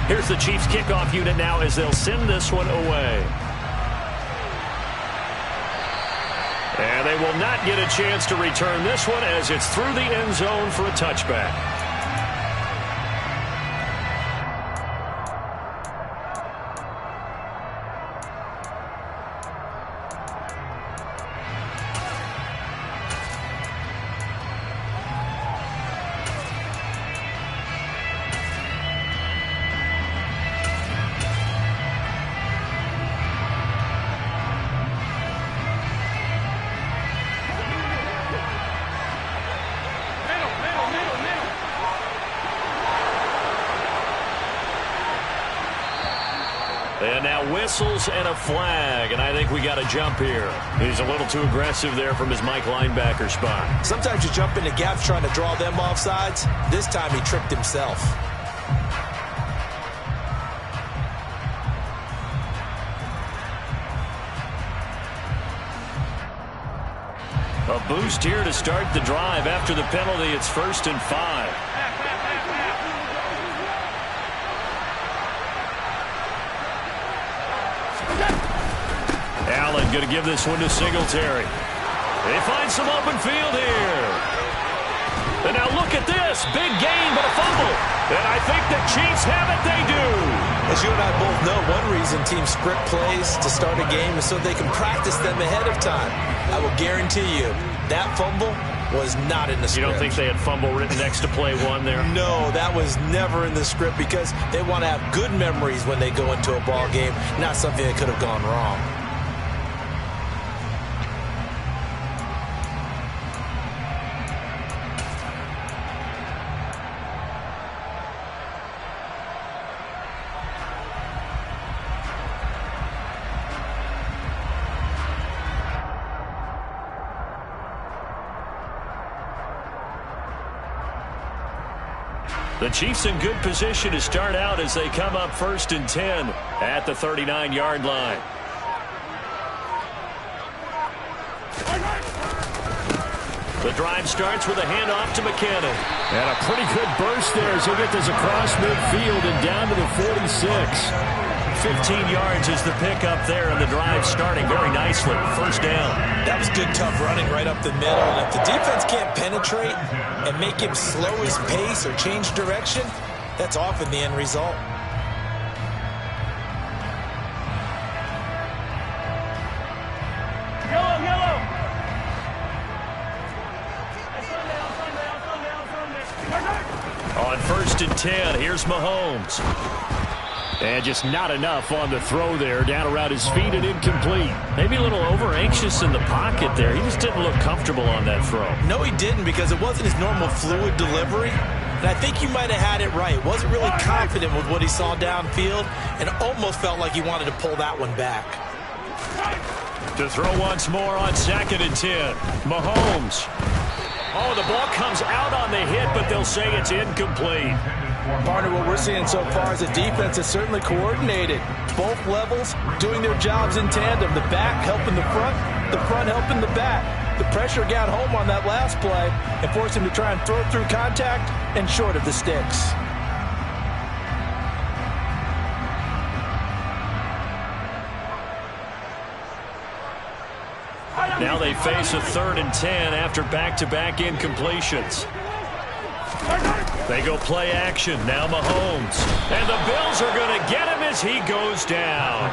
Here's the Chiefs kickoff unit now as they'll send this one away. And they will not get a chance to return this one as it's through the end zone for a touchback. And now whistles and a flag, and I think we got a jump here. He's a little too aggressive there from his Mike linebacker spot. Sometimes you jump into gaps trying to draw them off sides. This time he tricked himself. A boost here to start the drive. After the penalty, it's 1st and 5. Allen going to give this one to Singletary. They find some open field here. And now look at this. Big gain, but a fumble. And I think the Chiefs have it. They do. As you and I both know, one reason teams script plays to start a game is so they can practice them ahead of time. I will guarantee you that fumble was not in the script. You don't think they had fumble written next to play one there? No, that was never in the script because they want to have good memories when they go into a ball game, not something that could have gone wrong. The Chiefs in good position to start out as they come up 1st and 10 at the 39-yard line. The drive starts with a handoff to McKinnon. And a pretty good burst there as he'll get this across midfield and down to the 46. 15 yards is the pickup there, and the drive starting very nicely. 1st down. That was good, tough running right up the middle. And if the defense can't penetrate and make him slow his pace or change direction, that's often the end result. Yellow. On 1st and 10, here's Mahomes. And just not enough on the throw there. Down around his feet and incomplete. Maybe a little over-anxious in the pocket there. He just didn't look comfortable on that throw. No, he didn't because it wasn't his normal fluid delivery. And I think you might have had it right. Wasn't really confident with what he saw downfield and almost felt like he wanted to pull that one back. To throw once more on 2nd and 10. Mahomes. Oh, the ball comes out on the hit, but they'll say it's incomplete. Partner, what we're seeing so far is the defense is certainly coordinated. Both levels doing their jobs in tandem. The back helping the front helping the back. The pressure got home on that last play and forced him to try and throw through contact and short of the sticks. Now they face a 3rd and 10 after back-to-back incompletions. They go play action. Now Mahomes. And the Bills are going to get him as he goes down.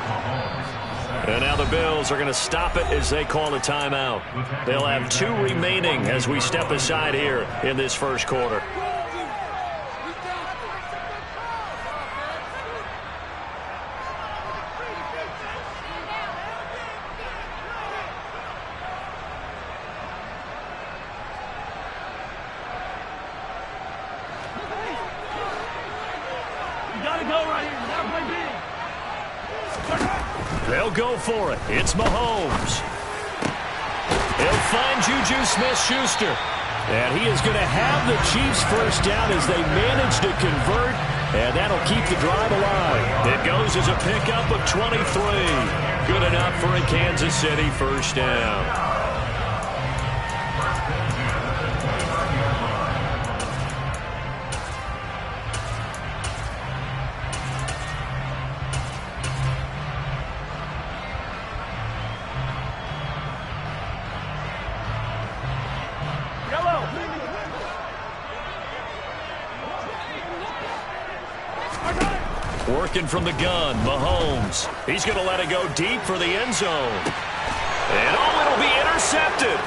And now the Bills are going to stop it as they call a timeout. They'll have 2 remaining as we step aside here in this 1st quarter. They'll go for it. It's Mahomes. He'll find Juju Smith-Schuster. And he is going to have the Chiefs 1st down as they manage to convert. And that'll keep the drive alive. It goes as a pickup of 23. Good enough for a Kansas City 1st down. Working from the gun, Mahomes. He's going to let it go deep for the end zone. And it'll be intercepted.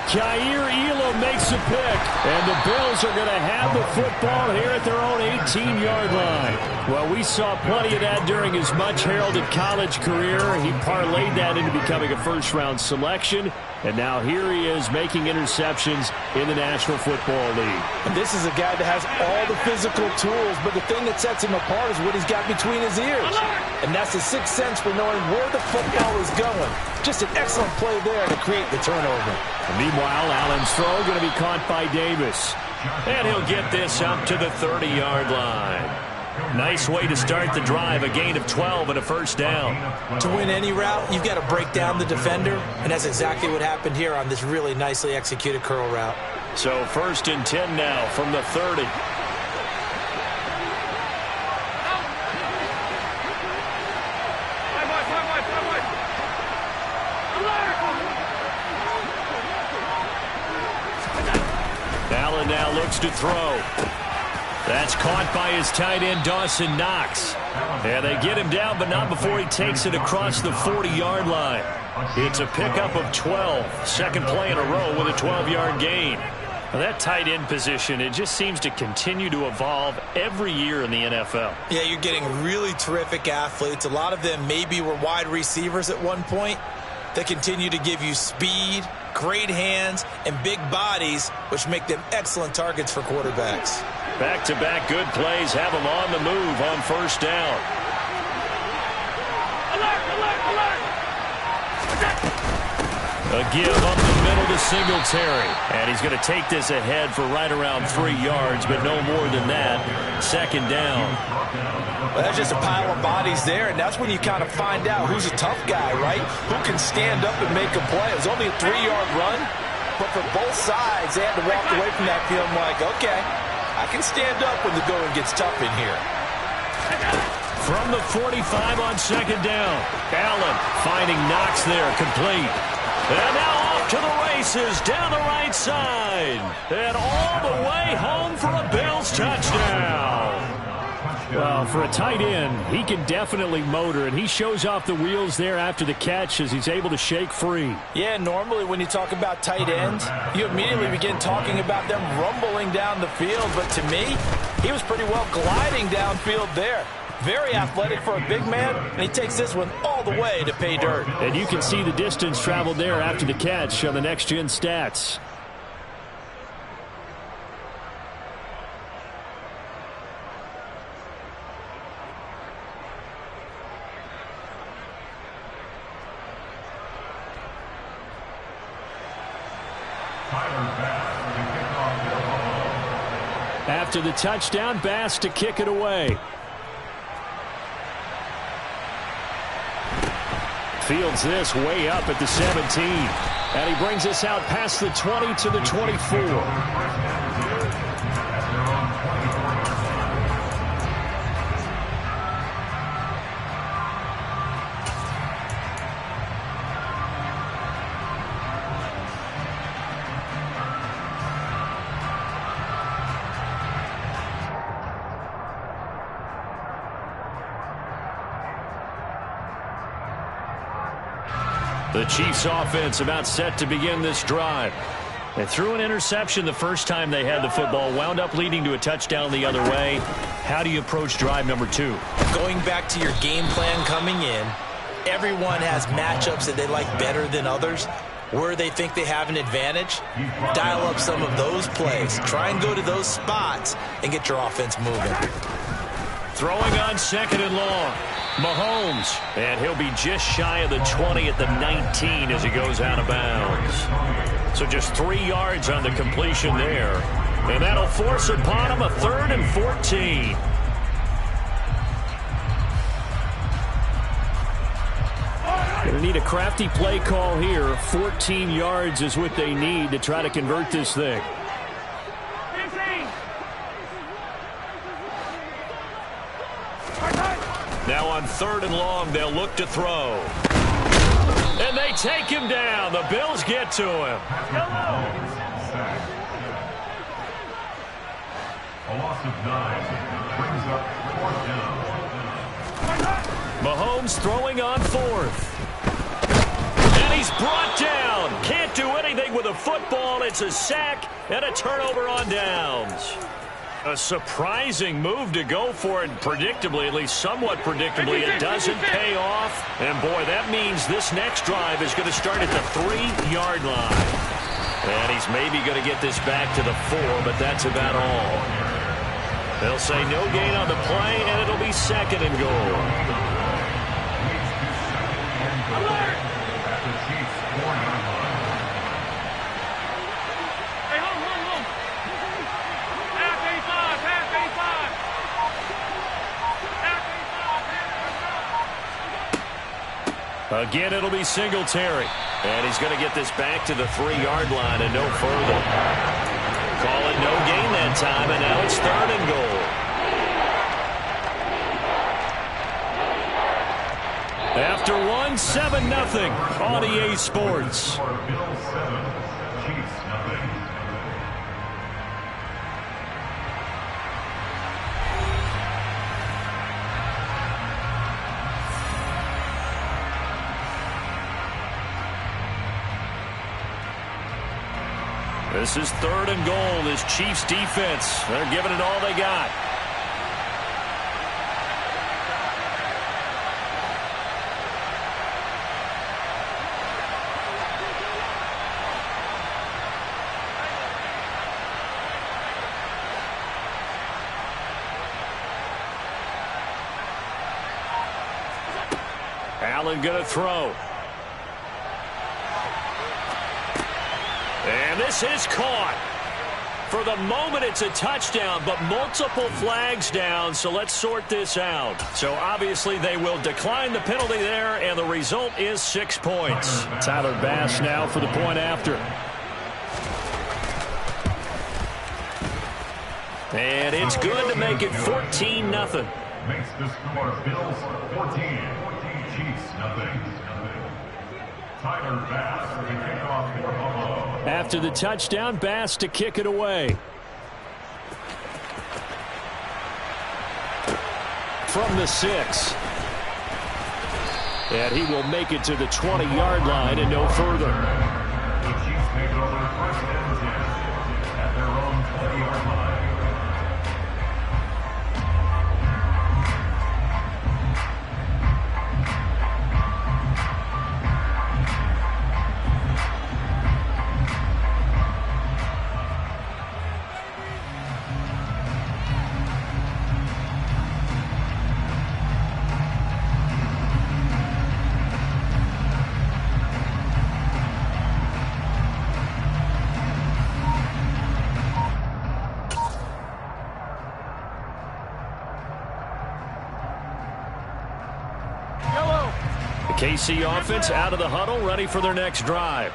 Kaiir Elam makes a pick, and the Bills are going to have the football here at their own 18-yard line. Well, we saw plenty of that during his much-heralded college career. He parlayed that into becoming a first-round selection, and now here he is making interceptions in the National Football League. And this is a guy that has all the physical tools, but the thing that sets him apart is what he's got between his ears. And that's the sixth sense for knowing where the football is going. Just an excellent play there to create the turnover. And meanwhile, Allen's throw going to be caught by Davis. And he'll get this up to the 30-yard line. Nice way to start the drive, a gain of 12 and a first down. To win any route, you've got to break down the defender, and that's exactly what happened here on this really nicely executed curl route. So 1st and 10 now from the 30. Allen now looks to throw. That's caught by his tight end, Dawson Knox. And they get him down, but not before he takes it across the 40-yard line. It's a pickup of 12. Second play in a row with a 12-yard gain. Well, that tight end position, it just seems to continue to evolve every year in the NFL. Yeah, you're getting really terrific athletes. A lot of them maybe were wide receivers at one point. They continue to give you speed, great hands, and big bodies, which make them excellent targets for quarterbacks. Back-to-back good plays have him on the move on first down. A give up the middle to Singletary. And he's going to take this ahead for right around 3 yards, but no more than that. Second down. Well, that's just a pile of bodies there, and that's when you kind of find out who's a tough guy, right? Who can stand up and make a play. It was only a 3-yard run, but for both sides, they had to walk away from that feeling like, okay, I can stand up when the going gets tough in here. From the 45 on second down. Allen finding Knox there, complete. And now off to the races down the right side. And all the way home for a Bills touchdown. Well, for a tight end, he can definitely motor, and he shows off the wheels there after the catch as he's able to shake free. Yeah, normally when you talk about tight ends, you immediately begin talking about them rumbling down the field. But to me, he was pretty well gliding downfield there. Very athletic for a big man, and he takes this one all the way to pay dirt. And you can see the distance traveled there after the catch on the next-gen stats. After the touchdown, Bass to kick it away. Fields this way up at the 17. And he brings us out past the 20 to the 24. The Chiefs offense about set to begin this drive. They threw an interception the first time they had the football, wound up leading to a touchdown the other way. How do you approach drive number 2? Going back to your game plan coming in, everyone has matchups that they like better than others. Where they think they have an advantage, dial up some of those plays. Try and go to those spots and get your offense moving. Throwing on second and long. Mahomes, and he'll be just shy of the 20 at the 19 as he goes out of bounds. So just 3 yards on the completion there. And that'll force upon him a 3rd and 14. Going to need a crafty play call here. 14 yards is what they need to try to convert this thing. Now on 3rd and long, they'll look to throw. And they take him down. The Bills get to him. A loss of 9 brings up 4th down. Mahomes throwing on fourth. And he's brought down. Can't do anything with a football. It's a sack and a turnover on downs. A surprising move to go for it, predictably, at least somewhat predictably. It doesn't pay off. And, boy, that means this next drive is going to start at the 3-yard line. And he's maybe going to get this back to the 4, but that's about all. They'll say no gain on the play, and it'll be 2nd and goal. Again, it'll be Singletary. And he's going to get this back to the 3-yard line and no further. Call it no gain that time, and now it's 3rd and goal. After one, 7-0 on EA Sports. This is 3rd and goal. This Chiefs defense, they're giving it all they got. Allen going to throw. And this is caught. For the moment, it's a touchdown, but multiple flags down, so let's sort this out. So obviously they will decline the penalty there, and the result is 6 points. Tyler Bass now for the point after. And it's good to make it 14-0. Makes the score Bills 14, Chiefs 0. Tyler Bass for the kickoff for Buffalo. After the touchdown, Bass to kick it away. From the 6. And he will make it to the 20-yard line and no further. The Chiefs make it over 1st and 10 at their own 20-yard line. KC offense out of the huddle, ready for their next drive.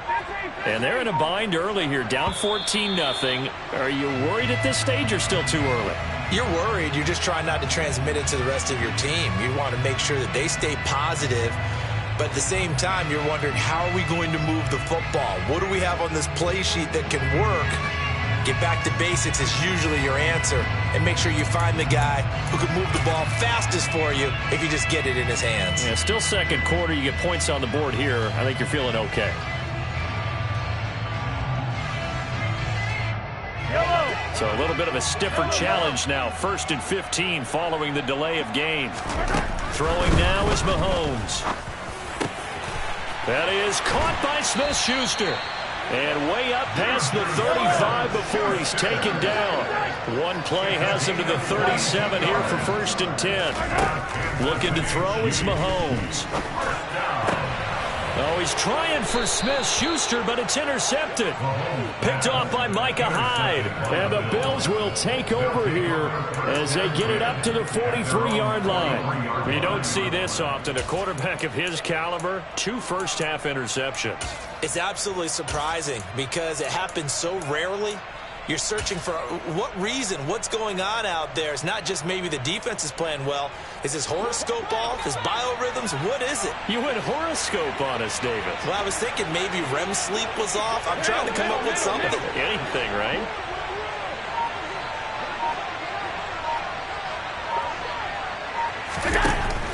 And they're in a bind early here, down 14-0. Are you worried at this stage or still too early? You're worried. You're just trying not to transmit it to the rest of your team. You want to make sure that they stay positive. But at the same time, you're wondering, how are we going to move the football? What do we have on this play sheet that can work? Get back to basics is usually your answer. And make sure you find the guy who can move the ball fastest for you if you just get it in his hands. Yeah, still 2nd quarter. You get points on the board here. I think you're feeling okay. So a little bit of a stiffer challenge now. 1st and 15 following the delay of game. Throwing now is Mahomes. That is caught by Smith-Schuster. And way up past the 35 before he's taken down. One play has him to the 37 here for 1st and 10. Looking to throw is Mahomes. Oh, he's trying for Smith-Schuster, but it's intercepted. Picked off by Micah Hyde. And the Bills will take over here as they get it up to the 43-yard line. You don't see this often. A quarterback of his caliber, 2 first-half interceptions. It's absolutely surprising because it happens so rarely. You're searching for what reason, what's going on out there. It's not just maybe the defense is playing well. Is his horoscope off? His biorhythms? What is it? You went horoscope on us, David. Well, I was thinking maybe REM sleep was off. I'm trying to come up with something. Anything, right?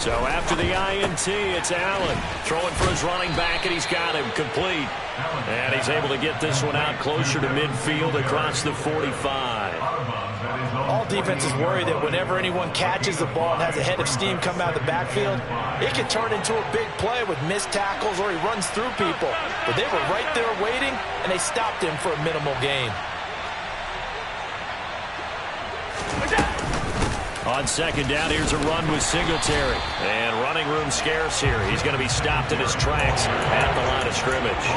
So after the INT, it's Allen throwing for his running back, and he's got him complete. And he's able to get this one out closer to midfield across the 45. All defenses worry that whenever anyone catches the ball and has a head of steam come out of the backfield, it can turn into a big play with missed tackles or he runs through people. But they were right there waiting, and they stopped him for a minimal gain. On second down, here's a run with Singletary. And running room scarce here. He's going to be stopped in his tracks at the line of scrimmage.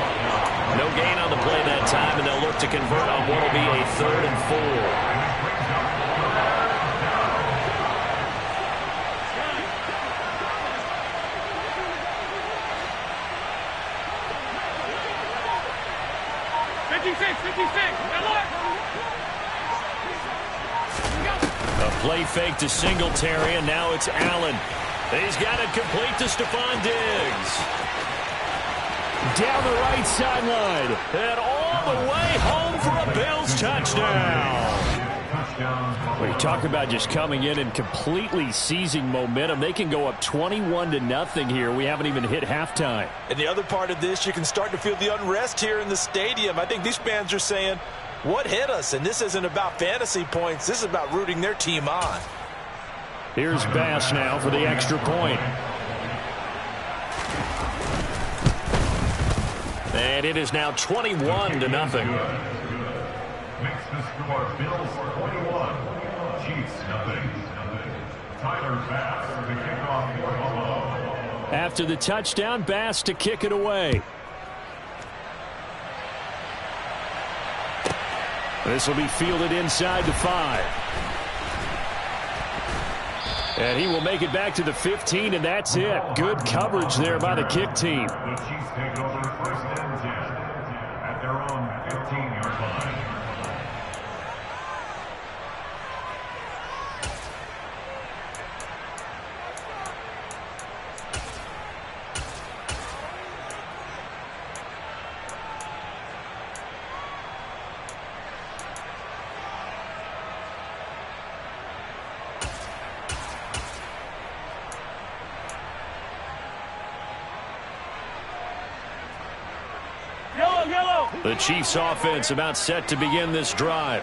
No gain on the play that time, and they'll look to convert on what will be a 3rd and 4. A play fake to Singletary, and now it's Allen. He's got it complete to Stephon Diggs. Down the right sideline. And all the way home for a Bills touchdown. Well, you talk about just coming in and completely seizing momentum. They can go up 21-0 here. We haven't even hit halftime. And the other part of this, you can start to feel the unrest here in the stadium. I think these fans are saying, what hit us? And this isn't about fantasy points. This is about rooting their team on. Here's Bass now for the extra point. And it is now 21-0. Makes the score Bills 21, Chiefs 0. Tyler Bass for the kickoff for Buffalo. After the touchdown, Bass to kick it away. This will be fielded inside the 5. And he will make it back to the 15, and that's it. Good coverage there by the kick team. The Chiefs take over 1st and 10 at their own 15-yard line. The Chiefs offense about set to begin this drive.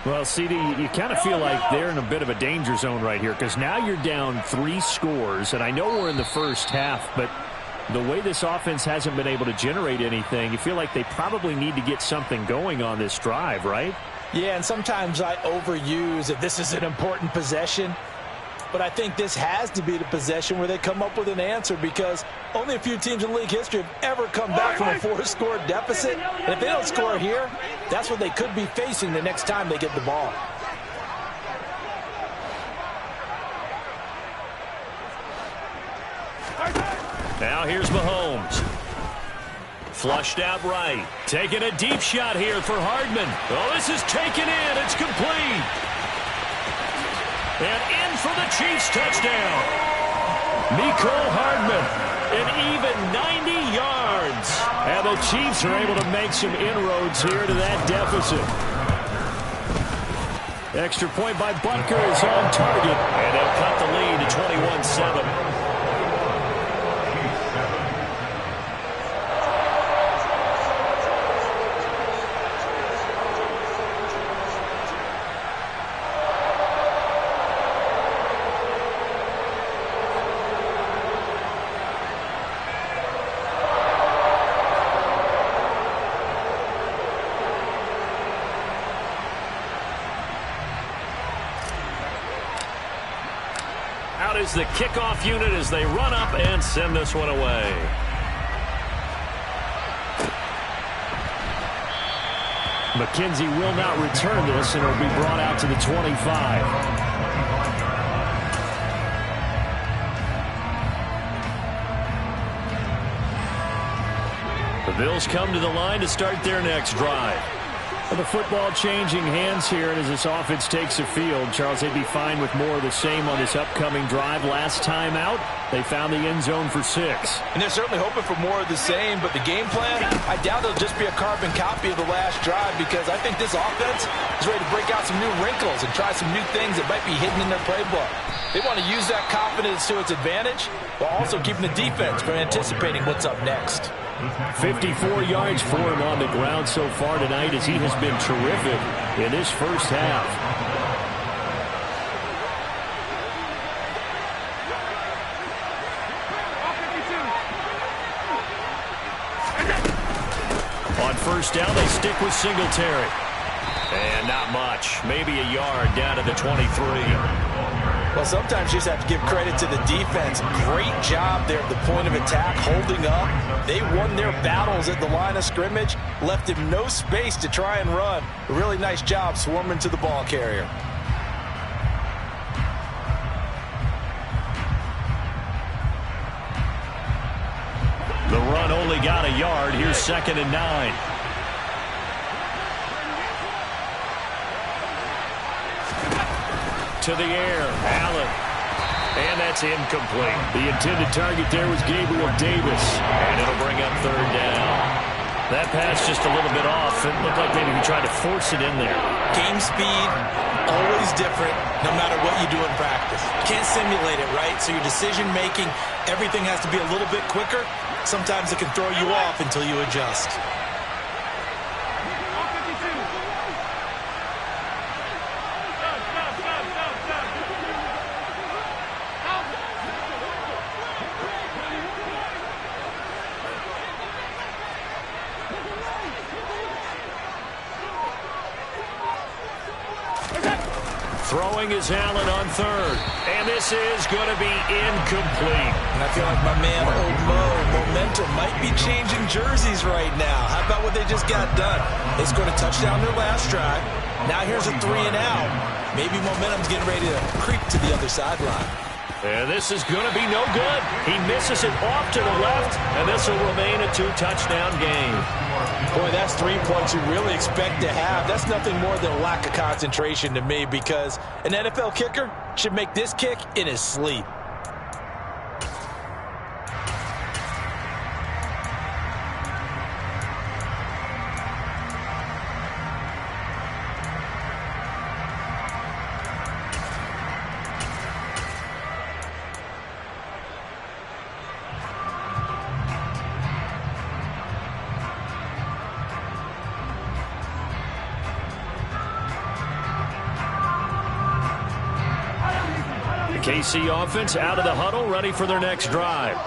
Well, CD, you kind of feel like they're in a bit of a danger zone right here because now you're down 3 scores, and I know we're in the first half, but the way this offense hasn't been able to generate anything, you feel like they probably need to get something going on this drive, right? Yeah, and sometimes I overuse that this is an important possession. But I think this has to be the possession where they come up with an answer because only a few teams in league history have ever come back from a 4-score deficit. And if they don't score here, that's what they could be facing the next time they get the ball. Now here's Mahomes. Flushed out right. Taking a deep shot here for Hardman. Oh, this is taken in. It's complete. And in for the Chiefs touchdown. Mecole Hardman, an even 90 yards. And the Chiefs are able to make some inroads here to that deficit. Extra point by Butker is on target. And they'll cut the lead to 21-7. Out is the kickoff unit as they run up and send this one away. McKenzie will not return this, and it'll be brought out to the 25. The Bills come to the line to start their next drive. Well, the football changing hands here, and as this offense takes the field, Charles, they'd be fine with more of the same on this upcoming drive. Last time out, they found the end zone for 6. And they're certainly hoping for more of the same, but the game plan, I doubt it'll just be a carbon copy of the last drive, because I think this offense is ready to break out some new wrinkles and try some new things that might be hidden in their playbook. They want to use that confidence to its advantage, while also keeping the defense from anticipating what's up next. 54 yards for him on the ground so far tonight, as he has been terrific in this first half. On first down, they stick with Singletary. And not much. Maybe a yard down to the 23. Well, sometimes you just have to give credit to the defense. Great job there at the point of attack, holding up. They won their battles at the line of scrimmage, left him no space to try and run. A really nice job swarming to the ball carrier. The run only got a yard. Here's 2nd and 9. To the air, Allen. And that's incomplete. The intended target there was Gabriel Davis. And it'll bring up 3rd down. That pass just a little bit off. It looked like maybe he tried to force it in there. Game speed, always different, no matter what you do in practice. You can't simulate it, right? So your decision-making, everything has to be a little bit quicker. Sometimes it can throw you off until you adjust. Throwing is Allen on 3rd. And this is going to be incomplete. And I feel like my man, Old Mo, momentum might be changing jerseys right now. How about what they just got done? They scored a touchdown their last drive. Now here's a 3 and out. Maybe momentum's getting ready to creep to the other sideline. And this is going to be no good. He misses it off to the left, and this will remain a 2-touchdown game. Boy, that's 3 points you really expect to have. That's nothing more than a lack of concentration to me, because an NFL kicker should make this kick in his sleep. KC offense out of the huddle, ready for their next drive.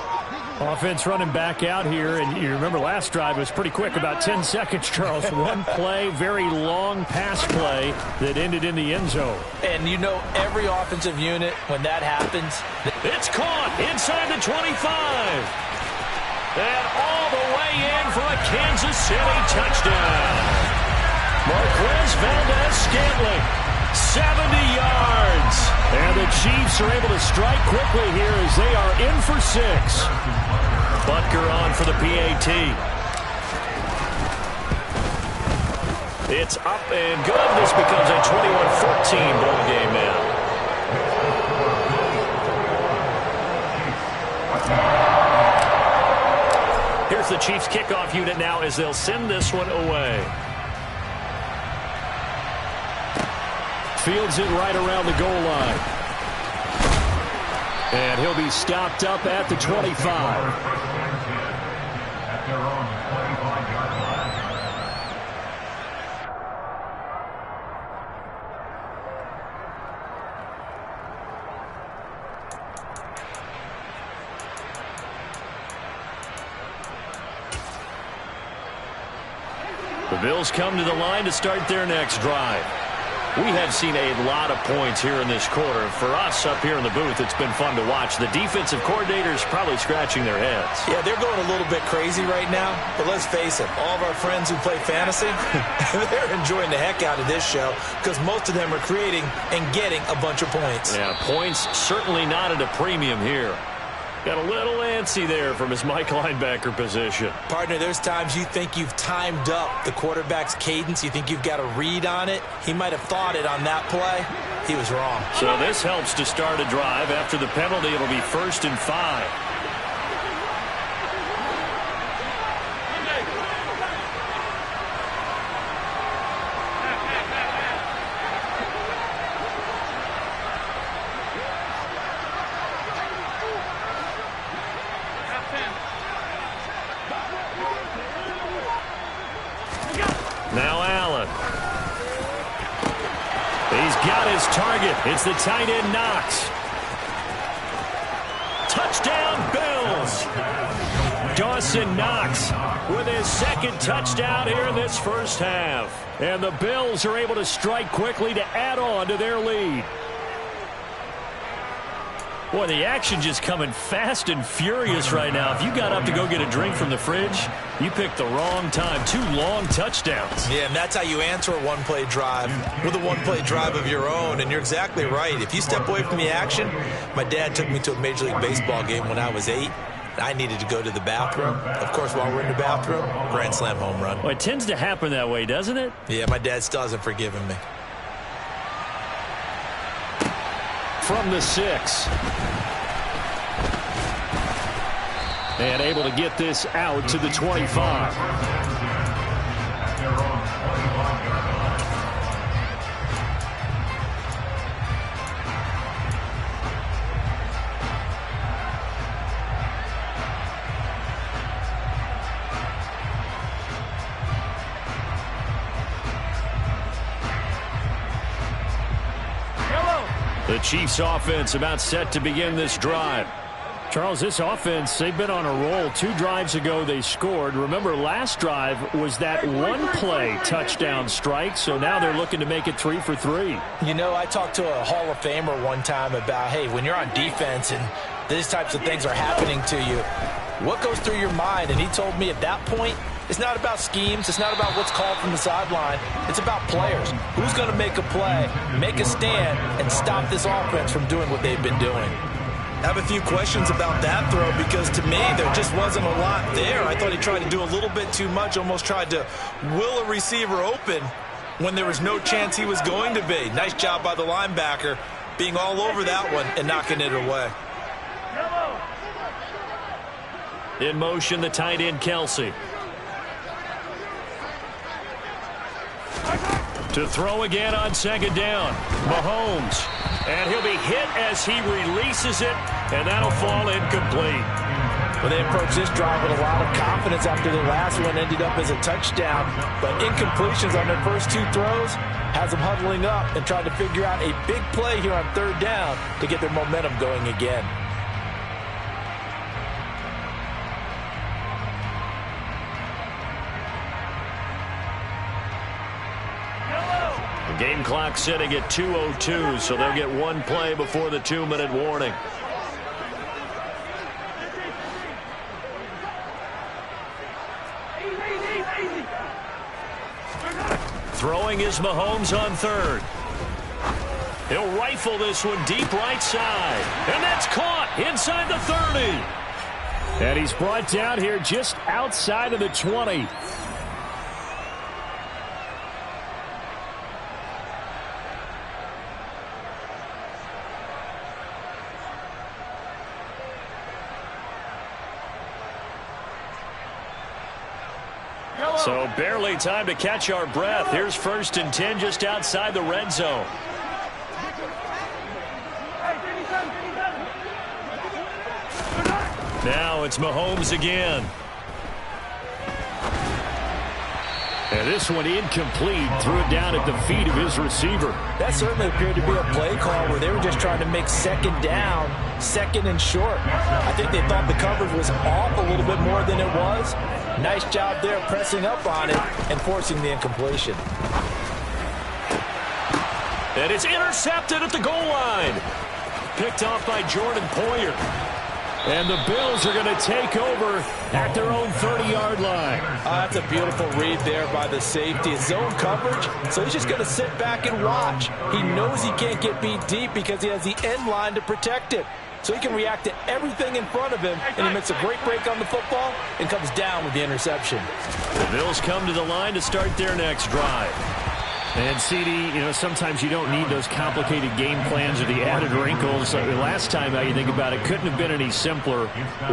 Offense running back out here, and you remember last drive was pretty quick, about 10 seconds, Charles. One play, very long pass play that ended in the end zone. And you know every offensive unit, when that happens, it's caught inside the 25. And all the way in for a Kansas City touchdown. Marquez Valdez-Scantling. 70 yards. And the Chiefs are able to strike quickly here as they are in for 6. Butker on for the PAT. It's up and good. This becomes a 21-14 ball game now. Here's the Chiefs kickoff unit now as they'll send this one away. Fields it right around the goal line. And he'll be stopped up at the 25. At their own 25-yard line. The Bills come to the line to start their next drive. We have seen a lot of points here in this quarter. For us up here in the booth, it's been fun to watch. The defensive coordinators probably scratching their heads. Yeah, they're going a little bit crazy right now. But let's face it, all of our friends who play fantasy, they're enjoying the heck out of this show because most of them are creating and getting a bunch of points. Yeah, points certainly not at a premium here. Got a little antsy there from his Mike linebacker position. Partner, there's times you think you've timed up the quarterback's cadence. You think you've got a read on it. He might have thought it on that play. He was wrong. So this helps to start a drive. After the penalty, it'll be 1st and 5. Now Allen. He's got his target. It's the tight end Knox. Touchdown Bills. Dawson Knox with his 2nd touchdown here in this first half. And the Bills are able to strike quickly to add on to their lead. Boy, the action just coming fast and furious right now. If you got up to go get a drink from the fridge, you picked the wrong time. 2 long touchdowns. Yeah, and that's how you answer a one-play drive with a one-play drive of your own. And you're exactly right. If you step away from the action, my dad took me to a Major League Baseball game when I was 8. I needed to go to the bathroom. Of course, while we're in the bathroom, grand slam home run. Well, it tends to happen that way, doesn't it? Yeah, my dad still hasn't forgiven me. From the 6. And able to get this out to the 25. The Chiefs offense about set to begin this drive. Charles, this offense, they've been on a roll. 2 drives ago they scored. Remember, last drive was that one-play touchdown strike, so now they're looking to make it 3 for 3. You know, I talked to a Hall of Famer one time about, hey, when you're on defense and these types of things are happening to you, what goes through your mind? And he told me at that point, it's not about schemes. It's not about what's called from the sideline. It's about players. Who's going to make a play, make a stand, and stop this offense from doing what they've been doing? I have a few questions about that throw because to me there just wasn't a lot there. I thought he tried to do a little bit too much, almost tried to will a receiver open when there was no chance he was going to be. Nice job by the linebacker being all over that one and knocking it away. In motion, the tight end Kelsey. To throw again on 2nd down. Mahomes. And he'll be hit as he releases it, and that'll fall incomplete. Well, they approached this drive with a lot of confidence after their last one ended up as a touchdown. But incompletions on their first 2 throws has them huddling up and trying to figure out a big play here on 3rd down to get their momentum going again. Game clock sitting at 2:02, so they'll get 1 play before the 2-minute warning. Throwing is Mahomes on 3rd. He'll rifle this one deep right side. And that's caught inside the 30. And he's brought down here just outside of the 20. So barely time to catch our breath. Here's 1st and 10 just outside the red zone. Now it's Mahomes again. And this one incomplete. Threw it down at the feet of his receiver. That certainly appeared to be a play call where they were just trying to make 2nd down, 2nd and short. I think they thought the coverage was off a little bit more than it was. Nice job there pressing up on it and forcing the incompletion. And it's intercepted at the goal line. Picked off by Jordan Poyer. And the Bills are going to take over at their own 30-yard line. That's a beautiful read there by the safety. It's zone coverage, so he's just going to sit back and watch. He knows he can't get beat deep because he has the end line to protect it. so he can react to everything in front of him, and he makes a great break on the football and comes down with the interception. The Bills come to the line to start their next drive. And, CD, sometimes you don't need those complicated game plans or the added wrinkles. Last time, now you think about it, couldn't have been any simpler.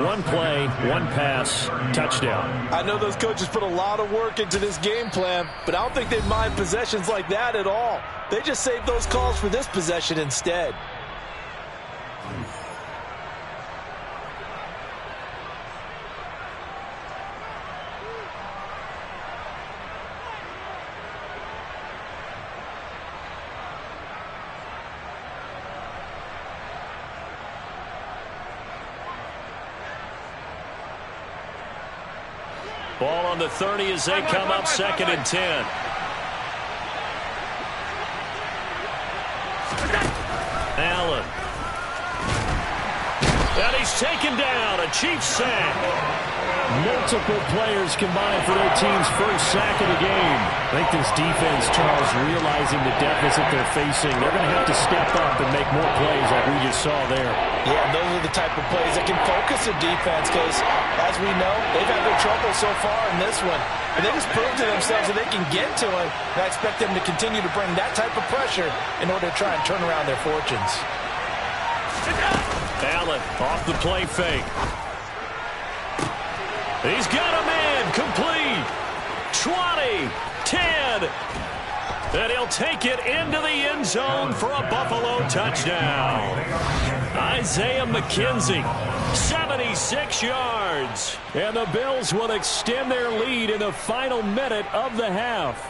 One play, one pass, touchdown. I know those coaches put a lot of work into this game plan, but I don't think they mind possessions like that at all. They just save those calls for this possession instead. Ball on the 30 as they come up 2nd and 10. Allen. And he's taken down. A Chiefs sack. Multiple players combined for their team's first sack of the game. I think this defense, Charles, realizing the deficit they're facing, they're going to have to step up and make more plays like we just saw there. Yeah, those are the type of plays that can focus a defense because, as we know, they've had their trouble so far in this one. But they just proved to themselves that they can get to it, and I expect them to continue to bring that type of pressure in order to try and turn around their fortunes. Allen off the play fake. He's got a man complete. 20, 10. And he'll take it into the end zone for a Buffalo touchdown. Isaiah McKenzie, 76 yards. And the Bills will extend their lead in the final minute of the half.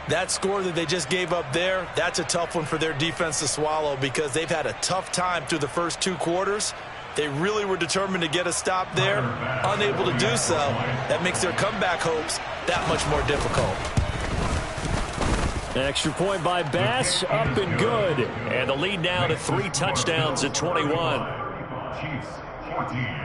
That score that they just gave up there, that's a tough one for their defense to swallow because they've had a tough time through the first 2 quarters. They really were determined to get a stop there, unable to do so. That makes their comeback hopes that much more difficult. Extra point by Bass, up and good. And the lead now to 3 touchdowns at 21. Chiefs 14.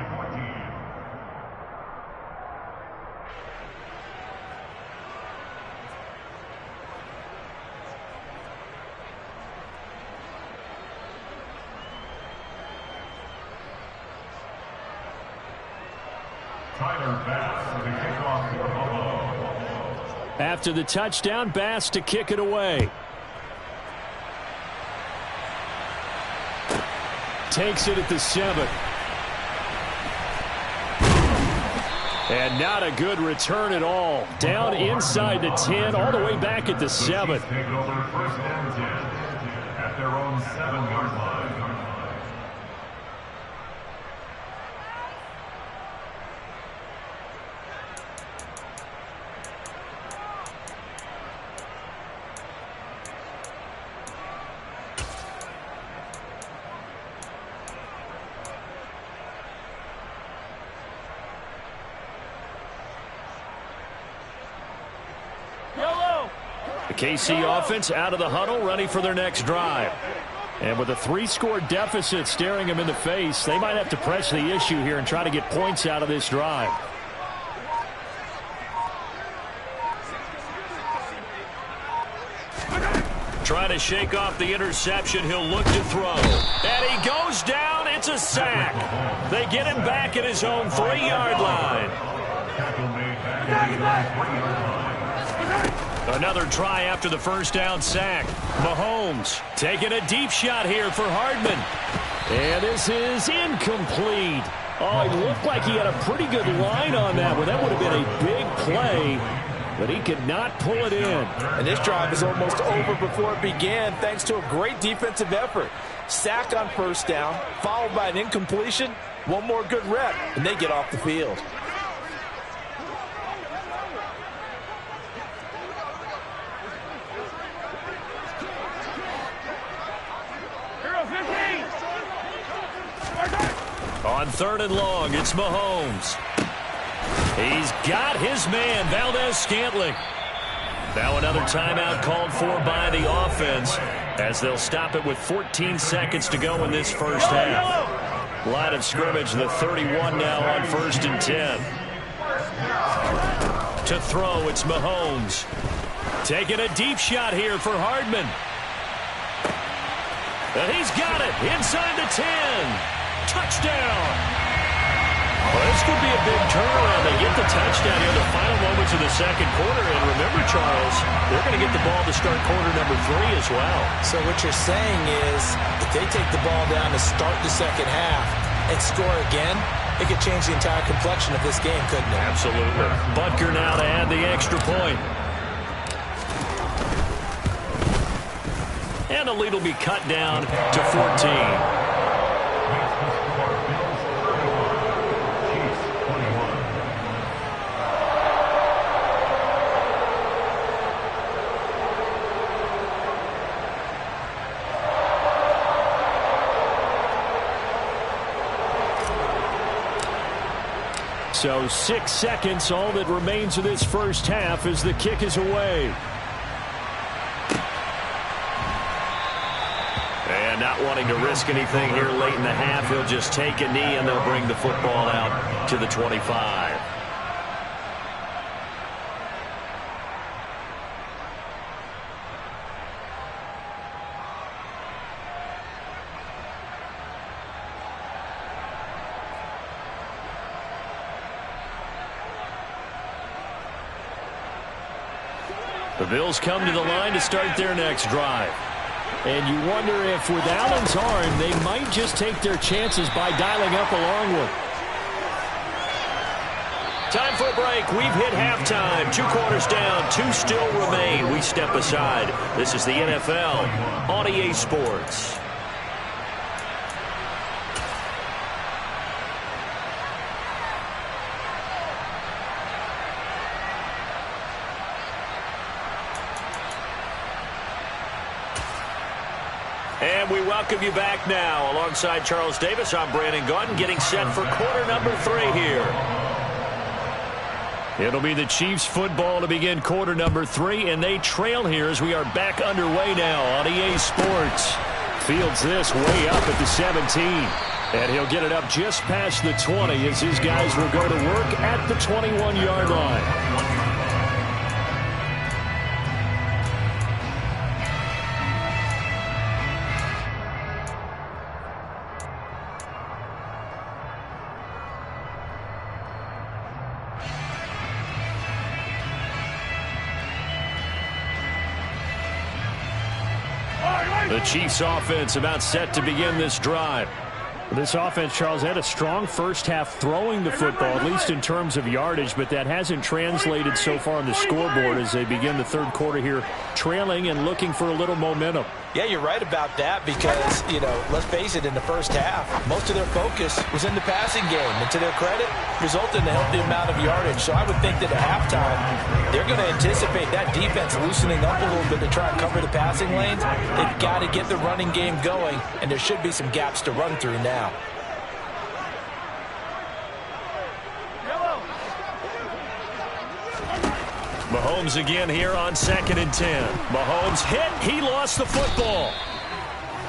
Tyler Bass with the kickoff for Buffalo. After the touchdown, Bass to kick it away. Takes it at the 7. And not a good return at all. Down inside the 10, all the way back at the 7. Take over 1st and 10 at their own 7-yard line. The KC offense out of the huddle, ready for their next drive. And with a 3-score deficit staring them in the face, they might have to press the issue here and try to get points out of this drive. Trying to shake off the interception. He'll look to throw. And he goes down. It's a sack. They get him back at his own 3-yard line. Tackle made back at the 3-yard line. Another try after the first down sack. Mahomes taking a deep shot here for Hardman. And this is incomplete. Oh, it looked like he had a pretty good line on that one. That would have been a big play, but he could not pull it in. And this drive is almost over before it began thanks to a great defensive effort. Sack on first down, followed by an incompletion. One more good rep, and they get off the field. On 3rd and long, it's Mahomes. He's got his man, Valdez-Scantling. Now another timeout called for by the offense as they'll stop it with 14 seconds to go in this first half. Line of scrimmage, the 31 now on 1st and 10. To throw, it's Mahomes. Taking a deep shot here for Hardman. And he's got it inside the 10. Touchdown. Well, this could be a big turnaround. They get the touchdown here in the final moments of the second quarter. And remember, Charles, they're going to get the ball to start quarter number 3 as well. So what you're saying is if they take the ball down to start the second half and score again, it could change the entire complexion of this game, couldn't it? Absolutely. Butker now to add the extra point. And the lead will be cut down to 14. So 6 seconds, all that remains of this first half as the kick is away. And not wanting to risk anything here late in the half, he'll just take a knee and they'll bring the football out to the 25. The Bills come to the line to start their next drive. And you wonder if with Allen's arm, they might just take their chances by dialing up a long one. Time for a break. We've hit halftime. 2 quarters down. 2 still remain. We step aside. This is the NFL on EA Sports. And we welcome you back now. Alongside Charles Davis, I'm Brandon Gaudin, getting set for quarter number 3 here. It'll be the Chiefs football to begin quarter number 3, and they trail here as we are back underway now on EA Sports. Fields this way up at the 17. And he'll get it up just past the 20 as his guys will go to work at the 21-yard line. The Chiefs offense about set to begin this drive. This offense, Charles, had a strong first half throwing the football, at least in terms of yardage, but that hasn't translated so far on the scoreboard as they begin the third quarter here, trailing and looking for a little momentum. Yeah, you're right about that because, let's face it, in the first half, most of their focus was in the passing game. And to their credit, resulted in a healthy amount of yardage. So I would think that at halftime, they're going to anticipate that defense loosening up a little bit to try and cover the passing lanes. They've got to get the running game going, and there should be some gaps to run through now. Mahomes again here on 2nd and 10. Mahomes hit. He lost the football.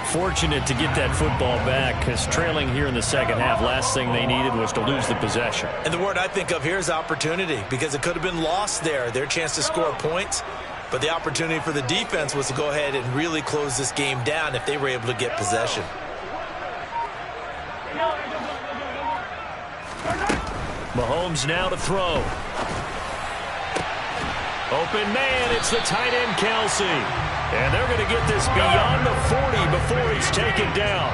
Fortunate to get that football back because trailing here in the second half, last thing they needed was to lose the possession. And the word I think of here is opportunity because it could have been lost there. Their chance to score points. But the opportunity for the defense was to go ahead and really close this game down if they were able to get possession. Mahomes now to throw. Open man, it's the tight end, Kelsey. And they're going to get this beyond the 40 before he's taken down.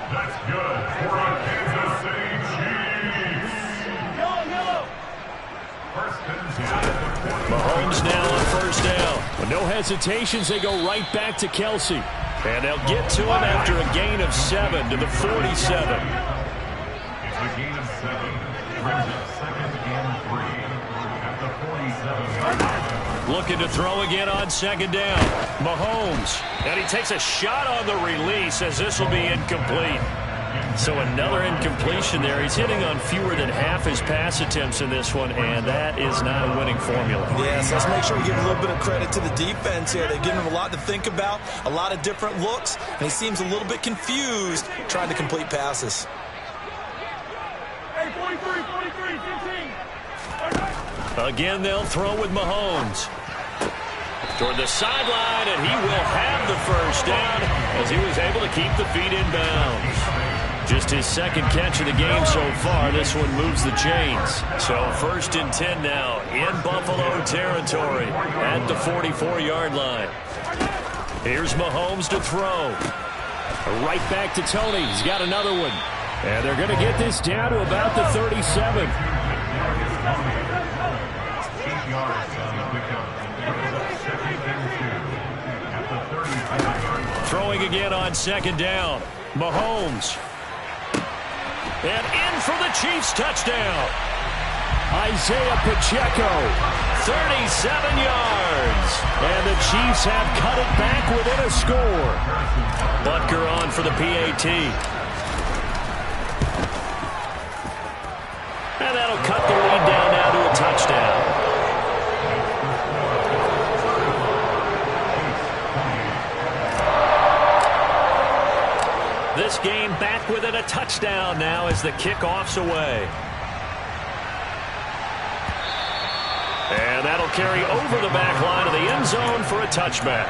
That's good for the Kansas City Chiefs. First and 10. Mahomes now on first down. With no hesitations, they go right back to Kelsey. And they'll get to him after a gain of 7 to the 47. It's a gain of 7. Brings up 2nd and 3 at the 47. Looking to throw again on 2nd down. Mahomes. And he takes a shot on the release as this will be incomplete. So another incompletion there. He's hitting on fewer than half his pass attempts in this one, and that is not a winning formula. Yes, let's make sure we give a little bit of credit to the defense here. They've given him a lot to think about, a lot of different looks, and he seems a little bit confused trying to complete passes. Hey, 43, 15. Again, they'll throw with Mahomes. Toward the sideline, and he will have the first down as he was able to keep the feet in bounds. Just his second catch of the game so far. This one moves the chains. So 1st and 10 now in Buffalo territory at the 44-yard line. Here's Mahomes to throw. Right back to Tony. He's got another one. And they're going to get this down to about the 37. Throwing again on 2nd down. Mahomes. And in for the Chiefs touchdown. Isaiah Pacheco. 37 yards. And the Chiefs have cut it back within a score. Butker on for the PAT. And that'll cut the lead down now to a touchdown. This game back within a touchdown now as the kickoff's away. And that'll carry over the back line of the end zone for a touchback.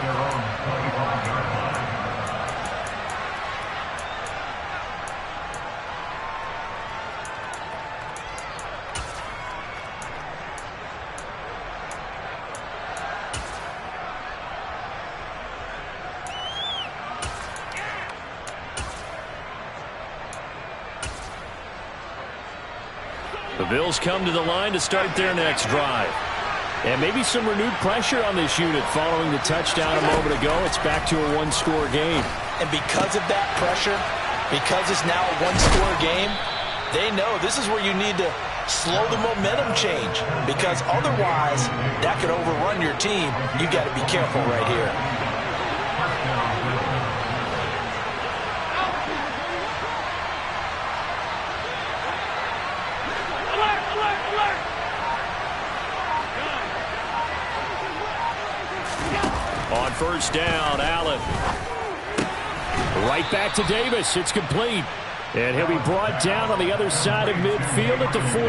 The Bills come to the line to start their next drive. And maybe some renewed pressure on this unit following the touchdown a moment ago. It's back to a one-score game. And because of that pressure, because it's now a one-score game, they know this is where you need to slow the momentum change. Because otherwise, that could overrun your team. You've got to be careful right here. On 1st down, Allen. Right back to Davis. It's complete. And he'll be brought down on the other side of midfield at the 43.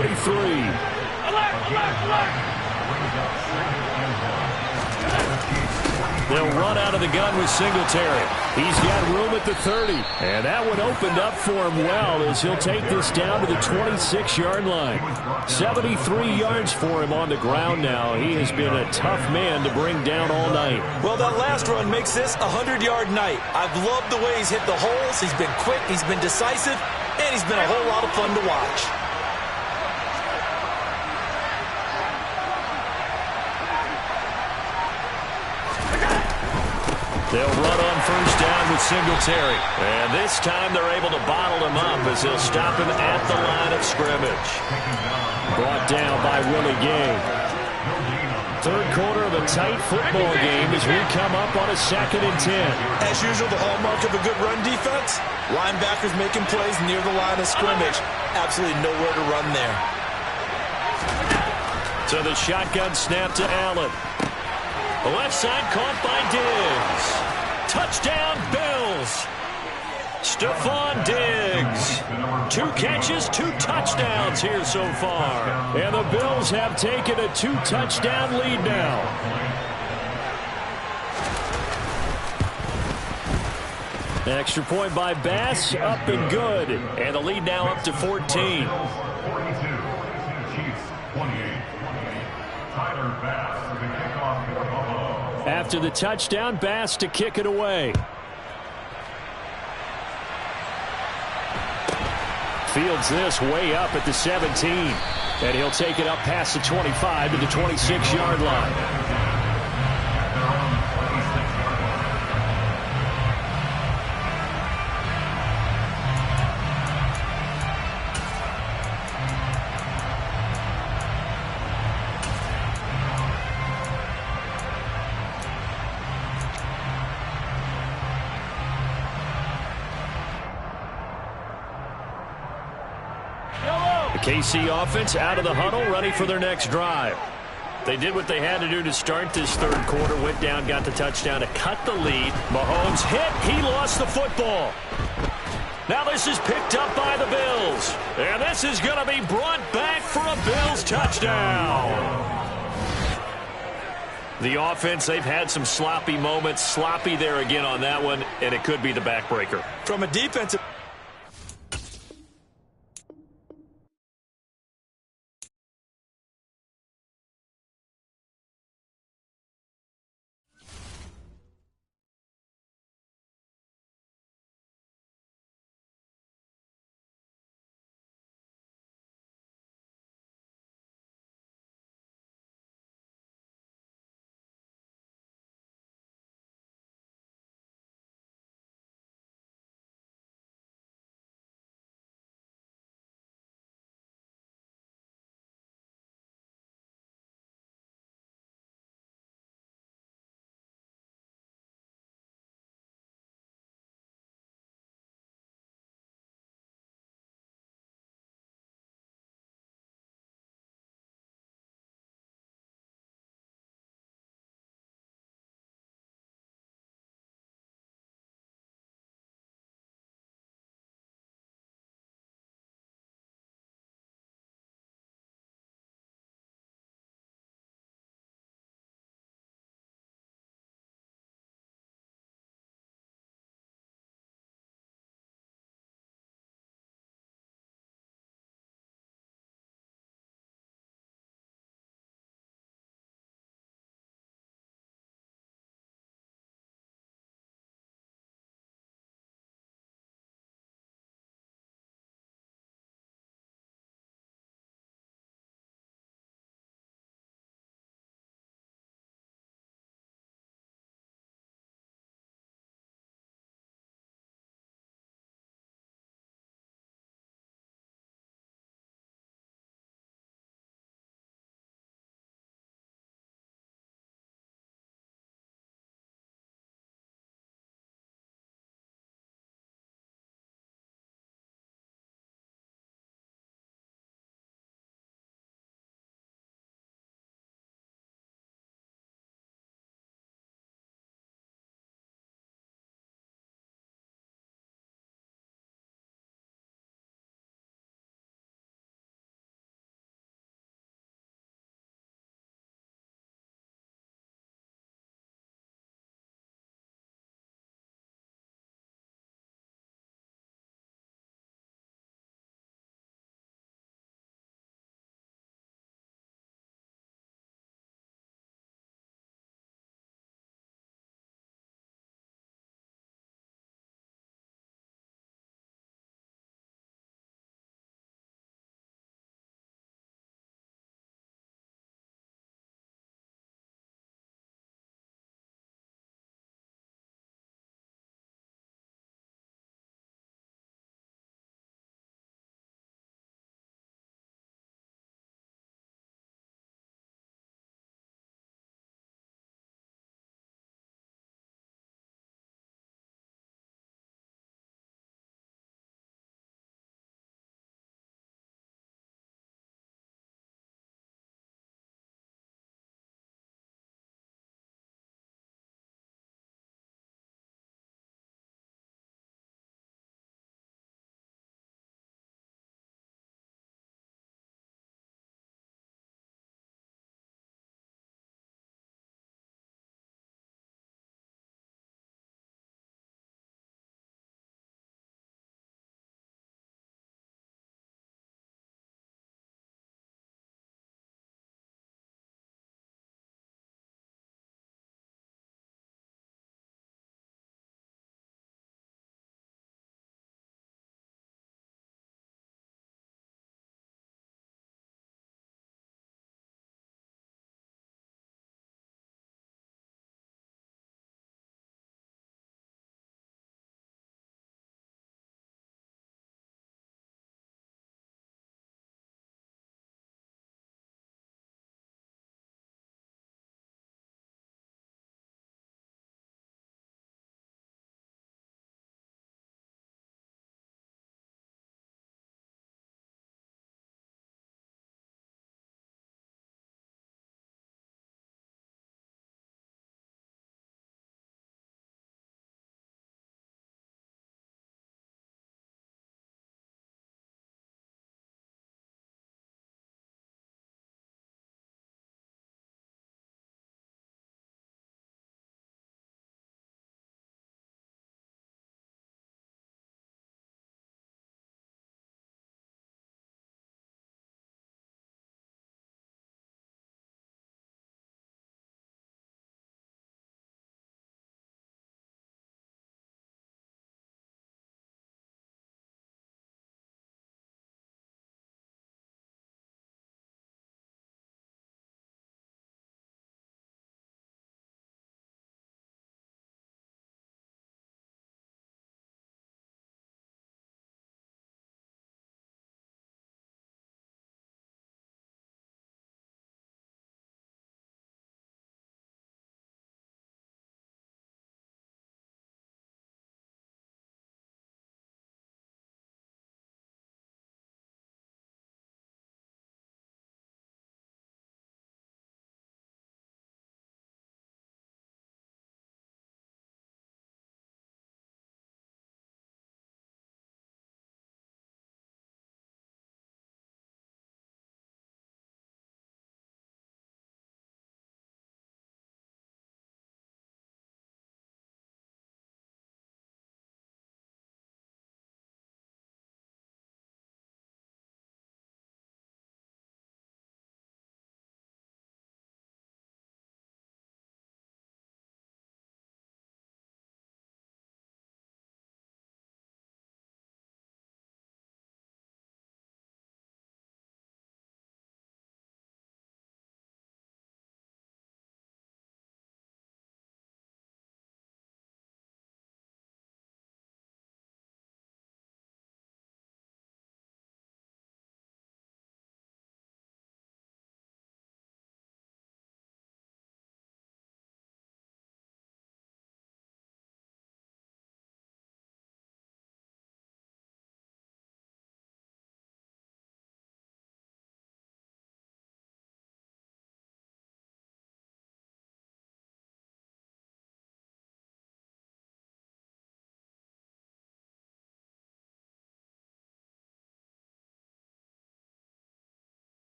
They'll run out of the gun with Singletary. He's got room at the 30. And that one opened up for him well as he'll take this down to the 26-yard line. 73 yards for him on the ground now. He has been a tough man to bring down all night. Well, that last run makes this a 100-yard night. I've loved the way he's hit the holes. He's been quick, he's been decisive, and he's been a whole lot of fun to watch. They'll run on 1st down with Singletary. And this time they're able to bottle him up as they'll stop him at the line of scrimmage. Brought down by Willie Gay. 3rd quarter of a tight football game as we come up on a 2nd and 10. As usual, the hallmark of a good run defense, linebackers making plays near the line of scrimmage. Absolutely nowhere to run there. So the shotgun snap to Allen. The left side caught by Diggs. Touchdown, Bills. Stephon Diggs. 2 catches, 2 touchdowns here so far. And the Bills have taken a 2-touchdown lead now. Extra point by Bass, up and good. And the lead now up to 14. 42, Chiefs 28. Tyler Bass, the kickoff for Buffalo. After the touchdown, Bass to kick it away. Fields this way up at the 17. And he'll take it up past the 25 to the 26-yard line. KC offense out of the huddle, ready for their next drive. They did what they had to do to start this 3rd quarter. Went down, got the touchdown to cut the lead. Mahomes hit. He lost the football. Now this is picked up by the Bills. And this is going to be brought back for a Bills touchdown. The offense, they've had some sloppy moments. Sloppy there again on that one, and it could be the backbreaker. From a defensive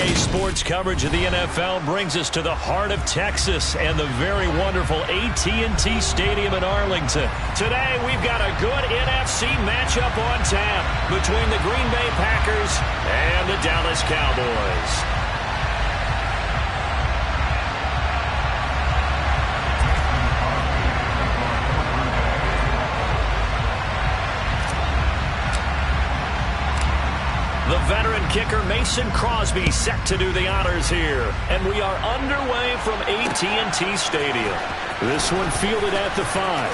Today's sports coverage of the NFL brings us to the heart of Texas and the very wonderful AT&T Stadium in Arlington. Today, we've got a good NFC matchup on tap between the Green Bay Packers and the Dallas Cowboys. The veteran kicker Mason Crosby set to do the honors here. And we are underway from AT&T Stadium. This one fielded at the 5.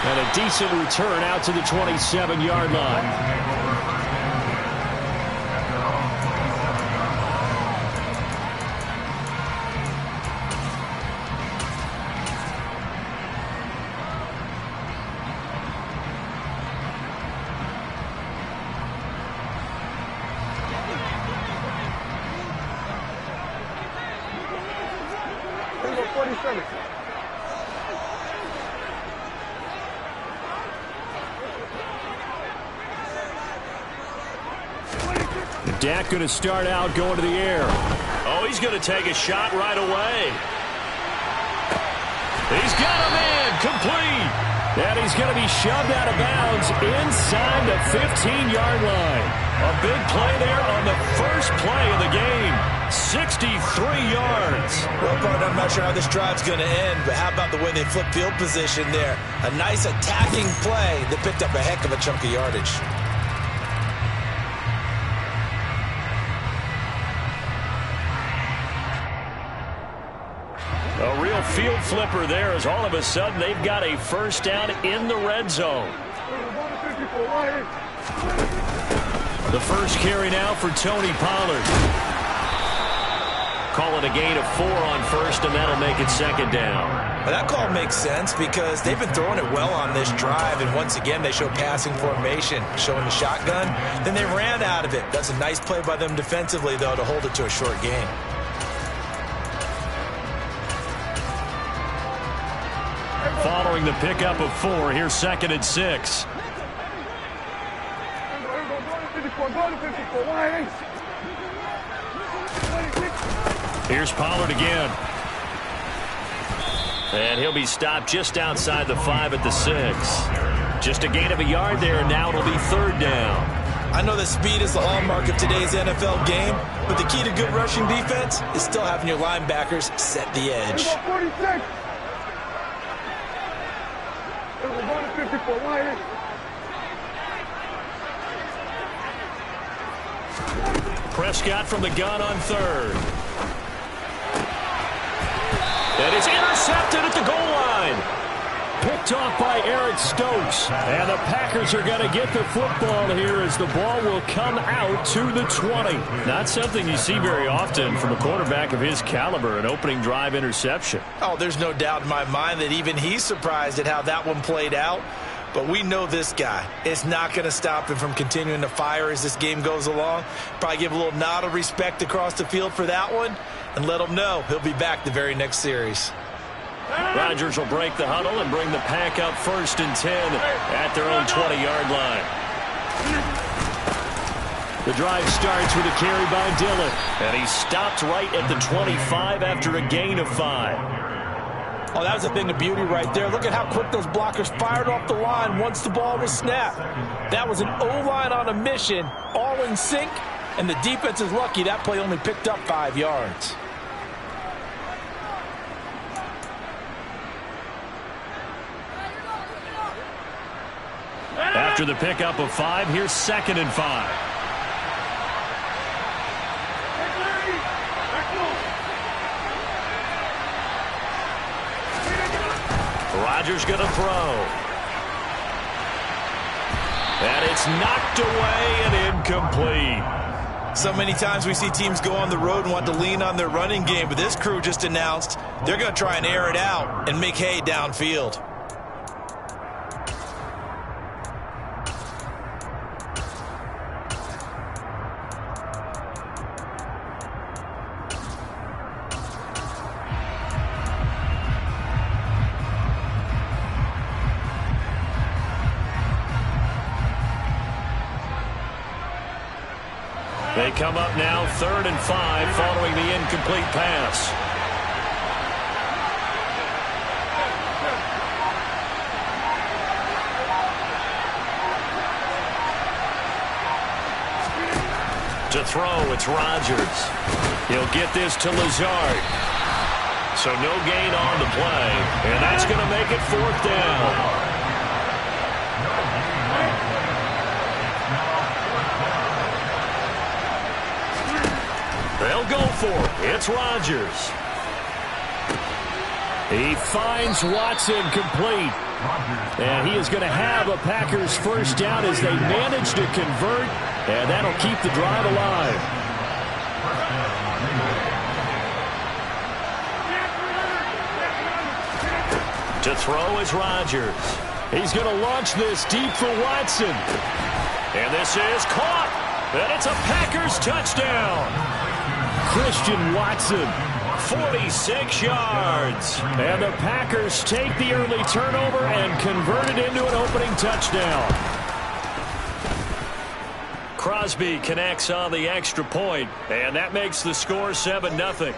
And a decent return out to the 27-yard line. Dak going to start out going to the air. Oh, he's going to take a shot right away. He's got a man complete. And he's going to be shoved out of bounds inside the 15-yard line. A big play there on the first play of the game. 63 yards. Well, partner, I'm not sure how this drive's going to end, but how about the way they flip field position there? A nice attacking play that picked up a heck of a chunk of yardage. A real field flipper there as all of a sudden they've got a first down in the red zone. The first carry now for Tony Pollard. Call it a gain of 4 on first, and that'll make it second down. Well, that call makes sense because they've been throwing it well on this drive, and once again they show passing formation, showing the shotgun. Then they ran out of it. That's a nice play by them defensively, though, to hold it to a short gain. Following the pickup of 4, here's 2nd and 6. Here's Pollard again. And he'll be stopped just outside the 5 at the 6. Just a gain of a yard there, and now it'll be 3rd down. I know that speed is the hallmark of today's NFL game, but the key to good rushing defense is still having your linebackers set the edge. Prescott from the gun on 3rd. And it's intercepted at the goal line. Picked off by Eric Stokes. And the Packers are going to get the football here as the ball will come out to the 20. Not something you see very often from a quarterback of his caliber, an opening drive interception. Oh, there's no doubt in my mind that even he's surprised at how that one played out. But we know this guy. It's not going to stop him from continuing to fire as this game goes along. Probably give a little nod of respect across the field for that one and let him know he'll be back the very next series. Rodgers will break the huddle and bring the pack up 1st and 10 at their own 20-yard line. The drive starts with a carry by Dillon. And he stopped right at the 25 after a gain of 5. Oh, that was a thing of beauty right there. Look at how quick those blockers fired off the line once the ball was snapped. That was an O-line on a mission, all in sync, and the defense is lucky that play only picked up 5 yards. After the pickup of 5, here's 2nd and 5. Rodgers going to throw. And it's knocked away and incomplete. So many times we see teams go on the road and want to lean on their running game, but this crew just announced they're going to try and air it out and make hay downfield. They come up now 3rd and 5 following the incomplete pass. To throw, it's Rodgers. He'll get this to Lazard. So no gain on the play, and that's going to make it 4th down. They'll go for it. It's Rodgers. He finds Watson complete. And he is going to have a Packers first down as they manage to convert, and that'll keep the drive alive. To throw is Rodgers. He's going to launch this deep for Watson. And this is caught. And it's a Packers touchdown. Christian Watson. 46 yards. And the Packers take the early turnover and convert it into an opening touchdown. Crosby connects on the extra point, and that makes the score 7-0.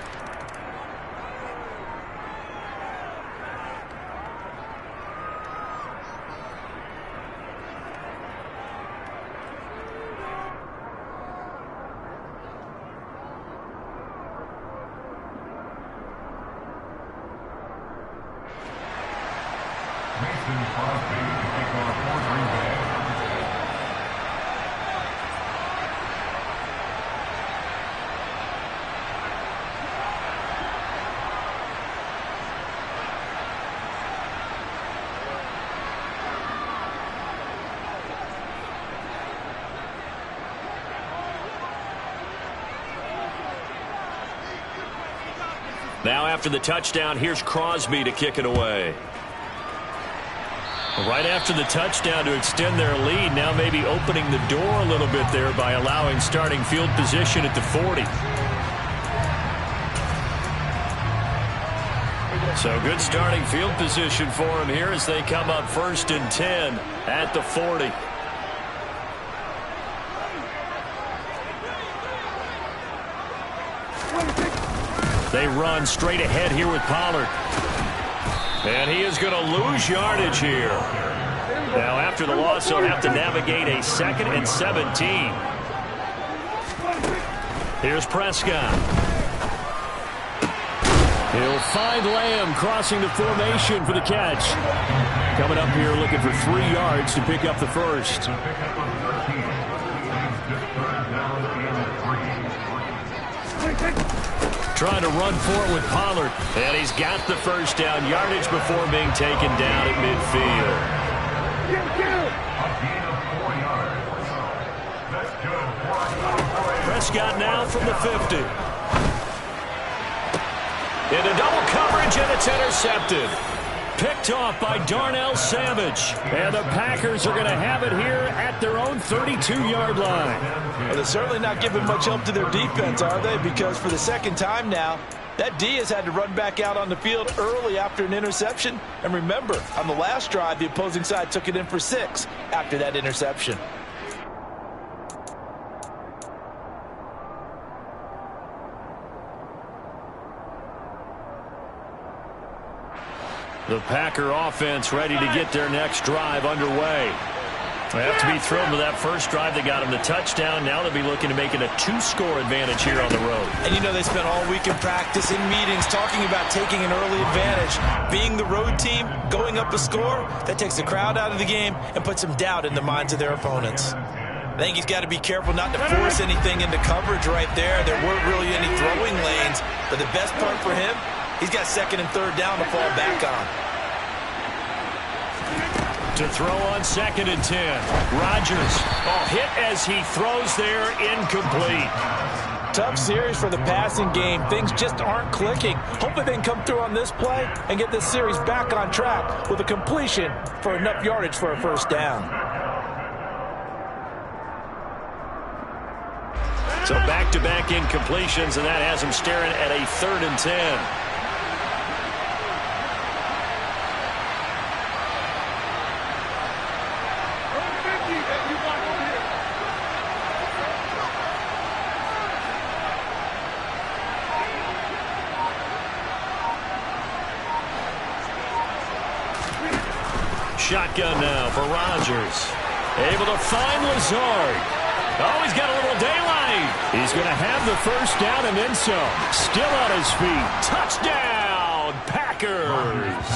Now after the touchdown, here's Crosby to kick it away. Right after the touchdown to extend their lead, now maybe opening the door a little bit there by allowing starting field position at the 40. So good starting field position for him here as they come up 1st and 10 at the 40. They run straight ahead here with Pollard. And he is going to lose yardage here. Now after the loss, he'll have to navigate a 2nd and 17. Here's Prescott. He'll find Lamb crossing the formation for the catch. Coming up here looking for 3 yards to pick up the first. Trying to run for it with Pollard. And he's got the first down yardage before being taken down at midfield. Prescott now from the 50. Into double coverage, and it's intercepted. Picked off by Darnell Savage. And the Packers are going to have it here at their own 32-yard line. Well, they're certainly not giving much help to their defense, are they? Because for the 2nd time now, that D has had to run back out on the field early after an interception. And remember, on the last drive, the opposing side took it in for 6 after that interception. The Packer offense ready to get their next drive underway. They have to be thrilled with that first drive that got them the touchdown. Now they'll be looking to make it a 2-score advantage here on the road. And you know they spent all week in practice, in meetings, talking about taking an early advantage. Being the road team, going up a score, that takes the crowd out of the game and puts some doubt in the minds of their opponents. I think he's got to be careful not to force anything into coverage right there. There weren't really any throwing lanes, but the best part for him, he's got 2nd and 3rd down to fall back on. To throw on 2nd and 10. Rodgers. Oh, hit as he throws there, incomplete. Tough series for the passing game. Things just aren't clicking. Hopefully they can come through on this play and get this series back on track with a completion for enough yardage for a first down. So back-to-back incompletions, and that has him staring at a 3rd and 10. Shotgun now for Rodgers. Able to find Lazard. Oh, he's got a little daylight. He's going to have the first down and then some. Still on his feet. Touchdown, Packers.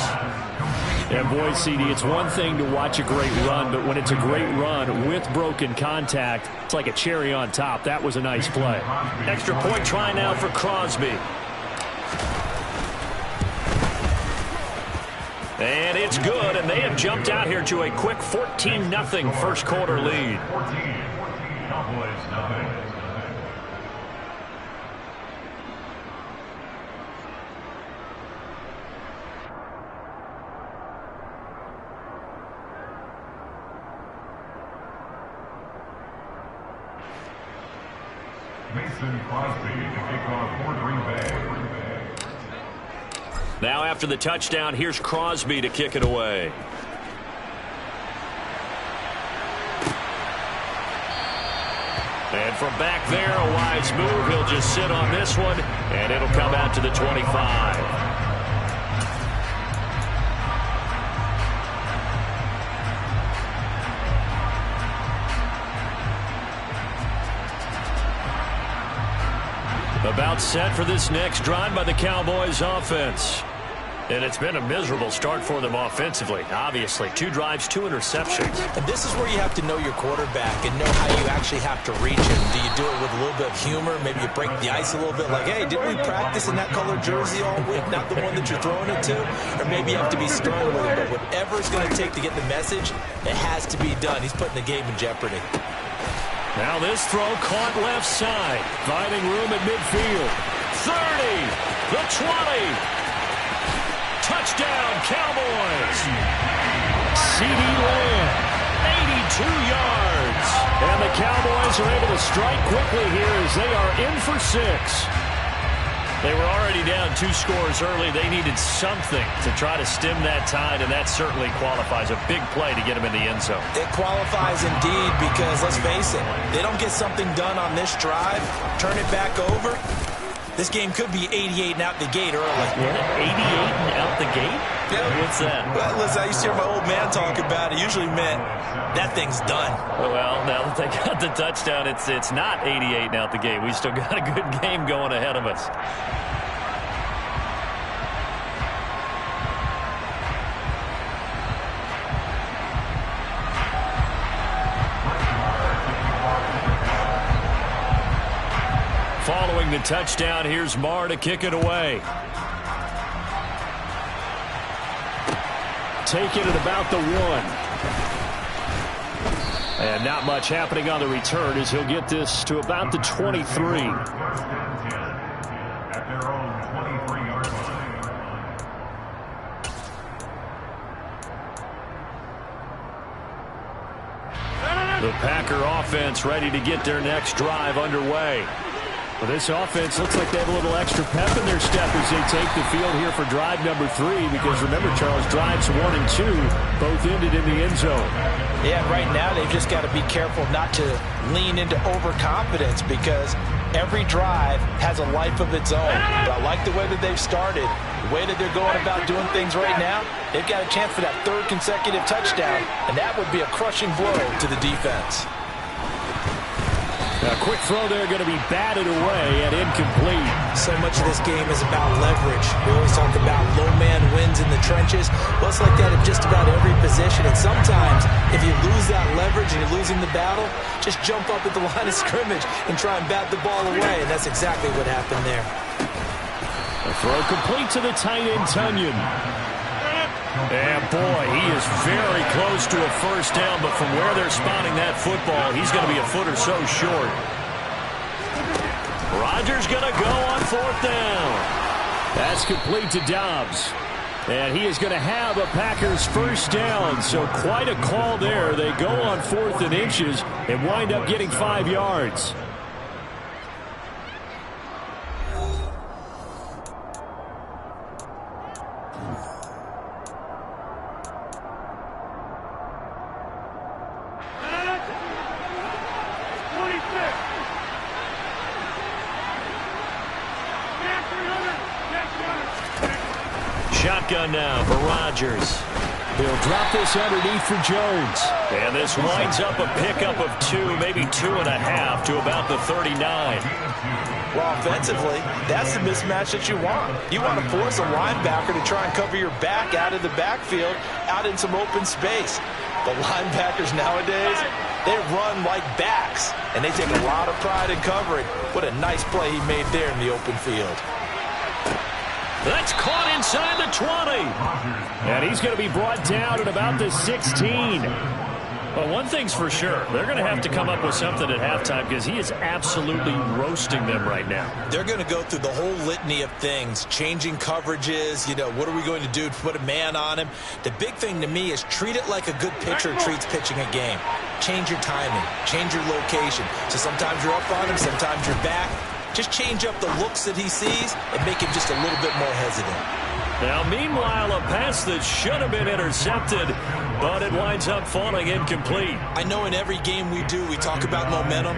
And boy, CD, it's one thing to watch a great run, but when it's a great run with broken contact, it's like a cherry on top. That was a nice play. Extra point try now for Crosby. And it's good, and they have jumped out here to a quick 14-0 first quarter lead. 14, Cowboys nothing. Mason Crosby to kick off for Green Bay. Now after the touchdown, here's Crosby to kick it away. And from back there, a wise move. He'll just sit on this one, and it'll come out to the 25. About set for this next drive by the Cowboys offense. And it's been a miserable start for them offensively, obviously. 2 drives, 2 interceptions. And this is where you have to know your quarterback and know how you actually have to reach him. Do you do it with a little bit of humor? Maybe you break the ice a little bit like, hey, didn't we practice in that color jersey all week, not the one that you're throwing it to? Or maybe you have to be stern with him. But whatever it's going to take to get the message, it has to be done. He's putting the game in jeopardy. Now this throw caught left side. Finding room at midfield. 30, the 20. Touchdown, Cowboys. CeeDee Lamb, 82 yards. And the Cowboys are able to strike quickly here as they are in for 6. They were already down 2 scores early. They needed something to try to stem that tide, and that certainly qualifies. A big play to get them in the end zone. It qualifies indeed because, let's face it, they don't get something done on this drive, turn it back over. This game could be 88 and out the gate early. Yeah, 88 and out the gate? Yeah. What's that? Well, listen, I used to hear my old man talk about it. Usually meant that thing's done. Well, now that they got the touchdown, it's not 88 and out the gate. We still got a good game going ahead of us. Following the touchdown, here's Marr to kick it away. take it at about the 1. And not much happening on the return as he'll get this to about the 23. At their own 23-yard line. The Packer offense ready to get their next drive underway. Well, this offense looks like they have a little extra pep in their step as they take the field here for drive number 3, because remember, Charles, drives 1 and 2 both ended in the end zone. Yeah, right now they've just got to be careful not to lean into overconfidence, because every drive has a life of its own. But I like the way that they've started, the way that they're going about doing things right now. They've got a chance for that 3rd consecutive touchdown, and that would be a crushing blow to the defense. A quick throw there going to be batted away and incomplete. So much of this game is about leverage. We always talk about low man wins in the trenches. Well, it's like that in just about every position. And sometimes, if you lose that leverage and you're losing the battle, just jump up at the line of scrimmage and try and bat the ball away. And that's exactly what happened there. A throw complete to the tight end, Tunyon. And boy, he is very close to a first down, but from where they're spotting that football, he's going to be a foot or so short. Rodgers going to go on 4th down. That's complete to Dobbs. And he is going to have a Packers first down. So quite a call there. They go on 4th and inches and wind up getting 5 yards. Shotgun now for Rodgers. They'll drop this underneath for Jones. And this winds up a pickup of 2, maybe 2.5 to about the 39. Well, offensively, that's the mismatch that you want. You want to force a linebacker to try and cover your back out of the backfield, out in some open space. The linebackers nowadays, they run like backs, and they take a lot of pride in covering. What a nice play he made there in the open field. That's caught inside the 20. And he's going to be brought down at about the 16. But one thing's for sure, they're going to have to come up with something at halftime because he is absolutely roasting them right now. They're going to go through the whole litany of things, changing coverages, what are we going to do to put a man on him? The big thing to me is treat it like a good pitcher treats pitching a game. Change your timing, change your location. So sometimes you're up on him, sometimes you're back. Just change up the looks that he sees and make him just a little bit more hesitant. Now, meanwhile, a pass that should have been intercepted, but it winds up falling incomplete. I know in every game we do, we talk about momentum.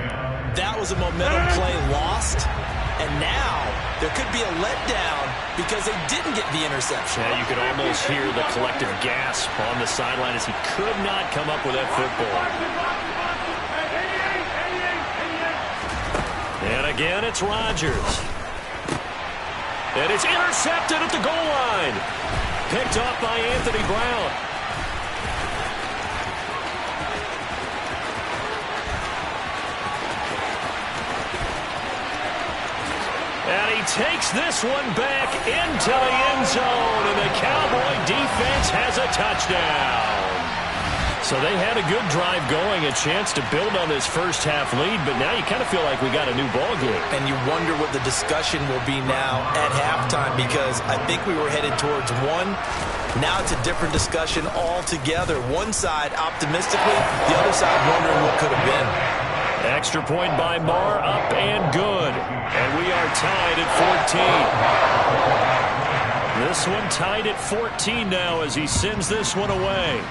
That was a momentum play lost, and now there could be a letdown because they didn't get the interception. Yeah, you could almost hear the collective gasp on the sideline as he could not come up with that football. And again, it's Rodgers. And it's intercepted at the goal line. Picked off by Anthony Brown. And he takes this one back into the end zone. And the Cowboy defense has a touchdown. So they had a good drive going, a chance to build on this first half lead, but now you kind of feel like we got a new ball game. And you wonder what the discussion will be now at halftime, because I think we were headed towards one. Now it's a different discussion altogether. One side optimistically, the other side wondering what could have been. Extra point by Marr, up and good. And we are tied at 14. This one tied at 14 now as he sends this one away.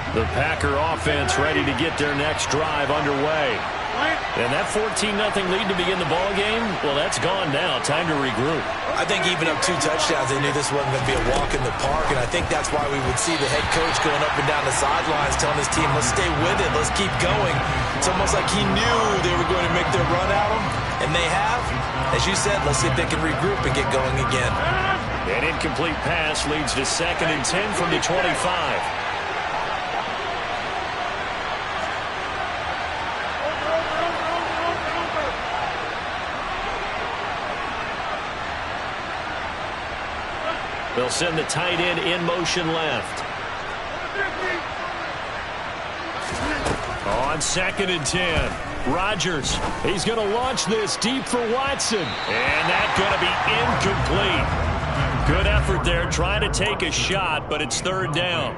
The Packer offense ready to get their next drive underway. And that 14-0 lead to begin the ball game, well, that's gone now. Time to regroup. I think even up 2 touchdowns, they knew this wasn't going to be a walk in the park, and I think that's why we would see the head coach going up and down the sidelines telling his team, let's stay with it, let's keep going. It's almost like he knew they were going to make their run at him, and they have. As you said, let's see if they can regroup and get going again. An incomplete pass leads to 2nd and 10 from the 25. They'll send the tight end in motion left. On 2nd and 10, Rodgers. He's going to launch this deep for Watson. And that's going to be incomplete. Good effort there trying to take a shot, but it's 3rd down.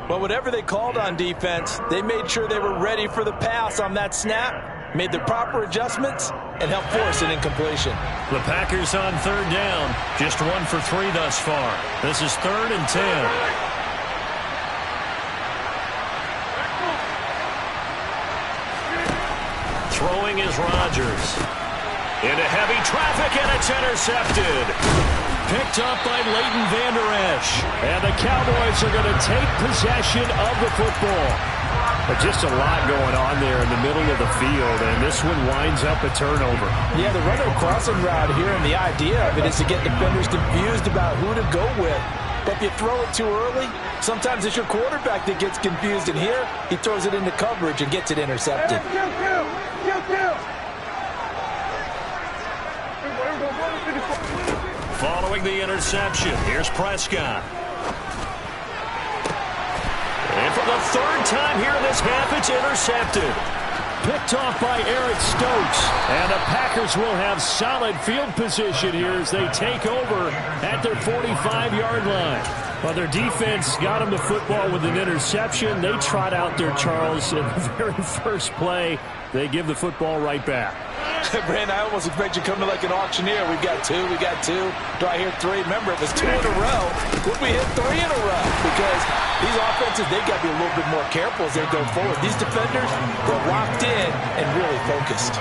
Well, whatever they called on defense, they made sure they were ready for the pass on that snap, made the proper adjustments, and helped force an incompletion. The Packers on 3rd down. Just 1 for 3 thus far. This is 3rd and 10. Throwing is Rodgers. Into heavy traffic, and it's intercepted. Picked up by Leighton Vander Esch. And the Cowboys are going to take possession of the football. But just a lot going on there in the middle of the field, and this one winds up a turnover. Yeah, the runner crossing route here, and the idea of it is to get defenders confused about who to go with. But if you throw it too early, sometimes it's your quarterback that gets confused, and here he throws it into coverage and gets it intercepted. Following the interception, here's Prescott. And for the 3rd time here in this half, it's intercepted. Picked off by Eric Stokes. And the Packers will have solid field position here as they take over at their 45-yard line. Well, their defense got them the football with an interception. They trot out there, Charles, in the very first play. They give the football right back. Brandon, I almost expect you coming like an auctioneer. We've got two. Do I hear three? Remember, it was 2 in a row. Would we hit 3 in a row? Because these offenses, they got to be a little bit more careful as they go forward. These defenders, they're locked in and really focused.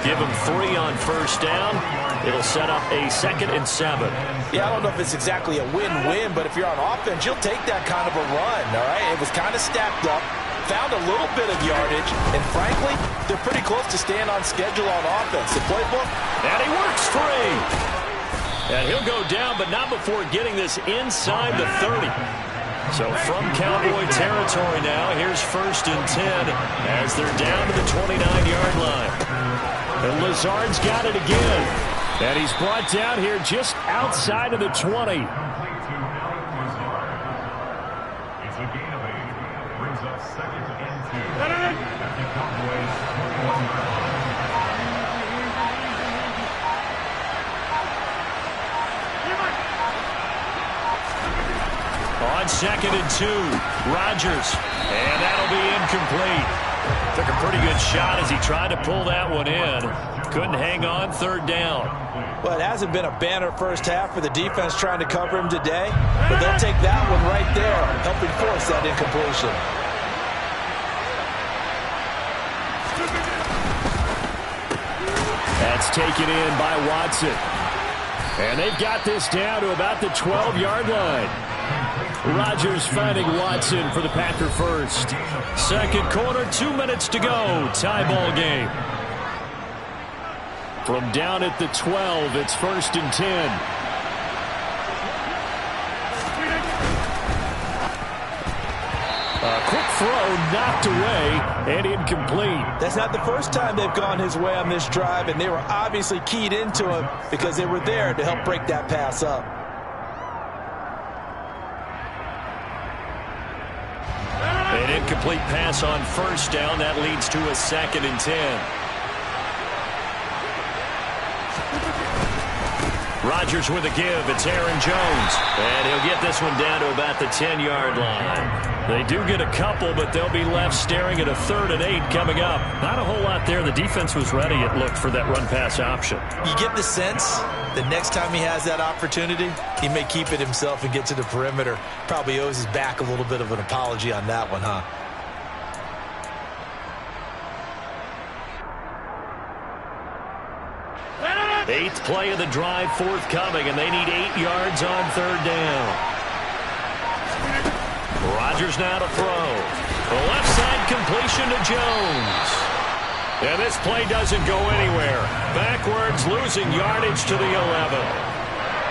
Give them 3 on first down. It'll set up a 2nd and 7. Yeah, I don't know if it's exactly a win-win, but if you're on offense, you'll take that kind of a run, all right? It was kind of stacked up, found a little bit of yardage, and frankly, they're pretty close to staying on schedule on offense. The playbook, and he works free. And he'll go down, but not before getting this inside the 30. So from Cowboy territory now, here's 1st and 10 as they're down to the 29-yard line. And Lazard's got it again. And he's brought down here just outside of the 20. Complete to Alec Lazard. It's a gain of 8. Brings up 2nd and 2. At the Cowboys 21-yard line. On 2nd and 2, Rodgers. And that'll be incomplete. Took a pretty good shot as he tried to pull that one in. Couldn't hang on, 3rd down. well, it hasn't been a banner first half for the defense trying to cover him today, but they'll take that one right there, helping force that incompletion. That's taken in by Watson. And they've got this down to about the 12-yard line. Rodgers finding Watson for the Packer first. 2nd quarter, 2 minutes to go. Tie ball game. From down at the 12, it's 1st and 10. A quick throw knocked away and incomplete. That's not the first time they've gone his way on this drive, and they were obviously keyed into him because they were there to help break that pass up. An incomplete pass on first down. That leads to a 2nd and 10. Rodgers with a give. It's Aaron Jones. And he'll get this one down to about the 10-yard line. They do get a couple, but they'll be left staring at a 3rd and 8 coming up. Not a whole lot there. The defense was ready, it looked, for that run-pass option. You get the sense the next time he has that opportunity, he may keep it himself and get to the perimeter. Probably owes his back a little bit of an apology on that one, huh? Eighth play of the drive forthcoming, and they need 8 yards on 3rd down. Rodgers now to throw. The left side completion to Jones. And this play doesn't go anywhere. Backwards, losing yardage to the 11.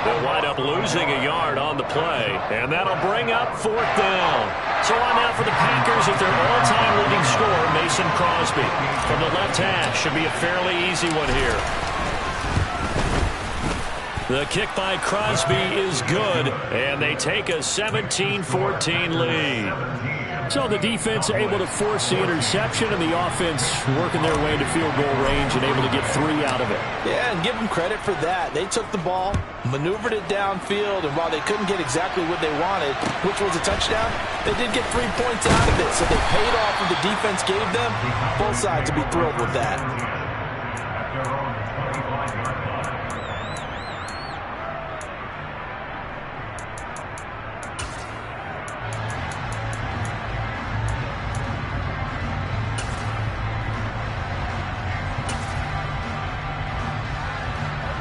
They'll wind up losing a yard on the play, and that'll bring up 4th down. So on now for the Packers at their all-time leading scorer, Mason Crosby. From the left hash, should be a fairly easy one here. The kick by Crosby is good, and they take a 17-14 lead. So the defense able to force the interception, and the offense working their way into field goal range and able to get 3 out of it. Yeah, and give them credit for that. They took the ball, maneuvered it downfield, and while they couldn't get exactly what they wanted, which was a touchdown, they did get 3 points out of it. So they paid off what the defense gave them. Both sides will be thrilled with that.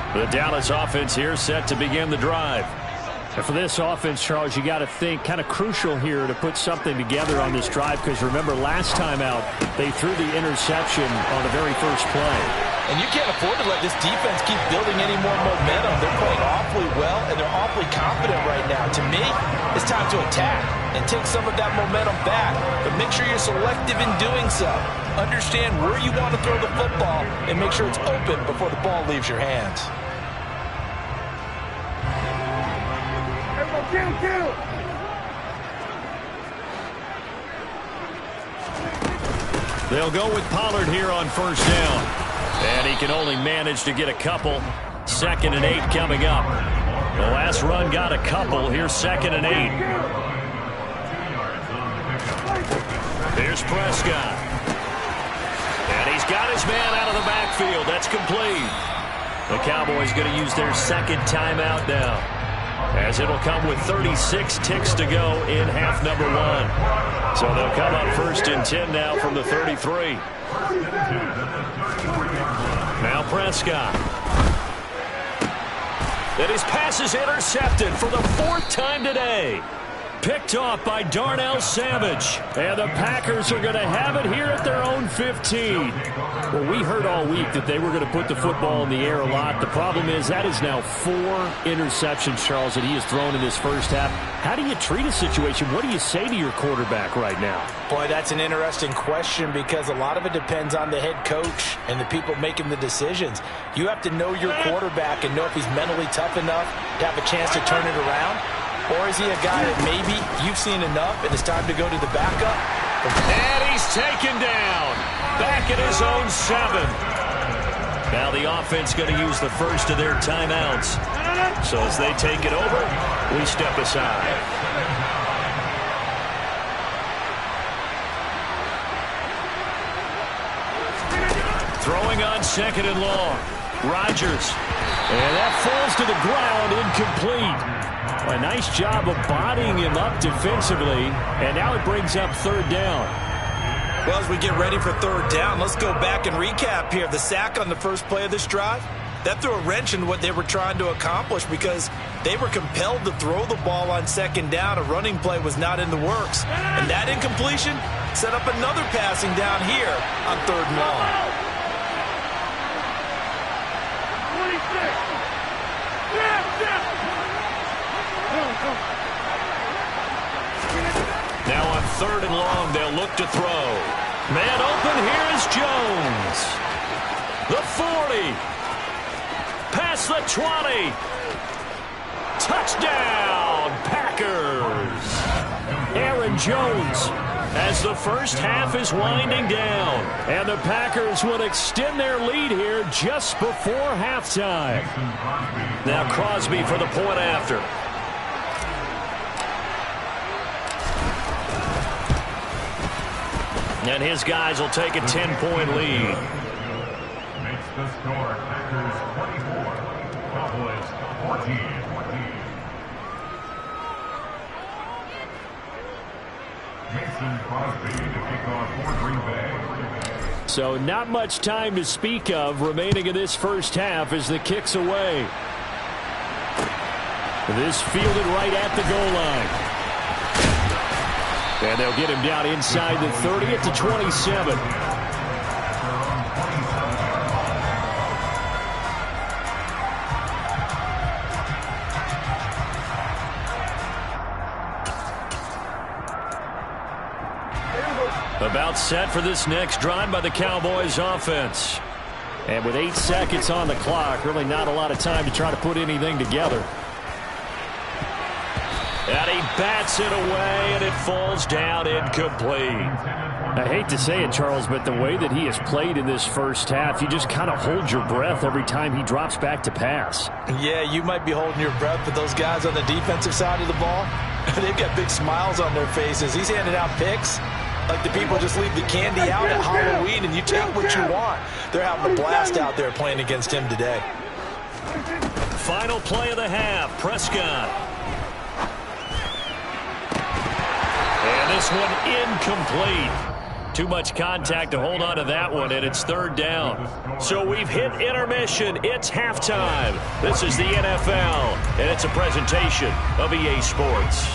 The Dallas offense here set to begin the drive. And for this offense, Charles, you got to think kind of crucial here to put something together on this drive, because remember last time out they threw the interception on the very first play. And you can't afford to let this defense keep building any more momentum. They're playing awfully well, and they're awfully confident right now. To me, it's time to attack and take some of that momentum back. But make sure you're selective in doing so. Understand where you want to throw the football and make sure it's open before the ball leaves your hands. They'll go with Pollard here on first down. And he can only manage to get a couple. 2nd and 8 coming up. The last run got a couple. Here's 2nd and 8. Here's Prescott. And he's got his man out of the backfield. That's complete. The Cowboys going to use their 2nd timeout now, as it'll come with 36 ticks to go in half number 1. So they'll come up 1st and 10 now from the 33. Now Prescott. And his pass is intercepted for the 4th time today. Picked off by Darnell Savage. And the Packers are going to have it here at their own 15. Well, we heard all week that they were going to put the football in the air a lot. The problem is that is now 4 interceptions, Charles, that he has thrown in this first half. How do you treat a situation? What do you say to your quarterback right now? Boy, that's an interesting question, because a lot of it depends on the head coach and the people making the decisions. You have to know your quarterback and know if he's mentally tough enough to have a chance to turn it around. Or is he a guy that maybe you've seen enough and it's time to go to the backup? And he's taken down. Back at his own 7. Now the offense going to use the first of their timeouts. So as they take it over, we step aside. Throwing on 2nd and long. Rodgers. And that falls to the ground, incomplete. A nice job of bodying him up defensively, and now it brings up 3rd down. Well, as we get ready for 3rd down, let's go back and recap here. The sack on the first play of this drive, that threw a wrench in what they were trying to accomplish, because they were compelled to throw the ball on 2nd down. A running play was not in the works, and that incompletion set up another passing down here on 3rd and long. Now on 3rd and long, they'll look to throw. Man open, here is Jones. The 40. Past the 20. Touchdown, Packers. Aaron Jones, as the first half is winding down. And the Packers will extend their lead here just before halftime. Now Crosby for the point after. And his guys will take a 10-point lead. Makes the score Packers 24, Cowboys 14. Mason Crosby to kick off for Green Bay. So not much time to speak of remaining in this first half as the kick's away. This fielded right at the goal line. And they'll get him down inside the 30 at the 27. About set for this next drive by the Cowboys offense. And with 8 seconds on the clock, really not a lot of time to try to put anything together. And he bats it away, and it falls down incomplete. I hate to say it, Charles, but the way that he has played in this first half, you just kind of hold your breath every time he drops back to pass. Yeah, you might be holding your breath, but those guys on the defensive side of the ball, they've got big smiles on their faces. He's handing out picks like the people just leave the candy out at Halloween and you take what you want. They're having a blast out there playing against him today. Final play of the half, Prescott. And this one incomplete. Too much contact to hold on to that one, and it's 3rd down. So we've hit intermission. It's halftime. This is the NFL, and it's a presentation of EA Sports.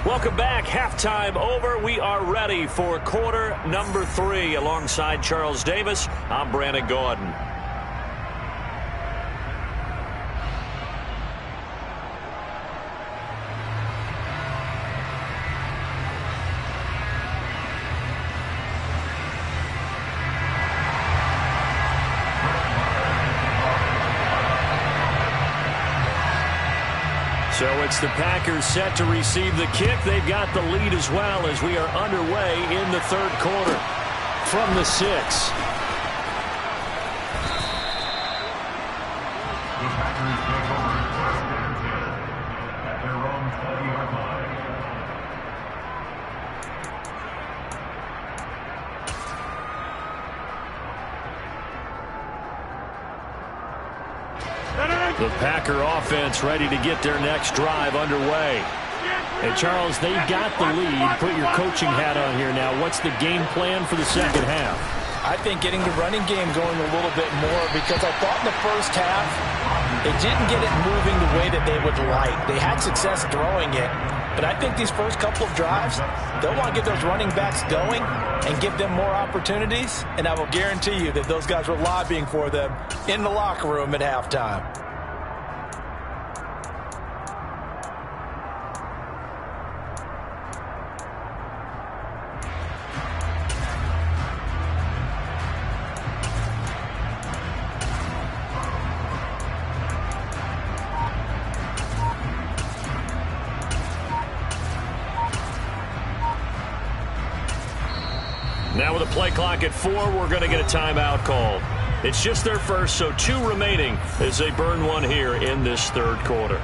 Welcome back. Halftime over. We are ready for quarter number 3. Alongside Charles Davis, I'm Brandon Gordon. So it's the Packers set to receive the kick. They've got the lead as well as we are underway in the third quarter. From the 6. The Packers take over first and 10 at their own 20-yard line. The Packer offense ready to get their next drive underway. And Charles, they've got the lead. Put your coaching hat on here now. What's the game plan for the second half? I think getting the running game going a little bit more, because I thought in the first half they didn't get it moving the way that they would like. They had success throwing it, but I think these first couple of drives, they'll want to get those running backs going and give them more opportunities, and I will guarantee you that those guys were lobbying for them in the locker room at halftime. Now with a play clock at 4, we're going to get a timeout called. It's just their first, so 2 remaining as they burn one here in this third quarter.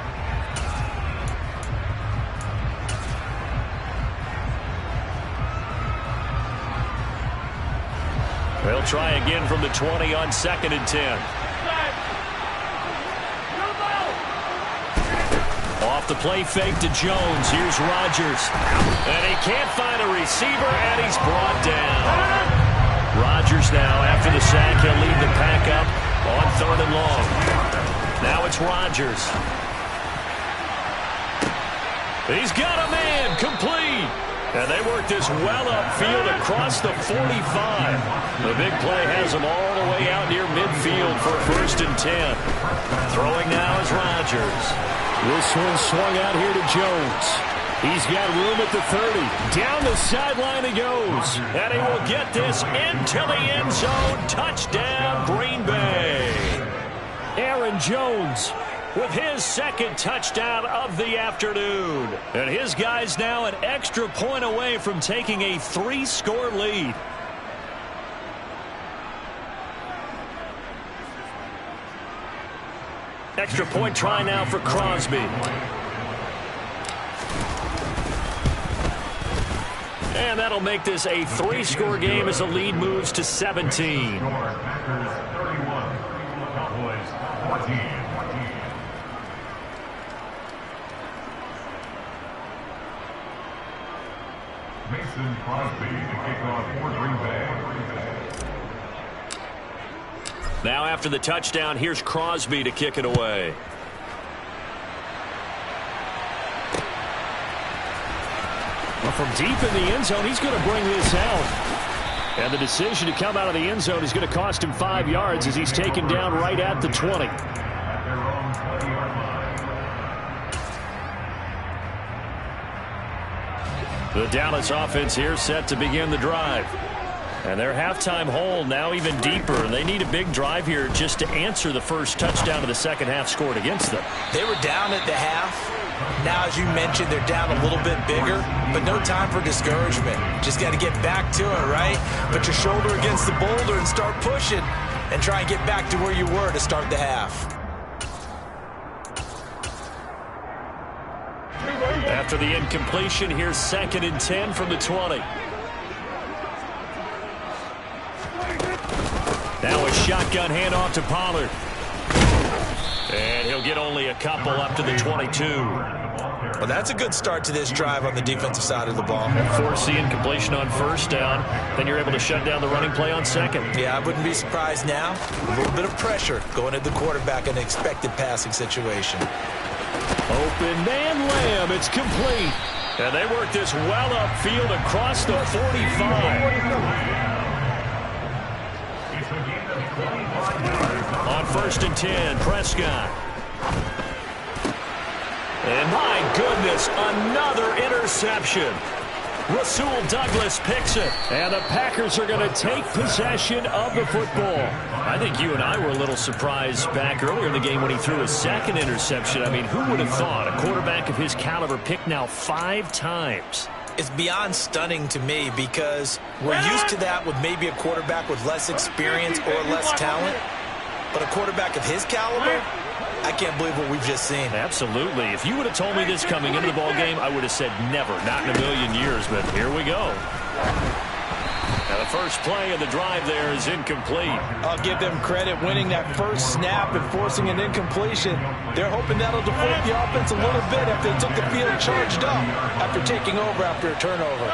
They'll try again from the 20 on 2nd and 10. Off the play fake to Jones. Here's Rodgers. And he can't find a receiver, and he's brought down. Rodgers now, after the sack, he'll lead the pack up on 3rd and long. Now it's Rodgers. He's got a man, complete. And they work this well upfield across the 45. The big play has them all the way out near midfield for 1st and 10. Throwing now is Rodgers. This one swung out here to Jones. He's got room at the 30. Down the sideline he goes. And he will get this into the end zone. Touchdown, Green Bay. Aaron Jones with his 2nd touchdown of the afternoon. And his guys now an extra point away from taking a 3-score lead. Extra point try now for Crosby. And that'll make this a 3-score game as the lead moves to 17. Packers 31, Cowboys 14. Mason Crosby to kick off for Green Bay. Now after the touchdown, here's Crosby to kick it away. Well, from deep in the end zone, he's going to bring this out. And the decision to come out of the end zone is going to cost him 5 yards as he's taken down right at the 20. At their own 20-yard line. The Dallas offense here set to begin the drive. And their halftime hole now even deeper. They need a big drive here just to answer the first touchdown of the second half scored against them. They were down at the half. Now, as you mentioned, they're down a little bit bigger, but no time for discouragement. Just got to get back to it, right? Put your shoulder against the boulder and start pushing and try and get back to where you were to start the half. After the incompletion, here's 2nd and 10 from the 20. Now a shotgun handoff to Pollard. And he'll get only a couple up to the 22. Well, that's a good start to this drive on the defensive side of the ball. Force the incompletion on 1st down. Then you're able to shut down the running play on 2nd. Yeah, I wouldn't be surprised now. A little bit of pressure going at the quarterback in an expected passing situation. Open man Lamb. It's complete. And they work this well upfield across the 45. On 1st and 10, Prescott. And my goodness, another interception. Rasul Douglas picks it. And the Packers are going to take possession of the football. I think you and I were a little surprised back earlier in the game when he threw his second interception. I mean, who would have thought a quarterback of his caliber picked now 5 times? It's beyond stunning to me because we're used to that with maybe a quarterback with less experience or less talent. But a quarterback of his caliber, I can't believe what we've just seen. Absolutely. If you would have told me this coming into the ball game, I would have said never, not in a million years, but here we go. Now the first play of the drive there is incomplete. I'll give them credit winning that first snap and forcing an incompletion. They're hoping that'll deflate the offense a little bit after they took the field charged up after taking over after a turnover.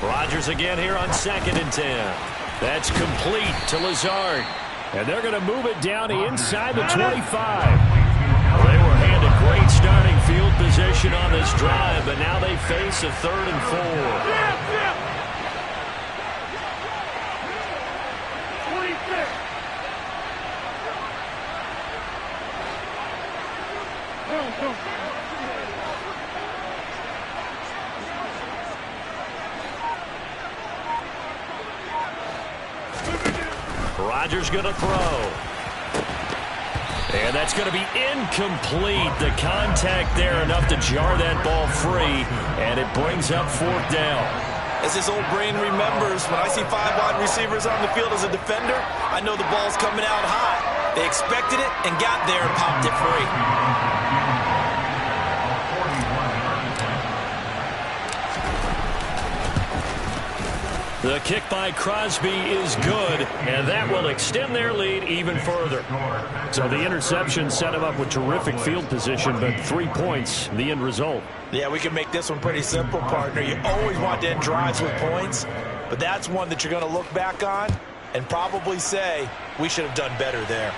Rodgers again here on 2nd and 10. That's complete to Lazard. And they're going to move it down inside the 25. They were handed great starting field position on this drive, but now they face a 3rd and 4. Rodgers going to throw. And that's going to be incomplete. The contact there enough to jar that ball free, and it brings up 4th down. As his old brain remembers, when I see 5 wide receivers on the field as a defender, I know the ball's coming out high. They expected it and got there and popped it free. The kick by Crosby is good, and that will extend their lead even further. So the interception set him up with terrific field position, but 3 points, the end result. Yeah, we can make this one pretty simple, partner. You always want to end drives with points, but that's one that you're going to look back on and probably say, we should have done better there.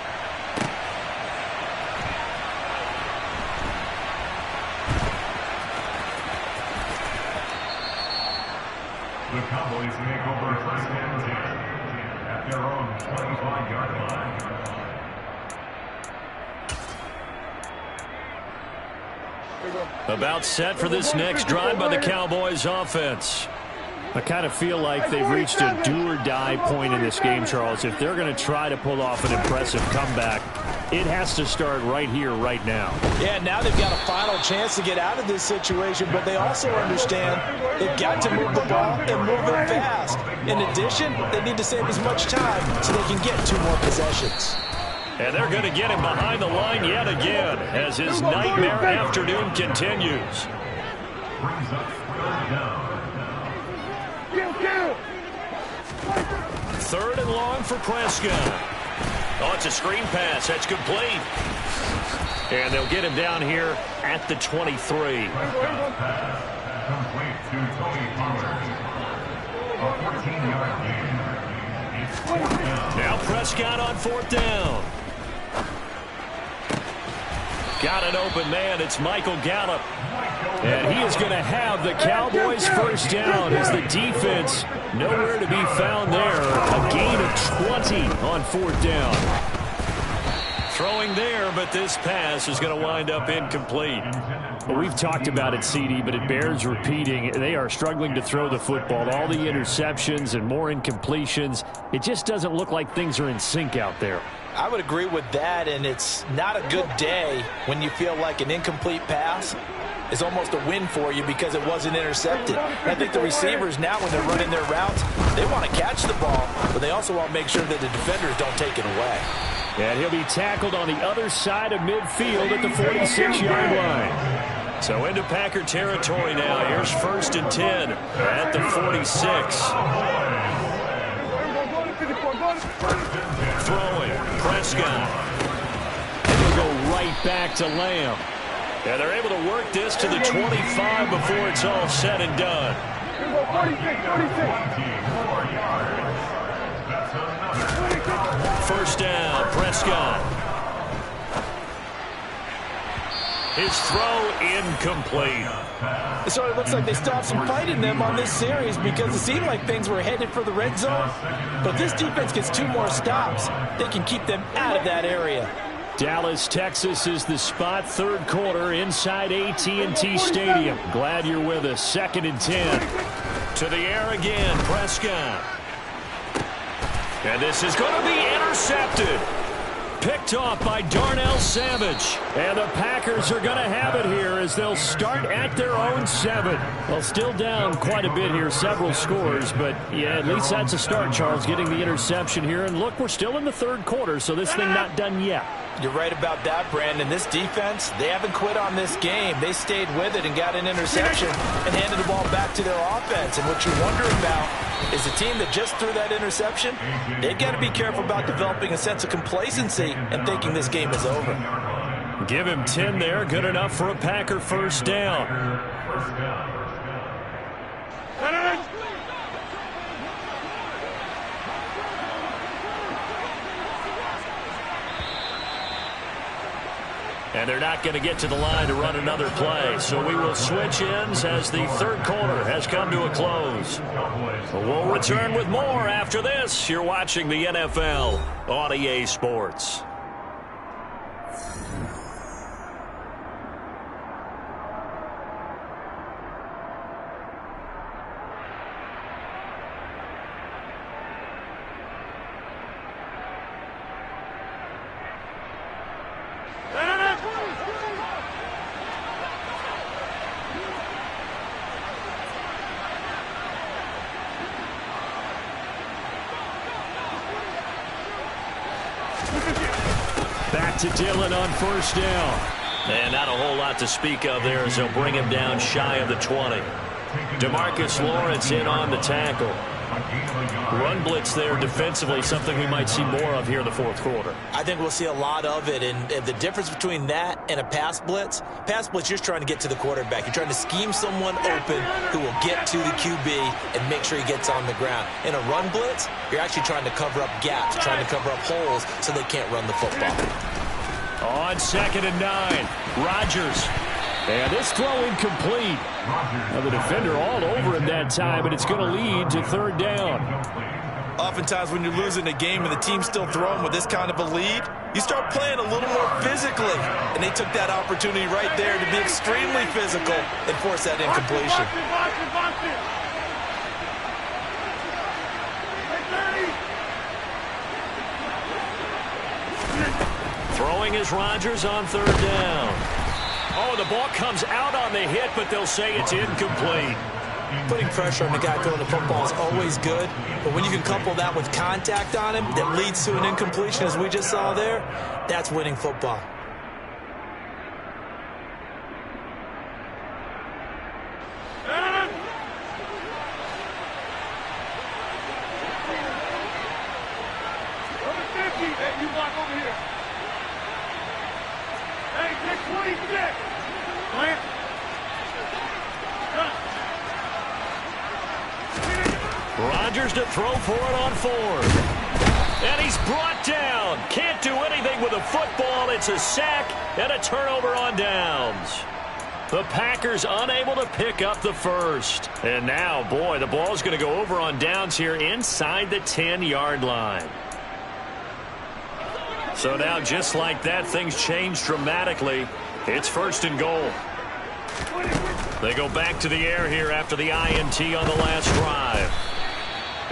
The Cowboys take over 1st and 10 at their own 25-yard line. About set for this next drive by the Cowboys offense. I kind of feel like they've reached a do-or-die point in this game, Charles. If they're going to try to pull off an impressive comeback, it has to start right here, right now. Yeah, now they've got a final chance to get out of this situation, but they also understand they've got to move the ball and move it fast. In addition, they need to save as much time so they can get 2 more possessions. And they're going to get him behind the line yet again as his nightmare afternoon continues. Brings up 3rd down. 3rd and long for Prescott. Oh, it's a screen pass. That's complete. And they'll get him down here at the 23. Complete to Tony Pollard. A 14-yard gain. It's 4th down. Now Prescott on 4th down. Got an open man. It's Michael Gallup. And he is going to have the Cowboys' 1st down as the defense nowhere to be found there. A gain of 20 on 4th down. Throwing there, but this pass is going to wind up incomplete. Well, we've talked about it, CD, but it bears repeating. They are struggling to throw the football. All the interceptions and more incompletions. It just doesn't look like things are in sync out there. I would agree with that, and it's not a good day when you feel like an incomplete pass is almost a win for you because it wasn't intercepted. And I think the receivers now, when they're running their routes, they want to catch the ball, but they also want to make sure that the defenders don't take it away. And he'll be tackled on the other side of midfield at the 46-yard line. So into Packer territory now. Here's 1st and 10 at the 46. Throwing, Prescott. And he'll go right back to Lamb. And they're able to work this to the 25 before it's all said and done. 1st down, Prescott. His throw incomplete. So it looks like they still have some fight in them on this series because it seemed like things were headed for the red zone. But if this defense gets 2 more stops, they can keep them out of that area. Dallas, Texas is the spot. Third quarter inside AT&T Stadium. Glad you're with us. 2nd and 10. To the air again, Prescott. And this is going to be intercepted. Picked off by Darnell Savage. And the Packers are going to have it here as they'll start at their own 7. Well, still down quite a bit here, several scores. But, yeah, at least that's a start, Charles, getting the interception here. And, look, we're still in the third quarter, so this thing not done yet. You're right about that, Brandon. This defense, they haven't quit on this game. They stayed with it and got an interception and handed the ball back to their offense. And what you wonder about is the team that just threw that interception, they've got to be careful about developing a sense of complacency and thinking this game is over. Give him 10 there. Good enough for a Packer first down. And they're not going to get to the line to run another play. So we will switch ends as the third quarter has come to a close. We'll return with more after this. You're watching the NFL on EA Sports. Back to Dillon on first down. And not a whole lot to speak of there as they'll bring him down shy of the 20. DeMarcus Lawrence in on the tackle. Run blitz there defensively, something we might see more of here in the fourth quarter. I think we'll see a lot of it, and the difference between that and a pass blitz, you're just trying to get to the quarterback. You're trying to scheme someone open who will get to the QB and make sure he gets on the ground. In a run blitz, you're actually trying to cover up gaps, trying to cover up holes so they can't run the football. On 2nd and 9, Rodgers. And this throw incomplete. Now the defender all over him that time, but it's going to lead to third down. Oftentimes when you're losing a game and the team's still throwing with this kind of a lead, you start playing a little more physically. And they took that opportunity right there to be extremely physical and force that incompletion. Throwing is Rodgers on third down. Oh, the ball comes out on the hit, but they'll say it's incomplete. Putting pressure on the guy throwing the football is always good, but when you can couple that with contact on him that leads to an incompletion, as we just saw there, that's winning football. Rodgers to throw for it on fourth. And he's brought down. Can't do anything with a football. It's a sack and a turnover on downs. The Packers unable to pick up the first. And now, boy, the ball's going to go over on downs here inside the 10-yard line. So now, just like that, things change dramatically. It's 1st and goal. They go back to the air here after the INT on the last drive.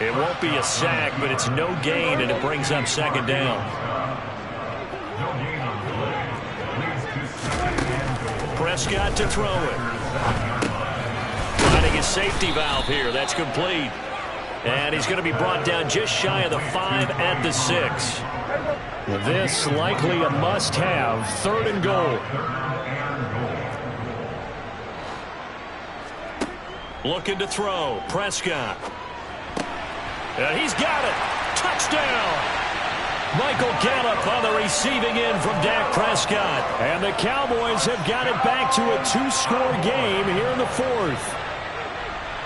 It won't be a sack, but it's no gain, and it brings up 2nd down. Prescott to throw it. Finding his safety valve here. That's complete. And he's going to be brought down just shy of the 5 at the 6. This likely a must-have. 3rd and goal. Looking to throw. Prescott. And he's got it. Touchdown. Michael Gallup on the receiving end from Dak Prescott. And the Cowboys have got it back to a 2-score game here in the 4th.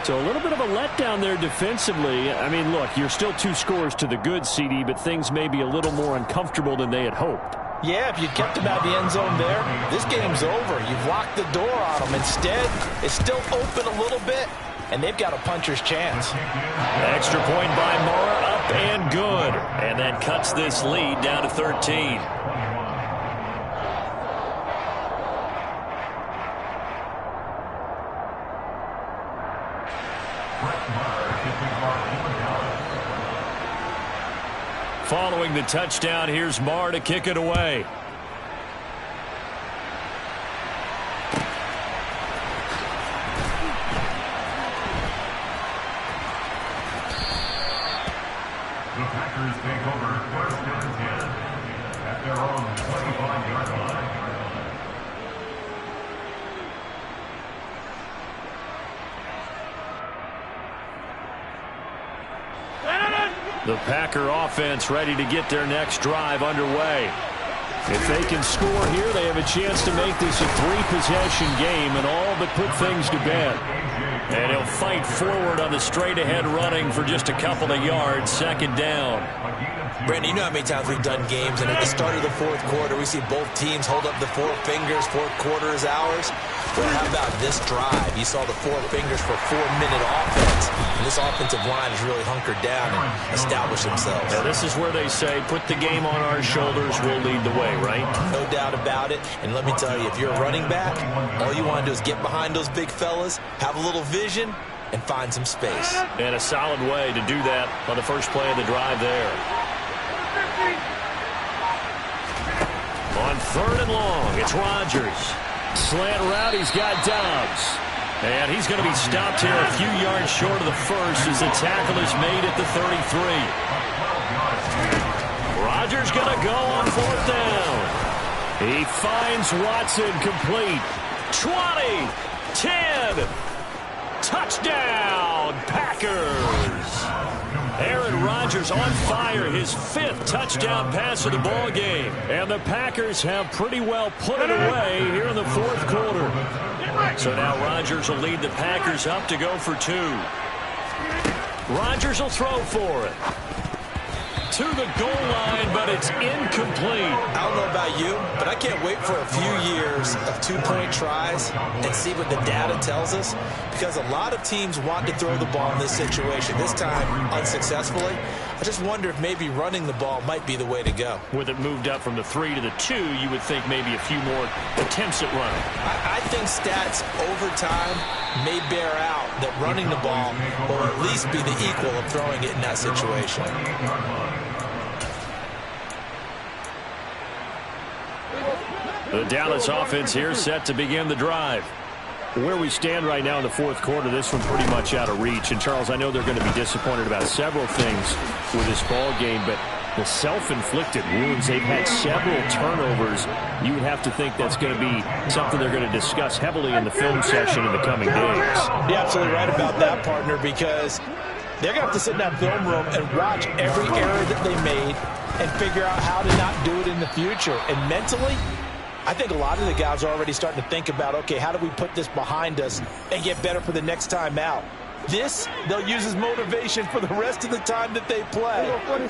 So a little bit of a letdown there defensively. I mean, look, you're still 2 scores to the good, CD, but things may be a little more uncomfortable than they had hoped. Yeah, if you kept him out of the end zone there, this game's over. You've locked the door on them. Instead, it's still open a little bit, and they've got a puncher's chance. Extra point by Moore, up and good. And that cuts this lead down to 13. Following the touchdown, here's Marr to kick it away. The Packers take over first and 10 at their own 25-yard line. The Packer offense ready to get their next drive underway. If they can score here, they have a chance to make this a 3-possession game and all but put things to bed. And he'll fight forward on the straight-ahead running for just a couple of yards, second down. Brandon, you know how many times we've done games, and at the start of the fourth quarter, we see both teams hold up the four fingers, fourth quarter is ours. Well, how about this drive? You saw the four fingers for 4-minute offense, and this offensive line has really hunkered down and established themselves. Now, this is where they say, put the game on our shoulders, we'll lead the way, right? No doubt about it, and let me tell you, if you're a running back, all you want to do is get behind those big fellas, have a little vision, and find some space. And a solid way to do that on the first play of the drive there. On third and long, it's Rodgers. Slant route, he's got Dobbs. And he's going to be stopped here a few yards short of the first as the tackle is made at the 33. Rodgers going to go on fourth down. He finds Watson complete. 20, 10, touchdown, Packers. Aaron Rodgers on fire, his 5th touchdown pass of the ball game. And the Packers have pretty well put it away here in the fourth quarter. So now Rodgers will lead the Packers up to go for 2. Rodgers will throw for it. To the goal line, but it's incomplete. I don't know about you, but I can't wait for a few years of 2-point tries and see what the data tells us, because a lot of teams want to throw the ball in this situation, this time unsuccessfully. I just wonder if maybe running the ball might be the way to go. With it moved up from the 3 to the 2, you would think maybe a few more attempts at running. I think stats over time may bear out that running the ball will at least be the equal of throwing it in that situation. The Dallas offense here set to begin the drive. Where we stand right now in the fourth quarter, this one pretty much out of reach. And, Charles, I know they're going to be disappointed about several things with this ball game, but the self-inflicted wounds, they've had several turnovers. You would have to think that's going to be something they're going to discuss heavily in the film session in the coming days. You're absolutely right about that, partner, because they're going to have to sit in that film room and watch every error that they made and figure out how to not do it in the future. And mentally, I think a lot of the guys are already starting to think about, okay, how do we put this behind us and get better for the next time out? This, they'll use as motivation for the rest of the time that they play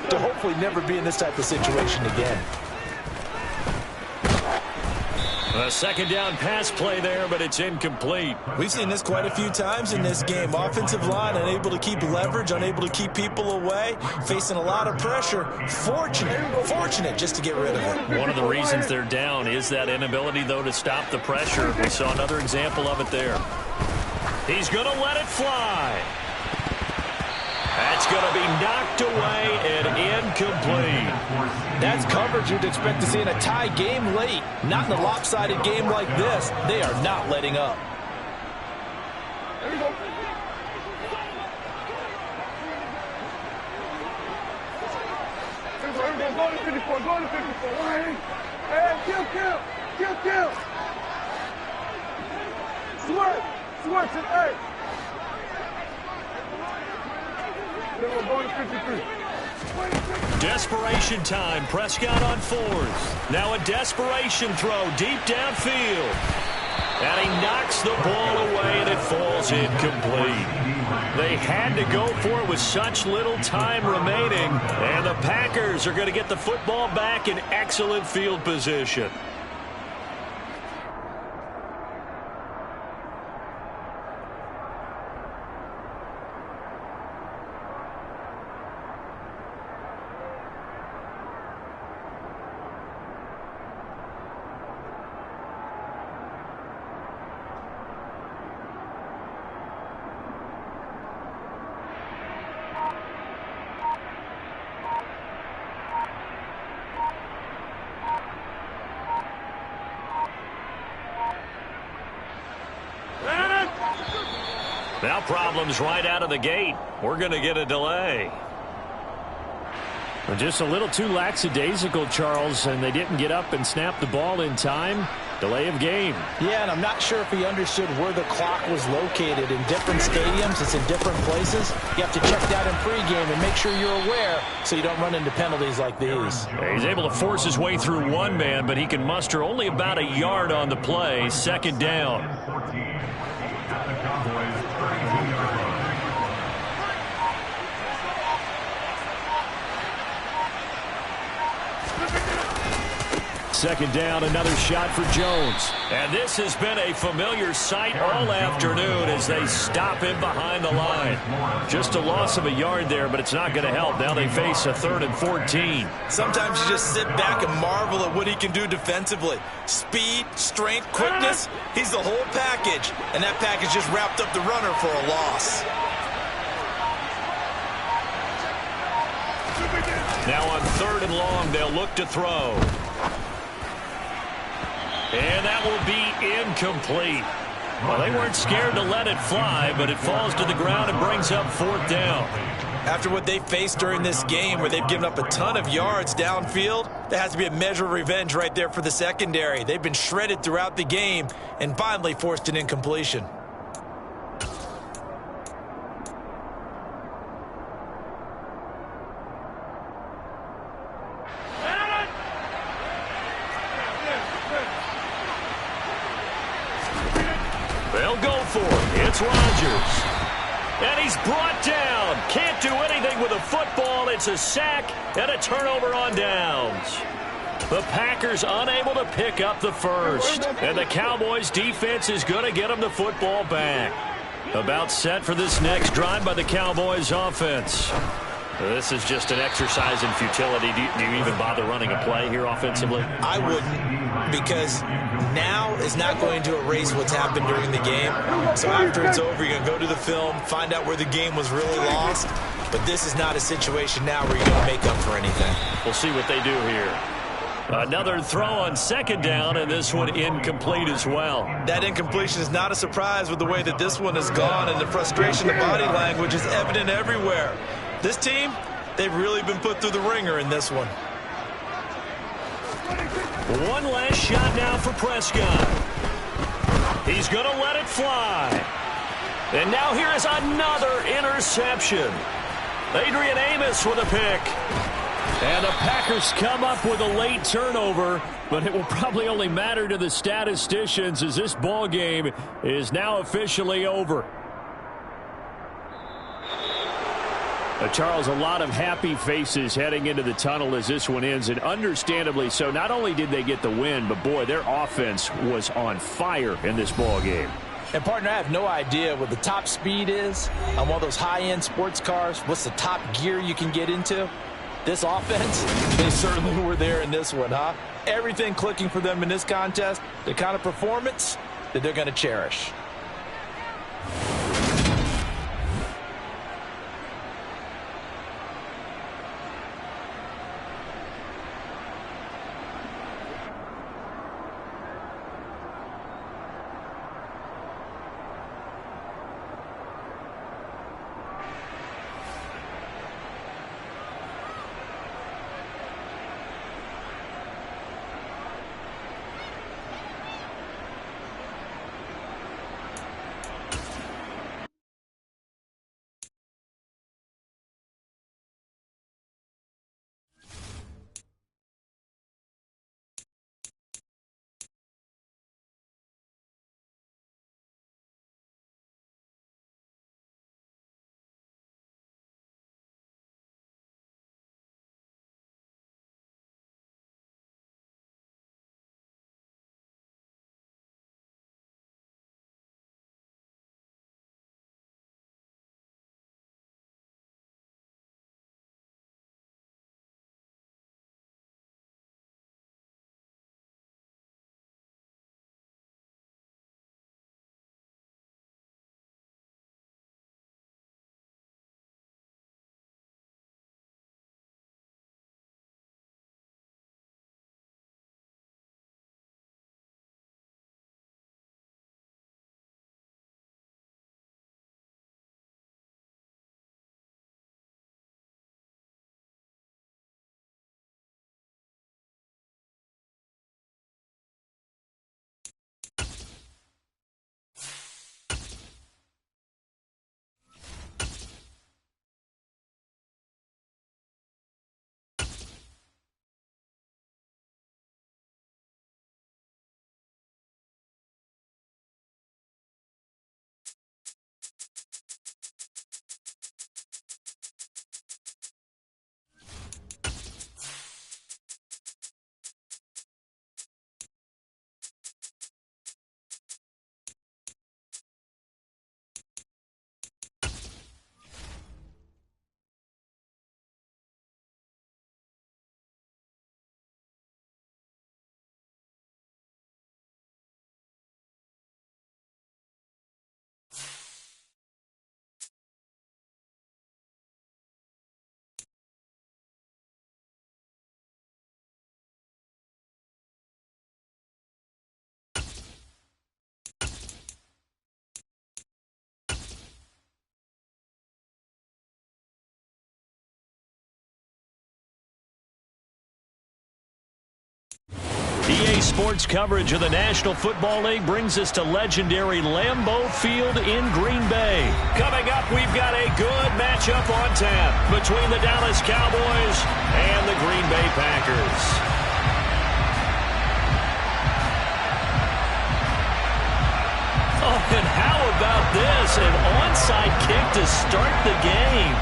to hopefully never be in this type of situation again. A second down pass play there, but it's incomplete. We've seen this quite a few times in this game. Offensive line unable to keep leverage, unable to keep people away, facing a lot of pressure. Fortunate just to get rid of it. One of the reasons they're down is that inability, though, to stop the pressure. We saw another example of it there. He's going to let it fly. That's going to be knocked away and incomplete. That's coverage you'd expect to see in a tie game late. Not in a lopsided game like this. They are not letting up. Go to 54. Go to 54. Hey, kill. Switch it, hey. Go to 53. Desperation time. Prescott on 4th. Now a desperation throw deep downfield. And he knocks the ball away, and it falls incomplete. They had to go for it with such little time remaining. And the Packers are going to get the football back in excellent field position. Now problems right out of the gate. We're going to get a delay. Just a little too lackadaisical, Charles, and they didn't get up and snap the ball in time. Delay of game. Yeah, and I'm not sure if he understood where the clock was located. In different stadiums, it's in different places. You have to check that in pregame and make sure you're aware so you don't run into penalties like these. He's able to force his way through one man, but he can muster only about a yard on the play. Second down. 14 at the Cowboys' 32-yard line. Second down, another shot for Jones. And this has been a familiar sight all afternoon as they stop him behind the line. Just a loss of a yard there, but it's not going to help. Now they face a 3rd and 14. Sometimes you just sit back and marvel at what he can do defensively. Speed, strength, quickness. He's the whole package. And that package just wrapped up the runner for a loss. Now on 3rd and long, they'll look to throw. And that will be incomplete. Well, they weren't scared to let it fly, but it falls to the ground and brings up 4th down. After what they faced during this game where they've given up a ton of yards downfield, there has to be a measure of revenge right there for the secondary. They've been shredded throughout the game and finally forced an incompletion. They'll go for it. It's Rodgers. And he's brought down. Can't do anything with a football. It's a sack and a turnover on downs. The Packers unable to pick up the first. And the Cowboys defense is going to get them the football back. About set for this next drive by the Cowboys offense. This is just an exercise in futility. Do you even bother running a play here offensively? I wouldn't, because now is not going to erase what's happened during the game. So after it's over, you're going to go to the film, find out where the game was really lost. But this is not a situation now where you're going to make up for anything. We'll see what they do here. Another throw on 2nd down, and this one incomplete as well. That incompletion is not a surprise with the way that this one has gone, and the frustration, the body language is evident everywhere. This team, they've really been put through the ringer in this one. One last shot now for Prescott. He's going to let it fly. And now here is another interception. Adrian Amos with a pick. And the Packers come up with a late turnover, but it will probably only matter to the statisticians as this ball game is now officially over. Charles, a lot of happy faces heading into the tunnel as this one ends, and understandably so. Not only did they get the win, but boy, their offense was on fire in this ball game. And partner, I have no idea what the top speed is on one of those high-end sports cars. What's the top gear you can get into? This offense, they certainly were there in this one, huh? Everything clicking for them in this contest, the kind of performance that they're going to cherish. EA Sports coverage of the National Football League brings us to legendary Lambeau Field in Green Bay. Coming up, we've got a good matchup on tap between the Dallas Cowboys and the Green Bay Packers. Oh, and how about this? An onside kick to start the game.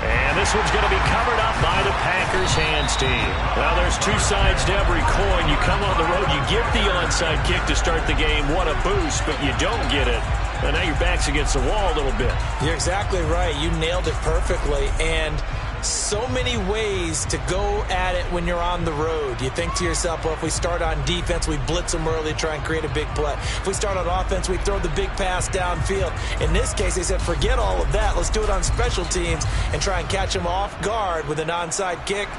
And this one's going to be covered up by the Packers hands team. Well, there's two sides to every coin. You come on the road, you get the onside kick to start the game. What a boost, but you don't get it. And now your back's against the wall a little bit. You're exactly right. You nailed it perfectly. And so many ways to go at it when you're on the road. You think to yourself, well, if we start on defense, we blitz them early, try and create a big play. If we start on offense, we throw the big pass downfield. In this case, they said, forget all of that. Let's do it on special teams and try and catch them off guard with an onside kick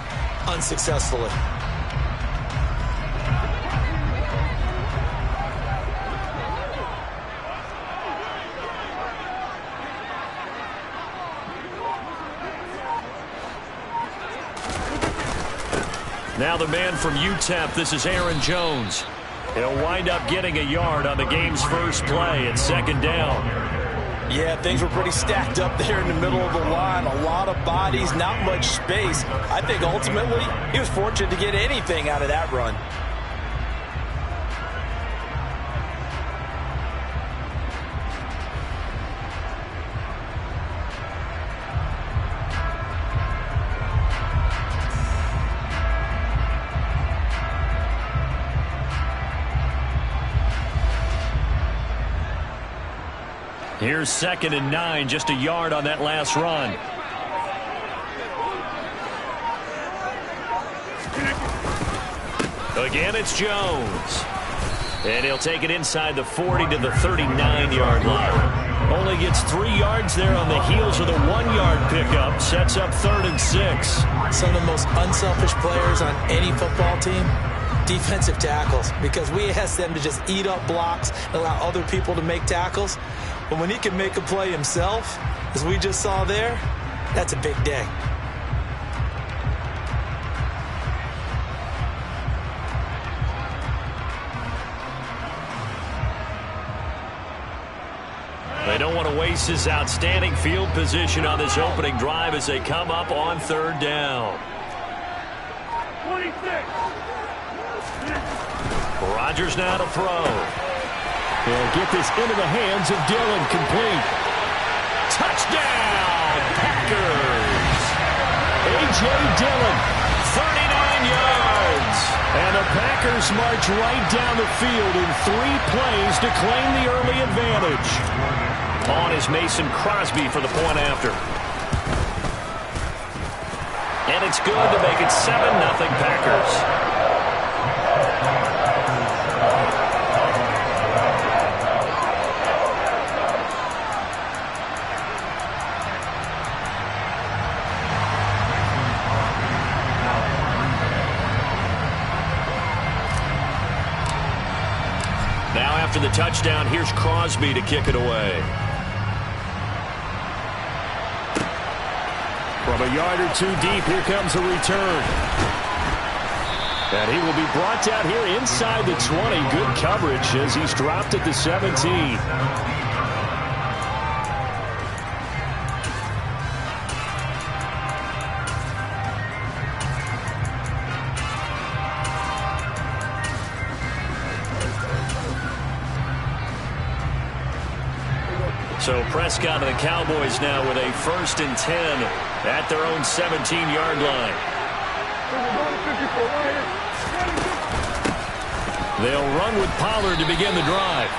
unsuccessfully. Now the man from UTEP, this is Aaron Jones. He'll wind up getting a yard on the game's first play at second down. Yeah, things were pretty stacked up there in the middle of the line. A lot of bodies, not much space. I think ultimately he was fortunate to get anything out of that run. Here's 2nd and 9, just a yard on that last run. Again, it's Jones. And he'll take it inside the 40 to the 39-yard line. Only gets 3 yards there on the heels of the 1-yard pickup. Sets up 3rd and 6. Some of the most unselfish players on any football team, defensive tackles, because we ask them to just eat up blocks and allow other people to make tackles. But when he can make a play himself, as we just saw there, that's a big day. They don't want to waste his outstanding field position on this opening drive as they come up on 3rd down. 26. Rodgers now to throw. He'll get this into the hands of Dillon, complete. Touchdown, Packers! A.J. Dillon. 39 yards. And the Packers march right down the field in 3 plays to claim the early advantage. On is Mason Crosby for the point after. And it's good to make it 7-0 Packers. Now after the touchdown, here's Crosby to kick it away. From a yard or 2 deep, here comes a return. And he will be brought down here inside the 20. Good coverage as he's dropped at the 17. So Prescott and the Cowboys now with a 1st and 10 at their own 17-yard line. They'll run with Pollard to begin the drive.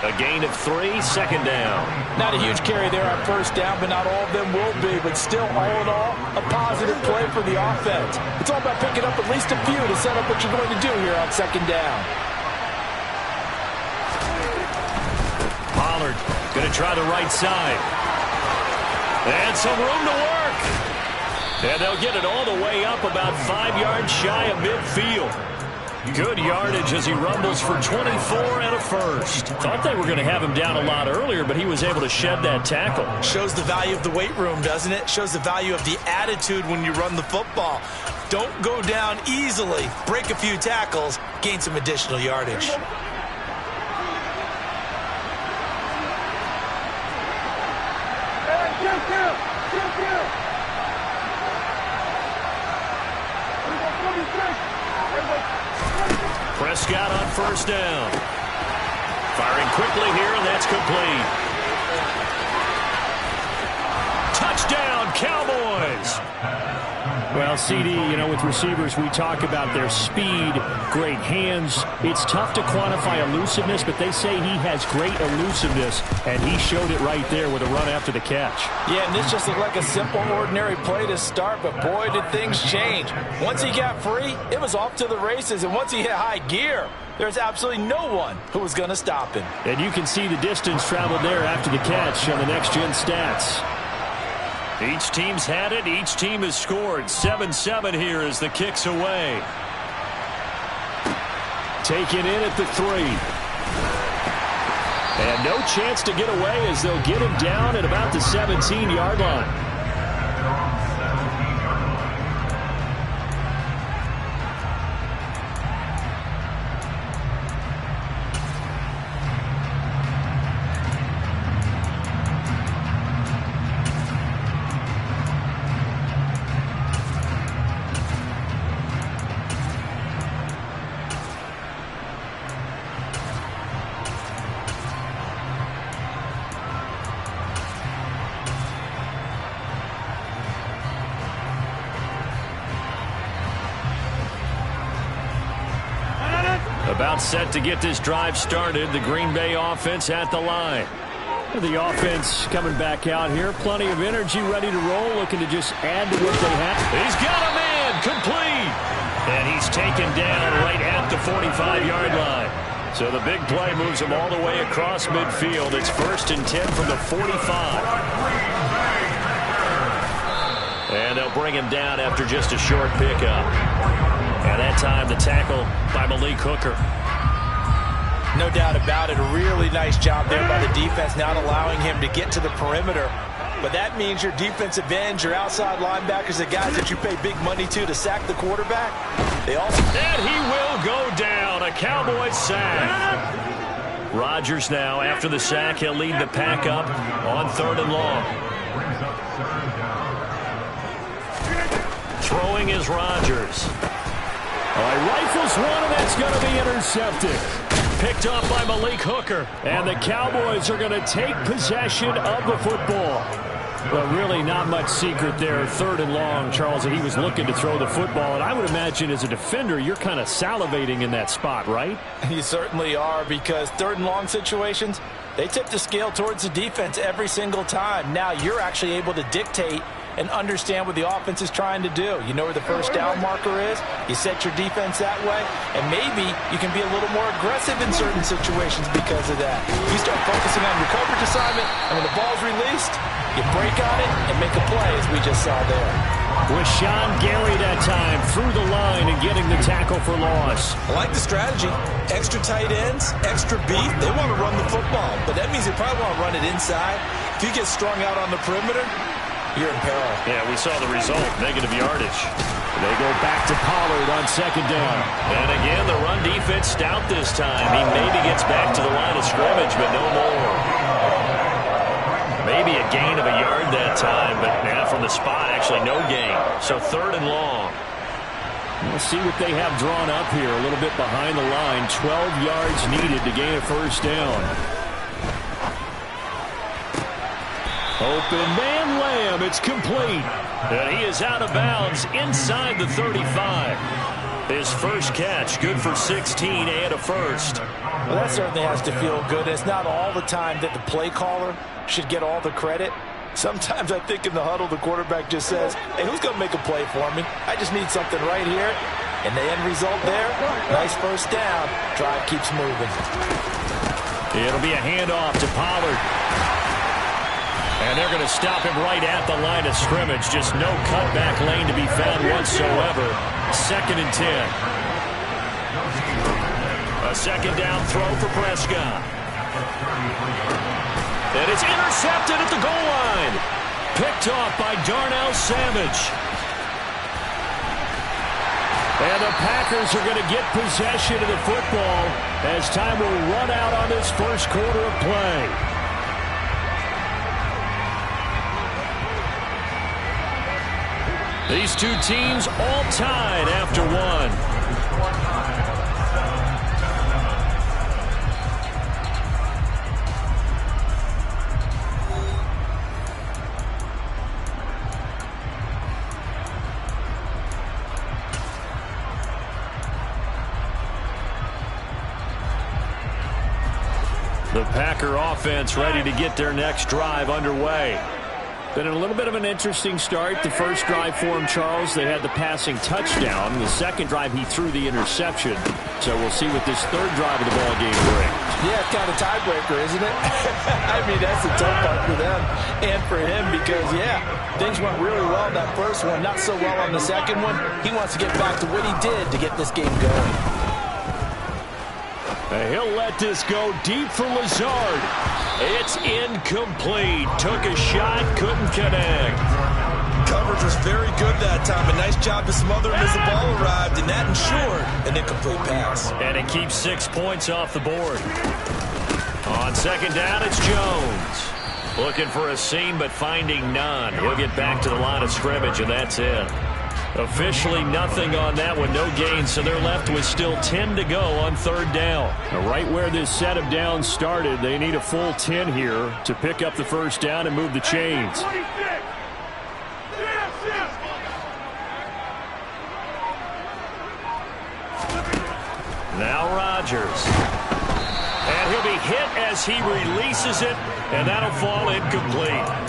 A gain of 3, 2nd down. Not a huge carry there on 1st down, but not all of them will be. But still, all in all, a positive play for the offense. It's all about picking up at least a few to set up what you're going to do here on 2nd down. Pollard going to try the right side. And some room to work. And they'll get it all the way up about 5 yards shy of midfield. Good yardage as he rumbles for 24 and a first. Thought they were going to have him down a lot earlier, but he was able to shed that tackle. Shows the value of the weight room, doesn't it? Shows the value of the attitude when you run the football. Don't go down easily. Break a few tackles, gain some additional yardage. Prescott on first down. Firing quickly here, and that's complete. Touchdown, Cowboys! Well, CD, you know, with receivers, we talk about their speed, great hands. It's tough to quantify elusiveness, but they say he has great elusiveness, and he showed it right there with a run after the catch. Yeah, and this just looked like a simple, ordinary play to start, but boy, did things change. Once he got free, it was off to the races, and once he hit high gear, there's absolutely no one who was going to stop him. And you can see the distance traveled there after the catch on the next-gen stats. Each team's had it. Each team has scored. 7-7 here as the kick's away. Taken in at the 3. And no chance to get away as they'll get him down at about the 17-yard line. About set to get this drive started. The Green Bay offense at the line. The offense coming back out here. Plenty of energy, ready to roll, looking to just add to what they have. He's got a man, complete. And he's taken down right at the 45-yard line. So the big play moves him all the way across midfield. It's 1st and 10 from the 45. And they'll bring him down after just a short pickup. And that time the tackle by Malik Hooker. No doubt about it. A really nice job there by the defense, not allowing him to get to the perimeter. But that means your defensive ends, your outside linebackers, the guys that you pay big money to sack the quarterback, they also... And he will go down. A Cowboys sack. Rodgers now, after the sack, he'll lead the pack up on 3rd and long. Throwing is Rodgers. Rifles one, and that's going to be intercepted. Picked up by Malik Hooker. And the Cowboys are going to take possession of the football. Well, really not much secret there. 3rd and long, Charles, that he was looking to throw the football. And I would imagine as a defender, you're kind of salivating in that spot, right? You certainly are, because 3rd and long situations, they tip the scale towards the defense every single time. Now you're actually able to dictate and understand what the offense is trying to do. You know where the first down marker is. You set your defense that way, and maybe you can be a little more aggressive in certain situations because of that. You start focusing on your coverage assignment, and when the ball's released, you break on it and make a play, as we just saw there. Rashawn Gary that time through the line and getting the tackle for loss. I like the strategy. Extra tight ends, extra beef. They want to run the football, but that means they probably want to run it inside. If you get strung out on the perimeter, you're in peril. Yeah, we saw the result, negative yardage. They go back to Pollard on 2nd down. And again, the run defense stout this time. He maybe gets back to the line of scrimmage, but no more. Maybe a gain of a yard that time, but now from the spot, actually no gain. So 3rd and long. We'll see what they have drawn up here. A little bit behind the line. 12 yards needed to gain a 1st down. Open man Lamb. It's complete. And he is out of bounds inside the 35. His first catch, good for 16 and a first. Well, that certainly has to feel good. It's not all the time that the play caller should get all the credit. Sometimes I think in the huddle, the quarterback just says, hey, who's going to make a play for me? I just need something right here. And the end result there, nice 1st down. Drive keeps moving. It'll be a handoff to Pollard. And they're going to stop him right at the line of scrimmage. Just no cutback lane to be found whatsoever. 2nd and 10. A 2nd down throw for Prescott. And it's intercepted at the goal line. Picked off by Darnell Savage. And the Packers are going to get possession of the football as time will run out on this first quarter of play. These two teams all tied after one. The Packer offense ready to get their next drive underway. Been a little bit of an interesting start. The first drive for him, Charles, they had the passing touchdown. The second drive, he threw the interception. So we'll see what this third drive of the ball game brings. Yeah, it's kind of tiebreaker, isn't it? I mean, that's the tough part for them and for him because, yeah, things went really well in that first one, not so well on the second one. He wants to get back to what he did to get this game going. He'll let this go deep for Lazard. It's incomplete. Took a shot, couldn't connect. Coverage was very good that time. A nice job to smother him as the ball arrived, and that ensured an incomplete pass. And it keeps 6 points off the board. On second down, it's Jones. Looking for a seam, but finding none. He'll get back to the line of scrimmage, and that's it. Officially nothing on that one, no gain, so they're left with still 10 to go on third down. Now, right where this set of downs started, they need a full 10 here to pick up the first down and move the chains. Now Rodgers. And he'll be hit as he releases it, and that'll fall incomplete.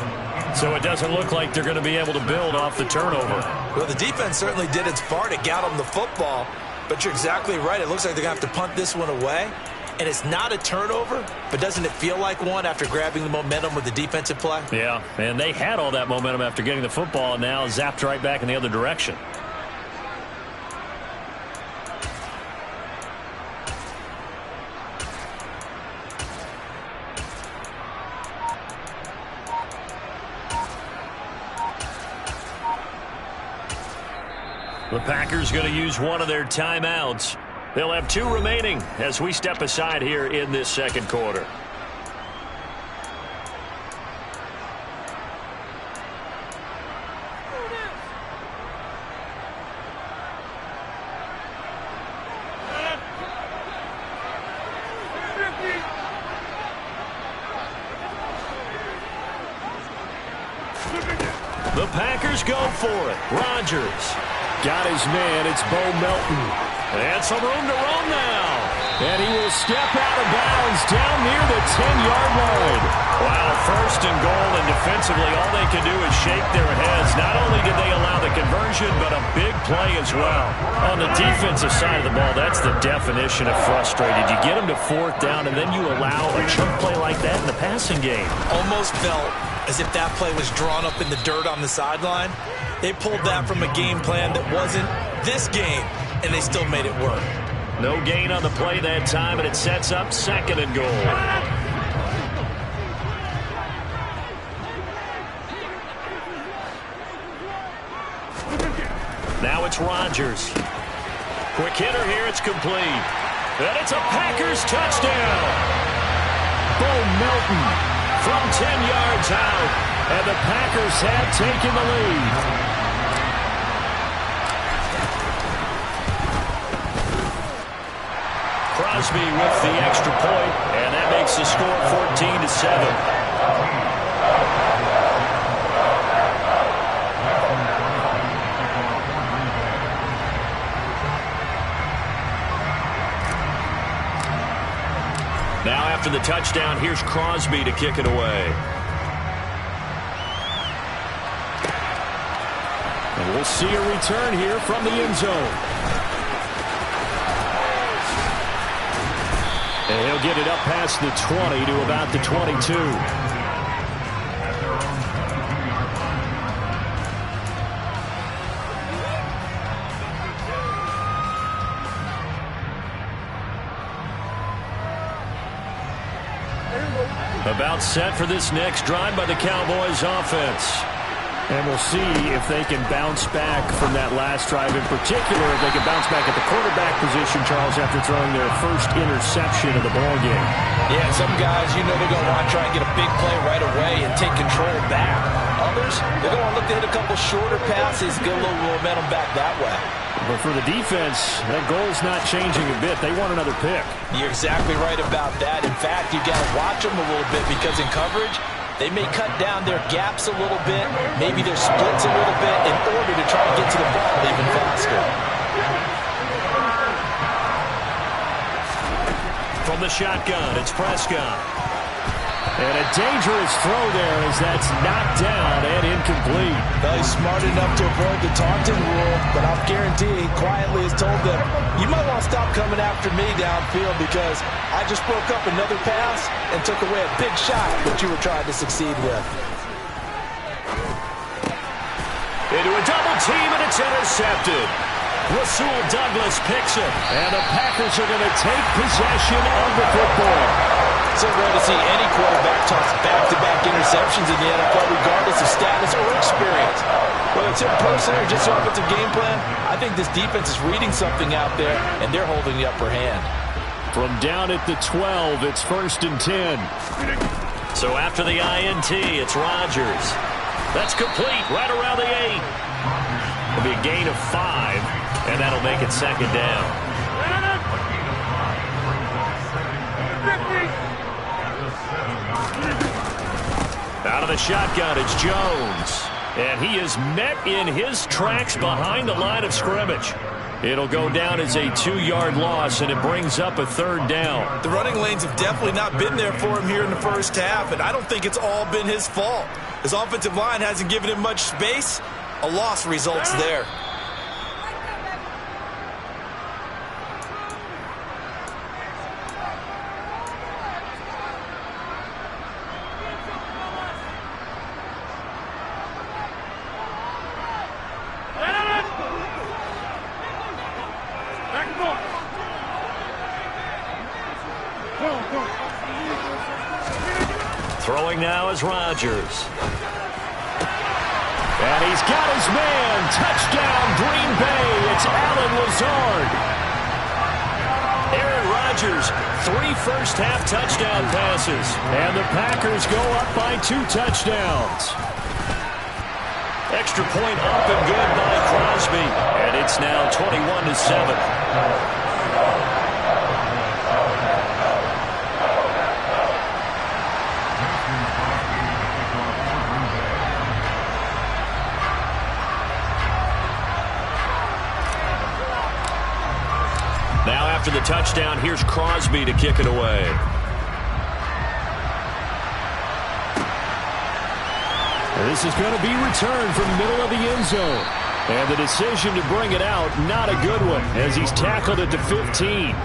So it doesn't look like they're going to be able to build off the turnover. Well, the defense certainly did its part to get them the football, but you're exactly right. It looks like they're going to have to punt this one away, and it's not a turnover, but doesn't it feel like one after grabbing the momentum with the defensive play? Yeah, and they had all that momentum after getting the football, and now zapped right back in the other direction. The Packers going to use one of their timeouts. They'll have 2 remaining as we step aside here in this second quarter. The Packers go for it. Rodgers. Got his man. It's Bo Melton. And some room to run now. And he will step out of bounds down near the 10-yard line. Wow, first and goal, and defensively all they can do is shake their heads. Not only did they allow the conversion, but a big play as well. On the defensive side of the ball, that's the definition of frustrated. You get them to fourth down, and then you allow a chunk play like that in the passing game. Almost felt as if that play was drawn up in the dirt on the sideline. They pulled that from a game plan that wasn't this game, and they still made it work. No gain on the play that time, and it sets up second and goal. Now it's Rodgers. Quick hitter here, it's complete. And it's a Packers touchdown. Bo Melton from 10 yards out. And the Packers have taken the lead. Crosby with the extra point, and that makes the score 14-7. Now after the touchdown, here's Crosby to kick it away. And we'll see a return here from the end zone. And he'll get it up past the 20 to about the 22. About set for this next drive by the Cowboys offense. And we'll see if they can bounce back from that last drive. In particular, if they can bounce back at the quarterback position, Charles, after throwing their first interception of the ball game. Yeah, some guys, they're going to want to try and get a big play right away and take control back. Others, they're going to look to hit a couple shorter passes, get a little momentum back that way. But for the defense, that goal's not changing a bit. They want another pick. You're exactly right about that. In fact, you've got to watch them a little bit because in coverage, they may cut down their gaps a little bit, maybe their splits a little bit in order to try to get to the ball even faster. From the shotgun, it's Prescott. And a dangerous throw there as that's knocked down and incomplete. Well, he's smart enough to avoid the taunting rule, but I'll guarantee he quietly has told them, you might want to stop coming after me downfield because I just broke up another pass and took away a big shot that you were trying to succeed with. Into a double team, and it's intercepted. Rasul Douglas picks it, and the Packers are going to take possession of the football. So rare to see any quarterback toss back-to-back interceptions in the NFL, regardless of status or experience. Whether it's in person or just offensive game plan, I think this defense is reading something out there, and they're holding the upper hand. From down at the 12, it's 1st and 10. So after the INT, it's Rodgers. That's complete right around the 8. It'll be a gain of 5, and that'll make it 2nd down. Out of the shotgun, it's Jones. And he is met in his tracks behind the line of scrimmage. It'll go down as a 2-yard loss, and it brings up a 3rd down. The running lanes have definitely not been there for him here in the first half, and I don't think it's all been his fault. His offensive line hasn't given him much space. A loss results there. Throwing now is Rodgers. And he's got his man. Touchdown, Green Bay. It's Allen Lazard. Aaron Rodgers, 3 first-half touchdown passes. And the Packers go up by 2 touchdowns. Extra point up and good by Crosby. And it's now 21-7. Now after the touchdown, here's Crosby to kick it away. This is going to be returned from the middle of the end zone. And the decision to bring it out, not a good one, as he's tackled at the 15.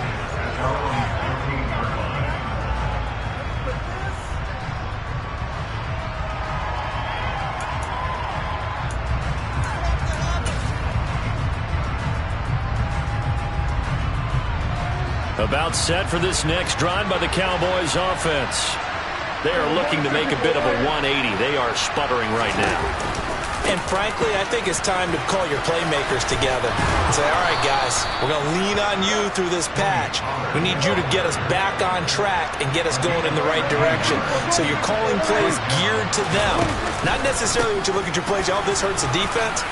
About set for this next drive by the Cowboys offense. They are looking to make a bit of a 180. They are sputtering right now. And frankly, I think it's time to call your playmakers together and say, all right, guys, we're going to lean on you through this patch. We need you to get us back on track and get us going in the right direction. So you're calling plays geared to them. Not necessarily when you look at your plays, oh, this hurts the defense.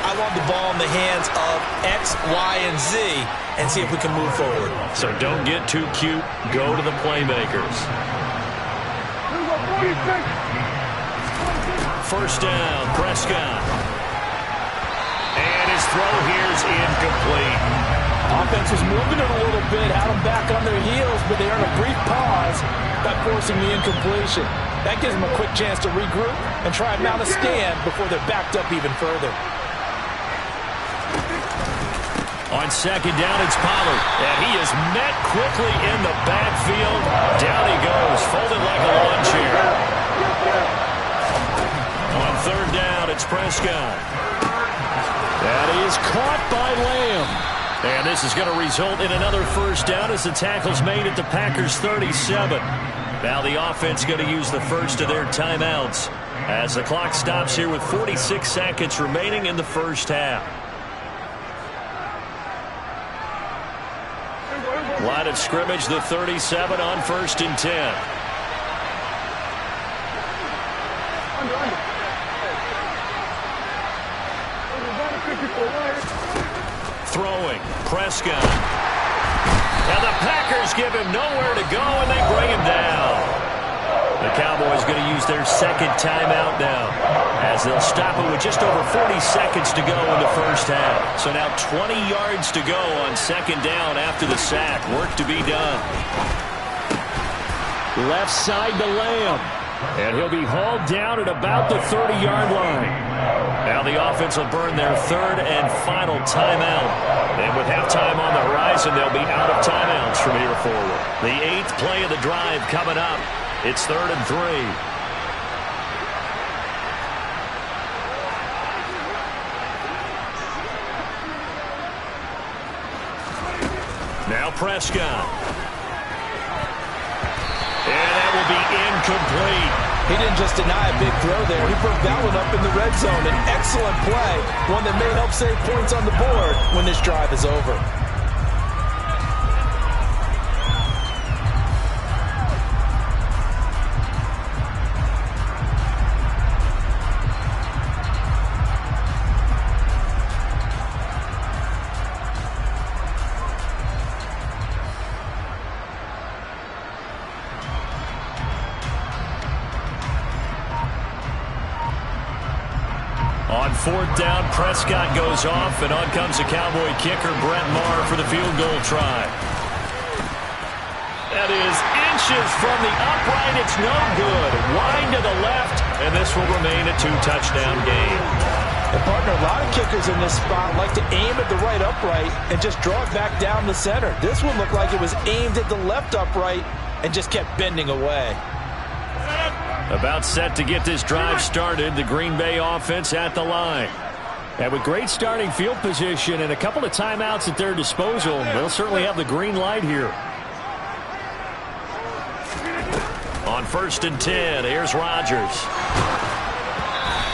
I want the ball in the hands of X, Y, and Z and see if we can move forward. So don't get too cute. Go to the playmakers. First down, Prescott. And his throw here is incomplete. Offense was moving it a little bit, had them back on their heels, but they earned a brief pause by forcing the incompletion. That gives them a quick chance to regroup and try and mount a stand before they're backed up even further. On second down, it's Pollard. And he is met quickly in the backfield. Down he goes, folded like a lawn chair. On third down, it's Prescott. That is caught by Lamb. And this is going to result in another first down as the tackle's made at the Packers' 37. Now the offense going to use the first of their timeouts as the clock stops here with 46 seconds remaining in the first half. Line of scrimmage, the 37 on 1st and 10. Throwing, Prescott. And the Packers give him nowhere to go, and they bring him down. The Cowboys going to use their second timeout now, as they'll stop it with just over 40 seconds to go in the first half. So now 20 yards to go on 2nd down after the sack. Work to be done. Left side to Lamb. And he'll be hauled down at about the 30-yard line. Now the offense will burn their 3rd and final timeout. And with halftime on the horizon, they'll be out of timeouts from here forward. The 8th play of the drive coming up. It's 3rd and 3. Now Prescott. And that will be incomplete. He didn't just deny a big throw there. He broke that one up in the red zone. An excellent play. One that may help save points on the board when this drive is over. On 4th down, Prescott goes off, and on comes the Cowboy kicker, Brett Maher, for the field goal try. That is inches from the upright. It's no good. Wide to the left, and this will remain a 2-touchdown game. And partner, a lot of kickers in this spot like to aim at the right upright and just draw it back down the center. This one looked like it was aimed at the left upright and just kept bending away. About set to get this drive started, the Green Bay offense at the line. And with great starting field position and a couple of timeouts at their disposal, they'll certainly have the green light here. On 1st and 10, here's Rodgers.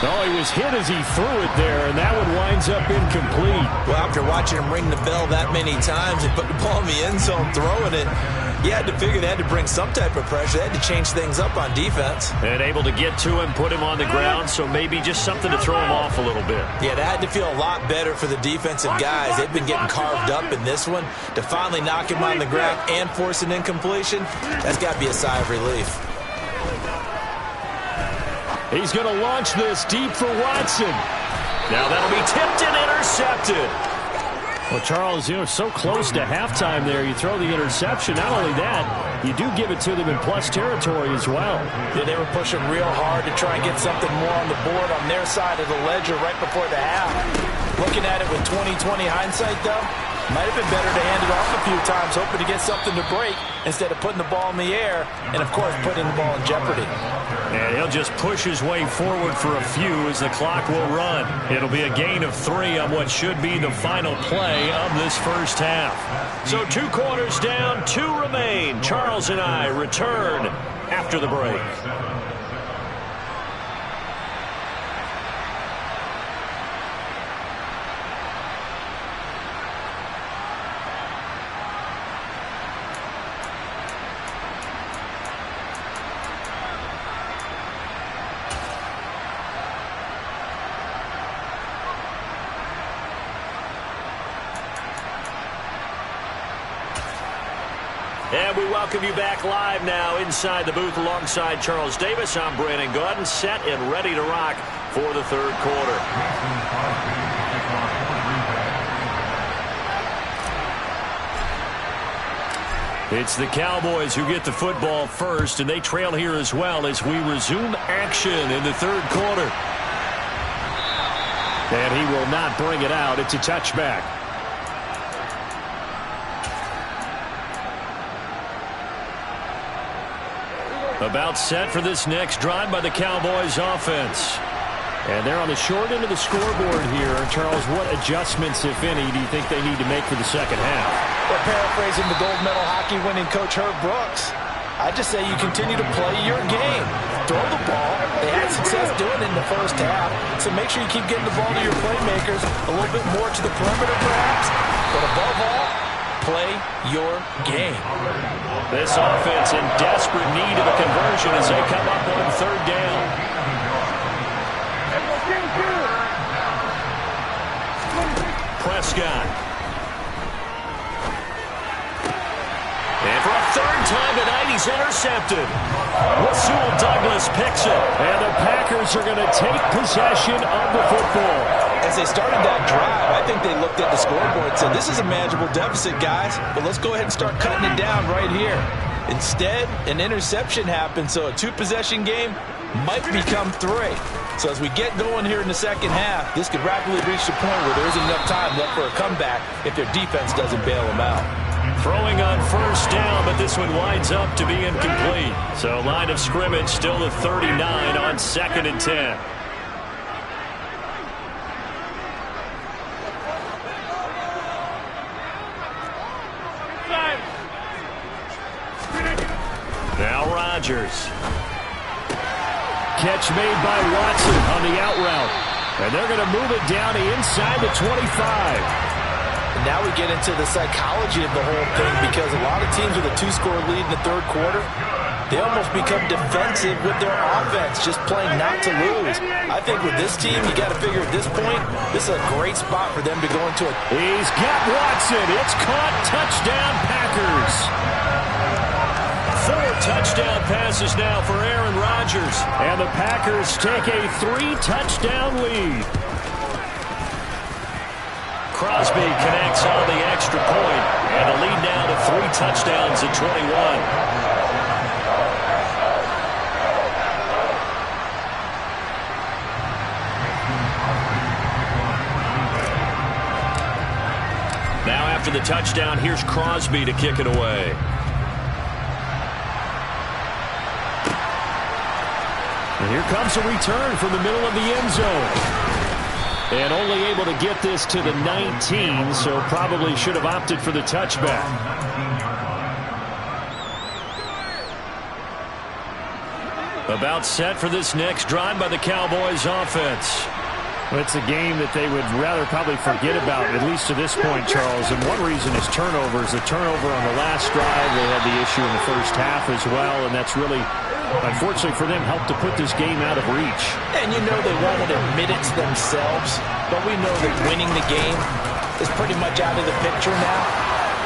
Oh, he was hit as he threw it there, and that one winds up incomplete. Well, after watching him ring the bell that many times and put the ball in the end zone throwing it, you had to figure they had to bring some type of pressure. They had to change things up on defense. And able to get to him, put him on the ground, so maybe just something to throw him off a little bit. Yeah, that had to feel a lot better for the defensive guys. They've been getting carved up in this one. To finally knock him on the ground and force an incompletion, that's got to be a sigh of relief. He's going to launch this deep for Watson. Now that'll be tipped and intercepted. Well, Charles, you know, so close to halftime there. You throw the interception. Not only that, you do give it to them in plus territory as well. Yeah, they were pushing real hard to try and get something more on the board on their side of the ledger right before the half. Looking at it with 20/20 hindsight, though, might have been better to hand it off a few times, hoping to get something to break instead of putting the ball in the air and, of course, putting the ball in jeopardy. And he'll just push his way forward for a few as the clock will run. It'll be a gain of 3 on what should be the final play of this first half. So 2 quarters down, 2 remain. Charles and I return after the break. And we welcome you back live now inside the booth alongside Charles Davis. I'm Brandon Gaudin, set and ready to rock for the 3rd quarter. It's the Cowboys who get the football first, and they trail here as well as we resume action in the 3rd quarter. And he will not bring it out. It's a touchback. About set for this next drive by the Cowboys offense. And they're on the short end of the scoreboard here. And Charles, what adjustments, if any, do you think they need to make for the second half? Well, paraphrasing the gold medal hockey winning coach Herb Brooks, I just say you continue to play your game. throw the ball. They had success doing it in the first half. So make sure you keep getting the ball to your playmakers, a little bit more to the perimeter perhaps. But above all, play your game. This offense in desperate need of a conversion as they come up on third down. Prescott. And for a third time tonight, he's intercepted. Rasul Douglas picks it. And the Packers are going to take possession of the football. As they started that drive, I think they looked at the scoreboard and said, this is a manageable deficit, guys, but let's go ahead and start cutting it down right here. Instead, an interception happened, so a two-possession game might become three. So as we get going here in the second half, this could rapidly reach the point where there isn't enough time left for a comeback if their defense doesn't bail them out. Throwing on first down, but this one winds up to be incomplete. So line of scrimmage still the 39 on 2nd and 10. Now Rodgers. Catch made by Watson on the out route. And they're going to move it down to inside the 25. And now we get into the psychology of the whole thing, because a lot of teams with a two-score lead in the third quarter, they almost become defensive with their offense, just playing not to lose. I think with this team, you got to figure at this point, this is a great spot for them to go into it. He's got Watson. It's caught. Touchdown, Packers. 4 touchdown passes now for Aaron Rodgers. And the Packers take a 3-touchdown lead. Crosby connects on the extra point, and the lead now to 3 touchdowns at 21. Now after the touchdown, here's Crosby to kick it away. And here comes a return from the middle of the end zone. And only able to get this to the 19, so probably should have opted for the touchback. About set for this next drive by the Cowboys offense. Well, it's a game that they would rather probably forget about, at least to this point, Charles. And one reason is turnovers. The turnover on the last drive, they had the issue in the first half as well, and that's really, unfortunately for them, helped to put this game out of reach. And you know they won't admit it to themselves, but we know that winning the game is pretty much out of the picture now.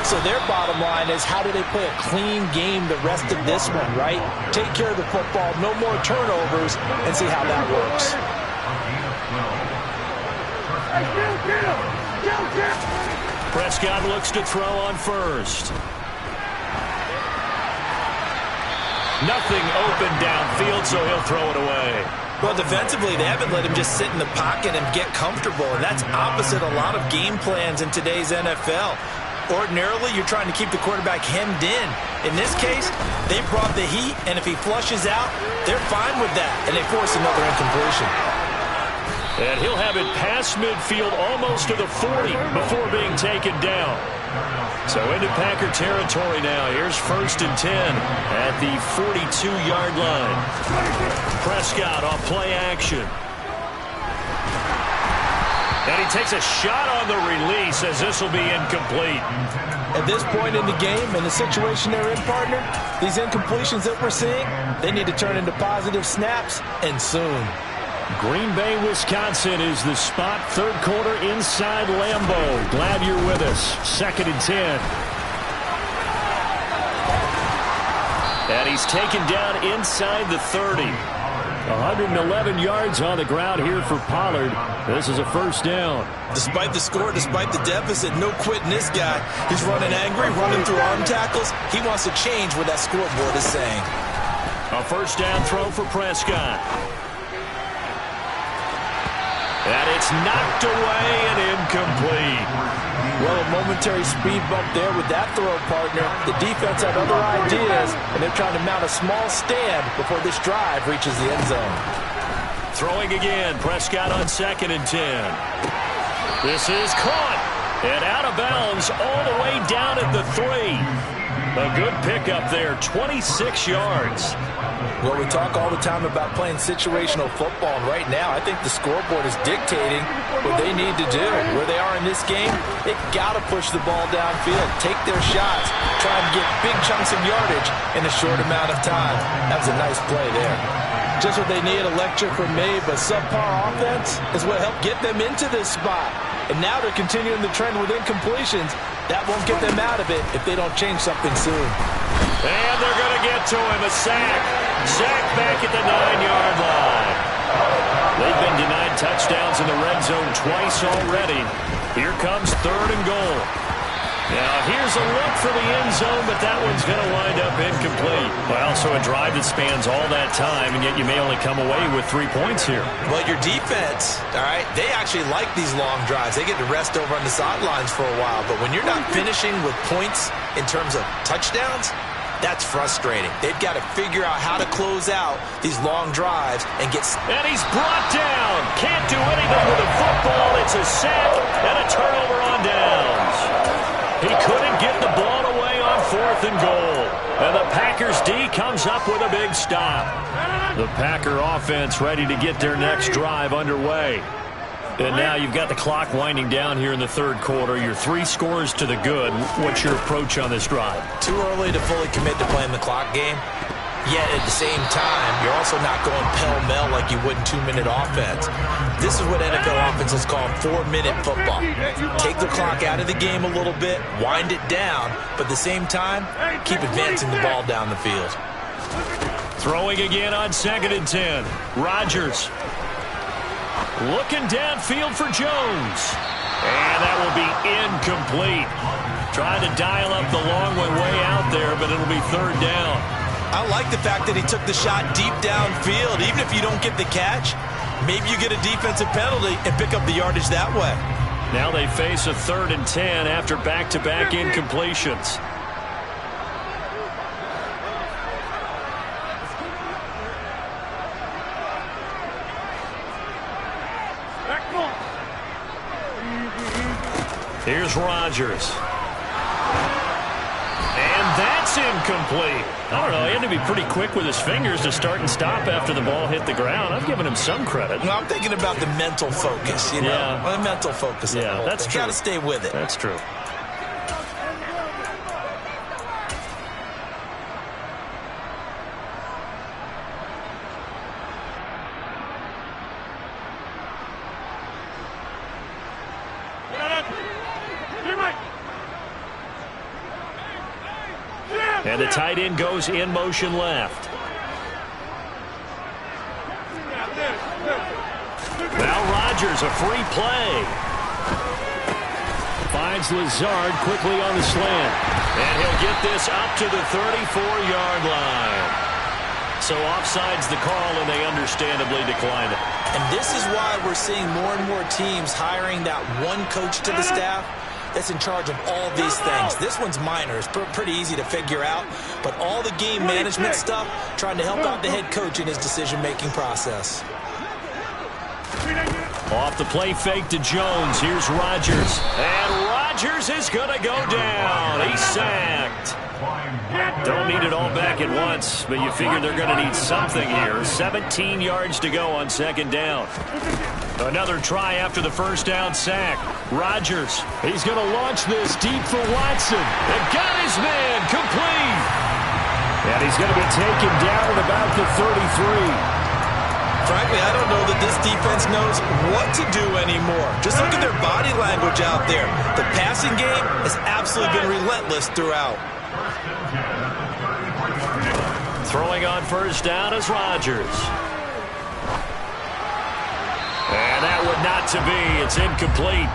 So their bottom line is, how do they play a clean game the rest of this one, right? Take care of the football, no more turnovers, and see how that works. Prescott looks to throw on first. Nothing open downfield, so he'll throw it away. Well, defensively, they haven't let him just sit in the pocket and get comfortable, and that's opposite a lot of game plans in today's NFL. Ordinarily, you're trying to keep the quarterback hemmed in. In this case, they brought the heat, and if he flushes out, they're fine with that, and they force another incompletion. And he'll have it past midfield almost to the 40 before being taken down. So into Packer territory now. Here's 1st and 10 at the 42-yard line. Prescott off play action. And he takes a shot on the release as this will be incomplete. At this point in the game, in the situation they're in, partner, these incompletions that we're seeing, they need to turn into positive snaps, and soon. Green Bay, Wisconsin is the spot. Third quarter inside Lambeau. Glad you're with us. 2nd and 10. And he's taken down inside the 30. 111 yards on the ground here for Pollard. This is a first down. Despite the score, despite the deficit, no quitting this guy. He's running angry, running through arm tackles. He wants to change what that scoreboard is saying. A first down throw for Prescott. And it's knocked away and incomplete. Well, a momentary speed bump there with that throw, partner. The defense had other ideas, and they're trying to mount a small stand before this drive reaches the end zone. Throwing again, Prescott on 2nd and 10. This is caught and out of bounds all the way down at the 3. A good pickup there, 26 yards. Well, we talk all the time about playing situational football, and right now I think the scoreboard is dictating what they need to do. Where they are in this game, they've got to push the ball downfield, take their shots, try and get big chunks of yardage in a short amount of time. That was a nice play there. Just what they need, electric from me, but subpar offense is what helped get them into this spot. And now they're continuing the trend with incompletions. That won't get them out of it if they don't change something soon. And they're going to get to him, a sack. Sack back at the 9-yard line. They've been denied touchdowns in the red zone twice already. Here comes 3rd and goal. Now, here's a look for the end zone, but that one's going to wind up incomplete. Well, so a drive that spans all that time, and yet you may only come away with 3 points here. Well, your defense, all right, they actually like these long drives. They get to rest over on the sidelines for a while. But when you're not finishing with points in terms of touchdowns, that's frustrating. They've got to figure out how to close out these long drives and get... And he's brought down. Can't do anything with the football. It's a sack and a turnover on downs. He couldn't get the ball away on 4th and goal. And the Packers D comes up with a big stop. The Packer offense ready to get their next drive underway. And now you've got the clock winding down here in the 3rd quarter. You're 3 scores to the good. What's your approach on this drive? Too early to fully commit to playing the clock game. Yet at the same time, you're also not going pell-mell like you would in 2-minute offense. This is what NFL offenses call 4-minute football. Take the clock out of the game a little bit, wind it down, but at the same time, keep advancing the ball down the field. Throwing again on 2nd and 10. Rodgers looking downfield for Jones. And that will be incomplete. Trying to dial up the long way out there, but it'll be 3rd down. I like the fact that he took the shot deep downfield. Even if you don't get the catch, maybe you get a defensive penalty and pick up the yardage that way. Now they face a 3rd and 10 after back-to-back incompletions. Here's Rodgers. And that's incomplete. I don't know, he had to be pretty quick with his fingers to start and stop after the ball hit the ground. I've given him some credit. Well, I'm thinking about the mental focus, you know. Yeah. The mental focus. Yeah, that's true. Got to stay with it. That's true. And the tight end goes in motion left. Now Rodgers, a free play. Finds Lazard quickly on the slant. And he'll get this up to the 34-yard line. So offside's the call, and they understandably decline it. And this is why we're seeing more and more teams hiring that one coach to the staff that's in charge of all these things. This one's minor. It's pretty easy to figure out. But all the game management stuff, trying to help out the head coach in his decision-making process. Off the play fake to Jones. Here's Rodgers. And Rodgers is going to go down. He's sacked. Don't need it all back at once, but you figure they're going to need something here. 17 yards to go on 2nd down. Another try after the 1st down sack. Rodgers, he's going to launch this deep for Watson. And got his man complete. And he's going to be taken down at about the 33. Frankly, I don't know that this defense knows what to do anymore. Just look at their body language out there. The passing game has absolutely been relentless throughout. Throwing on 1st down is Rodgers. And that would not to be. It's incomplete.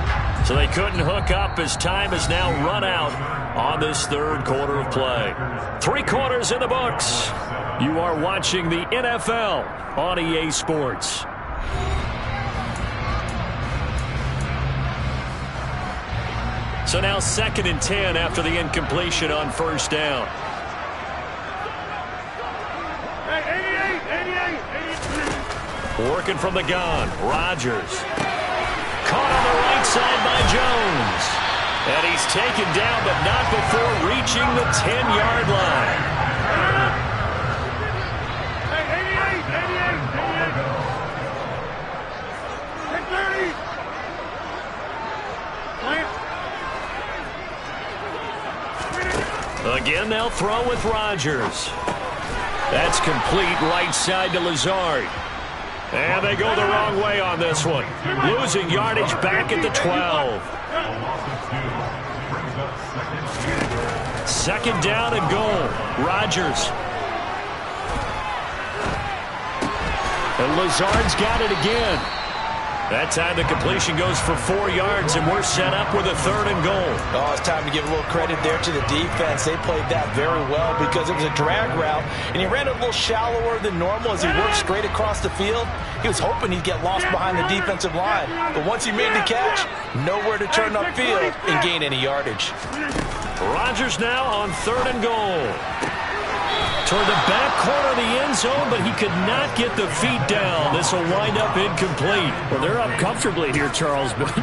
So they couldn't hook up as time has now run out on this 3rd quarter of play. 3 quarters in the books. You are watching the NFL on EA Sports. So now 2nd and 10 after the incompletion on 1st down. Working from the gun, Rodgers. Caught on the right side by Jones. And he's taken down, but not before reaching the 10-yard line. Hey, 88, Again, they'll throw with Rodgers. That's complete right side to Lazard. And they go the wrong way on this one. Losing yardage back at the 12. Second down and goal. Rodgers. And Lazard's got it again. That time the completion goes for 4 yards, and we're set up with a 3rd and goal. Oh, it's time to give a little credit there to the defense. They played that very well because it was a drag route, and he ran it a little shallower than normal as he worked straight across the field. He was hoping he'd get lost behind the defensive line, but once he made the catch, nowhere to turn upfield and gain any yardage. Rodgers now on 3rd and goal. Toward the back corner of the end zone, but he could not get the feet down. This will wind up incomplete. Well, they're up comfortably here, Charles, but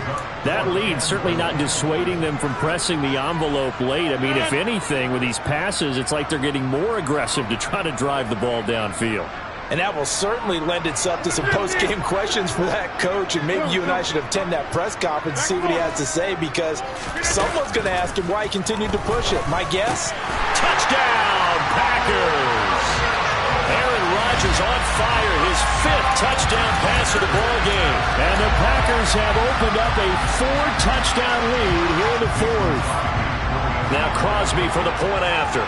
that lead certainly not dissuading them from pressing the envelope late. I mean, if anything, with these passes, it's like they're getting more aggressive to try to drive the ball downfield. And that will certainly lend itself to some post-game questions for that coach. And maybe you and I should attend that press conference and see what he has to say, because someone's going to ask him why he continued to push it. My guess? Touchdown, Packers! Aaron Rodgers on fire, his 5th touchdown pass of the ball game. And the Packers have opened up a 4-touchdown lead here in the 4th. Now Crosby for the point after.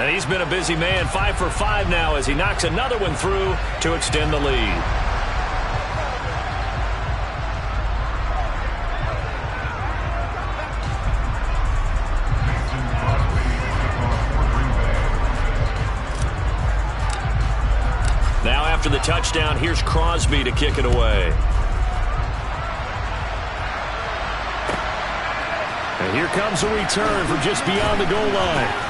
And he's been a busy man, 5 for 5 now as he knocks another one through to extend the lead. Now after the touchdown, here's Crosby to kick it away. And here comes a return from just beyond the goal line.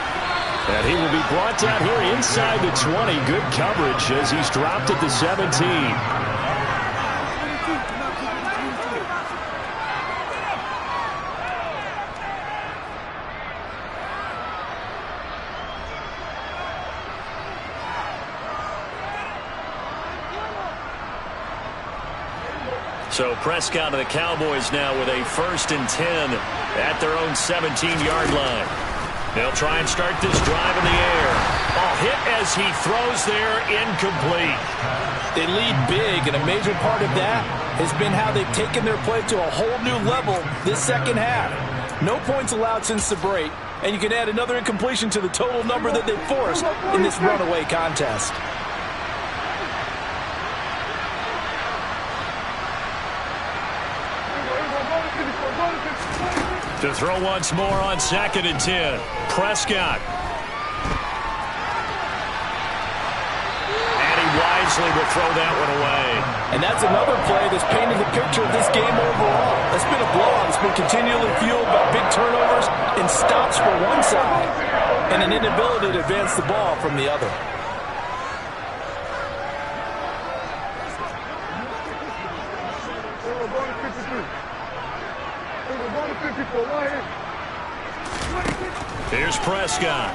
And he will be brought down here inside the 20. Good coverage as he's dropped at the 17. So Prescott and the Cowboys now with a 1st and 10 at their own 17-yard line. They'll try and start this drive in the air. Oh, hit as he throws there, incomplete. They lead big, and a major part of that has been how they've taken their play to a whole new level this second half. No points allowed since the break, and you can add another incompletion to the total number that they forced in this runaway contest. To throw once more on 2nd and 10. Prescott. And he wisely will throw that one away. And that's another play that's painted the picture of this game overall. It's been a blowout. It's been continually fueled by big turnovers and stops for one side and an inability to advance the ball from the other. Here's Prescott.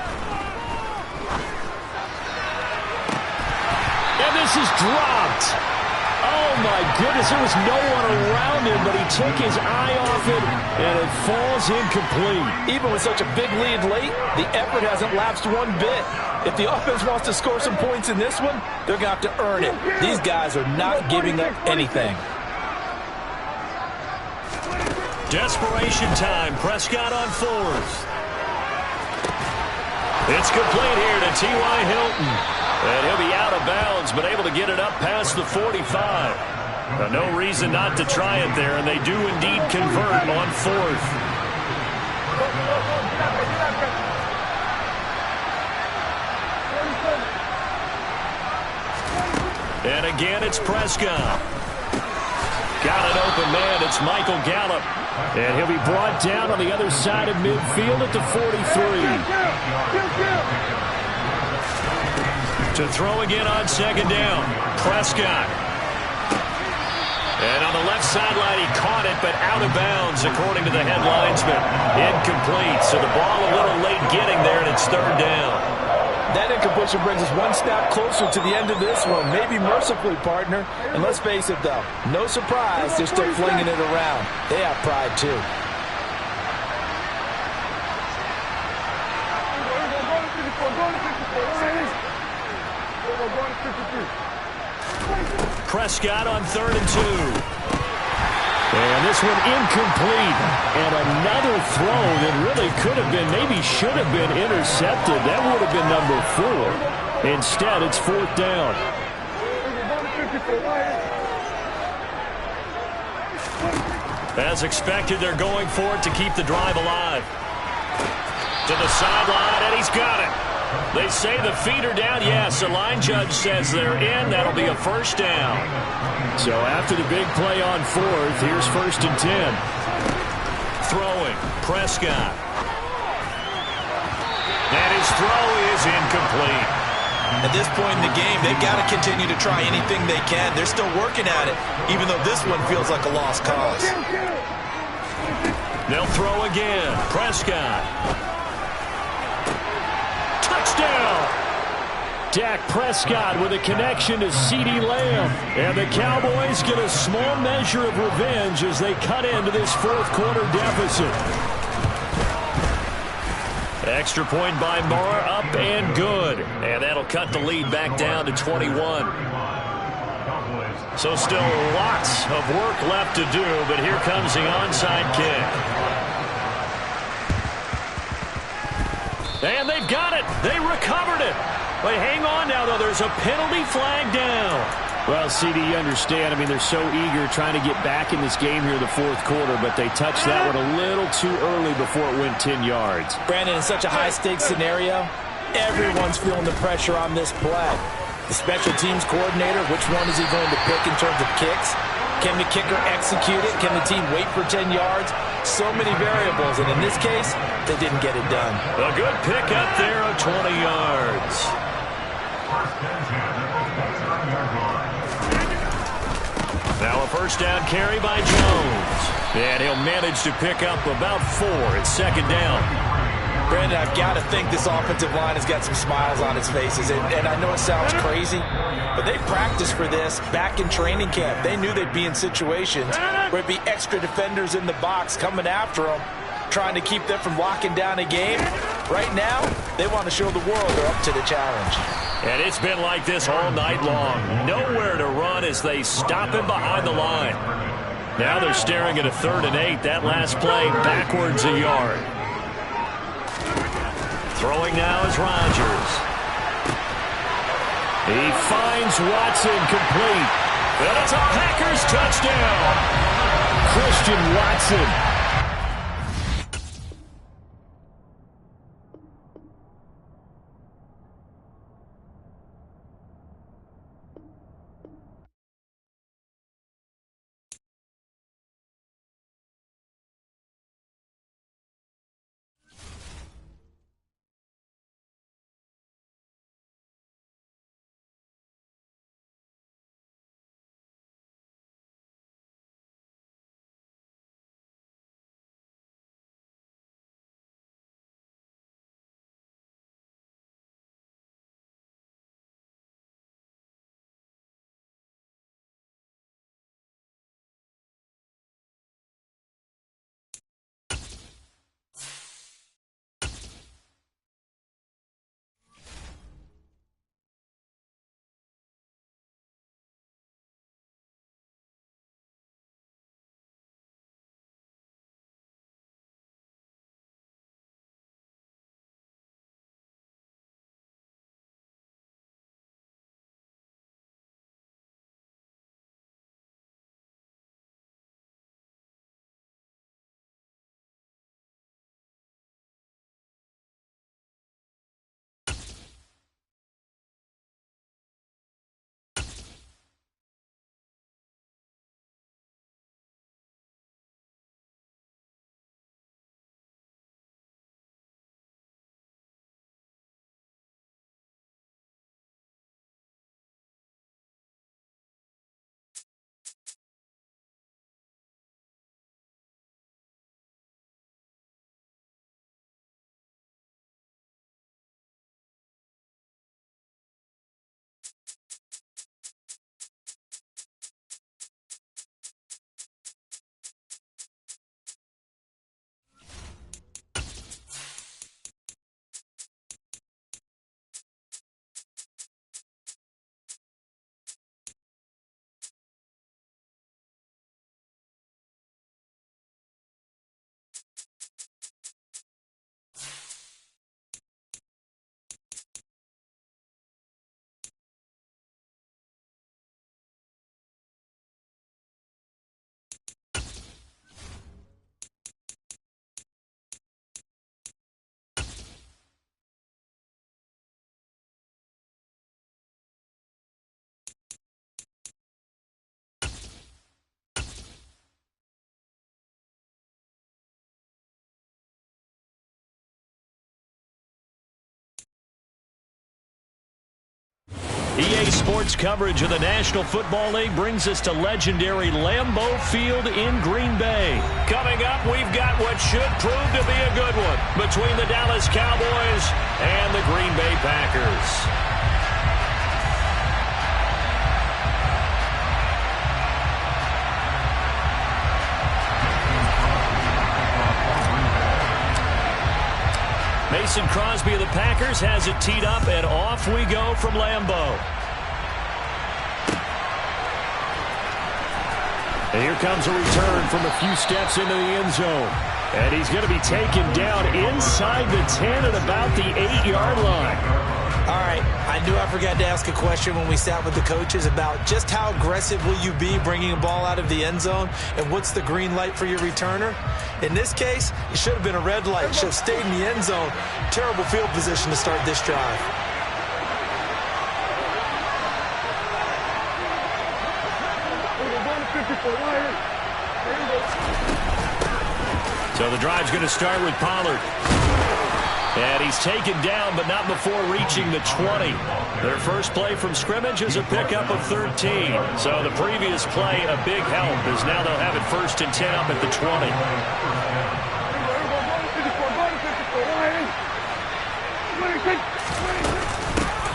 And this is dropped. Oh, my goodness. There was no one around him, but he took his eye off it, and it falls incomplete. Even with such a big lead late, the effort hasn't lapsed one bit. If the offense wants to score some points in this one, they're going to have to earn it. These guys are not giving up anything. Desperation time. Prescott on 4th. It's complete here to T.Y. Hilton. And he'll be out of bounds, but able to get it up past the 45. No reason not to try it there, and they do indeed convert on 4th. And again, it's Prescott. Got an open man. It's Michael Gallup. And he'll be brought down on the other side of midfield at the 43. To throw again on 2nd down. Prescott. And on the left sideline, he caught it, but out of bounds, according to the head linesman. Incomplete, so the ball a little late getting there, and it's third down. That incompletion brings us one step closer to the end of this one. Maybe mercifully, partner. And let's face it, though, no surprise, they're still flinging it around. They have pride, too. Prescott on 3rd and 2. And this one incomplete. And another throw that really could have been, maybe should have been intercepted. That would have been number 4. Instead, it's 4th down. As expected, they're going for it to keep the drive alive. To the sideline, and he's got it. They say the feet are down. Yes, the line judge says they're in. That'll be a first down. So after the big play on 4th, here's 1st and 10. Throwing, Prescott. And his throw is incomplete. At this point in the game, they've got to continue to try anything they can. They're still working at it, even though this one feels like a lost cause. They'll throw again. Prescott. Touchdown! Dak Prescott with a connection to CeeDee Lamb. And the Cowboys get a small measure of revenge as they cut into this 4th quarter deficit. Extra point by Moore, up and good. And that'll cut the lead back down to 21. So still lots of work left to do, but here comes the onside kick. And they've got it. They recovered it. But hang on now, though. There's a penalty flag down. Well, CD, you understand. I mean, they're so eager trying to get back in this game here in the 4th quarter, but they touched that one a little too early before it went 10 yards. Brandon, in such a high-stakes scenario, everyone's feeling the pressure on this play. The special teams coordinator, which one is he going to pick in terms of kicks? Can the kicker execute it? Can the team wait for 10 yards? So many variables, and in this case, they didn't get it done. A good pick up there of 20 yards. Now a first down carry by Jones. And he'll manage to pick up about 4. It's 2nd down. Brandon, I've got to think this offensive line has got some smiles on its faces. And I know it sounds crazy, but they practiced for this back in training camp. They knew they'd be in situations where it'd be extra defenders in the box coming after them, trying to keep them from locking down a game. Right now, they want to show the world they're up to the challenge. And it's been like this all night long. Nowhere to run as they stop him behind the line. Now they're staring at a 3rd and 8. That last play backwards a yard. Throwing now is Rodgers. He finds Watson complete. And it's a Packers touchdown. Christian Watson EA Sports coverage of the National Football League brings us to legendary Lambeau Field in Green Bay. Coming up, we've got what should prove to be a good one between the Dallas Cowboys and the Green Bay Packers. Mason Crosby of the Packers has it teed up, and off we go from Lambeau. And here comes a return from a few steps into the end zone. And he's going to be taken down inside the 10 at about the 8-yard line. All right, I knew I forgot to ask a question when we sat with the coaches about just how aggressive will you be bringing a ball out of the end zone, and what's the green light for your returner? In this case, it should have been a red light. Should have stayed in the end zone. Terrible field position to start this drive. So the drive's going to start with Pollard. And he's taken down, but not before reaching the 20. Their first play from scrimmage is a pickup of 13. So the previous play, a big help, as now they'll have it 1st and 10 up at the 20.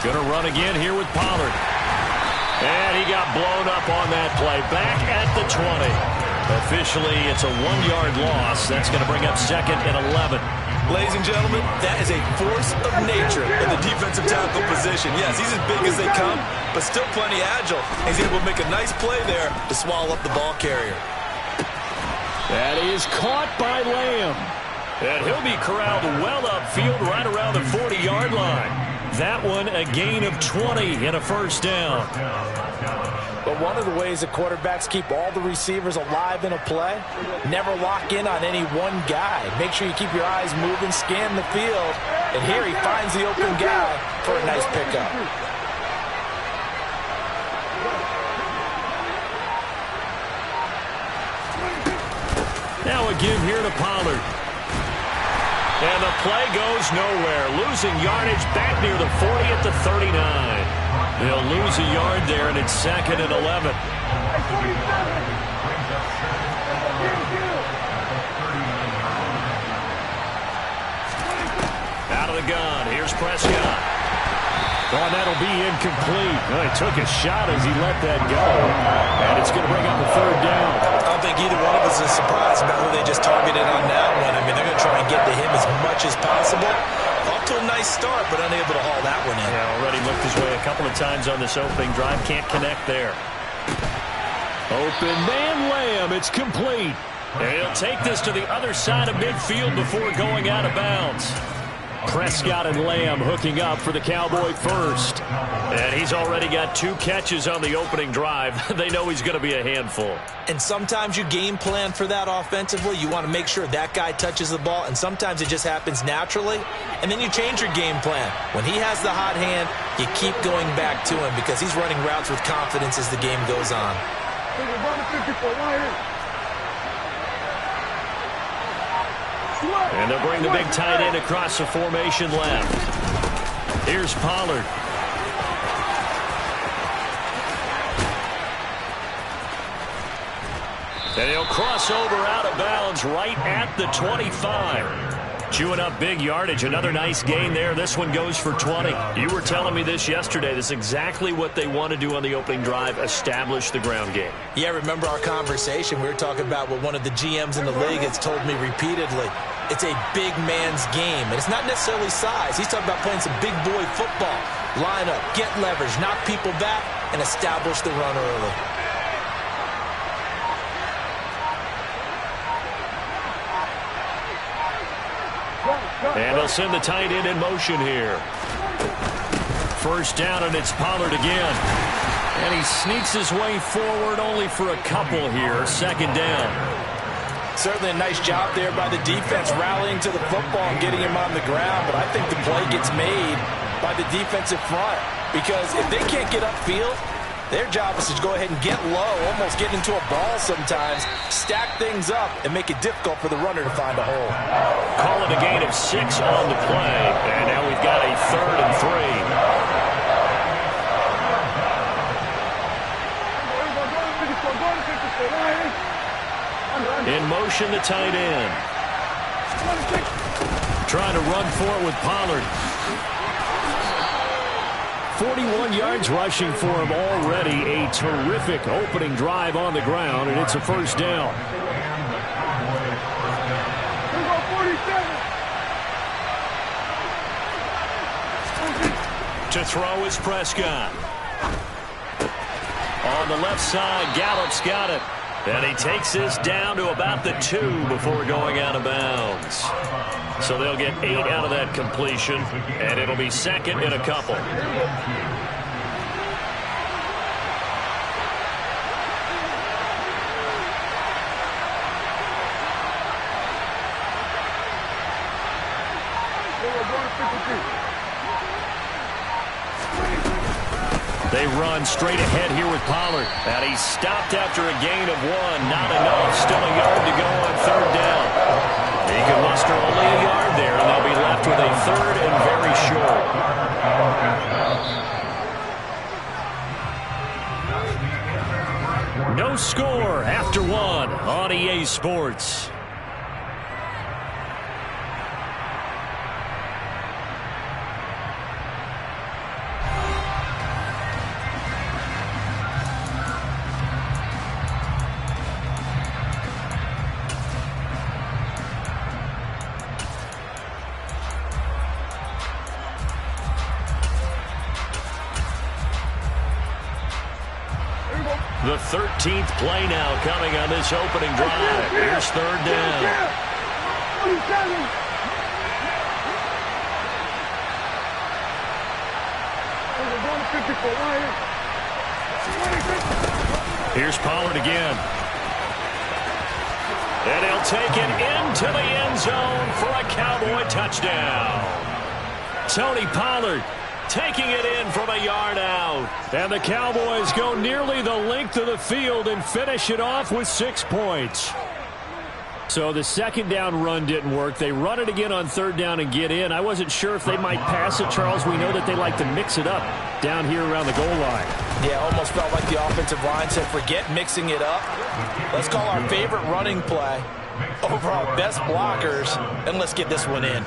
Going to run again here with Pollard. And he got blown up on that play. Back at the 20. Officially, it's a 1-yard loss. That's going to bring up 2nd and 11. Ladies and gentlemen, that is a force of nature in the defensive tackle position. Yes, he's as big as they come, but still plenty agile. He's able to make a nice play there to swallow up the ball carrier. That is caught by Lamb. And he'll be corralled well upfield right around the 40-yard line. That one a gain of 20 and a 1st down. But one of the ways that quarterbacks keep all the receivers alive in a play, never lock in on any one guy. Make sure you keep your eyes moving, scan the field, and here he finds the open guy for a nice pickup. Now a give here to Pollard. And the play goes nowhere. Losing yardage back near the 40 at the 39. They'll lose a yard there, and it's 2nd and 11. Out of the gun. Here's Prescott. Oh, that'll be incomplete. Well, he took a shot as he let that go. And it's going to bring up a 3rd down. I don't think either one of us is surprised about who they just targeted on that one. I mean, they're going to try and get to him as much as possible. Off to a nice start, but unable to haul that one in. Yeah, already looked his way a couple of times on this opening drive. Can't connect there. Open man Lamb. It's complete. And he'll take this to the other side of midfield before going out of bounds. Prescott and Lamb hooking up for the Cowboy first. And he's already got 2 catches on the opening drive. They know he's going to be a handful. And sometimes you game plan for that offensively. You want to make sure that guy touches the ball, and sometimes it just happens naturally. And then you change your game plan. When he has the hot hand, you keep going back to him because he's running routes with confidence as the game goes on. And they'll bring the big tight end across the formation left. Here's Pollard. And he'll cross over out of bounds right at the 25. Chewing up big yardage. Another nice gain there. This one goes for 20. You were telling me this yesterday. This is exactly what they want to do on the opening drive, establish the ground game. Yeah, remember our conversation. We were talking about what one of the GMs in the league has told me repeatedly. It's a big man's game, and it's not necessarily size. He's talking about playing some big boy football. Line up, get leverage, knock people back, and establish the run early. And they'll send the tight end in motion here. 1st down, and it's Pollard again. And he sneaks his way forward only for a couple here. 2nd down. Certainly a nice job there by the defense, rallying to the football and getting him on the ground. But I think the play gets made by the defensive front. Because if they can't get upfield, their job is to go ahead and get low, almost get into a ball sometimes, stack things up, and make it difficult for the runner to find a hole. Call it a gain of 6 on the play. And now we've got a 3rd and 3. In motion, the tight end. Trying to run for it with Pollard. 41 yards rushing for him already. A terrific opening drive on the ground, and it's a first down. To throw is Prescott. On the left side, Gallup's got it. And he takes this down to about the 2 before going out of bounds. So they'll get 8 out of that completion, and it'll be second in a couple. They run straight ahead here with Pollard. And he's stopped after a gain of 1. Not enough. Still a yard to go on third down. He can muster only a yard there, and they'll be left with a third and very short. No score after 1 on EA Sports. The 13th play now coming on this opening drive. Here's third down. Here's Pollard again. And he'll take it into the end zone for a Cowboy touchdown. Tony Pollard taking it in from a yard out. And the Cowboys go nearly the length of the field and finish it off with 6 points. So the second down run didn't work. They run it again on third down and get in. I wasn't sure if they might pass it, Charles. We know that they like to mix it up down here around the goal line. Yeah, almost felt like the offensive line said, forget mixing it up. Let's call our favorite running play over our best blockers, and let's get this one in.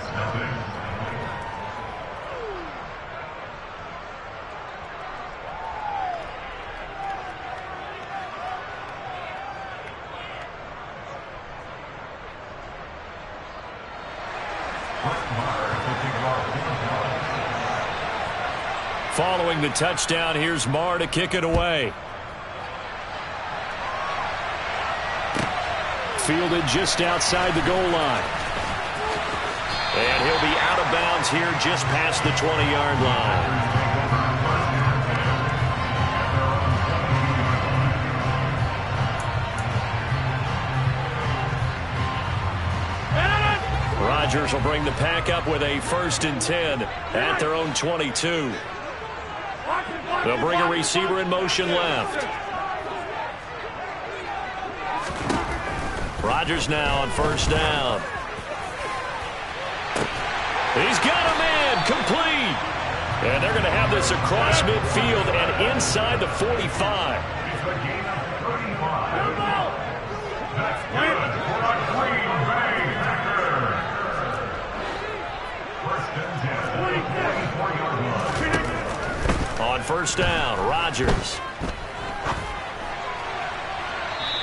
Following the touchdown, here's Marr to kick it away. Fielded just outside the goal line. And he'll be out of bounds here just past the 20-yard line. Rodgers will bring the pack up with a 1st and 10 at their own 22. They'll bring a receiver in motion left. Rodgers now on first down. He's got a man complete. And they're going to have this across midfield and inside the 45. On first down, Rodgers.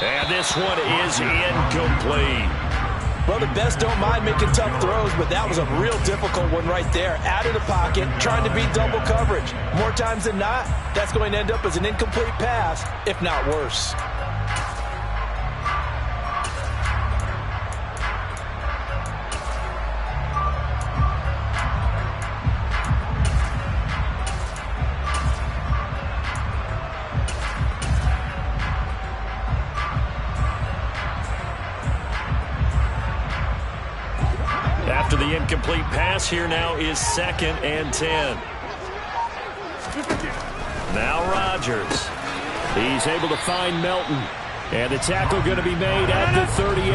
And this one is incomplete. Well, the best don't mind making tough throws, but that was a real difficult one right there. Out of the pocket, trying to beat double coverage. More times than not, that's going to end up as an incomplete pass, if not worse. After the incomplete pass, here now is 2nd and 10. Now Rodgers. He's able to find Melton. And the tackle going to be made at the 38.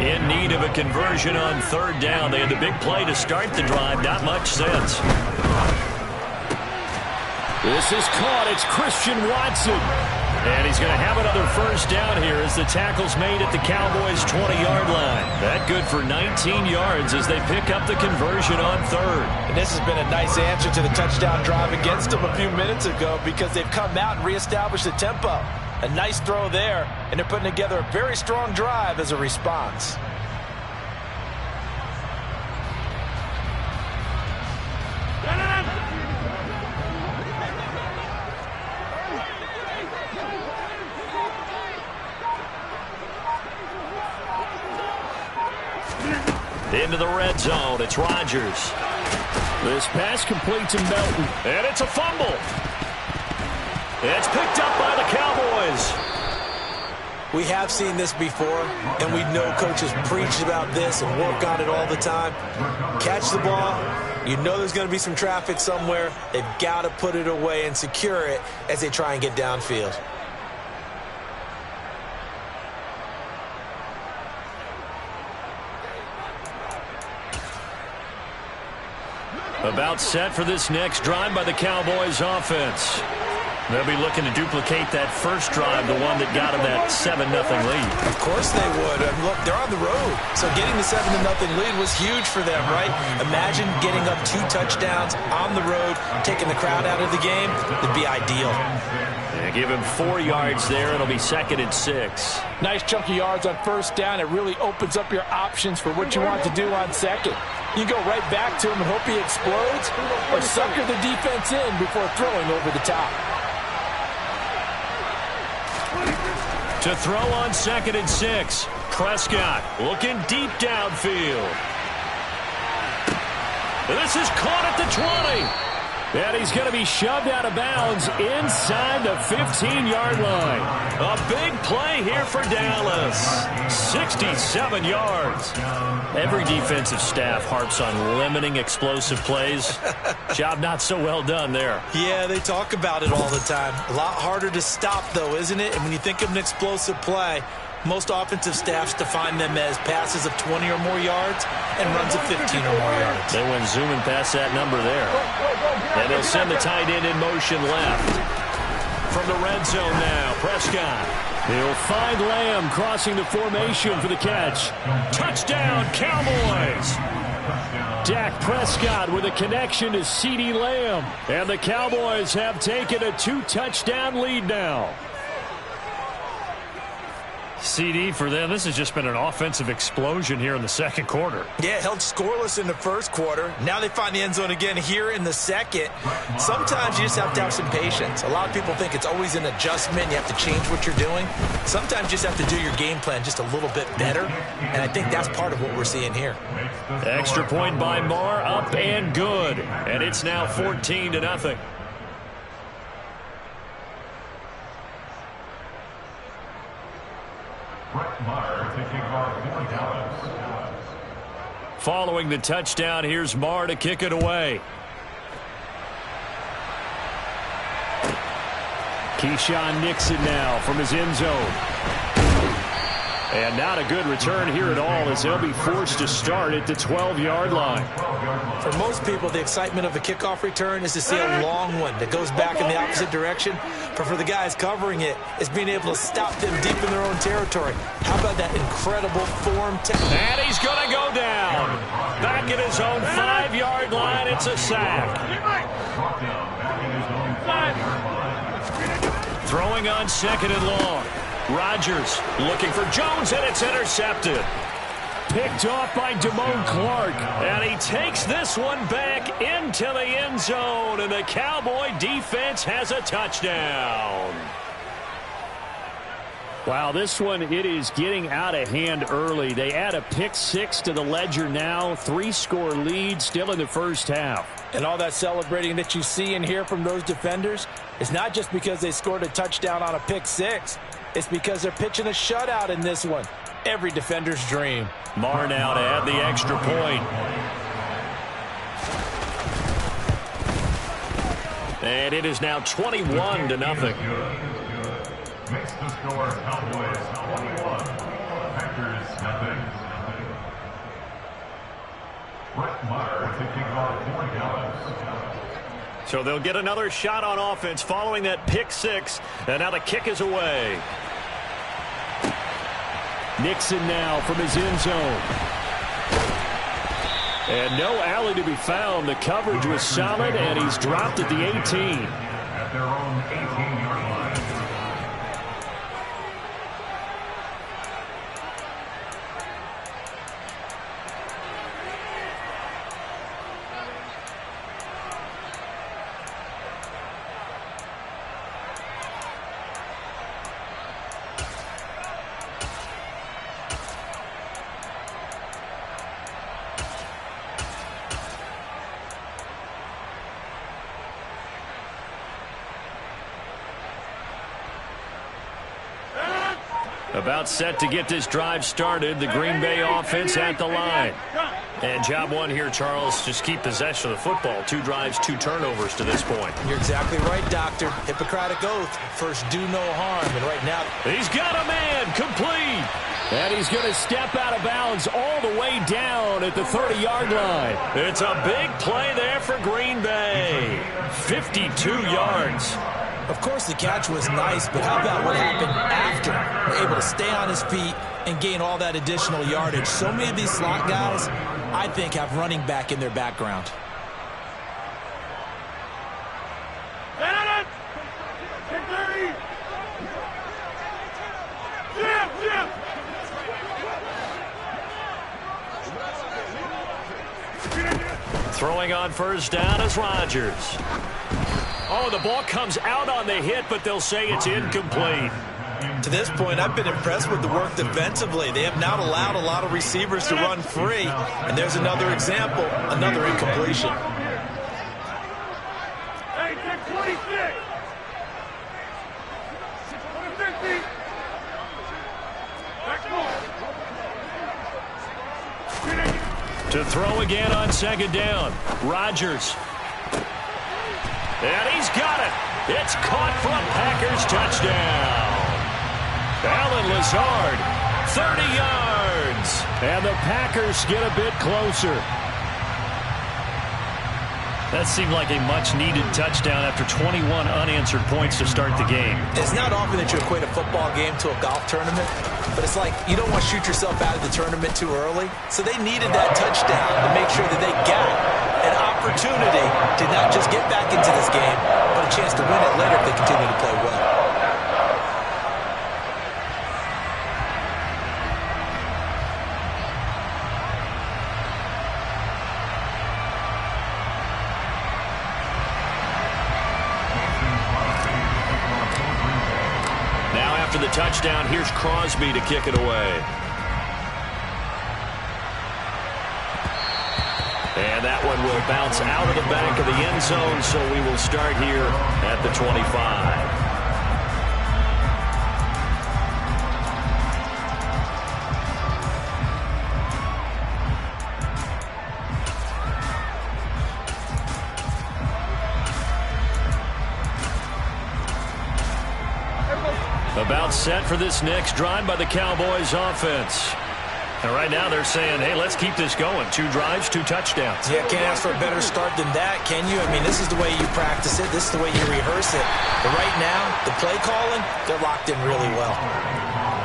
In need of a conversion on third down. They had the big play to start the drive. Not much sense. This is caught. It's Christian Watson. And he's going to have another 1st first down here as the tackle's made at the Cowboys' 20-yard line. That good for 19 yards as they pick up the conversion on third. And this has been a nice answer to the touchdown drive against them a few minutes ago because they've come out and reestablished the tempo. A nice throw there, and they're putting together a very strong drive as a response. Into the red zone, it's Rodgers. This pass completes to Melton. And it's a fumble. It's picked up by the Cowboys. We have seen this before, and we know coaches preach about this and work on it all the time. Catch the ball. You know there's going to be some traffic somewhere. They've got to put it away and secure it as they try and get downfield. About set for this next drive by the Cowboys offense. They'll be looking to duplicate that first drive, the one that got them that 7-0 lead. Of course they would. And look, they're on the road. So getting the 7-0 lead was huge for them, right? Imagine getting up 2 touchdowns on the road, taking the crowd out of the game. It'd be ideal. Yeah, give him 4 yards there. It'll be 2nd and 6. Nice chunky yards on first down. It really opens up your options for what you want to do on second. You go right back to him and hope he explodes, or sucker the defense in before throwing over the top. To throw on 2nd and 6. Prescott looking deep downfield. This is caught at the 20. And he's going to be shoved out of bounds inside the 15-yard line. A big play here for Dallas. 67 yards. Every defensive staff harps on limiting explosive plays. Job not so well done there. Yeah, they talk about it all the time. A lot harder to stop, though, isn't it? And when you think of an explosive play, most offensive staffs define them as passes of 20 or more yards and runs of 15 or more yards. They went zooming past that number there. And they'll send the tight end in motion left. From the red zone now, Prescott. He'll find Lamb crossing the formation for the catch. Touchdown, Cowboys! Dak Prescott with a connection to CeeDee Lamb. And the Cowboys have taken a 2-touchdown lead now. CD for them, this has just been an offensive explosion here in the second quarter. Yeah, held scoreless in the first quarter. Now they find the end zone again here in the second. Sometimes you just have to have some patience. A lot of people think it's always an adjustment. You have to change what you're doing. Sometimes you just have to do your game plan just a little bit better, and I think that's part of what we're seeing here. Extra point by Marr, up and good. And it's now 14-0. Following the touchdown, here's Marr to kick it away. Keyshawn Nixon now from his end zone. And not a good return here at all as they'll be forced to start at the 12-yard line. For most people, the excitement of the kickoff return is to see a long one that goes back in the opposite direction. But for the guys covering it, it's being able to stop them deep in their own territory. How about that incredible form? And he's going to go down. Back at his own 5-yard line, it's a sack. Throwing on 2nd and long. Rodgers looking for Jones, and it's intercepted. Picked off by Damone Clark. And he takes this one back into the end zone, and the Cowboy defense has a touchdown. Wow, this one, it is getting out of hand early. They add a pick 6 to the ledger now. 3-score lead still in the first half. And all that celebrating that you see and hear from those defenders is not just because they scored a touchdown on a pick 6. It's because they're pitching a shutout in this one. Every defender's dream. Marr now to add the extra point. And it is now 21-0. Makes the score Cowboys 21, Packers nothing. Brett Maher to kick off for Dallas. So they'll get another shot on offense following that pick 6, and now the kick is away. Nixon now from his end zone. And no alley to be found. The coverage was solid, and he's dropped at the 18. At their own 18-yard line. About set to get this drive started. The Green Bay offense at the line. And job one here, Charles, just keep possession of the football. 2 drives, 2 turnovers to this point. You're exactly right, Doctor. Hippocratic oath. First, do no harm. And right now, he's got a man. Complete. And he's going to step out of bounds all the way down at the 30-yard line. It's a big play there for Green Bay. 52 yards. Of course, the catch was nice, but how about what happened after? Able to stay on his feet and gain all that additional yardage. So many of these slot guys, I think, have running back in their background. Throwing on first down is Rodgers. Oh, the ball comes out on the hit, but they'll say it's incomplete. To this point, I've been impressed with the work defensively. They have not allowed a lot of receivers to run free. And there's another example, another incompletion. Hey, 26. To throw again on second down. Rodgers. And he's got it. It's caught for a Packers touchdown. Allen Lazard, 30 yards. And the Packers get a bit closer. That seemed like a much-needed touchdown after 21 unanswered points to start the game. It's not often that you equate a football game to a golf tournament, but it's like you don't want to shoot yourself out of the tournament too early. So they needed that touchdown to make sure that they got an opportunity to not just get back into this game, but a chance to win it later if they continue to play well. After the touchdown, here's Crosby to kick it away. And that one will bounce out of the back of the end zone, so we will start here at the 25. About set for this next drive by the Cowboys offense. And right now they're saying, hey, let's keep this going. 2 drives, 2 touchdowns. Yeah, can't ask for a better start than that, can you? I mean, this is the way you practice it. This is the way you rehearse it. But right now, the play calling, they're locked in really well.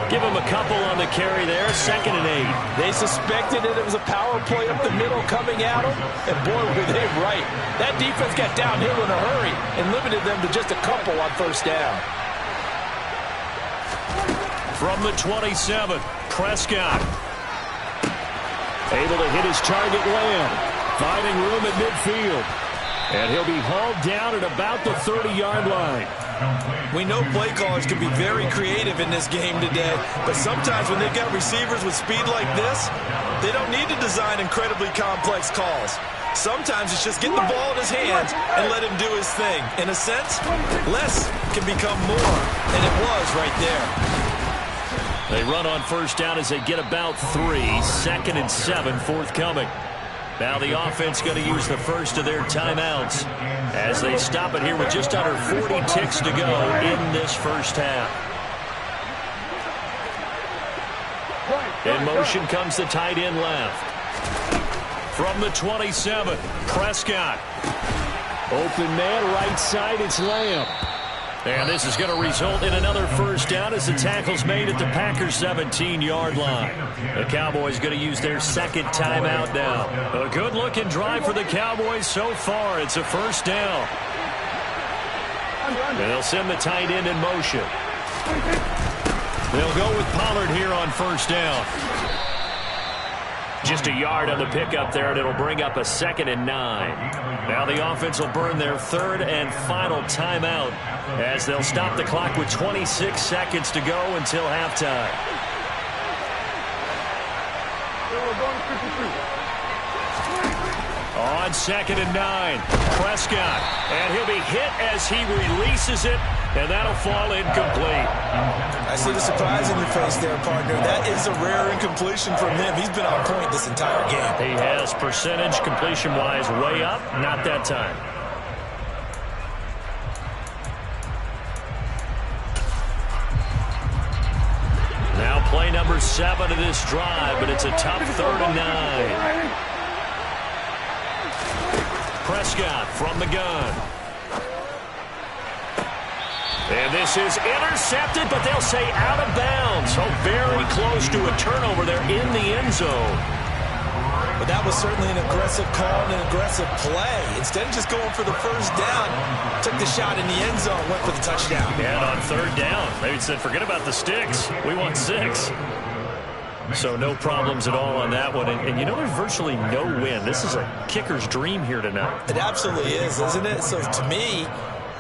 Give them a couple on the carry there. 2nd and 8. They suspected it was a power play up the middle coming at them. And boy, were they right. That defense got downhill in a hurry and limited them to just a couple on first down. From the 27, Prescott. Able to hit his target Lamb. Finding room at midfield. And he'll be hauled down at about the 30-yard line. We know play callers can be very creative in this game today, but sometimes when they've got receivers with speed like this, they don't need to design incredibly complex calls. Sometimes it's just get the ball in his hands and let him do his thing. In a sense, less can become more, and it was right there. They run on first down as they get about 3. 2nd and 7 forthcoming. Now the offense going to use the first of their timeouts as they stop it here with just under 40 ticks to go in this first half. In motion comes the tight end left. From the 27, Prescott. Open man right side, it's Lamb. And this is going to result in another first down as the tackle's made at the Packers' 17-yard line. The Cowboys going to use their second timeout now. A good-looking drive for the Cowboys so far. It's a first down. And they'll send the tight end in motion. They'll go with Pollard here on first down. Just a yard on the pickup there, and it'll bring up a 2nd and 9. Now the offense will burn their third and final timeout as they'll stop the clock with 26 seconds to go until halftime. On 2nd and 9, Prescott, and he'll be hit as he releases it, and that'll fall incomplete. I see the surprise in your face there, partner. That is a rare incompletion from him. He's been on point this entire game. He has percentage completion-wise way up, not that time. Now play number 7 of this drive, but it's a tough 3rd and 9. Prescott from the gun. And this is intercepted, but they'll say out of bounds. So very close to a turnover there in the end zone. But that was certainly an aggressive call and an aggressive play. Instead of just going for the first down, took the shot in the end zone, went for the touchdown. And on 3rd down, they said, forget about the sticks. We want 6. So no problems at all on that one. And you know, there's virtually no wind. This is a kicker's dream here tonight. It absolutely is, isn't it? So to me,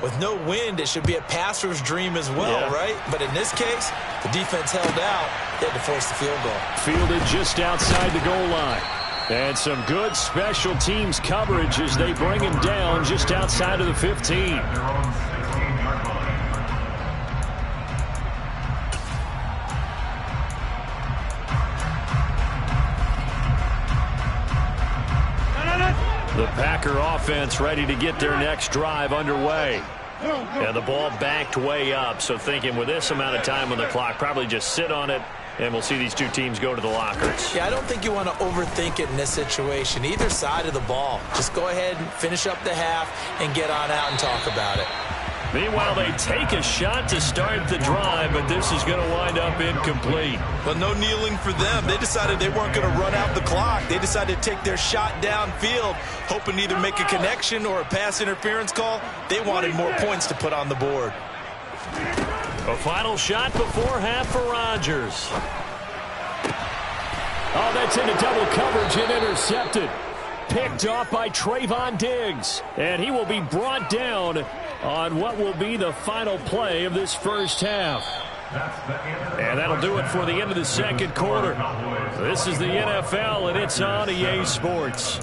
with no wind, it should be a passer's dream as well, right? But in this case, the defense held out. They had to force the field goal. Fielded just outside the goal line. And some good special teams coverage as they bring him down just outside of the 15. The Packer offense ready to get their next drive underway. And the ball backed way up, so thinking with this amount of time on the clock, probably just sit on it, and we'll see these two teams go to the lockers. Yeah, I don't think you want to overthink it in this situation. Either side of the ball. Just go ahead and finish up the half and get on out and talk about it. Meanwhile, they take a shot to start the drive, but this is going to wind up incomplete. Well, no kneeling for them. They decided they weren't going to run out the clock. They decided to take their shot downfield, hoping to either make a connection or a pass interference call. They wanted more points to put on the board. A final shot before half for Rodgers. Oh, that's into double coverage and intercepted. Picked off by Trayvon Diggs. And he will be brought down on what will be the final play of this first half. And that'll do it for the end of the second quarter. This is the NFL, and it's on EA Sports.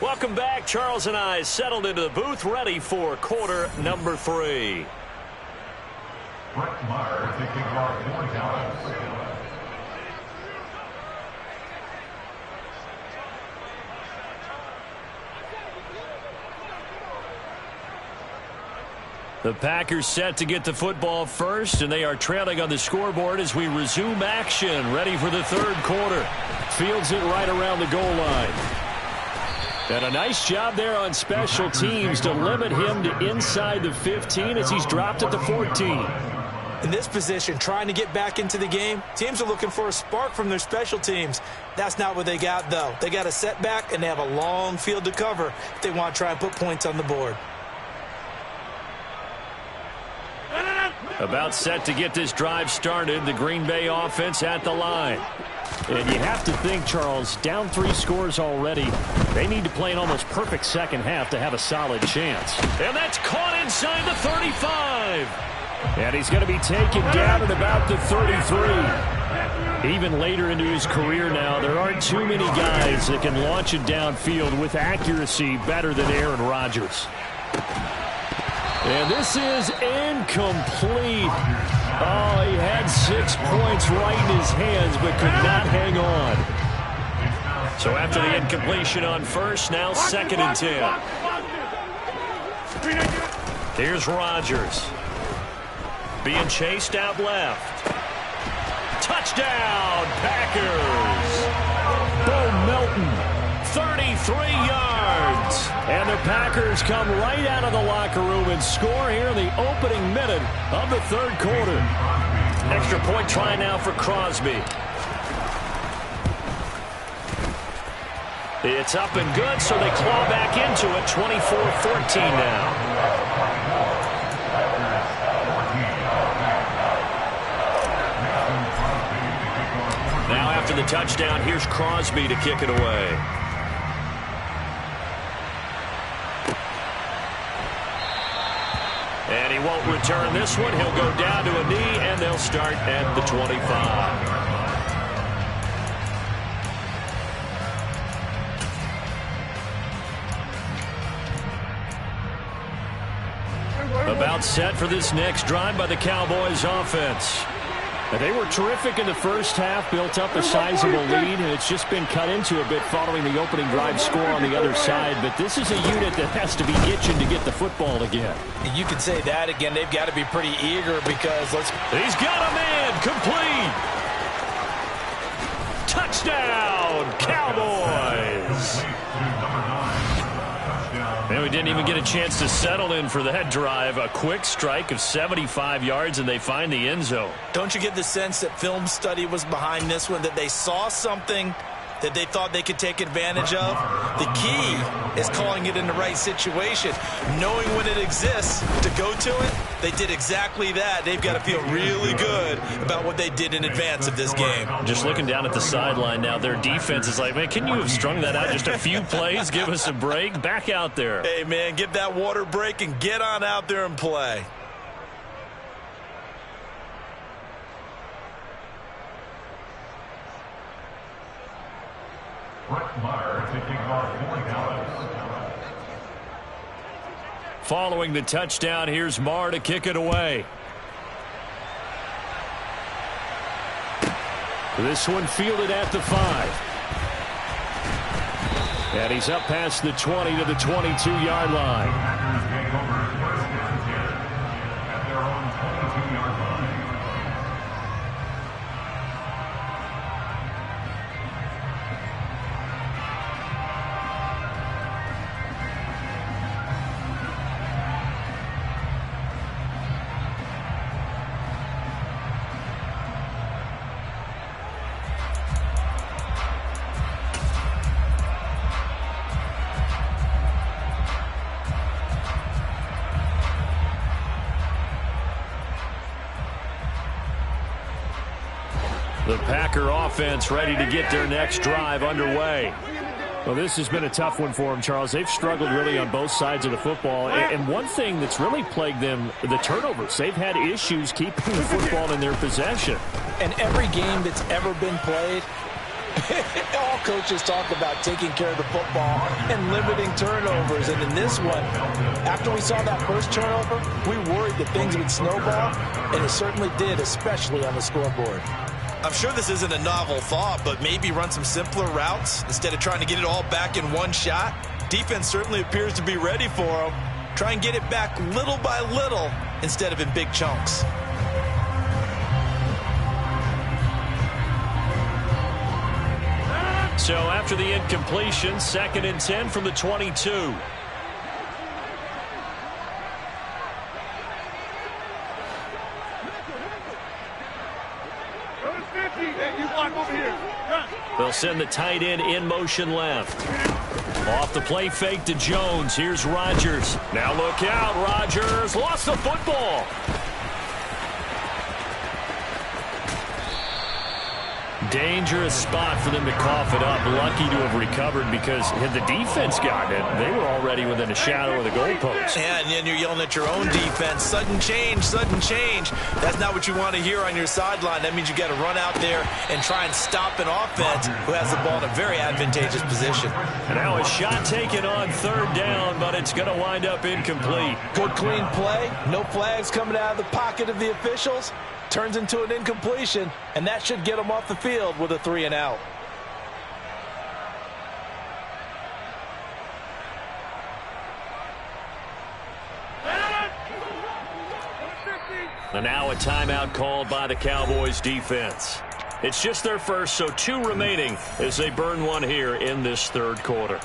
Welcome back. Charles and I settled into the booth, ready for quarter number 3. Brett Maher taking off 4 downs. The Packers set to get the football first, and they are trailing on the scoreboard as we resume action, ready for the third quarter. Fields it right around the goal line. And a nice job there on special teams to limit him to inside the 15 as he's dropped at the 14. In this position, trying to get back into the game, teams are looking for a spark from their special teams. That's not what they got, though. They got a setback, and they have a long field to cover if they want to try and put points on the board. About set to get this drive started, the Green Bay offense at the line. And you have to think, Charles, down 3 scores already. They need to play an almost perfect second half to have a solid chance. And that's caught inside the 35. And he's going to be taken down at about the 33. Even later into his career now, there aren't too many guys that can launch it downfield with accuracy better than Aaron Rodgers. And this is incomplete. Oh, he had 6 points right in his hands, but could not hang on. So after the incompletion on first, now 2nd and 10. Here's Rodgers. Being chased out left. Touchdown, Packers! Bo Melton And the Packers come right out of the locker room and score here in the opening minute of the third quarter. Extra point try now for Crosby. It's up and good, so they claw back into it. 24-14 now. Now after the touchdown, here's Crosby to kick it away. And he won't return this one. He'll go down to a knee, and they'll start at the 25. About set for this next drive by the Cowboys offense. They were terrific in the first half, built up a sizable lead, and it's just been cut into a bit following the opening drive score on the other side. But this is a unit that has to be itching to get the football again. You can say that again. They've got to be pretty eager because he's got a man complete. Touchdown, Cowboys. And we didn't even get a chance to settle in for that drive. A quick strike of 75 yards, and they find the end zone. Don't you get the sense that film study was behind this one, that they saw something that they thought they could take advantage of? The key is calling it in the right situation. Knowing when it exists to go to it, they did exactly that. They've got to feel really good about what they did in advance of this game. Just looking down at the sideline now, their defense is like, man, can you have strung that out just a few plays? Give us a break. Back out there. Hey, man, give that water break and get on out there and play. Following the touchdown, here's Marr to kick it away. This one fielded at the 5. And he's up past the 20 to the 22-yard line. The Packer offense ready to get their next drive underway. Well, this has been a tough one for them, Charles. They've struggled really on both sides of the football. And one thing that's really plagued them, the turnovers. They've had issues keeping the football in their possession. And every game that's ever been played, all coaches talk about taking care of the football and limiting turnovers. And in this one, after we saw that first turnover, we worried that things would snowball, and it certainly did, especially on the scoreboard. I'm sure this isn't a novel thought, but maybe run some simpler routes instead of trying to get it all back in one shot. Defense certainly appears to be ready for them. Try and get it back little by little instead of in big chunks. So after the incompletion, 2nd and 10 from the 22. They'll send the tight end in motion left. Off the play fake to Jones. Here's Rodgers. Now look out. Rodgers lost the football. Dangerous spot for them to cough it up. Lucky to have recovered because had the defense gotten it, they were already within a shadow of the goalpost. Yeah, and then you're yelling at your own defense. Sudden change, sudden change. That's not what you want to hear on your sideline. That means you got to run out there and try and stop an offense who has the ball in a very advantageous position. And now a shot taken on 3rd down, but it's going to wind up incomplete. Good clean play. No flags coming out of the pocket of the officials. Turns into an incompletion, and that should get them off the field with a 3-and-out. And now a timeout called by the Cowboys defense. It's just their first, so 2 remaining as they burn one here in this 3rd quarter.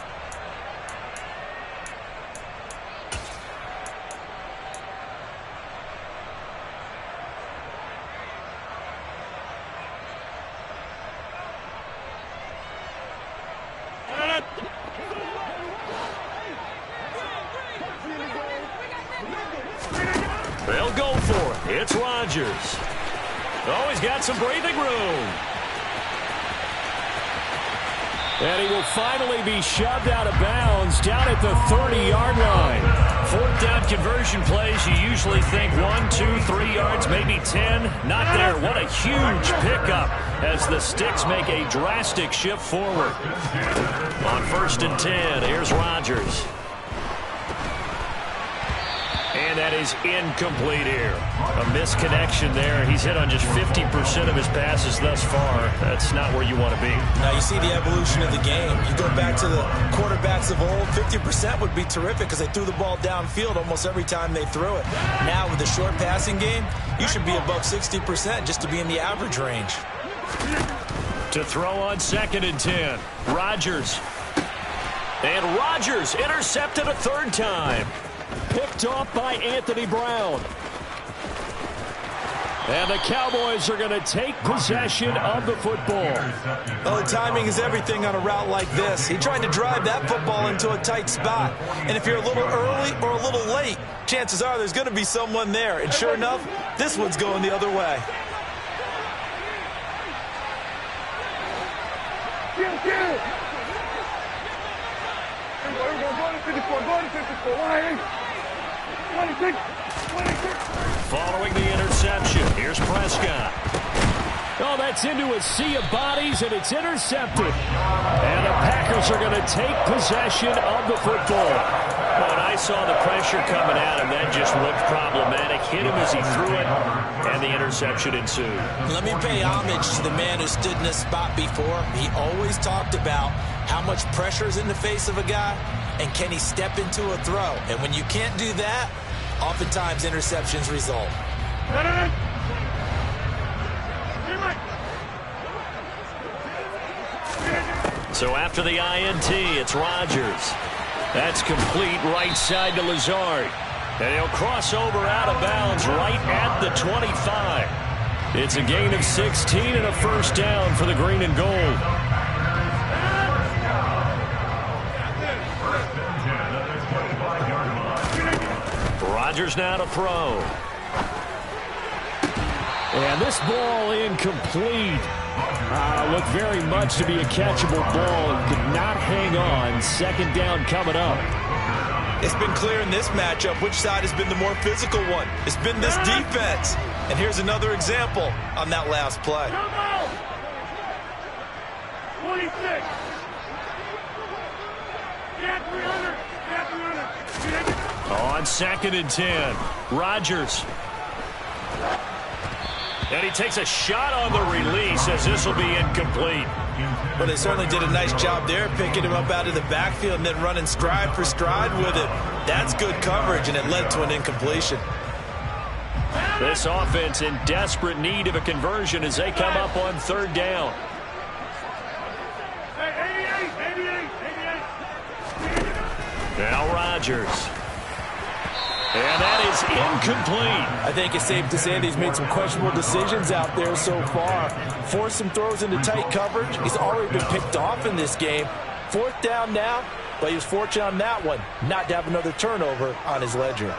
They'll go for it. It's Rodgers. Oh, he's got some breathing room. And he will finally be shoved out of bounds down at the 30-yard line. Fourth down conversion plays, you usually think 1, 2, 3 yards, maybe 10. Not there. What a huge pickup as the Sticks make a drastic shift forward. On 1st and 10, here's Rodgers. And that is incomplete here. A misconnection there. He's hit on just 50% of his passes thus far. That's not where you want to be. Now you see the evolution of the game. You go back to the quarterbacks of old, 50% would be terrific because they threw the ball downfield almost every time they threw it. Now with the short passing game, you should be above 60% just to be in the average range. To throw on 2nd and 10. Rodgers. And Rodgers intercepted a 3rd time. Picked off by Anthony Brown. And the Cowboys are going to take possession of the football. Well, the timing is everything on a route like this. He tried to drive that football into a tight spot. And if you're a little early or a little late, chances are there's going to be someone there. And sure enough, this one's going the other way. Following the interception, here's Prescott. Oh, that's into a sea of bodies, and it's intercepted. And the Packers are going to take possession of the football. When I saw the pressure coming at him, that just looked problematic. Hit him as he threw it, and the interception ensued. Let me pay homage to the man who stood in this spot before. He always talked about how much pressure is in the face of a guy, and can he step into a throw. And when you can't do that, oftentimes interceptions result. So after the INT, it's Rodgers. That's complete right side to Lazard. And he'll cross over out of bounds right at the 25. It's a gain of 16 and a 1st down for the green and gold. Rodgers now to throw. And this ball incomplete. Looked very much to be a catchable ball and could not hang on. 2nd down coming up. It's been clear in this matchup which side has been the more physical one. It's been this defense. And here's another example on that last play. 26. On 2nd and 10, Rodgers. And he takes a shot on the release as this will be incomplete. Well, they certainly did a nice job there, picking him up out of the backfield and then running stride for stride with it. That's good coverage, and it led to an incompletion. This offense in desperate need of a conversion as they come up on 3rd down. Now Rodgers. And that is incomplete. I think it's safe to say that he's made some questionable decisions out there so far. Forced some throws into tight coverage. He's already been picked off in this game. 4th down now, but he was fortunate on that one not to have another turnover on his ledger.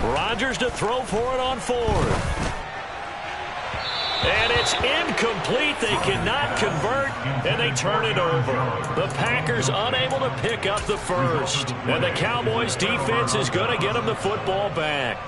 Rodgers to throw for it on 4th. And it's incomplete. They cannot convert, and they turn it over. The Packers unable to pick up the 1st. And the Cowboys defense is going to get them the football back.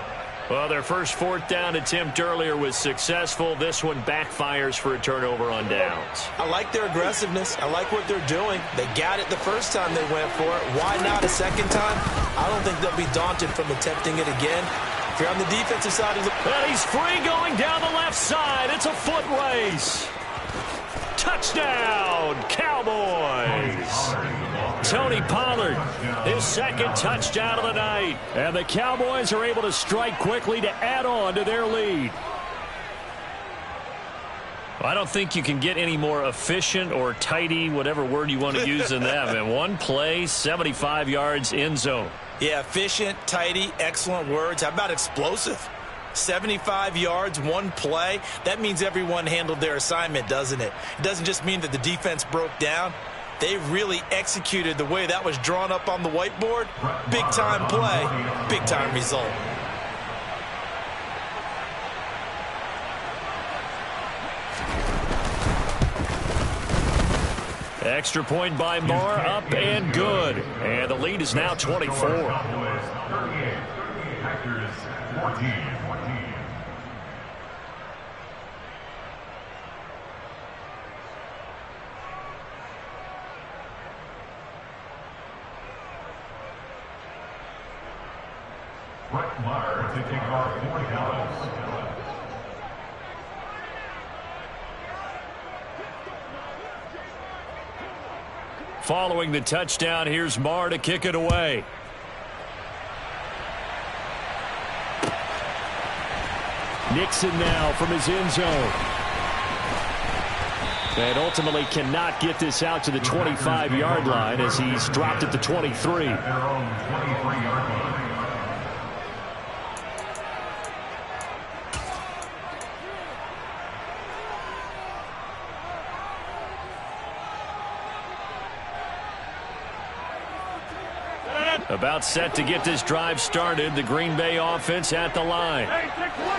Well, their first 4th down attempt earlier was successful. This one backfires for a turnover on downs. I like their aggressiveness. I like what they're doing. They got it the first time they went for it. Why not a second time? I don't think they'll be daunted from attempting it again. If you're on the defensive side, and he's free going down the left side. It's a foot race. Touchdown, Cowboys. Tony Pollard, his 2nd touchdown of the night. And the Cowboys are able to strike quickly to add on to their lead. I don't think you can get any more efficient or tidy, whatever word you want to use in that. And one play, 75 yards in zone. Yeah, efficient, tidy, excellent words. How about explosive? 75 yards, one play. That means everyone handled their assignment, doesn't it? It doesn't just mean that the defense broke down. They really executed the way that was drawn up on the whiteboard. Big-time play, big-time result. Extra point by Marr, up and good. And the lead is now 24. Packers 14. Brett Maher to kick off 40 Dallas. Following the touchdown, here's Marr to kick it away. Nixon now from his end zone. And ultimately cannot get this out to the 25-yard line as he's dropped at the 23. At their own 23-yard line. About set to get this drive started, the Green Bay offense at the line.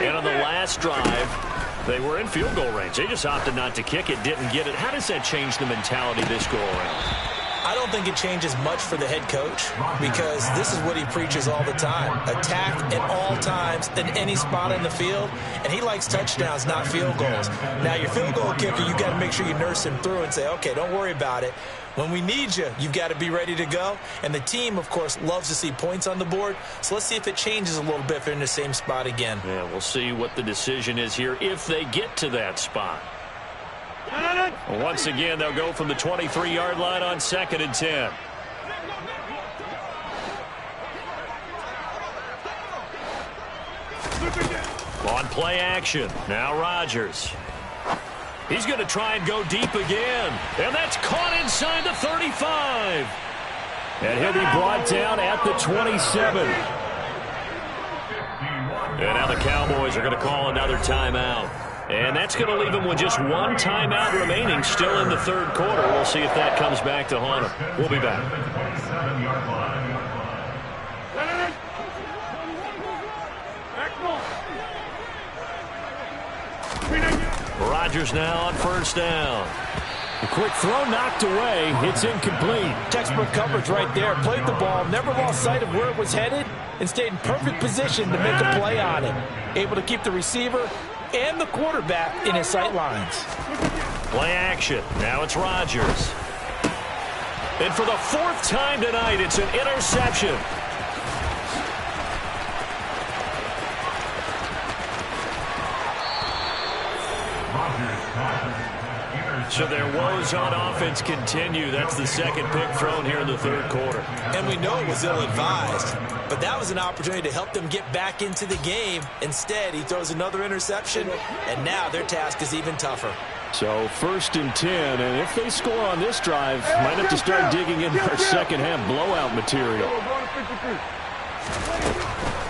And on the last drive, they were in field goal range. They just opted not to kick it, didn't get it. How does that change the mentality this go around? I don't think it changes much for the head coach because this is what he preaches all the time. Attack at all times in any spot in the field, and he likes touchdowns, not field goals. Now, your field goal kicker, you've got to make sure you nurse him through and say, okay, don't worry about it. When we need you, you've got to be ready to go. And the team, of course, loves to see points on the board. So let's see if it changes a little bit if they're in the same spot again. Yeah, we'll see what the decision is here if they get to that spot. Once again, they'll go from the 23-yard line on 2nd and 10. On play action, now Rodgers. He's going to try and go deep again. And that's caught inside the 35. And he'll be brought down at the 27. And now the Cowboys are going to call another timeout. And that's going to leave them with just one timeout remaining still in the third quarter. We'll see if that comes back to haunt them. We'll be back. Rodgers now on first down. A quick throw knocked away. It's incomplete. Textbook coverage right there. Played the ball, never lost sight of where it was headed, and stayed in perfect position to make a play on it. Able to keep the receiver and the quarterback in his sight lines. Play action. Now it's Rodgers. And for the 4th time tonight, it's an interception. So their woes on offense continue. That's the second pick thrown here in the third quarter. And we know it was ill-advised, but that was an opportunity to help them get back into the game. Instead, he throws another interception, and now their task is even tougher. So 1st and 10, and if they score on this drive, might have to start digging in our second half blowout material.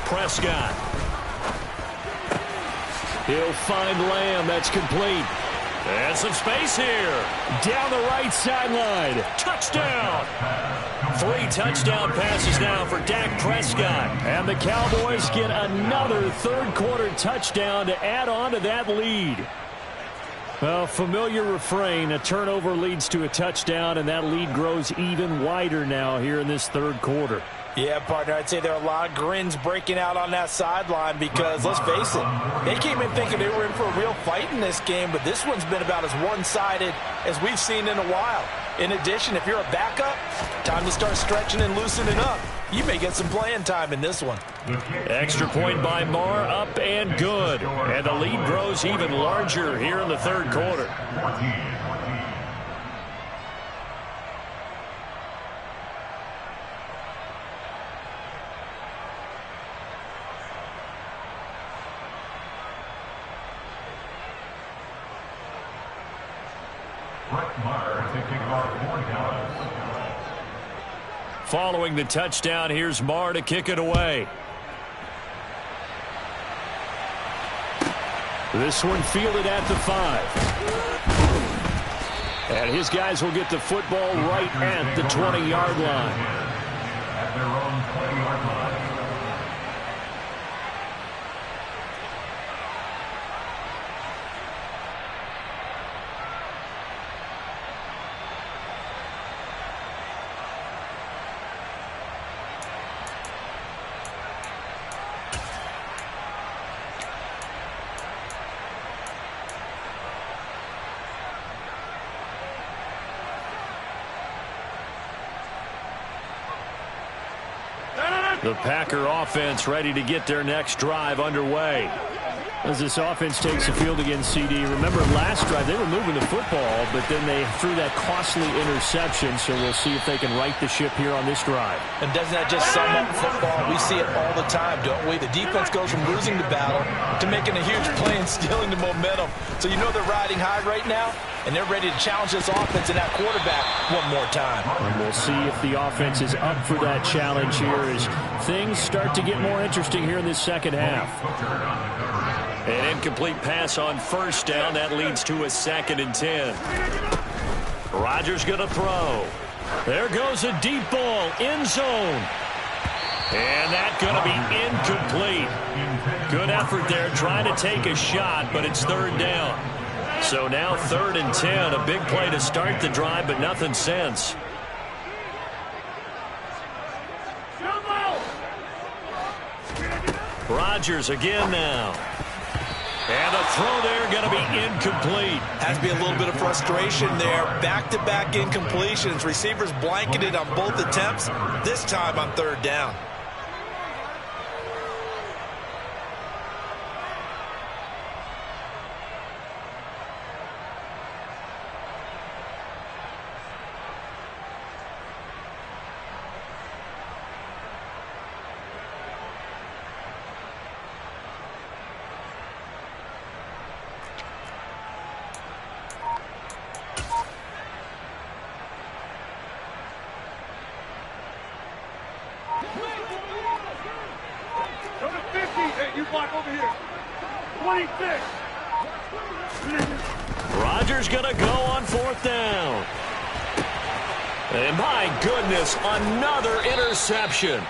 Prescott. He'll find Lamb. That's complete. And some space here. Down the right sideline. Touchdown. 3 touchdown passes now for Dak Prescott. And the Cowboys get another third quarter touchdown to add on to that lead. Well, familiar refrain. A turnover leads to a touchdown, and that lead grows even wider now here in this third quarter. Yeah, partner, I'd say there are a lot of grins breaking out on that sideline because, let's face it, they came in thinking they were in for a real fight in this game, but this one's been about as one-sided as we've seen in a while. In addition, if you're a backup, time to start stretching and loosening up. You may get some playing time in this one. Extra point by Marr, up and good. And the lead grows even larger here in the third quarter. Meyer to kick off 4 downs. Following the touchdown, here's Marr to kick it away. This one fielded at the 5. And his guys will get the football right at the 20-yard line. At their own 20-yard line. The Packer offense ready to get their next drive underway. As this offense takes the field against CD, remember last drive they were moving the football, but then they threw that costly interception, so we'll see if they can right the ship here on this drive. And doesn't that just sum up football? We see it all the time, don't we? The defense goes from losing the battle to making a huge play and stealing the momentum. So you know they're riding high right now, and they're ready to challenge this offense and that quarterback one more time. And we'll see if the offense is up for that challenge here as things start to get more interesting here in this second half. An incomplete pass on first down. That leads to a 2nd and 10. Rodgers going to throw. There goes a deep ball. End zone. And that's going to be incomplete. Good effort there trying to take a shot, but it's 3rd down. So now 3rd and 10. A big play to start the drive, but nothing since. Rodgers again now. And the throw there going to be incomplete. Has to be a little bit of frustration there. Back-to-back incompletions. Receivers blanketed on both attempts. This time on 3rd down. Rodgers going to go on 4th down. And my goodness, another interception.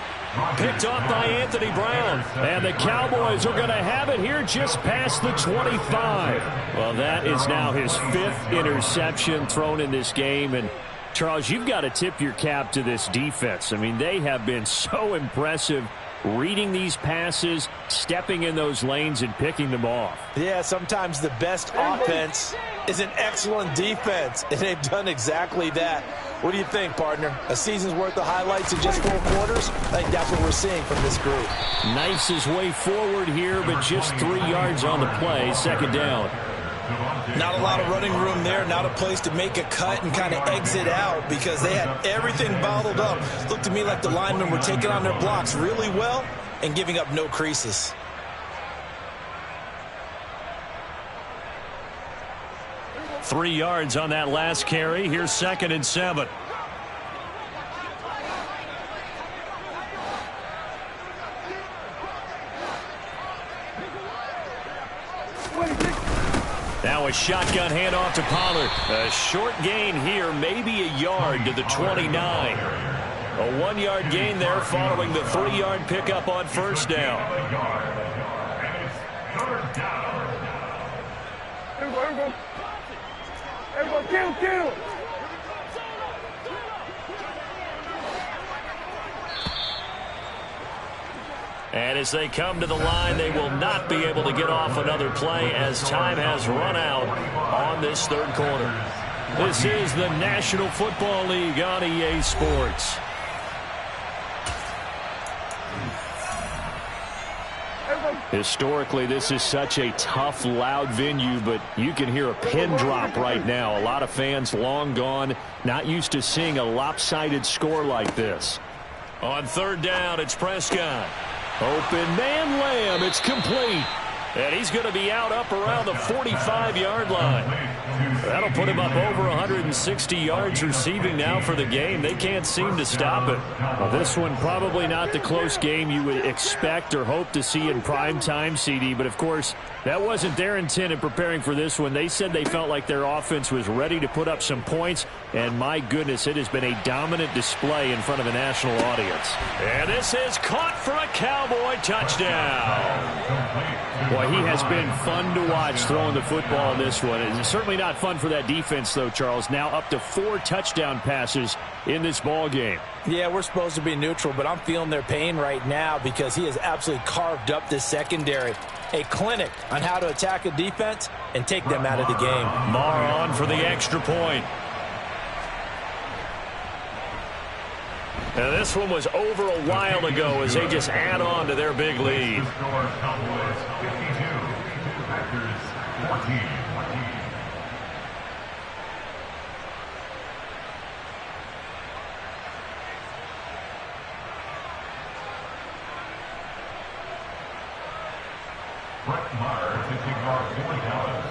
Picked off by Anthony Brown. And the Cowboys are going to have it here just past the 25. Well, that is now his 5th interception thrown in this game. And, Charles, you've got to tip your cap to this defense. I mean, they have been so impressive reading these passes, stepping in those lanes, and picking them off. Yeah, sometimes the best offense is an excellent defense, and they've done exactly that. What do you think, partner? A season's worth of highlights in just 4 quarters? I think that's what we're seeing from this group. Knifes his way forward here, but just 3 yards on the play, 2nd down. Not a lot of running room there, not a place to make a cut and kind of exit out because they had everything bottled up. Looked to me like the linemen were taking on their blocks really well and giving up no creases. Three yards on that last carry. Here's 2nd and 7. Now a shotgun handoff to Pollard. A short gain here, maybe a yard to the 29. A 1-yard gain there following the 3-yard pickup on 1st down. Everybody, kill. And as they come to the line, they will not be able to get off another play as time has run out on this 3rd quarter. This is the National Football League on EA Sports. Historically, this is such a tough, loud venue, but you can hear a pin drop right now. A lot of fans long gone, not used to seeing a lopsided score like this. On 3rd down, it's Prescott. Open man, Lamb. It's complete. And he's going to be out up around the 45-yard line. That'll put him up over 160 yards receiving now for the game. They can't seem to stop it. Well, this one probably not the close game you would expect or hope to see in prime time, CD. But, of course, that wasn't their intent in preparing for this one. They said they felt like their offense was ready to put up some points. And, my goodness, it has been a dominant display in front of a national audience. And this is caught for a Cowboy touchdown. Boy, he has been fun to watch throwing the football in this one. It's certainly not fun for that defense, though, Charles. Now up to 4 touchdown passes in this ball game. Yeah, we're supposed to be neutral, but I'm feeling their pain right now because he has absolutely carved up this secondary. A clinic on how to attack a defense and take them out of the game. Maher on for the extra point. Now, this one was over a while ago as they just add on to their big lead. Cowboys 52, Packers 14. Brett Maher to kick off 40 Dallas.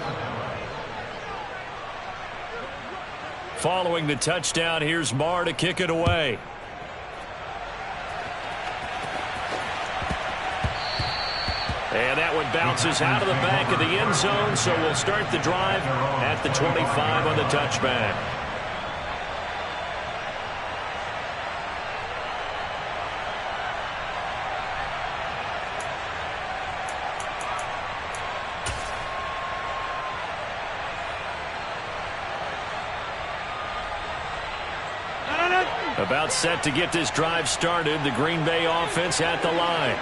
Following the touchdown, here's Maher to kick it away. And that one bounces out of the back of the end zone, so we'll start the drive at the 25 on the touchback. About set to get this drive started, the Green Bay offense at the line.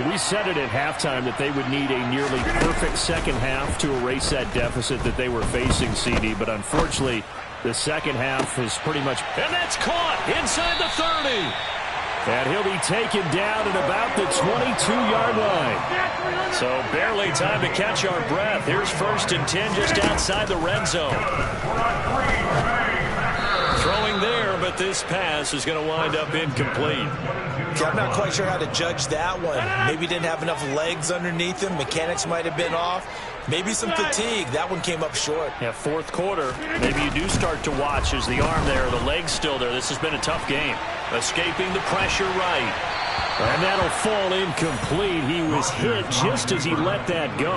We said it at halftime that they would need a nearly perfect second half to erase that deficit that they were facing, CD. But unfortunately, the second half is pretty much... And that's caught inside the 30. And he'll be taken down at about the 22-yard line. So barely time to catch our breath. Here's 1st and 10 just outside the red zone. Throwing there, but this pass is going to wind up incomplete. I'm not quite sure how to judge that one. Maybe didn't have enough legs underneath him. Mechanics might have been off. Maybe some fatigue. That one came up short. Yeah, 4th quarter. Maybe you do start to watch as the arm there, the leg's still there. This has been a tough game. Escaping the pressure right. And that'll fall incomplete. He was hit just as he let that go.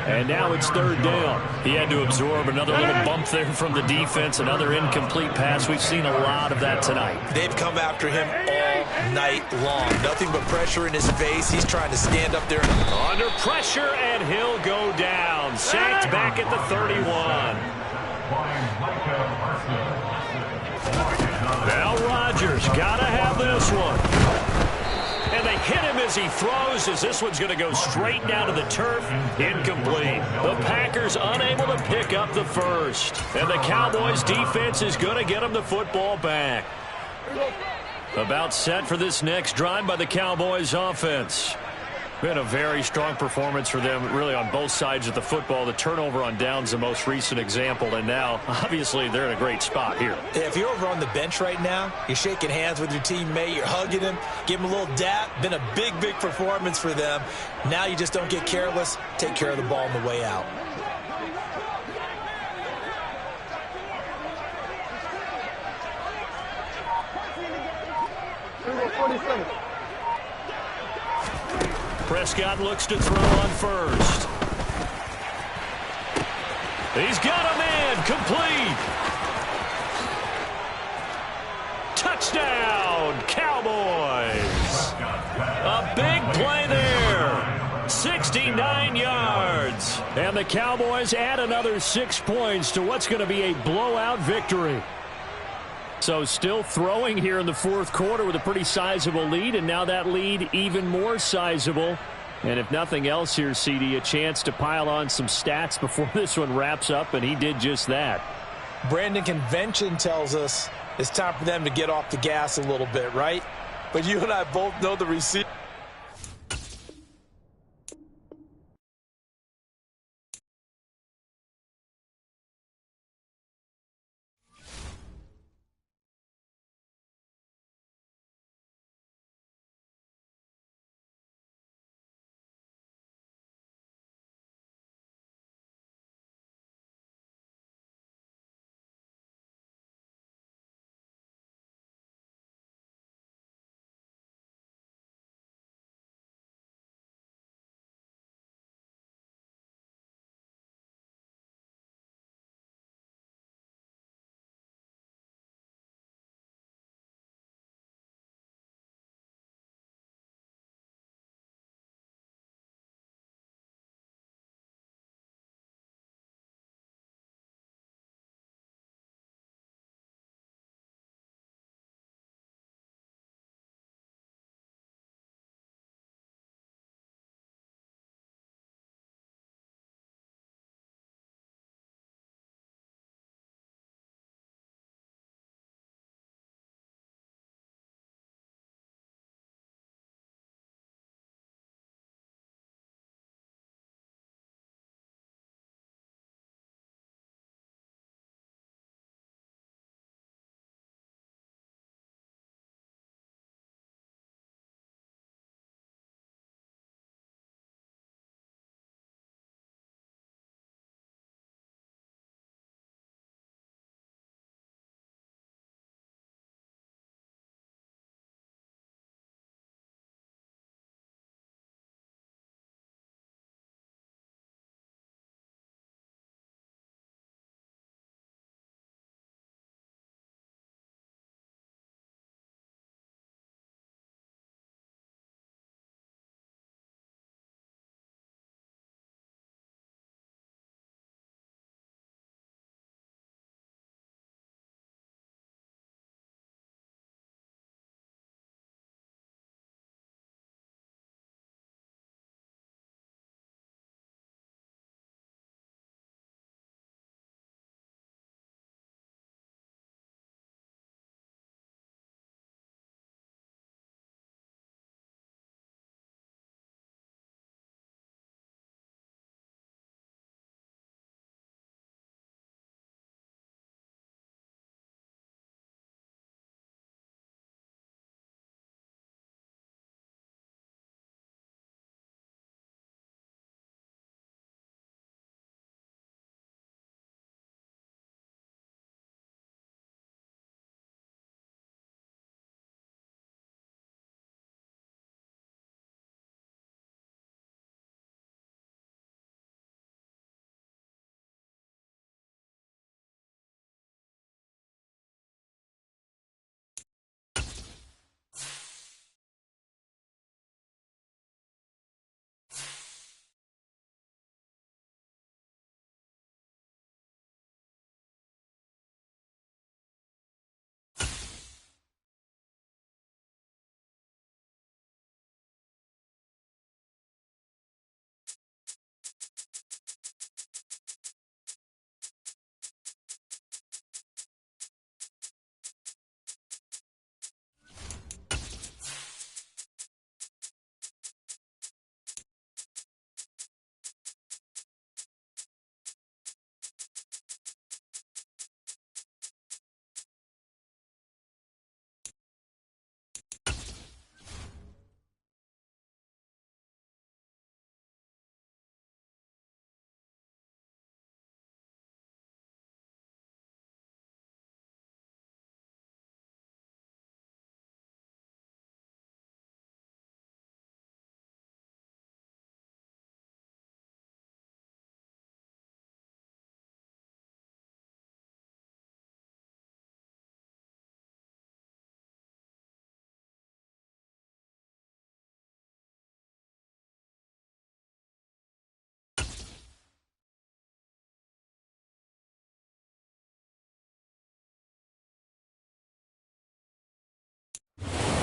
And now it's 3rd down. He had to absorb another little bump there from the defense, another incomplete pass. We've seen a lot of that tonight. They've come after him all night long. Nothing but pressure in his face. He's trying to stand up there. Under pressure, and he'll go down. Sacked back at the 31. Now Rodgers got to have this one. And they hit him as he throws, as this one's going to go straight down to the turf. Incomplete. The Packers unable to pick up the first. And the Cowboys defense is going to get them the football back. About set for this next drive by the Cowboys offense. Been a very strong performance for them, really, on both sides of the football. The turnover on downs, the most recent example, and now, obviously, they're in a great spot here. If you're over on the bench right now, you're shaking hands with your teammate, you're hugging him, give him a little dap. Been a big, big performance for them. Now you just don't get careless. Take care of the ball on the way out. Prescott looks to throw on first. He's got a man, complete. Touchdown, Cowboys. A big play there. 69 yards. And the Cowboys add another 6 points to what's going to be a blowout victory. So still throwing here in the 4th quarter with a pretty sizable lead, and now that lead even more sizable. And if nothing else here, CD, a chance to pile on some stats before this one wraps up, and he did just that. Brandon, convention tells us it's time for them to get off the gas a little bit, right? But you and I both know the receiver.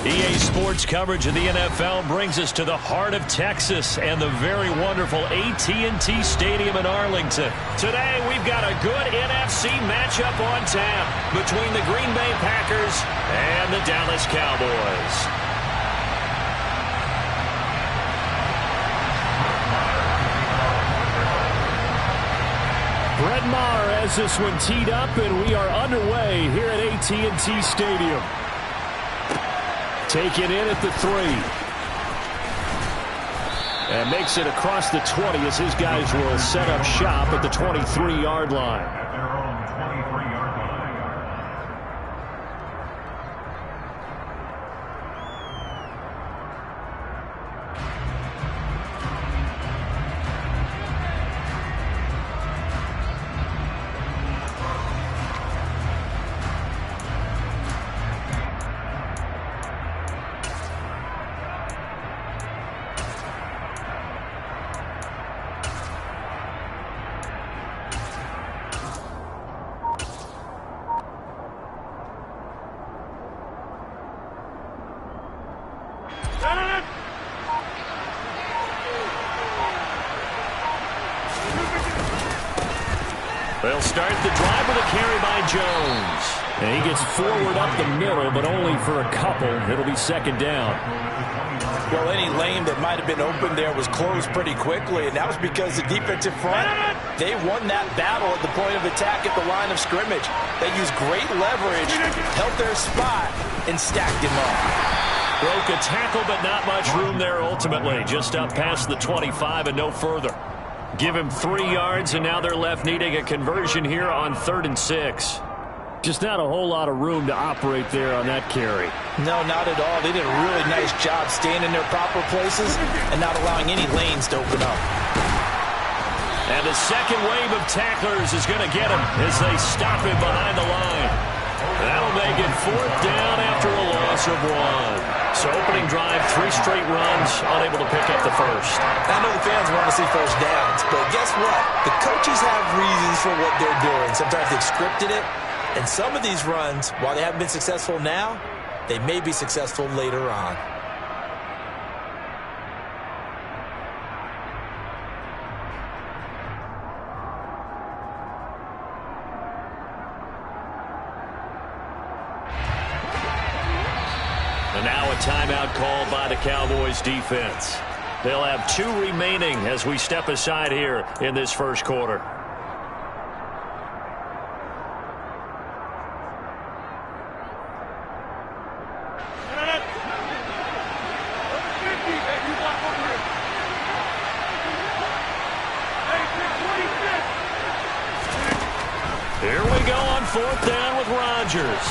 EA Sports coverage of the NFL brings us to the heart of Texas and the very wonderful AT&T Stadium in Arlington. Today, we've got a good NFC matchup on tap between the Green Bay Packers and the Dallas Cowboys. Brett Maher has this one teed up, and we are underway here at AT&T Stadium. Taken in at the 3. And makes it across the 20 as his guys will set up shop at the 23-yard line. At their own 23-yard line. They'll start the drive with a carry by Jones. And he gets forward up the middle, but only for a couple. It'll be second down. Well, any lane that might have been open there was closed pretty quickly, and that was because the defensive front, they won that battle at the point of attack at the line of scrimmage. They used great leverage, held their spot, and stacked him up. Broke a tackle, but not much room there ultimately. Just up past the 25 and no further. Give him 3 yards, and now they're left needing a conversion here on 3rd and 6. Just not a whole lot of room to operate there on that carry. No, not at all. They did a really nice job staying in their proper places and not allowing any lanes to open up. And the second wave of tacklers is going to get him as they stop him behind the line. That'll make it 4th down after a loss of 1. So opening drive, 3 straight runs, unable to pick up the first. I know the fans want to see first downs, but guess what? The coaches have reasons for what they're doing. Sometimes they've scripted it, and some of these runs, while they haven't been successful now, they may be successful later on. And now a timeout called by the Cowboys defense. They'll have 2 remaining as we step aside here in this first quarter. Here we go on 4th down with Rodgers.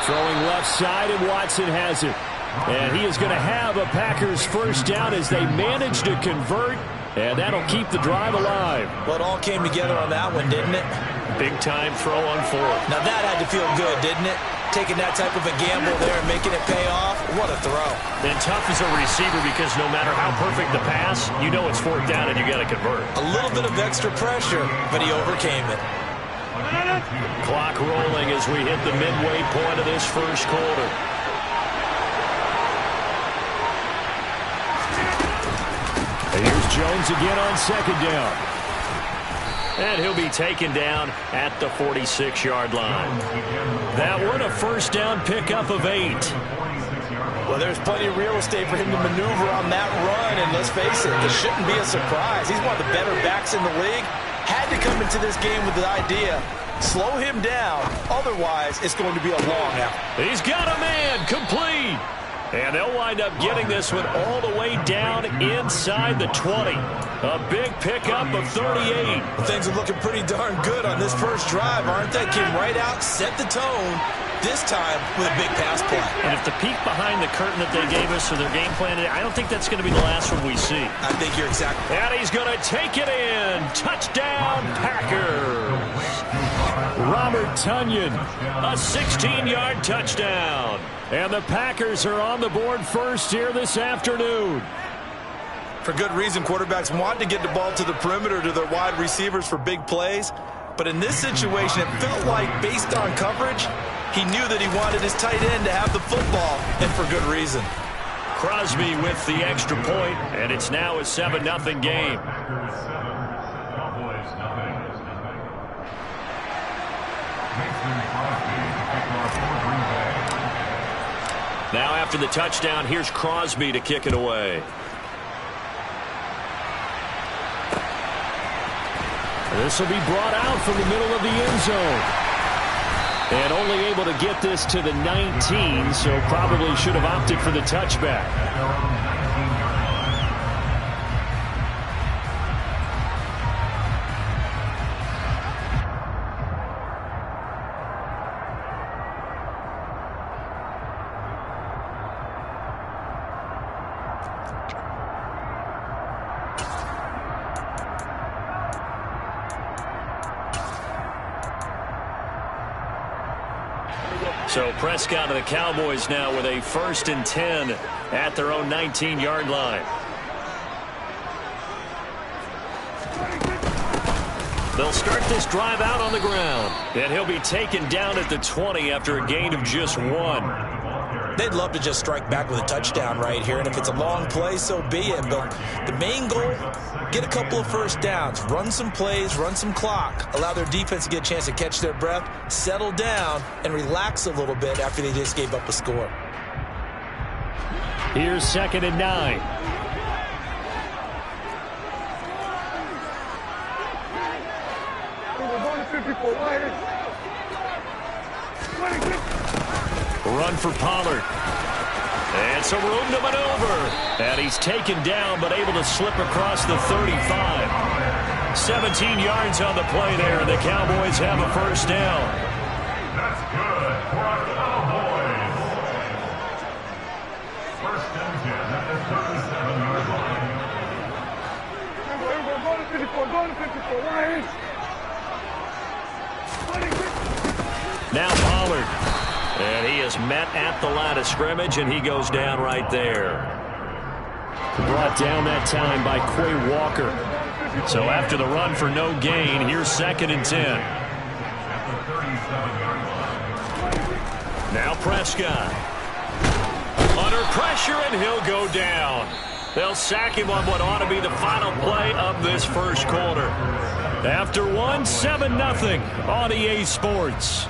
Throwing left side, and Watson has it. And he is going to have a Packers first down as they manage to convert, and that'll keep the drive alive. Well, it all came together on that one, didn't it? Big-time throw on 4th. Now that had to feel good, didn't it? Taking that type of a gamble there and making it pay off. What a throw. And tough as a receiver because no matter how perfect the pass, you know it's 4th down and you got to convert. A little bit of extra pressure, but he overcame it. Clock rolling as we hit the midway point of this first quarter. And here's Jones again on 2nd down. And he'll be taken down at the 46-yard line. That one a first down pickup of 8. Well, there's plenty of real estate for him to maneuver on that run, and let's face it, it shouldn't be a surprise. He's one of the better backs in the league. Had to come into this game with the idea, slow him down, otherwise it's going to be a long out. He's got a man, complete. And they'll wind up getting this one all the way down inside the 20. A big pickup of 38. Well, things are looking pretty darn good on this first drive, aren't they? Came right out, set the tone, this time with a big pass play. And if the peek behind the curtain that they gave us for their game plan, I don't think that's going to be the last one we see. I think you're exactly right. And he's going to take it in. Touchdown, Packers. Robert Tonyan. A 16-yard touchdown. And the Packers are on the board first here this afternoon. For good reason, quarterbacks want to get the ball to the perimeter to their wide receivers for big plays. But in this situation, it felt like, based on coverage, he knew that he wanted his tight end to have the football. and for good reason. Crosby with the extra point, and it's now a 7-0 game. Packers 7, Cowboys nothing. Mason Crosby to kick off for Green Bay. Now after the touchdown, here's Crosby to kick it away. This will be brought out from the middle of the end zone. And only able to get this to the 19, so probably should have opted for the touchback. So Prescott of the Cowboys now with a 1st and 10 at their own 19-yard line. They'll start this drive out on the ground, and he'll be taken down at the 20 after a gain of just 1. They'd love to just strike back with a touchdown right here, and if it's a long play, so be it. But the main goal, get a couple of first downs, run some plays, run some clock, allow their defense to get a chance to catch their breath, settle down, and relax a little bit after they just gave up a score. Here's 2nd and 9. Run for Pollard. And some room to maneuver. And he's taken down, but able to slip across the 35. 17 yards on the play there, and the Cowboys have a 1st down. That's good for our Cowboys. 1st and 10 at the 37-yard line. Now Pollard. And he is met at the line of scrimmage, and he goes down right there. Brought down that time by Quay Walker. So after the run for no gain, here's 2nd and 10. Now Prescott. Under pressure, and he'll go down. They'll sack him on what ought to be the final play of this 1st quarter. After 1, 7-0 on EA Sports.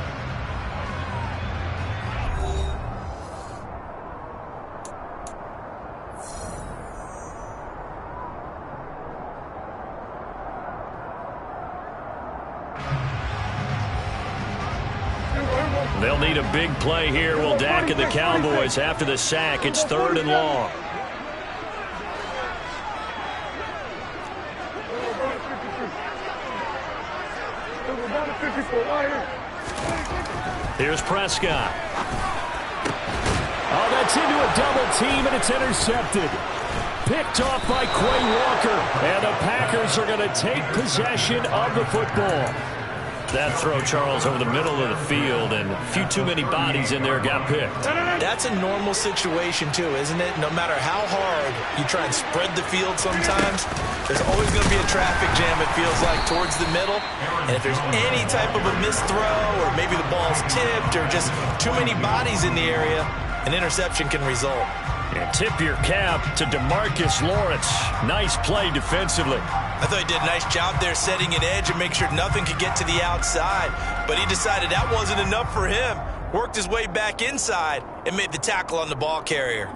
They'll need a big play here. Will Dak and the Cowboys after the sack. It's 3rd and long. Here's Prescott. Oh, that's into a double team, and it's intercepted. Picked off by Quay Walker. And the Packers are going to take possession of the football. That throw, Charles, over the middle of the field, and a few too many bodies in there got picked. That's a normal situation, too, isn't it? No matter how hard you try and spread the field sometimes, there's always going to be a traffic jam, it feels like, towards the middle. And if there's any type of a missed throw, or maybe the ball's tipped, or just too many bodies in the area, an interception can result. And tip your cap to DeMarcus Lawrence. Nice play defensively. I thought he did a nice job there setting an edge and make sure nothing could get to the outside. But he decided that wasn't enough for him. Worked his way back inside and made the tackle on the ball carrier.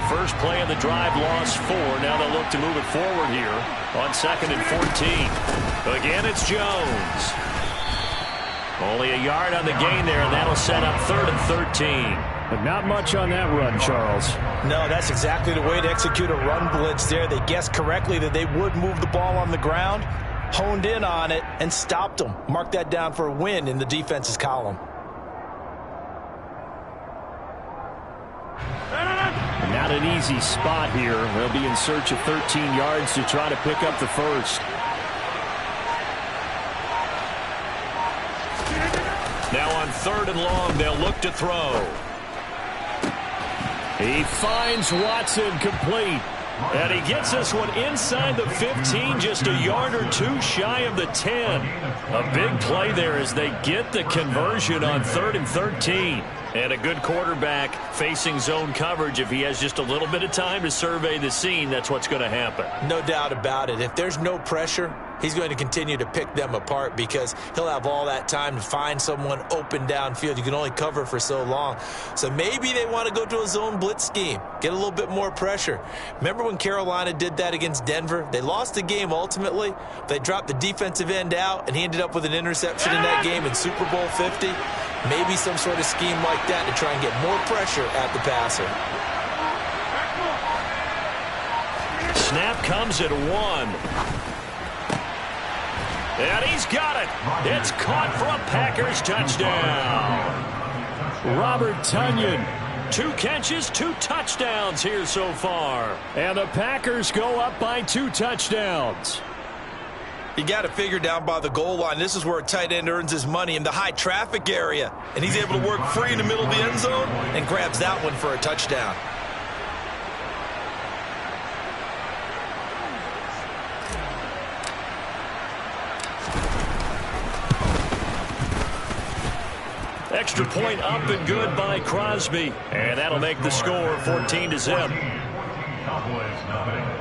First play of the drive, lost 4. Now they'll look to move it forward here on 2nd and 14. Again, it's Jones. Only a yard on the gain there, and that'll set up 3rd and 13. But not much on that run, Charles. No, that's exactly the way to execute a run blitz there. They guessed correctly that they would move the ball on the ground, honed in on it, and stopped them. Mark that down for a win in the defense's column. Not an easy spot here. They'll be in search of 13 yards to try to pick up the first. Now on 3rd and long, they'll look to throw. He finds Watson complete. And he gets this one inside the 15, just a yard or two shy of the 10. A big play there as they get the conversion on 3rd and 13. And a good quarterback facing zone coverage. If he has just a little bit of time to survey the scene, that's what's going to happen. No doubt about it. If there's no pressure, he's going to continue to pick them apart because he'll have all that time to find someone open downfield. You can only cover for so long. So maybe they want to go to a zone blitz scheme, get a little bit more pressure. Remember when Carolina did that against Denver? They lost the game ultimately. They dropped the defensive end out, and he ended up with an interception in that game in Super Bowl 50. Maybe some sort of scheme like that to try and get more pressure at the passer. Snap comes at 1. And he's got it. It's caught for a Packers touchdown. Robert Tonyan. 2 catches, 2 touchdowns here so far. And the Packers go up by 2 touchdowns. You got to figure down by the goal line. This is where a tight end earns his money in the high traffic area. And he's able to work free in the middle of the end zone and grabs that one for a touchdown. Extra point up and good by Crosby. And that'll make the score 14-0. Cowboys dominate.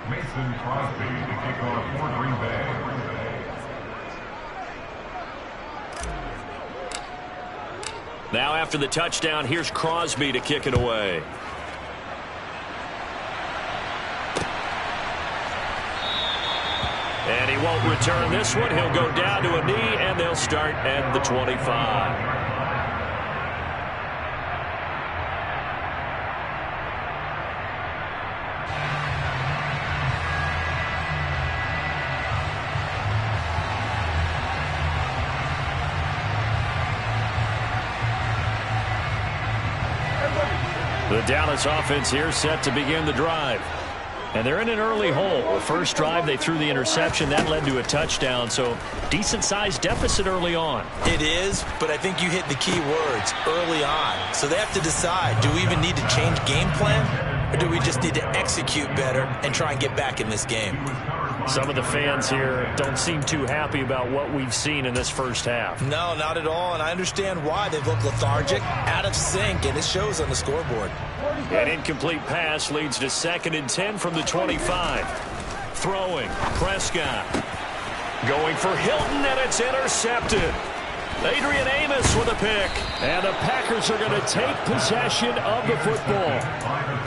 Mason Crosby to kick off for Green Bay. Now after the touchdown, here's Crosby to kick it away. And he won't return this one. He'll go down to a knee, and they'll start at the 25. The Dallas offense here set to begin the drive. And they're in an early hole. First drive, they threw the interception. That led to a touchdown, so decent-sized deficit early on. It is, but I think you hit the key words, early on. So they have to decide, do we even need to change game plan, or do we just need to execute better and try and get back in this game? Some of the fans here don't seem too happy about what we've seen in this first half. No, not at all, and I understand why. They've looked lethargic, out of sync, and it shows on the scoreboard. An incomplete pass leads to 2nd and 10 from the 25. Throwing, Prescott. Going for Hilton, and it's intercepted. Adrian Amos with a pick. And the Packers are going to take possession of the football.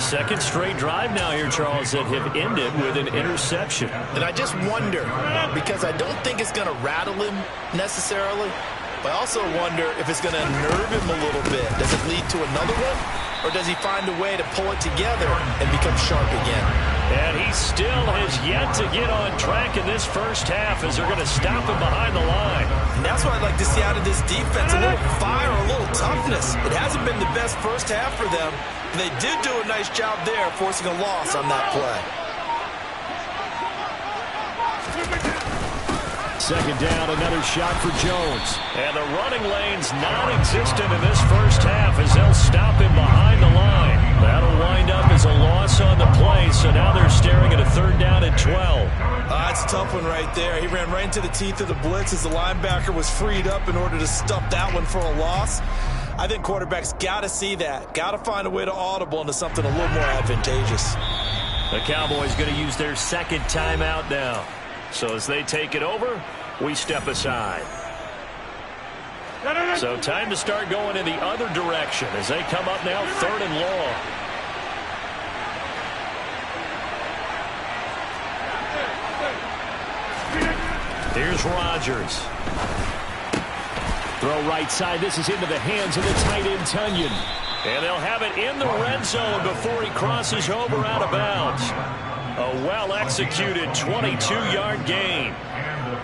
2nd straight drive now here, Charles, that have ended with an interception. And I just wonder, because I don't think it's going to rattle him necessarily, but I also wonder if it's going to nerve him a little bit. Does it lead to another one, or does he find a way to pull it together and become sharp again? And he still has yet to get on track in this first half as they're going to stop him behind the line. And that's what I'd like to see out of this defense, a little fire, a little toughness. It hasn't been the best first half for them. They did do a nice job there, forcing a loss on that play. 2nd down, another shot for Jones. And the running lane's non-existent in this first half as they'll stop him behind the line. That'll wind up as a loss on the play, so now they're staring at a 3rd down and 12. That's a tough one right there. He ran right into the teeth of the blitz as the linebacker was freed up in order to stuff that one for a loss. I think quarterbacks got to see that. Got to find a way to audible into something a little more advantageous. The Cowboys going to use their 2nd timeout now. So as they take it over, we step aside. So time to start going in the other direction as they come up now 3rd and long. Here's Rodgers. Throw right side. This is into the hands of the tight end, Tonyan. And they'll have it in the red zone before he crosses over out of bounds. A well-executed 22-yard gain.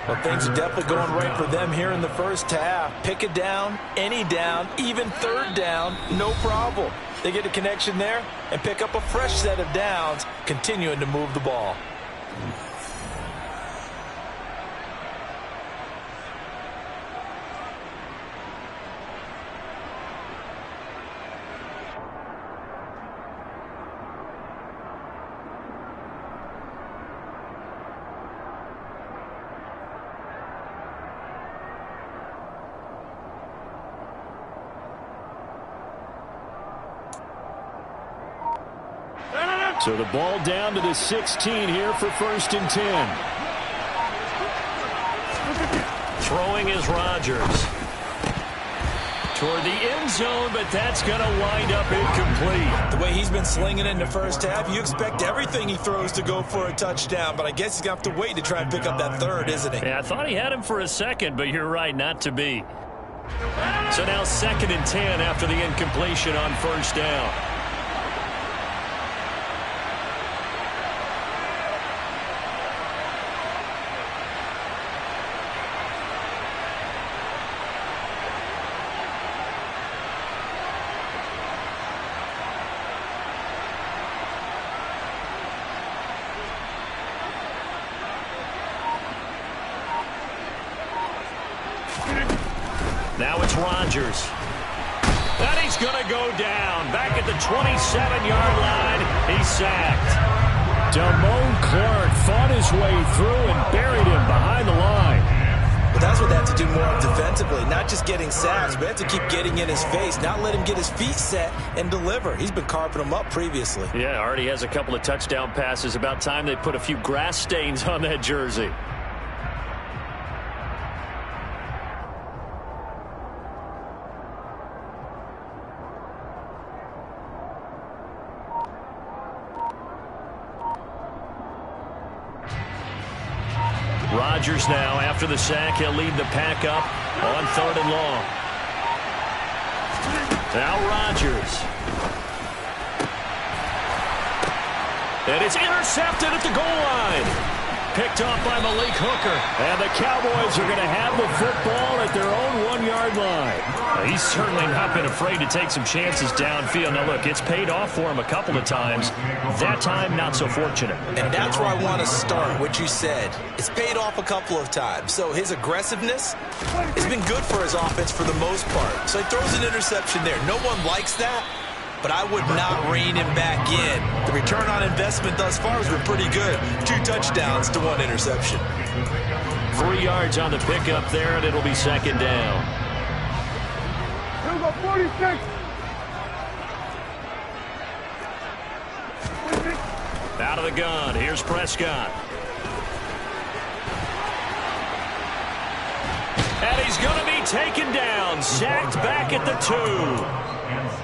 Well, things are definitely going right for them here in the first half. Pick a down, any down, even third down, no problem. They get a connection there and pick up a fresh set of downs, continuing to move the ball. So the ball down to the 16 here for 1st and 10. Throwing is Rodgers. Toward the end zone, but that's going to wind up incomplete. The way he's been slinging it in the first half, you expect everything he throws to go for a touchdown, but I guess he's going to have to wait to try and pick up that third, isn't he? Yeah, I thought he had him for a second, but you're right, not to be. So now 2nd and 10 after the incompletion on 1st down. Now it's Rodgers. And he's going to go down. Back at the 27-yard line. He's sacked. Damone Clark fought his way through and buried him behind the line. But that's what they have to do more of defensively. Not just getting sacks, but they have to keep getting in his face. Not let him get his feet set and deliver. He's been carving them up previously. Yeah, already has a couple of touchdown passes. About time they put a few grass stains on that jersey. Rodgers now, after the sack, he'll lead the pack up on 3rd and long. Now Rodgers. And it's intercepted at the goal line. Picked off by Malik Hooker. And the Cowboys are going to have the football at their own 1-yard line. Well, he's certainly not been afraid to take some chances downfield. Now, look, it's paid off for him a couple of times. That time, not so fortunate. And that's where I want to start, what you said. It's paid off a couple of times. So his aggressiveness has been good for his offense for the most part. So he throws an interception there. No one likes that, but I would not rein him back in. The return on investment thus far has been pretty good. 2 touchdowns to 1 interception. 3 yards on the pickup there, and it'll be 2nd down. Here we go, 46. Out of the gun, here's Prescott. And he's going to be taken down, sacked back at the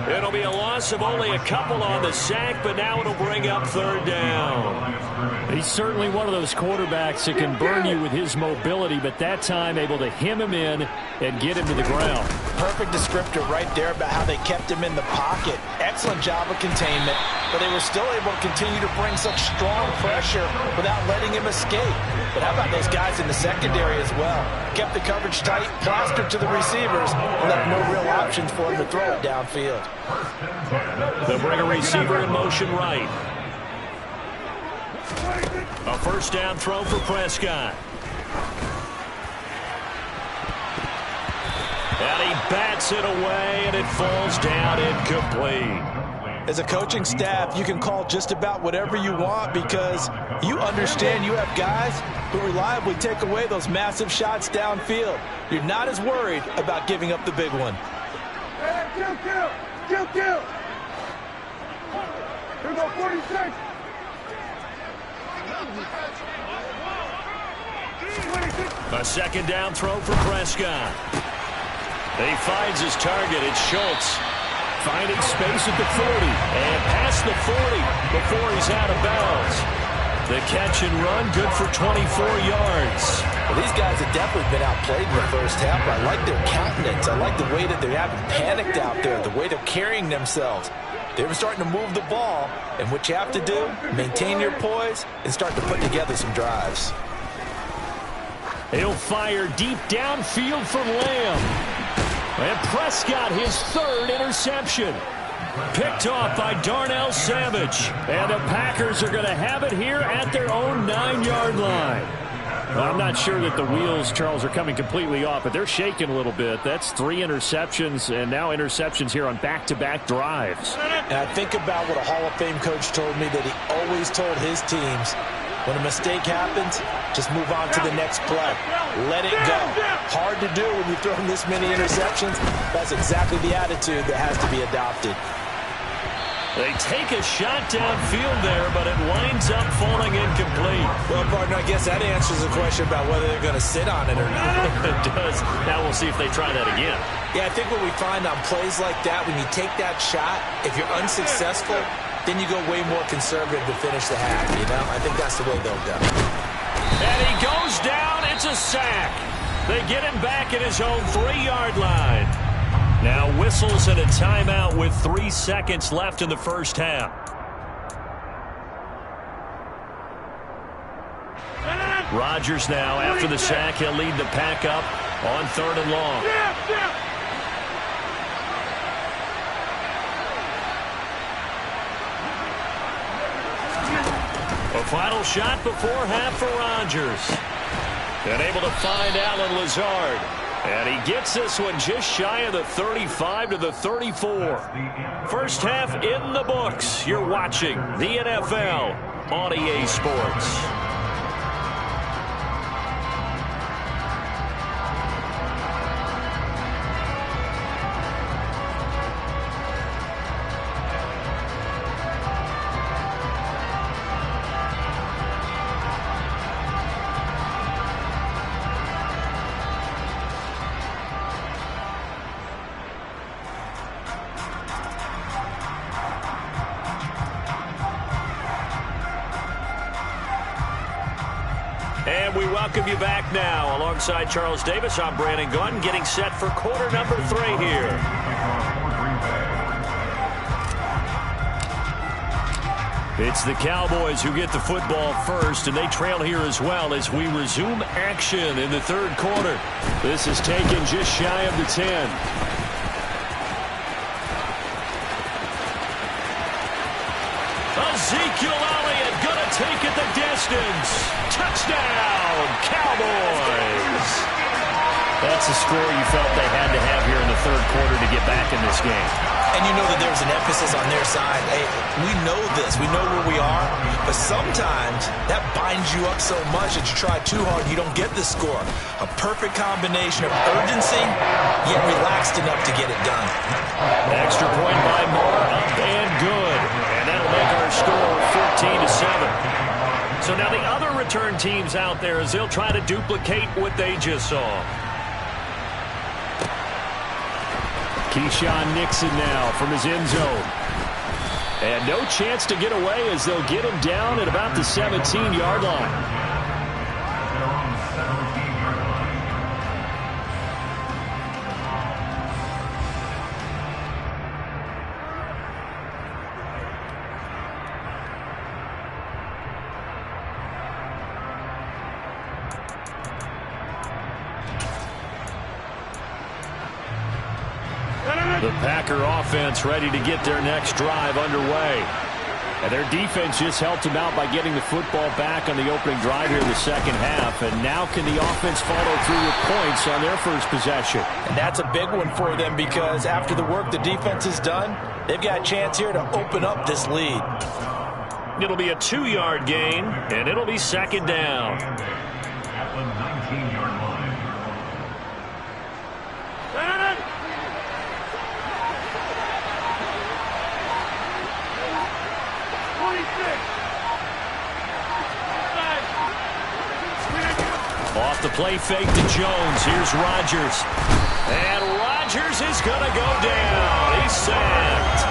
2. It'll be a loss of only a couple on the sack, but now it'll bring up 3rd down. He's certainly one of those quarterbacks that can burn you with his mobility, but that time able to hem him in and get him to the ground. Perfect descriptor right there about how they kept him in the pocket. Excellent job of containment, but they were still able to continue to bring such strong pressure without letting him escape. But how about those guys in the secondary as well? Kept the coverage tight, plastered to the receivers, and left no real options for him to throw it downfield. They'll bring a receiver in motion right. A 1st down throw for Prescott. And he bats it away, and it falls down incomplete. As a coaching staff, you can call just about whatever you want because you understand you have guys who reliably take away those massive shots downfield. You're not as worried about giving up the big one. Hey, kill. Here we go, 46. A 2nd down throw for Prescott. He finds his target. It's Schultz. Finding space at the 40. And past the 40 before he's out of bounds. The catch and run, good for 24 yards. Well, these guys have definitely been outplayed in the first half. I like their countenance. I like the way that they haven't panicked out there, the way they're carrying themselves. They were starting to move the ball, and what you have to do, maintain your poise and start to put together some drives. He'll fire deep downfield for Lamb. And Prescott, his third interception. Picked off by Darnell Savage. And the Packers are going to have it here at their own 9-yard line. Well, I'm not sure that the wheels, Charles, are coming completely off, but they're shaking a little bit. That's 3 interceptions, and now interceptions here on back-to-back drives. And I think about what a Hall of Fame coach told me, that he always told his teams, when a mistake happens, just move on to the next play. Let it go. Hard to do when you're throwing this many interceptions. That's exactly the attitude that has to be adopted. They take a shot downfield there, but it winds up falling incomplete. Well, partner, I guess that answers the question about whether they're going to sit on it or not. It does. Now we'll see if they try that again. Yeah, I think what we find on plays like that, when you take that shot, if you're unsuccessful, then you go way more conservative to finish the half, you know? I think that's the way they'll go. And he goes down. It's a sack. They get him back at his own 3-yard line. Now whistles and a timeout with 3 seconds left in the first half. Rodgers now, after the sack, he'll lead the pack up on 3rd and long. A final shot before half for Rodgers. And able to find Allen Lazard. And he gets this one just shy of the 35 to the 34. First half in the books. You're watching the NFL on EA Sports. And we welcome you back now. Alongside Charles Davis, I'm Brandon Gaudin, getting set for quarter number 3 here. It's the Cowboys who get the football first, and they trail here as well as we resume action in the 3rd quarter. This is taken just shy of the 10. Ezekiel Elliott gonna take it the distance. Touchdown, Cowboys! That's a score you felt they had to have here in the 3rd quarter to get back in this game. And you know that there was an emphasis on their side. Hey, we know this. We know where we are. But sometimes that binds you up so much that you try too hard, you don't get the score. A perfect combination of urgency, yet relaxed enough to get it done. Extra point by Moore, up and good. And that'll make our score 14-7. So now the other return teams out there as they'll try to duplicate what they just saw. Keyshawn Nixon now from his end zone. And no chance to get away as they'll get him down at about the 17-yard line. The Packer offense ready to get their next drive underway. And their defense just helped them out by getting the football back on the opening drive here in the 2nd half. And now can the offense follow through with points on their first possession? And that's a big one for them because after the work the defense has done, they've got a chance here to open up this lead. It'll be a 2-yard gain, and it'll be 2nd down. At the 19-yard line. Off the play fake to Jones. Here's Rodgers. And Rodgers is going to go down. He's sacked.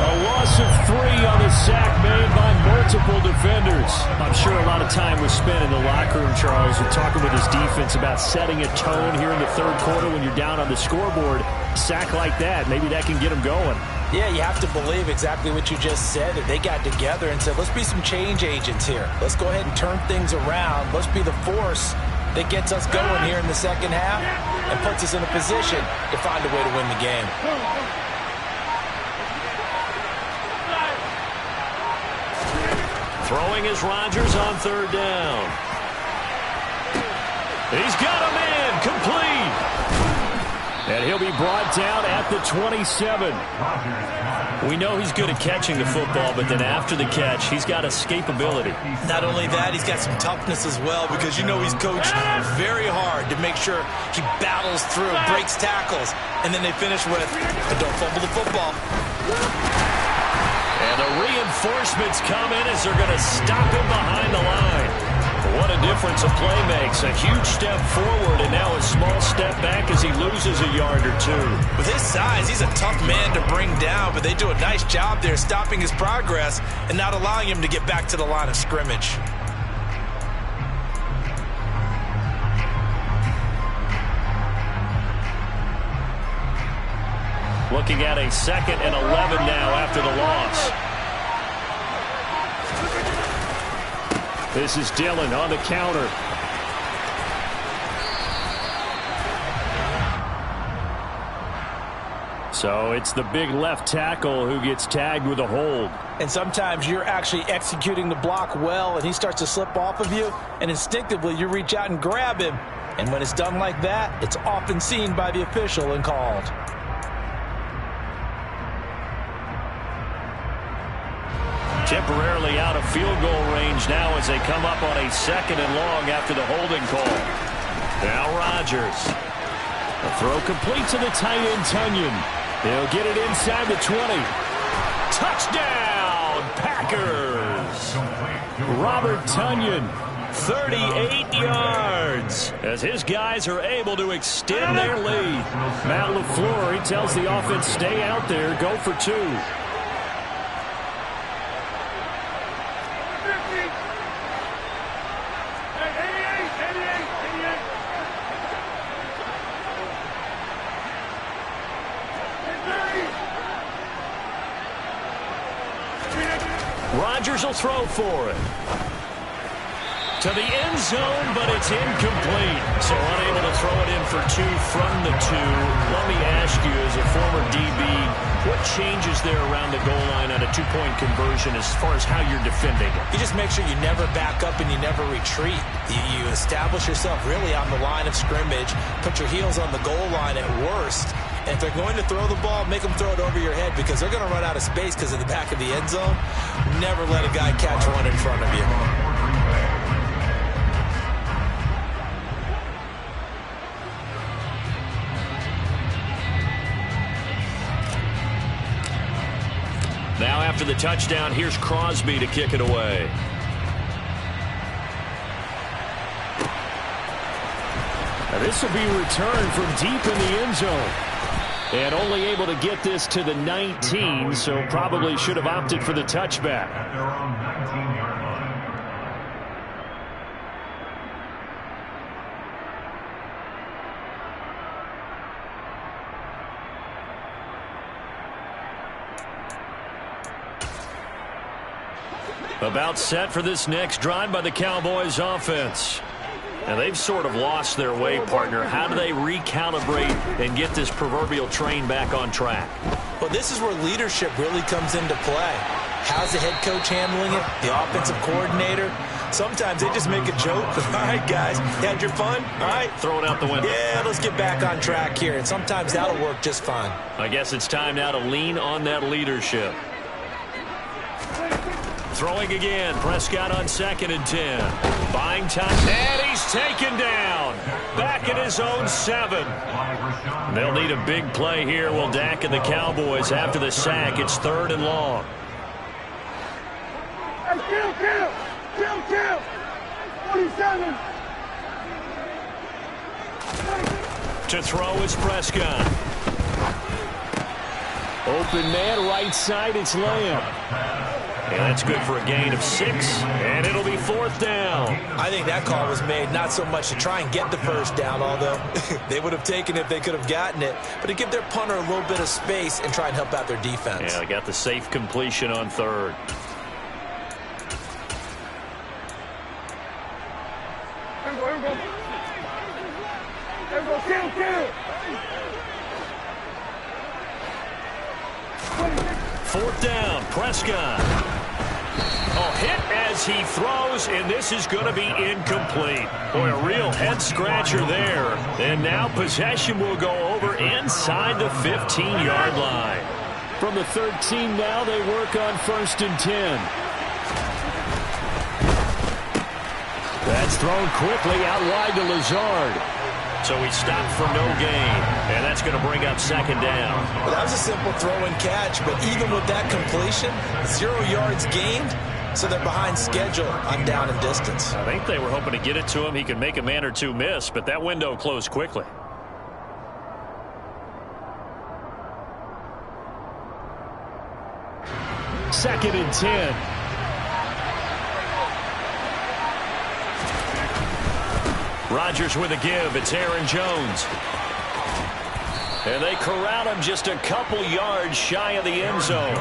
A loss of 3 on the sack made by multiple defenders. I'm sure a lot of time was spent in the locker room, Charles, and talking with his defense about setting a tone here in the 3rd quarter when you're down on the scoreboard. A sack like that, maybe that can get them going. Yeah, you have to believe exactly what you just said, that they got together and said, let's be some change agents here. Let's go ahead and turn things around. Let's be the force that gets us going here in the second half and puts us in a position to find a way to win the game. Throwing is Rodgers on third down. He's got him in, complete. And he'll be brought down at the 27. We know he's good at catching the football, but then after the catch, he's got escapability. Not only that, he's got some toughness as well, because you know he's coached very hard to make sure he battles through, breaks tackles, and then they finish with, but don't fumble the football. And the reinforcements come in as they're going to stop him behind the line. What a difference a play makes. A huge step forward and now a small step back as he loses a yard or two. With his size, he's a tough man to bring down, but they do a nice job there stopping his progress and not allowing him to get back to the line of scrimmage. Looking at a 2nd and 11 now after the loss. This is Dillon on the counter. So it's the big left tackle who gets tagged with a hold. And sometimes you're actually executing the block well, and he starts to slip off of you, and instinctively you reach out and grab him. And when it's done like that, it's often seen by the official and called. Temporarily out of field goal range now as they come up on a 2nd and long after the holding call. Now Rodgers. The throw complete to the tight end, Tonyan. They'll get it inside the 20. Touchdown, Packers! Robert Tonyan. 38 yards as his guys are able to extend their lead. Matt LaFleur, he tells the offense, stay out there, go for 2. Rodgers will throw for it. To the end zone, but it's incomplete. So unable to throw it in for 2 from the 2. Let me ask you, as a former DB, what changes there around the goal line on a 2-point conversion as far as how you're defending it? You just make sure you never back up and you never retreat. You establish yourself really on the line of scrimmage, put your heels on the goal line at worst. And if they're going to throw the ball, make them throw it over your head, because they're going to run out of space because of the back of the end zone. Never let a guy catch one in front of you. Now after the touchdown, here's Crosby to kick it away. Now this will be returned from deep in the end zone. And only able to get this to the 19, so probably should have opted for the touchback. At their own 19-yard line. About set for this next drive by the Cowboys offense. And they've sort of lost their way, partner. How do they recalibrate and get this proverbial train back on track? Well, this is where leadership really comes into play. How's the head coach handling it? The offensive coordinator? Sometimes they just make a joke. All right, guys, you had your fun? All right. Throw it out the window. Yeah, let's get back on track here. And sometimes that'll work just fine. I guess it's time now to lean on that leadership. Throwing again. Prescott on 2nd and 10. Buying time. And he's taken down. Back at his own 7. They'll need a big play here. Will Dak and the Cowboys after the sack. It's 3rd and long. Hey, kill! 47. To throw is Prescott. Open man, right side, it's Lamb. And that's good for a gain of 6, and it'll be 4th down. I think that call was made not so much to try and get the first down, although they would have taken it if they could have gotten it, but to give their punter a little bit of space and try and help out their defense. Yeah, they got the safe completion on 3rd. Here we go. 4th down, Prescott. Oh, hit as he throws, and this is going to be incomplete. Boy, a real head-scratcher there. And now possession will go over inside the 15-yard line. From the 13 now, they work on 1st and 10. That's thrown quickly out wide to Lazard. So he stopped for no gain, and that's going to bring up 2nd down. Well, that was a simple throw and catch, but even with that completion, 0 yards gained, so they're behind schedule on down and distance. I think they were hoping to get it to him. He could make a man or two miss, but that window closed quickly. Second and 10. Rodgers with a give. It's Aaron Jones. And they corral him just a couple yards shy of the end zone.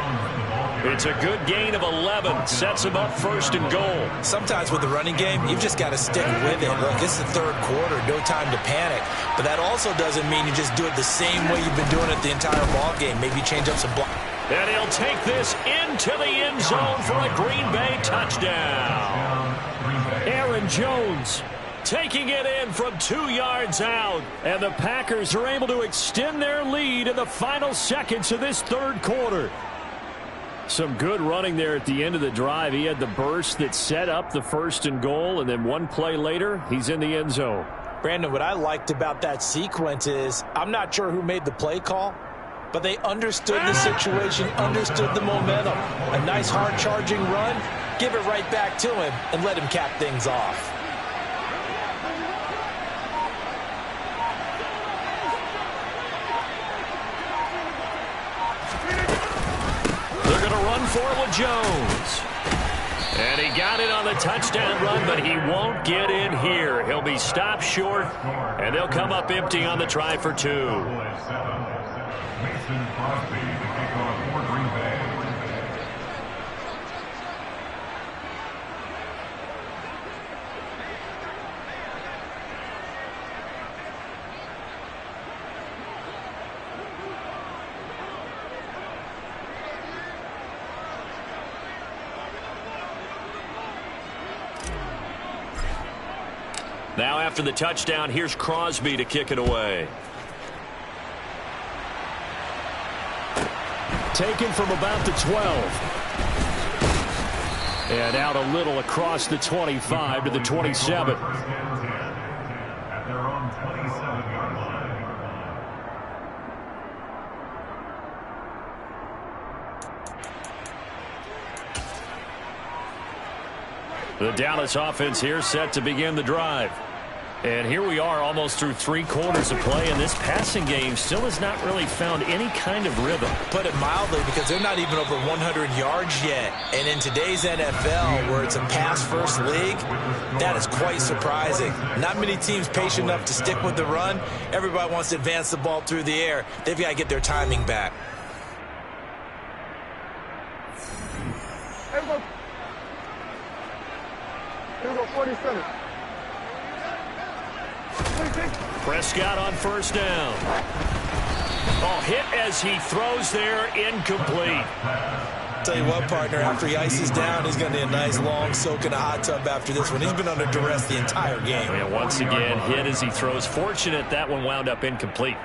It's a good gain of 11. Sets him up 1st and goal. Sometimes with the running game, you've just got to stick with it. Look, this is the 3rd quarter. No time to panic. But that also doesn't mean you just do it the same way you've been doing it the entire ball game. Maybe change up some block. And he'll take this into the end zone for a Green Bay touchdown. Aaron Jones taking it in from 2 yards out. And the Packers are able to extend their lead in the final seconds of this 3rd quarter. Some good running there at the end of the drive. He had the burst that set up the 1st and goal, and then one play later, he's in the end zone. Brandon, what I liked about that sequence is I'm not sure who made the play call, but they understood the situation, understood the momentum. A nice hard-charging run, give it right back to him, and let him cap things off. They're going to run for it with Jones. And he got it on the touchdown run, but he won't get in here. He'll be stopped short, and they'll come up empty on the try for 2. Mason Crosby, the kickoff for Green Bay. Now after the touchdown, here's Crosby to kick it away. Taken from about the 12. And out a little across the 25 to the 27. At their own 27-yard line. The Dallas offense here set to begin the drive. And here we are almost through 3 quarters of play, and this passing game still has not really found any kind of rhythm. Put it mildly, because they're not even over 100 yards yet. And in today's NFL, where it's a pass-first league, that is quite surprising. Not many teams patient enough to stick with the run. Everybody wants to advance the ball through the air. They've got to get their timing back. Here we go, 47. Prescott on 1st down. Oh, hit as he throws there, incomplete. Tell you what, partner, after he ices down, he's going to need a nice long soak in a hot tub after this one. He's been under duress the entire game. And once again, hit as he throws. Fortunate that one wound up incomplete.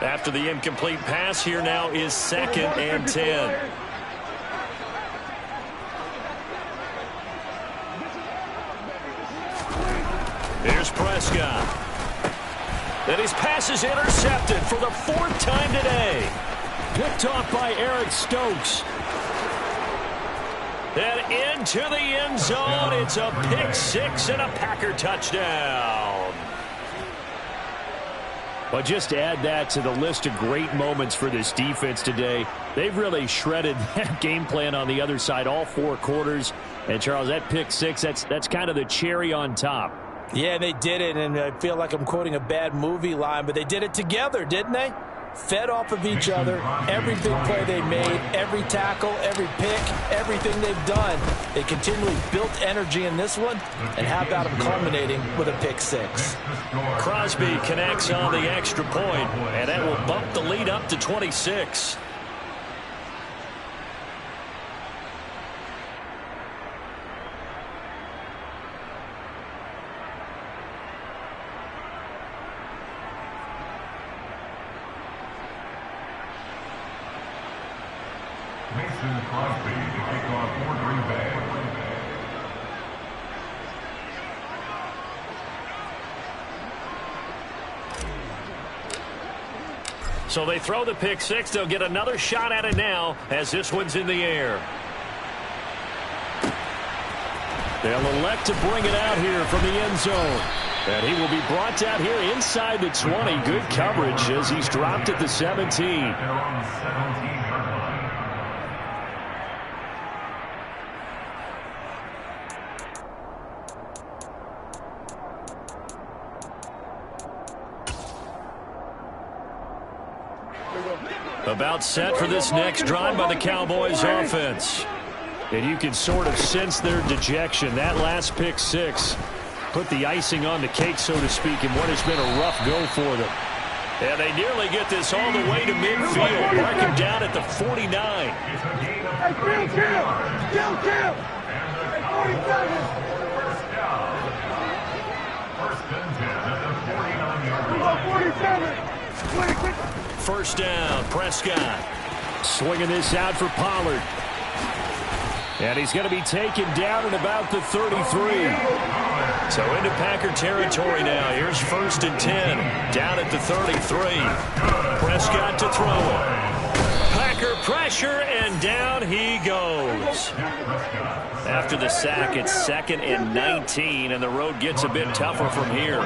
After the incomplete pass, here now is 2nd and 10. Here's Prescott. And his pass is intercepted for the 4th time today. Picked off by Eric Stokes. And into the end zone. It's a pick 6 and a Packer touchdown. Well, just to add that to the list of great moments for this defense today. They've really shredded that game plan on the other side all 4 quarters. And, Charles, that pick 6, that's kind of the cherry on top. Yeah, they did it, and I feel like I'm quoting a bad movie line, but they did it together, didn't they? fed off of each other. Every big play they made, every tackle, every pick, everything they've done, they continually built energy in this one, and how about them culminating with a pick six? Crosby connects on the extra point, and that will bump the lead up to 26. Mason Crosby to kick off for Green Bay. So they throw the pick six. They'll get another shot at it now as this one's in the air. They'll elect to bring it out here from the end zone. And he will be brought down here inside the 20. Good coverage as he's dropped at the 17. They're on the 17-yard line. About set for this next drive by the Cowboys offense. And you can sort of sense their dejection. That last pick six put the icing on the cake, so to speak, in what has been a rough go for them. And they nearly get this all the way to midfield. Mark him down at the 49. Hey, kill! Hey, 47! First down. First and 10 at the 49-yard line. 47! First down, Prescott. Swinging this out for Pollard. And he's going to be taken down at about the 33. So into Packer territory now. Here's first and 10. Down at the 33. Prescott to throw it. Packer pressure, and down he goes. After the sack, it's 2nd and 19, and the road gets a bit tougher from here.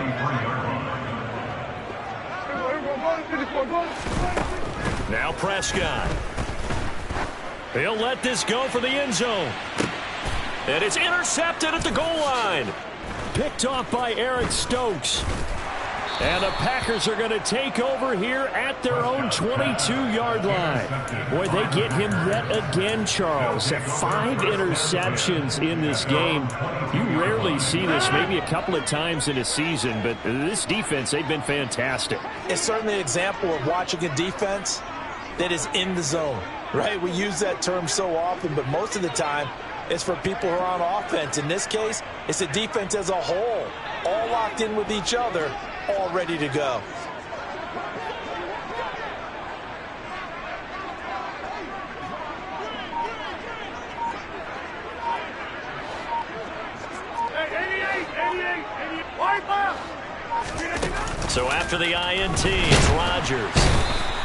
Now Prescott. He'll let this go for the end zone. And it's intercepted at the goal line. Picked off by Eric Stokes. And the Packers are going to take over here at their own 22-yard line. Boy, they get him yet again, Charles. 5 interceptions in this game. You rarely see this, maybe a couple of times in a season, but this defense, they've been fantastic. It's certainly an example of watching a defense that is in the zone, right? We use that term so often, but most of the time, it's for people who are on offense. In this case, it's a defense as a whole, all locked in with each other, all ready to go. So after the INT, it's Rodgers.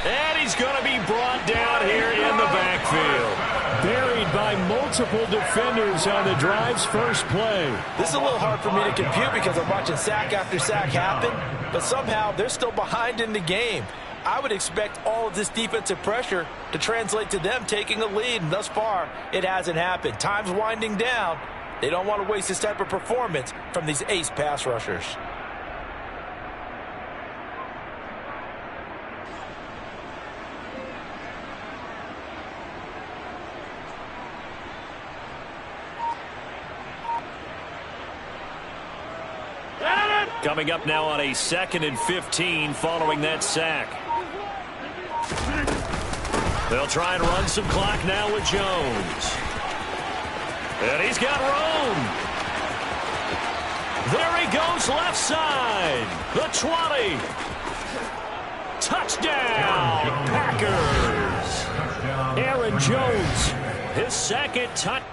And he's going to be brought down here in the backfield. Buried by multiple defenders on the drive's first play. This is a little hard for me to compute because I'm watching sack after sack happen, but somehow they're still behind in the game. I would expect all of this defensive pressure to translate to them taking a lead, and thus far, it hasn't happened. Time's winding down. They don't want to waste this type of performance from these ace pass rushers. Coming up now on a 2nd and 15 following that sack. They'll try and run some clock now with Jones. And he's got room. There he goes left side. The 20. Touchdown, Packers. Aaron Jones. His second touchdown.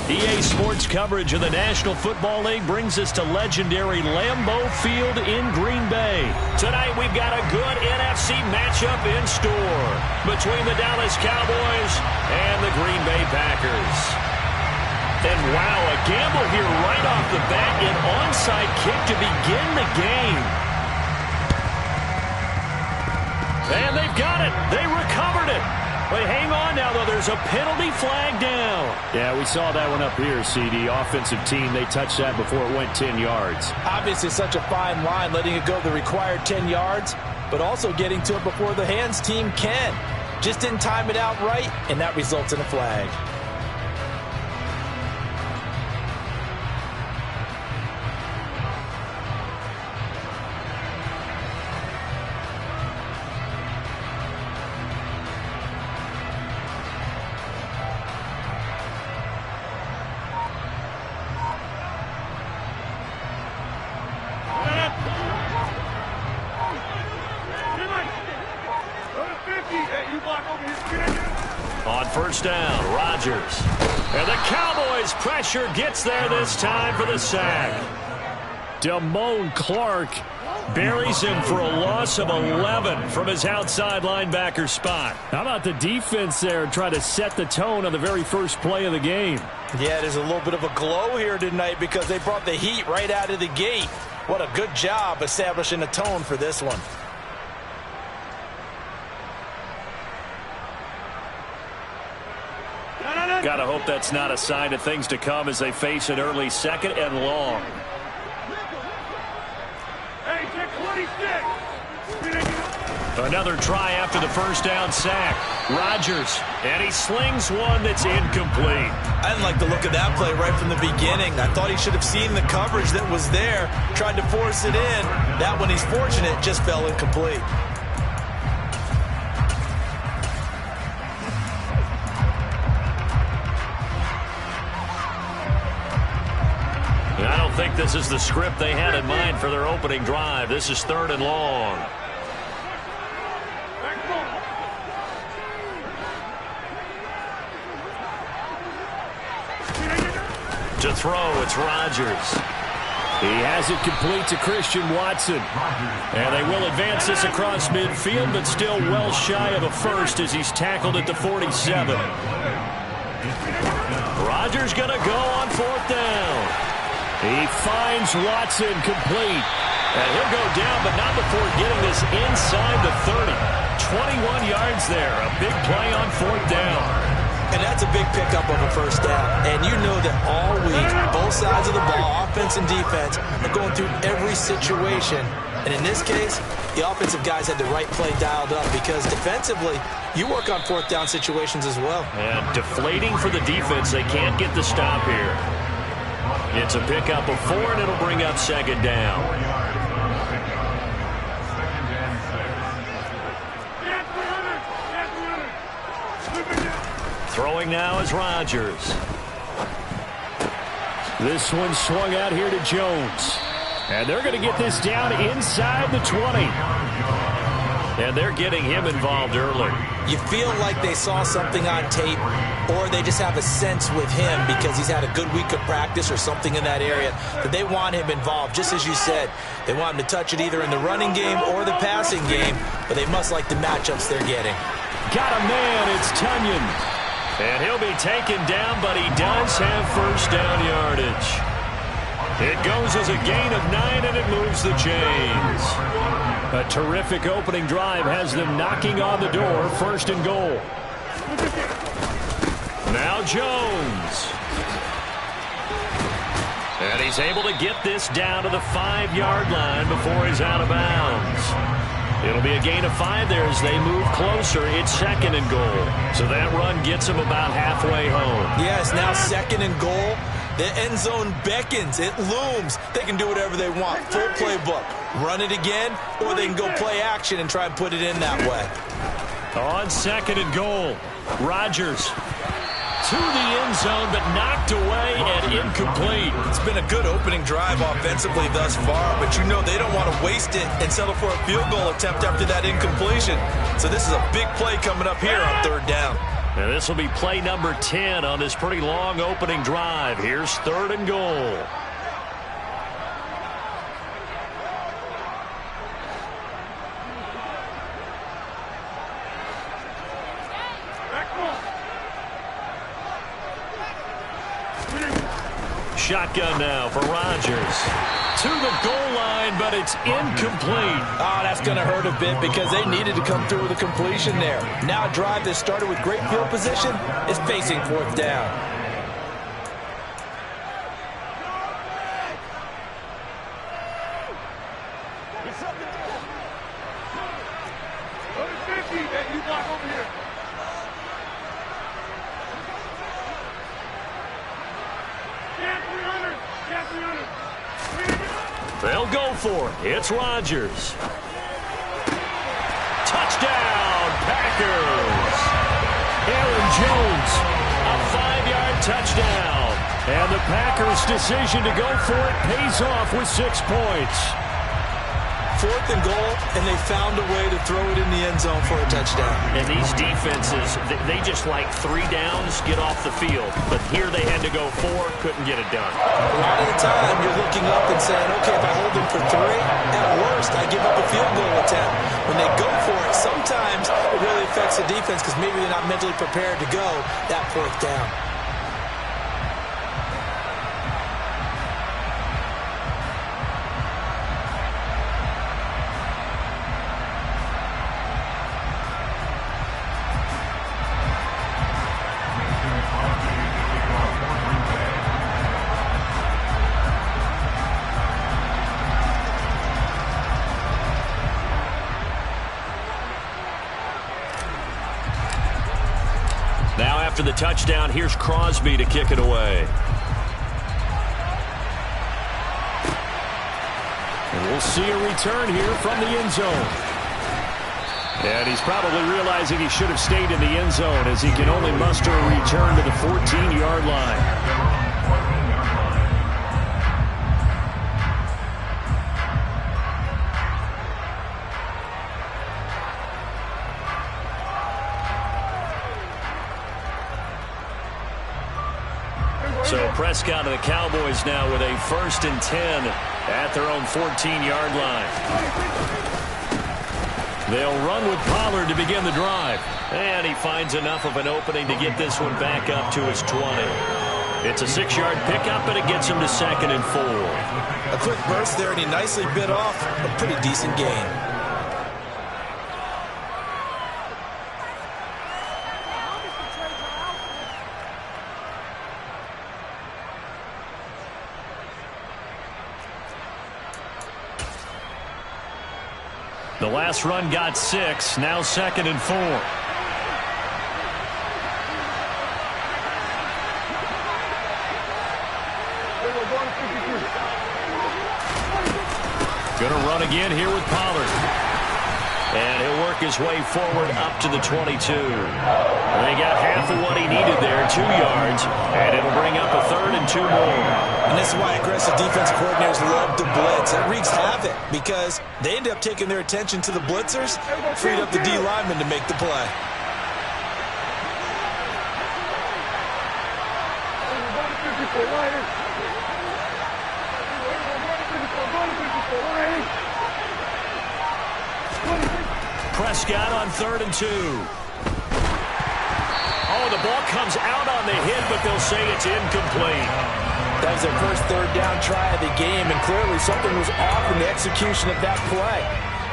EA Sports coverage of the National Football League brings us to legendary Lambeau Field in Green Bay. Tonight we've got a good NFC matchup in store between the Dallas Cowboys and the Green Bay Packers. And wow, a gamble here right off the bat, an onside kick to begin the game. And they've got it. They recovered it. But hang on now, though. There's a penalty flag down. Yeah, we saw that one up here, CD. Offensive team, they touched that before it went 10 yards. Obviously such a fine line, letting it go the required 10 yards, but also getting to it before the hands team can. Just didn't time it out right, and that results in a flag. On first down, Rodgers. And the Cowboys' pressure gets there this time for the sack. Damone Clark buries him for a loss of 11 from his outside linebacker spot. How about the defense there trying to set the tone on the very first play of the game? Yeah, there's a little bit of a glow here tonight because they brought the heat right out of the gate. What a good job establishing a tone for this one. Gotta hope that's not a sign of things to come as they face an early second and long. Hey, check 26. Another try after the first down sack. Rodgers, and he slings one that's incomplete. I didn't like the look of that play right from the beginning. I thought he should have seen the coverage that was there, tried to force it in. That one, he's fortunate, just fell incomplete. I don't think this is the script they had in mind for their opening drive. This is third and long. To throw, it's Rodgers. He has it complete to Christian Watson. And they will advance this across midfield, but still well shy of a first as he's tackled at the 47. Rodgers going to go on fourth down. He finds Watson complete. And he'll go down, but not before getting this inside the 30. 21 yards there. A big play on fourth down. And that's a big pickup of a first down. And you know that all week, both sides of the ball, offense and defense, are going through every situation. And in this case, the offensive guys had the right play dialed up because defensively, you work on fourth down situations as well. And deflating for the defense. They can't get the stop here. It's a pickup of 4, and it'll bring up second down. Throwing now is Rodgers. This one swung out here to Jones. And they're going to get this down inside the 20. And they're getting him involved early. You feel like they saw something on tape, or they just have a sense with him because he's had a good week of practice or something in that area that they want him involved. Just as you said, they want him to touch it either in the running game or the passing game, but they must like the matchups they're getting. Got a man, it's Tunyon. And he'll be taken down, but he does have first down yardage. It goes as a gain of 9, and it moves the chains. A terrific opening drive has them knocking on the door, first and goal. Now Jones. And he's able to get this down to the 5-yard line before he's out of bounds. It'll be a gain of 5 there as they move closer. It's second and goal. So that run gets them about halfway home. Yes, now second and goal. The end zone beckons. It looms. They can do whatever they want. Full playbook. Run it again, or they can go play action and try and put it in that way. On second and goal, Rodgers to the end zone, but knocked away and incomplete. It's been a good opening drive offensively thus far, but you know they don't want to waste it and settle for a field goal attempt after that incompletion. So this is a big play coming up here on third down. And this will be play number 10 on this pretty long opening drive. Here's 3rd and goal. Shotgun now for Rodgers. To the goal line, but it's incomplete. Oh, that's going to hurt a bit because they needed to come through with a completion there. Now a drive that started with great field position is facing 4th down. They'll go for it. It's Rodgers. Touchdown, Packers. Aaron Jones. A 5-yard touchdown. And the Packers' decision to go for it pays off with 6 points. 4th and goal, and they found a way to throw it in the end zone for a touchdown. And these defenses, they just like 3 downs, get off the field. But here they had to go 4, couldn't get it done. A lot of the time, you're looking up and saying, okay, if I hold them for 3, at worst, I give up a field goal attempt. When they go for it, sometimes it really affects the defense because maybe they're not mentally prepared to go that 4th down. Now after the touchdown, here's Crosby to kick it away. And we'll see a return here from the end zone. And he's probably realizing he should have stayed in the end zone as he can only muster a return to the 14-yard line. So Prescott and the Cowboys now with a 1st and 10 at their own 14-yard line. They'll run with Pollard to begin the drive. And he finds enough of an opening to get this one back up to his 20. It's a 6-yard pickup, and it gets him to 2nd and 4. A quick burst there, and he nicely bit off a pretty decent gain. The last run got 6, now 2nd and 4. Going to run again here with Pollard. And he'll work his way forward up to the 22. They got half of what he needed there, 2 yards, and it'll bring up a 3rd and 2 more. And this is why aggressive defensive coordinators love to blitz. It wreaks havoc because they end up taking their attention to the blitzers, freed up the D lineman to make the play. Prescott on 3rd and 2. Oh, the ball comes out on the hit, but they'll say it's incomplete. That was their first 3rd down try of the game, and clearly something was off in the execution of that play.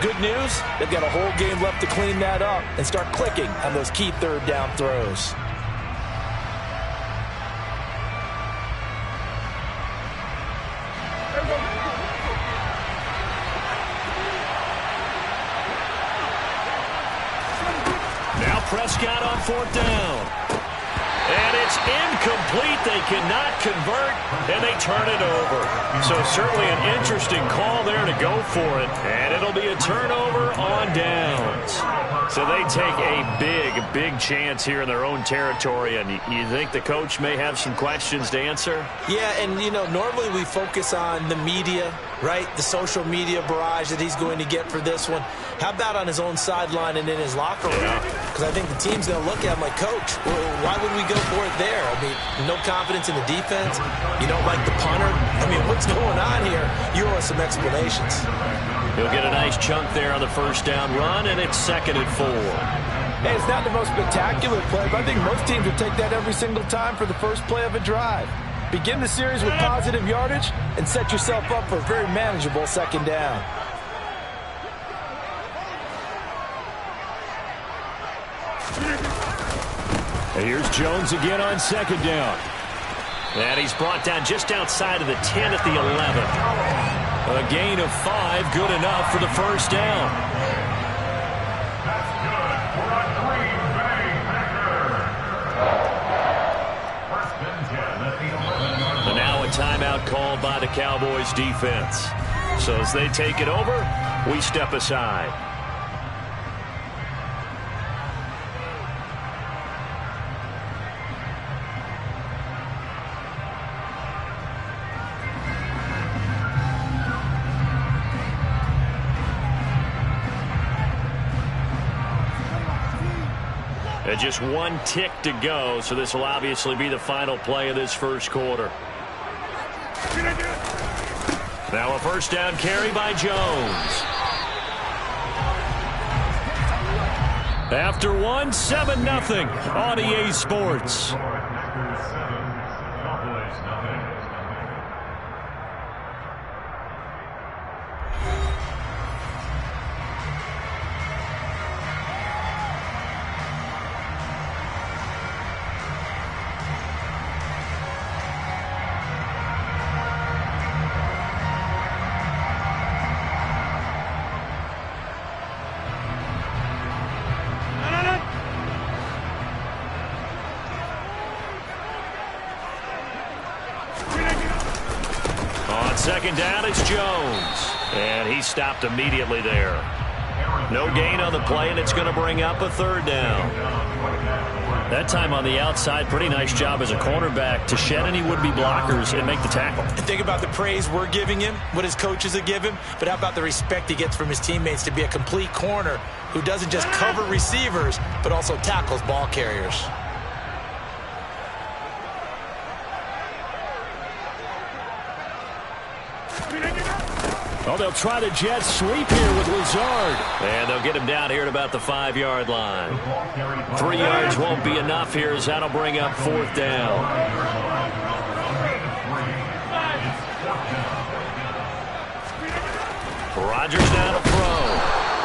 Good news, they've got a whole game left to clean that up and start clicking on those key 3rd down throws. Now Prescott on 4th down. And It's incomplete. They cannot convert, and they turn it over. So certainly an interesting call there to go for it, and it'll be a turnover on downs. So they take a big chance here in their own territory, and you think the coach may have some questions to answer? Yeah, and, you know, normally we focus on the media, right? The social media barrage that he's going to get for this one. How about on his own sideline and in his locker room? Because I think the team's going to look at him like, Coach, why would we go for it there? I mean, no confidence in the defense. You don't like the punter. I mean, what's going on here? You owe us some explanations. He'll get a nice chunk there on the first down run, and it's 2nd and 4. Hey, it's not the most spectacular play, but I think most teams would take that every single time for the first play of a drive. Begin the series with positive yardage and set yourself up for a very manageable 2nd down. And here's Jones again on 2nd down. And he's brought down just outside of the 10 at the 11. A gain of 5, good enough for the first down. That's good for a Green Bay Packer. 1st and 10 at the 11-yard line. And now a timeout called by the Cowboys defense. So as they take it over, we step aside. And just 1 tick to go, so this will obviously be the final play of this first quarter. Now a first down carry by Jones. After 1, 7-0 on EA Sports. Packers 7, Cowboys nothing. On 2nd down, it's Jones. And he stopped immediately there. No gain on the play, and it's going to bring up a 3rd down. That time on the outside, pretty nice job as a cornerback to shed any would-be blockers and make the tackle. Think about the praise we're giving him, what his coaches have given him, but how about the respect he gets from his teammates to be a complete corner who doesn't just cover receivers, but also tackles ball carriers. Oh, they'll try the jet sweep here with Lazard. And they'll get him down here at about the 5-yard line. 3 yards won't be enough here as that'll bring up 4th down. Rodgers now to throw.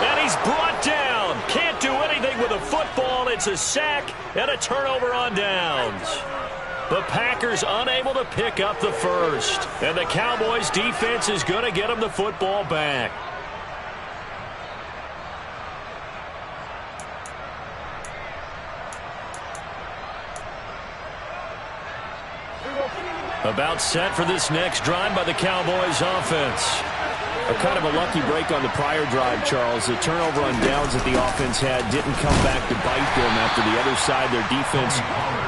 And he's brought down. Can't do anything with a football. It's a sack and a turnover on downs. The Packers unable to pick up the first. And the Cowboys defense is going to get them the football back. About set for this next drive by the Cowboys offense. A kind of a lucky break on the prior drive, Charles. The turnover on downs that the offense had didn't come back to bite them after the other side. Their defense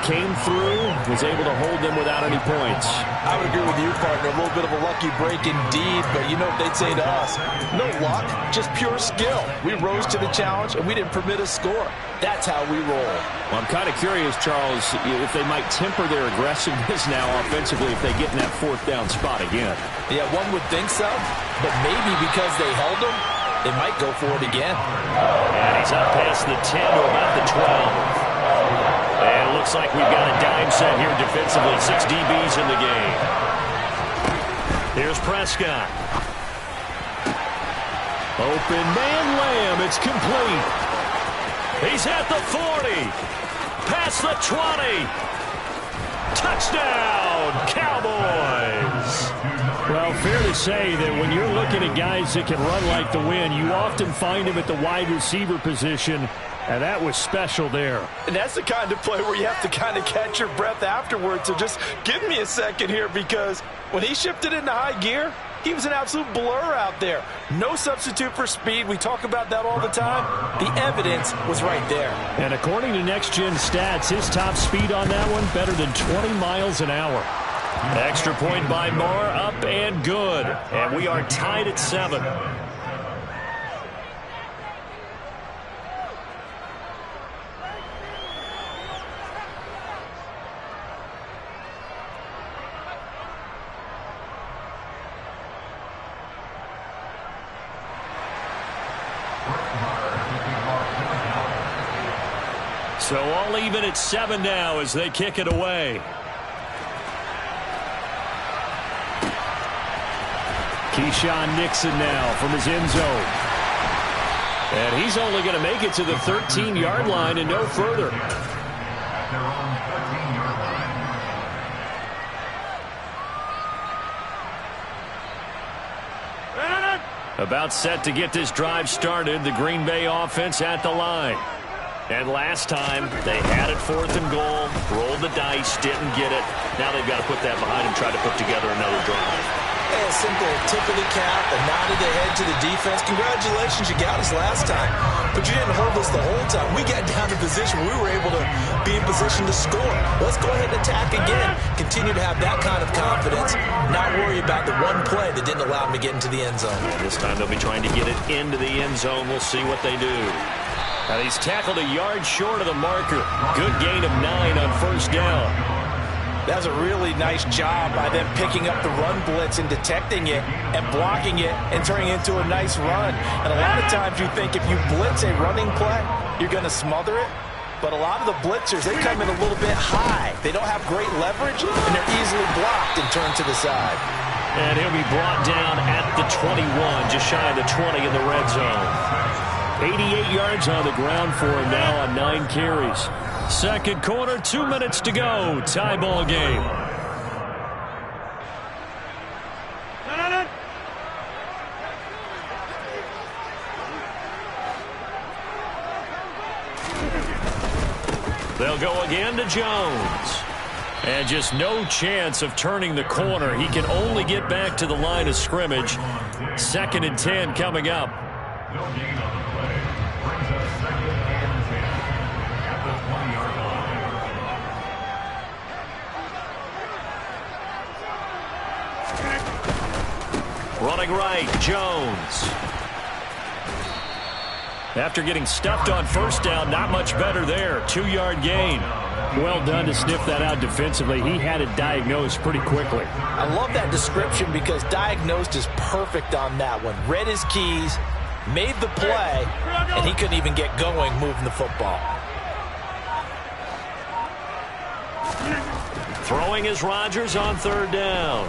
came through, was able to hold them without any points. I would agree with you, partner. A little bit of a lucky break indeed, but you know what they'd say to us? No luck, just pure skill. We rose to the challenge, and we didn't permit a score. That's how we roll. Well, I'm kind of curious, Charles, if they might temper their aggressiveness now offensively if they get in that 4th down spot again. Yeah, one would think so, but maybe because they held them, they might go for it again. And he's up past the 10 to about the 12. And it looks like we've got a dime set here defensively. 6 DBs in the game. Here's Prescott. Open man Lamb. It's complete. He's at the 40. Past the 20. Touchdown, Cowboys. Well, fair to say that when you're looking at guys that can run like the wind, you often find them at the wide receiver position. And that was special there. And that's the kind of play where you have to kind of catch your breath afterwards. So just give me a second here, because when he shifted into high gear, he was an absolute blur out there. No substitute for speed. We talk about that all the time. The evidence was right there. And according to Next Gen Stats, his top speed on that one, better than 20 miles an hour. Extra point by Marr, up and good. And we are tied at 7. So all even at 7 now as they kick it away. Keyshawn Nixon now from his end zone. And he's only going to make it to the 13-yard line and no further. At their own 13-yard line. About set to get this drive started. The Green Bay offense at the line. And last time, they had it 4th and goal, rolled the dice, didn't get it. Now they've got to put that behind them, try to put together another drive. A simple tip of the cap, a nod of the head to the defense. Congratulations, you got us last time. But you didn't hold us the whole time. We got down to position where we were able to be in position to score. Let's go ahead and attack again. Continue to have that kind of confidence. Not worry about the one play that didn't allow them to get into the end zone. This time they'll be trying to get it into the end zone. We'll see what they do. Now he's tackled a yard short of the marker. Good gain of 9 on 1st down. That was a really nice job by them picking up the run blitz and detecting it and blocking it and turning it into a nice run. And a lot of times you think if you blitz a running play, you're going to smother it. But a lot of the blitzers, they come in a little bit high. They don't have great leverage, and they're easily blocked and turned to the side. And he'll be brought down at the 21, just shy of the 20 in the red zone. 88 yards on the ground for him now on 9 carries. Second quarter, 2 minutes to go. Tie ball game. They'll go again to Jones. And just no chance of turning the corner. He can only get back to the line of scrimmage. 2nd and 10 coming up. No gain on the play. Brings us 2nd and 10 at the 20-yard line. Running right, Jones. After getting stuffed on 1st down, not much better there. 2-yard gain. Well done to sniff that out defensively. He had it diagnosed pretty quickly. I love that description because diagnosed is perfect on that one. Read his keys, made the play, and he couldn't even get going moving the football. Throwing is Rodgers on 3rd down.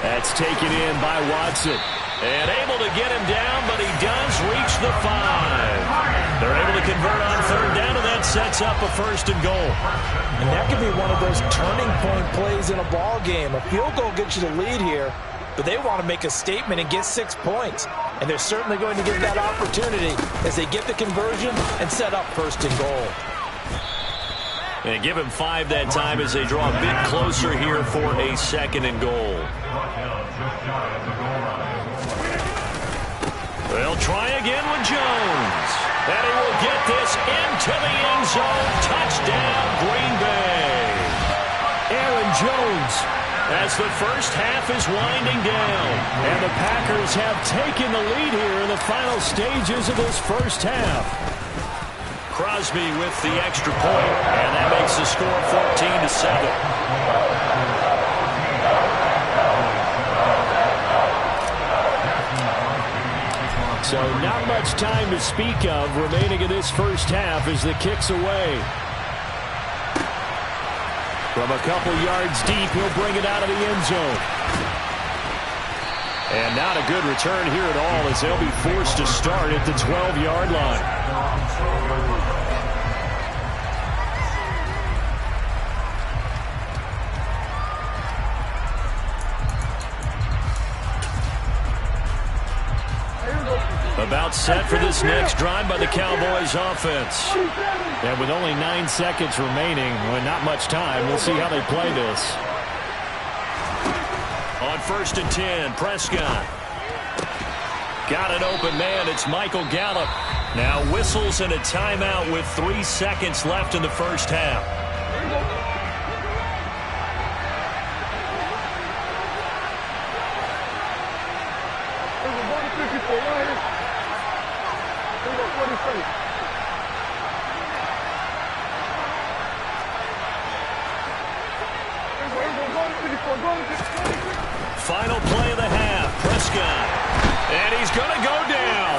That's taken in by Watson. And able to get him down, but he does reach the 5. They're able to convert on 3rd down, and that sets up a 1st and goal. And that could be one of those turning point plays in a ball game. A field goal gets you the lead here, but they want to make a statement and get 6 points. And they're certainly going to get that opportunity as they get the conversion and set up 1st and goal. And give him 5 that time as they draw a bit closer here for a 2nd and goal. They'll try again with Jones. And he will get this into the end zone. Touchdown, Green Bay. Aaron Jones. As the first half is winding down. And the Packers have taken the lead here in the final stages of this first half. Crosby with the extra point, and that makes the score 14-7. So not much time to speak of remaining in this first half as the kick's away. From a couple yards deep, he'll bring it out of the end zone. And not a good return here at all as they'll be forced to start at the 12-yard line. About set for this next drive by the Cowboys offense. And with only 9 seconds remaining, well, not much time, we'll see how they play this. On 1st and 10, Prescott. Got an open man. It's Michael Gallup. Now whistles and a timeout with 3 seconds left in the first half. Final play of the half. Prescott. And he's going to go down.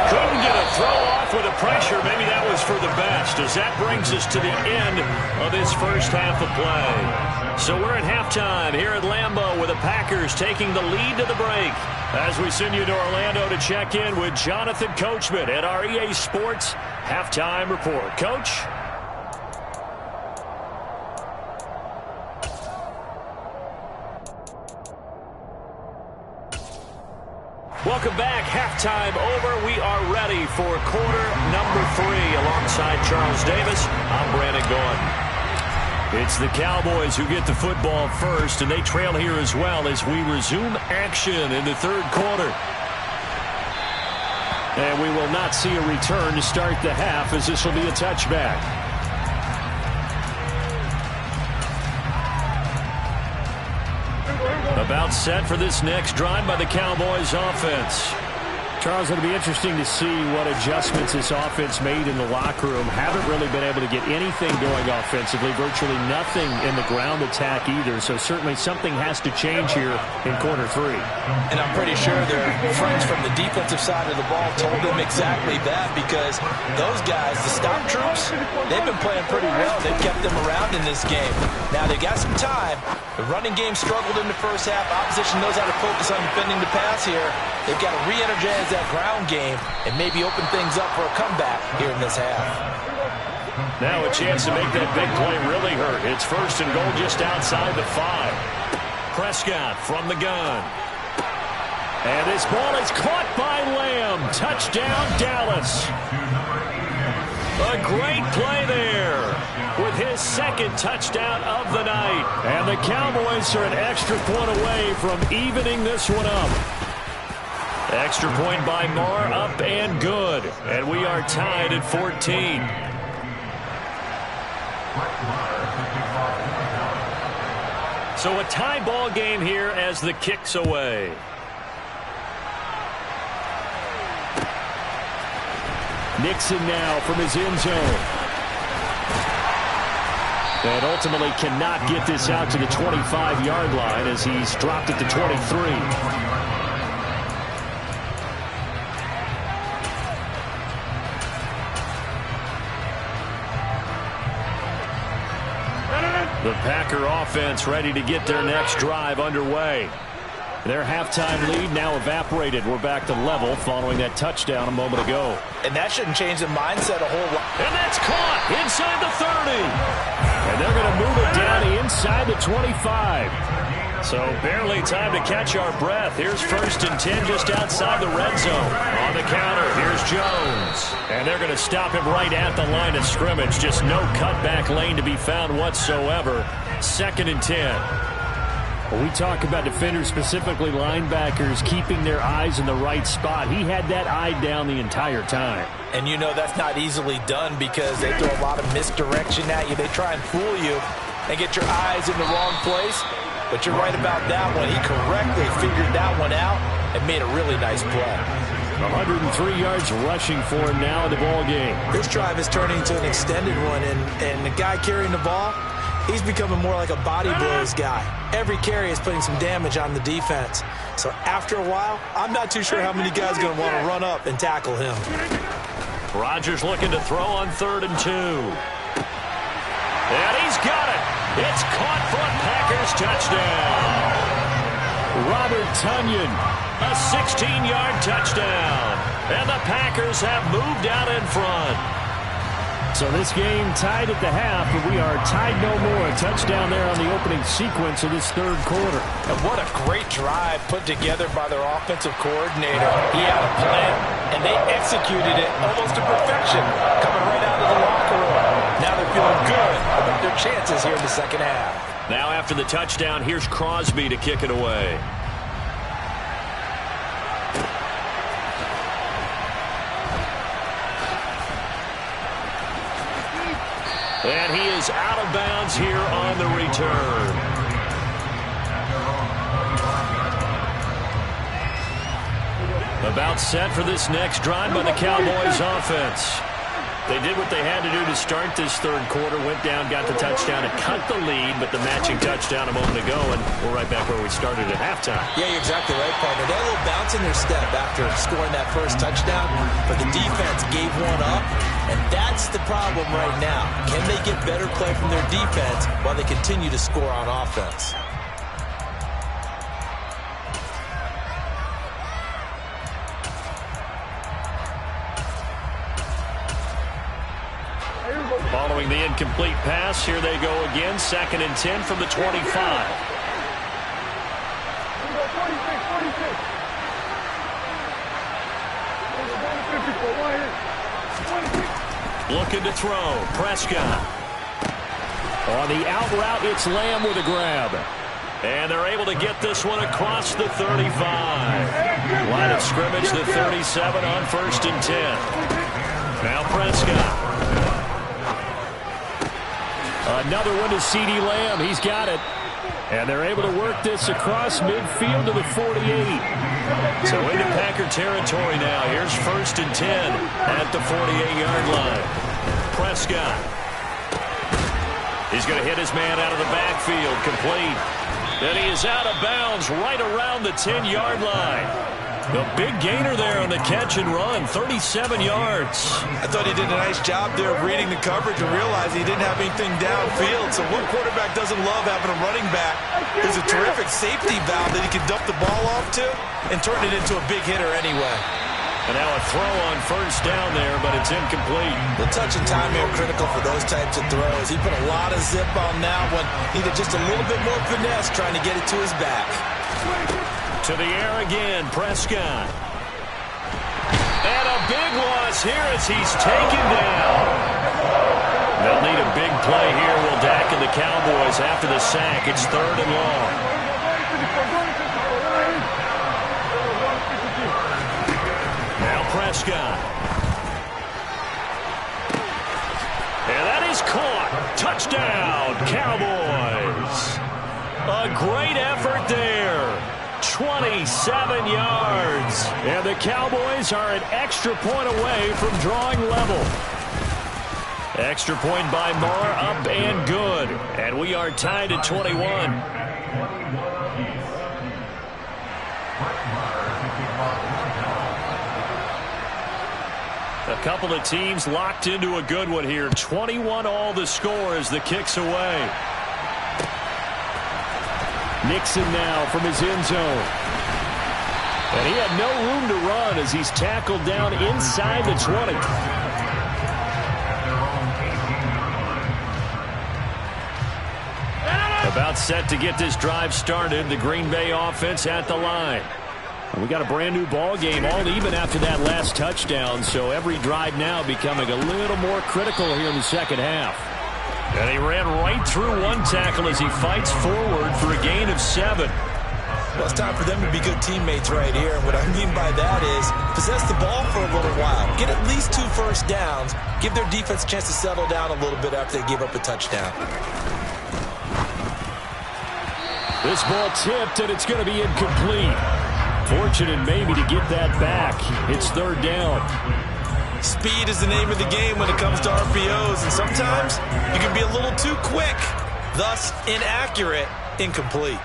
Couldn't get a throw off with the pressure. Maybe that was for the best, as that brings us to the end of this first half of play. So we're at halftime here at Lambeau with the Packers taking the lead to the break. As we send you to Orlando to check in with Jonathan Coachman at our EA Sports Halftime Report. Coach? Welcome back. Halftime over. We are ready for quarter number 3 alongside Charles Davis. I'm Brandon Gaudin. It's the Cowboys who get the football first, and they trail here as well as we resume action in the third quarter. And we will not see a return to start the half, as this will be a touchback. About set for this next drive by the Cowboys offense. Charles, it'll be interesting to see what adjustments this offense made in the locker room. Haven't really been able to get anything going offensively. Virtually nothing in the ground attack either. So certainly something has to change here in quarter 3. And I'm pretty sure their friends from the defensive side of the ball told them exactly that, because those guys, the stop troops, they've been playing pretty well. They've kept them around in this game. Now they got some time. The running game struggled in the first half. Opposition knows how to focus on defending the pass here. They've got to re-energize that ground game and maybe open things up for a comeback here in this half. Now a chance to make that big play really hurt. It's 1st and goal just outside the 5. Prescott from the gun. And this ball is caught by Lamb. Touchdown, Dallas. A great play there with his 2nd touchdown of the night. And the Cowboys are an extra point away from evening this one up. Extra point by Marr, up and good. And we are tied at 14. So a tie ball game here as the kick's away. Nixon now from his end zone. And ultimately cannot get this out to the 25-yard line as he's dropped it to 23. The Packer offense ready to get their next drive underway. Their halftime lead now evaporated. We're back to level following that touchdown a moment ago. And that shouldn't change the mindset a whole lot. And that's caught inside the 30. And they're going to move it down inside the 25. So barely time to catch our breath. Here's 1st and 10 just outside the red zone. On the counter, here's Jones. And they're going to stop him right at the line of scrimmage. Just no cutback lane to be found whatsoever. 2nd and 10. When we talk about defenders, specifically linebackers, keeping their eyes in the right spot, he had that eye down the entire time. And you know that's not easily done because they throw a lot of misdirection at you. They try and fool you and get your eyes in the wrong place. But you're right about that one. He correctly figured that one out and made a really nice play. 103 yards rushing for him now in the ball game. This drive is turning into an extended one, and the guy carrying the ball, he's becoming more like a body blows guy. Every carry is putting some damage on the defense. So after a while, I'm not too sure how many guys are going to want to run up and tackle him. Rodgers looking to throw on 3rd and 2. And he's got it. It's caught for a Packers touchdown. Robert Tonyan, a 16-yard touchdown. And the Packers have moved out in front. So this game tied at the half, but we are tied no more. A touchdown there on the opening sequence of this third quarter. And what a great drive put together by their offensive coordinator. He had a plan, and they executed it almost to perfection, coming right out of the locker room. Now they're feeling good about their chances here in the second half. Now after the touchdown, here's Crosby to kick it away. And he is out of bounds here on the return. About set for this next drive by the Cowboys offense. They did what they had to do to start this third quarter, went down, got the touchdown to cut the lead, but the matching touchdown a moment ago, and we're right back where we started at halftime. Yeah, you're exactly right, partner. They had a little bounce in their step after scoring that first touchdown, but the defense gave one up, and that's the problem right now. Can they get better play from their defense while they continue to score on offense? Following the incomplete pass, here they go again. 2nd and 10 from the 25. Looking to throw. Prescott. On the out route, it's Lamb with a grab. And they're able to get this one across the 35. Line of scrimmage, the 37 on 1st and 10. Now Prescott. Another one to CeeDee Lamb. He's got it. And they're able to work this across midfield to the 48. So into Packer territory now. Here's 1st and 10 at the 48-yard line. Prescott. He's going to hit his man out of the backfield. Complete. And he is out of bounds right around the 10-yard line. The big gainer there on the catch and run, 37 yards. I thought he did a nice job there of reading the coverage and realizing he didn't have anything downfield. So what quarterback doesn't love having a running back who's a terrific safety valve that he can dump the ball off to and turn it into a big hitter anyway. And now a throw on 1st down there, but it's incomplete. The touch and time here critical for those types of throws. He put a lot of zip on that one. Needed just a little bit more finesse trying to get it to his back. To the air again, Prescott. And a big loss here as he's taken down. They'll need a big play here, will Dak and the Cowboys after the sack. It's 3rd and long. Now Prescott. And that is caught. Touchdown, Cowboys. A great effort there. 27 yards. And the Cowboys are an extra point away from drawing level. Extra point by Moore, up and good. And we are tied at 21. A couple of teams locked into a good one here. 21 all the score as the kick's away. Nixon now from his end zone. And he had no room to run as he's tackled down inside the 20. About set to get this drive started. The Green Bay offense at the line. We got a brand new ball game, all even after that last touchdown. So every drive now becoming a little more critical here in the second half. And he ran right through one tackle as he fights forward for a gain of 7. Well, it's time for them to be good teammates right here. And what I mean by that is possess the ball for a little while. Get at least 2 first downs. Give their defense a chance to settle down a little bit after they give up a touchdown. This ball tipped, and it's going to be incomplete. Fortunate maybe to get that back. It's 3rd down. Speed is the name of the game when it comes to RPOs, and sometimes you can be a little too quick, thus inaccurate, incomplete.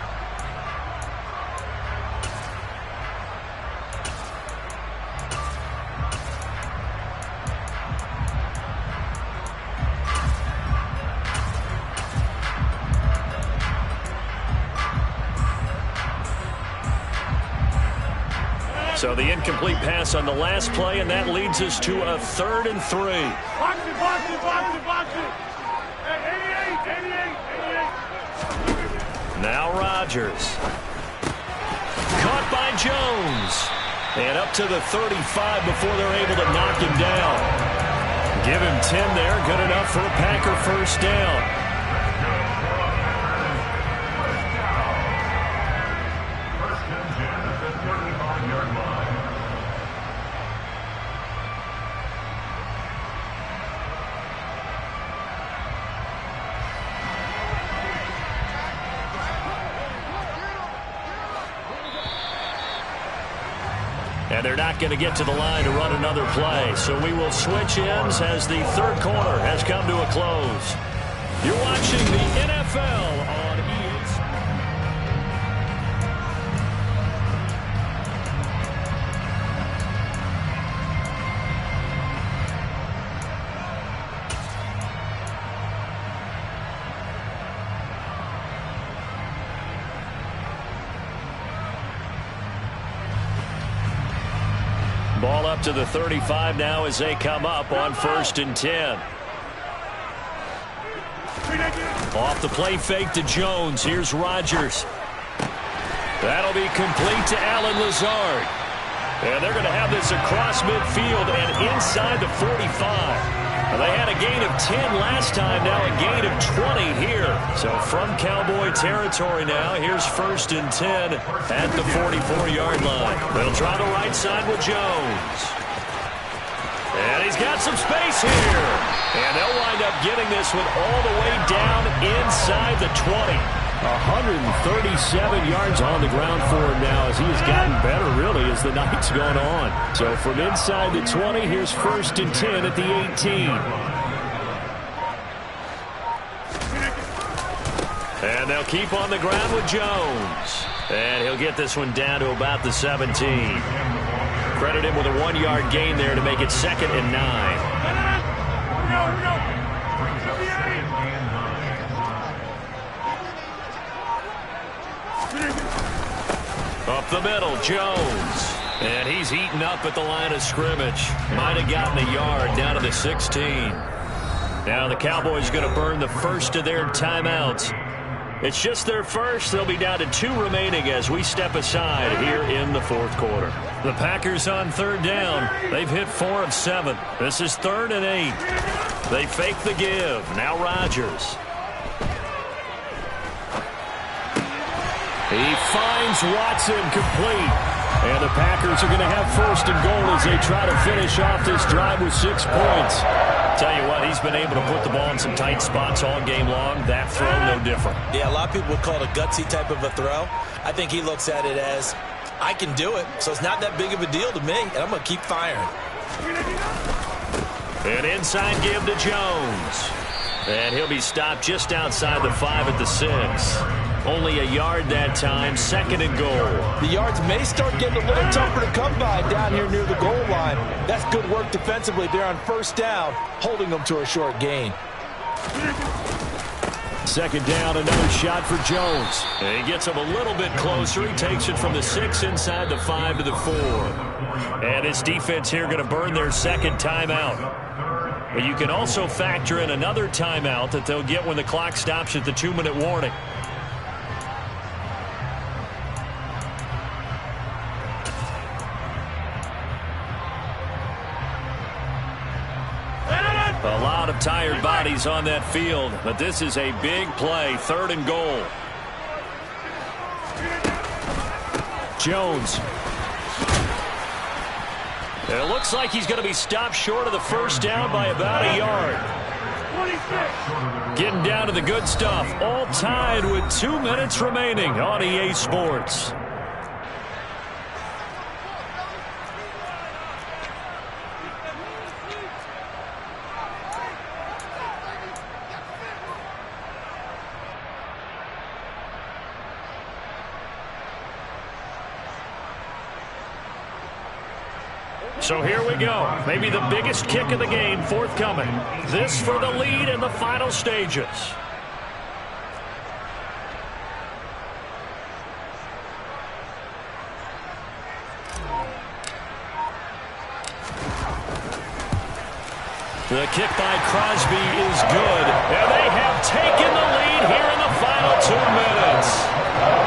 So the incomplete pass on the last play, and that leads us to a 3rd and 3. Box it, box it, box it, box it. Hey, 88. Now Rodgers. Caught by Jones. And up to the 35 before they're able to knock him down. Give him 10 there. Good enough for a Packer first down. And they're not going to get to the line to run another play. So we will switch ends as the 3rd quarter has come to a close. You're watching the NFL on ESPN. Ball up to the 35 now as they come up on 1st and 10. Off the play fake to Jones. Here's Rodgers. That'll be complete to Allen Lazard. And they're going to have this across midfield and inside the 45. They had a gain of 10 last time, now a gain of 20 here. So from Cowboy territory now, here's 1st and 10 at the 44-yard line. They'll try the right side with Jones. And he's got some space here. And they'll wind up getting this one all the way down inside the 20. 137 yards on the ground for him now as he has gotten better, really, as the night's gone on. So from inside the 20, here's 1st and 10 at the 18. And they'll keep on the ground with Jones. And he'll get this one down to about the 17. Credit him with a 1-yard gain there to make it 2nd and 9. Up the middle, Jones. And he's eaten up at the line of scrimmage. Might have gotten a yard down to the 16. Now the Cowboys going to burn the first of their timeouts. It's just their first. They'll be down to 2 remaining as we step aside here in the 4th quarter. The Packers on 3rd down. They've hit 4 of 7. This is 3rd and 8. They fake the give. Now Rodgers. He finds Watson complete. And the Packers are going to have 1st and goal as they try to finish off this drive with 6 points. Tell you what, he's been able to put the ball in some tight spots all game long. That throw, no different. Yeah, a lot of people would call it a gutsy type of a throw. I think he looks at it as, I can do it, so it's not that big of a deal to me, and I'm going to keep firing. An inside give to Jones. And he'll be stopped just outside the 5 at the 6. Only a yard that time, 2nd and goal. The yards may start getting a little tougher to come by down here near the goal line. That's good work defensively there on 1st down, holding them to a short gain. 2nd down, another shot for Jones. And he gets him a little bit closer. He takes it from the 6 inside the 5 to the 4. And this defense here going to burn their 2nd timeout. But you can also factor in another timeout that they'll get when the clock stops at the 2-minute warning. A lot of tired bodies on that field, but this is a big play, 3rd and goal. Jones. It looks like he's going to be stopped short of the 1st down by about a yard. 26. Getting down to the good stuff, all tied with 2 minutes remaining on EA Sports. So here we go. Maybe the biggest kick of the game forthcoming. This for the lead in the final stages. The kick by Crosby is good, and they have taken the lead here in the final 2 minutes.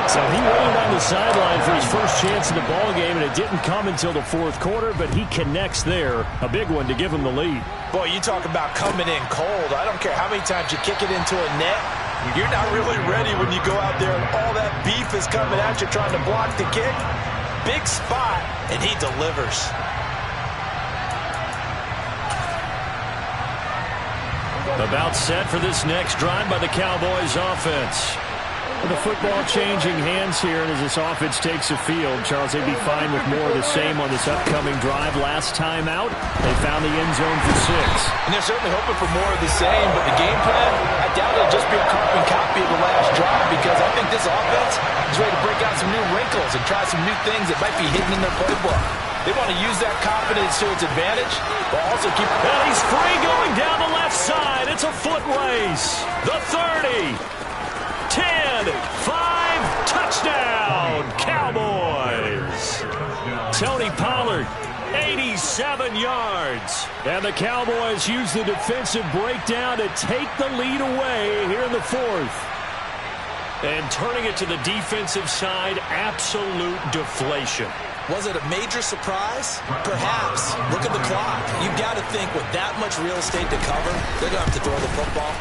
So he waited on the sideline for his first chance in the ball game, and it didn't come until the fourth quarter, but he connects there. A big one to give him the lead. Boy, you talk about coming in cold. I don't care how many times you kick it into a net. You're not really ready when you go out there and all that beef is coming at you trying to block the kick. Big spot, and he delivers. About set for this next drive by the Cowboys offense. The football changing hands here, and as this offense takes the field, Charles, they'd be fine with more of the same on this upcoming drive. Last time out, they found the end zone for 6. And they're certainly hoping for more of the same, but the game plan, I doubt it'll just be a carbon copy of the last drive, because I think this offense is ready to break out some new wrinkles and try some new things that might be hidden in their playbook. They want to use that confidence to its advantage, but also keep... And he's free going down the left side. It's a foot race. The 30. 10, 5, touchdown, Cowboys. Tony Pollard, 87 yards. And the Cowboys use the defensive breakdown to take the lead away here in the fourth. And turning it to the defensive side, absolute deflation. Was it a major surprise? Perhaps. Look at the clock. You've got to think with that much real estate to cover, they're going to have to throw the football.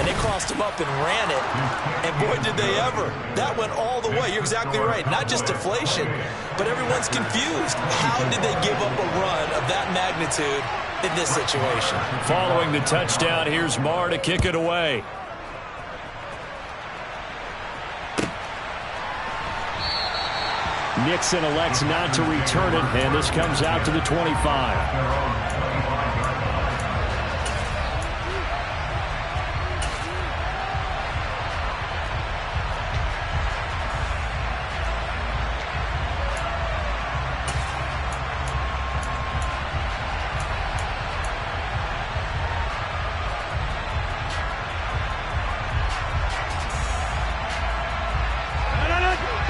And they crossed him up and ran it. And boy, did they ever. That went all the way. You're exactly right. Not just deflation, but everyone's confused. How did they give up a run of that magnitude in this situation? Following the touchdown, here's Marr to kick it away. Nixon elects not to return it, and this comes out to the 25.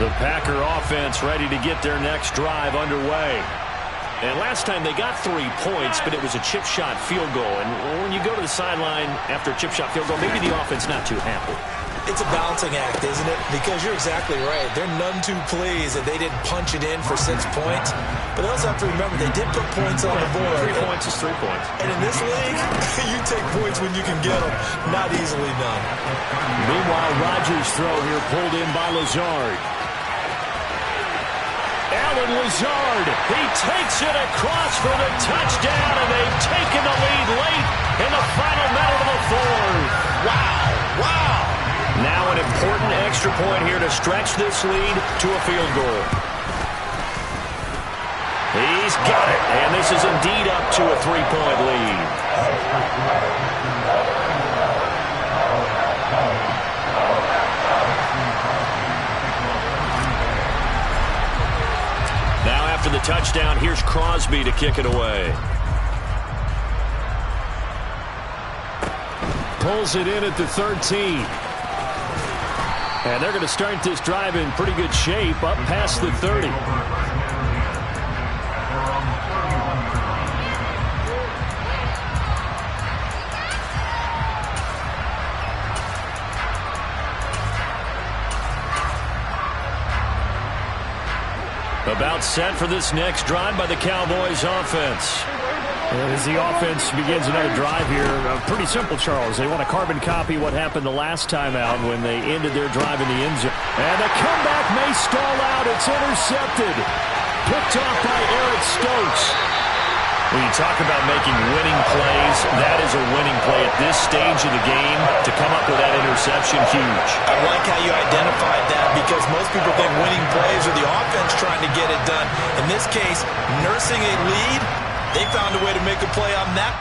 The Packer offense ready to get their next drive underway. And last time they got 3 points, but it was a chip shot field goal. And when you go to the sideline after a chip shot field goal, maybe the offense not too happy. It's a balancing act, isn't it? Because you're exactly right. They're none too pleased that they didn't punch it in for 6 points. But they also have to remember they did put points on the board. 3 points is 3 points. And in this league, you take points when you can get them. Not easily done. Meanwhile, Rodgers' throw here pulled in by Lazard. Allen Lazard, he takes it across for the touchdown, and they've taken the lead late in the final minute of the fourth. Wow. Now an important extra point here to stretch this lead to a field goal. He's got it, and this is indeed up to a 3-point lead. Now after the touchdown, here's Crosby to kick it away. Pulls it in at the 13. And they're going to start this drive in pretty good shape up past the 30. About set for this next drive by the Cowboys offense. And as the offense begins another drive here, pretty simple, Charles. They want to carbon copy what happened the last time out when they ended their drive in the end zone. And the comeback may stall out. It's intercepted. Picked off by Eric Stokes. When you talk about making winning plays, that is a winning play at this stage of the game. To come up with that interception, huge. I like how you identified that because most people think winning plays are the offense trying to get it done. In this case, nursing a lead, they found a way to make a play on that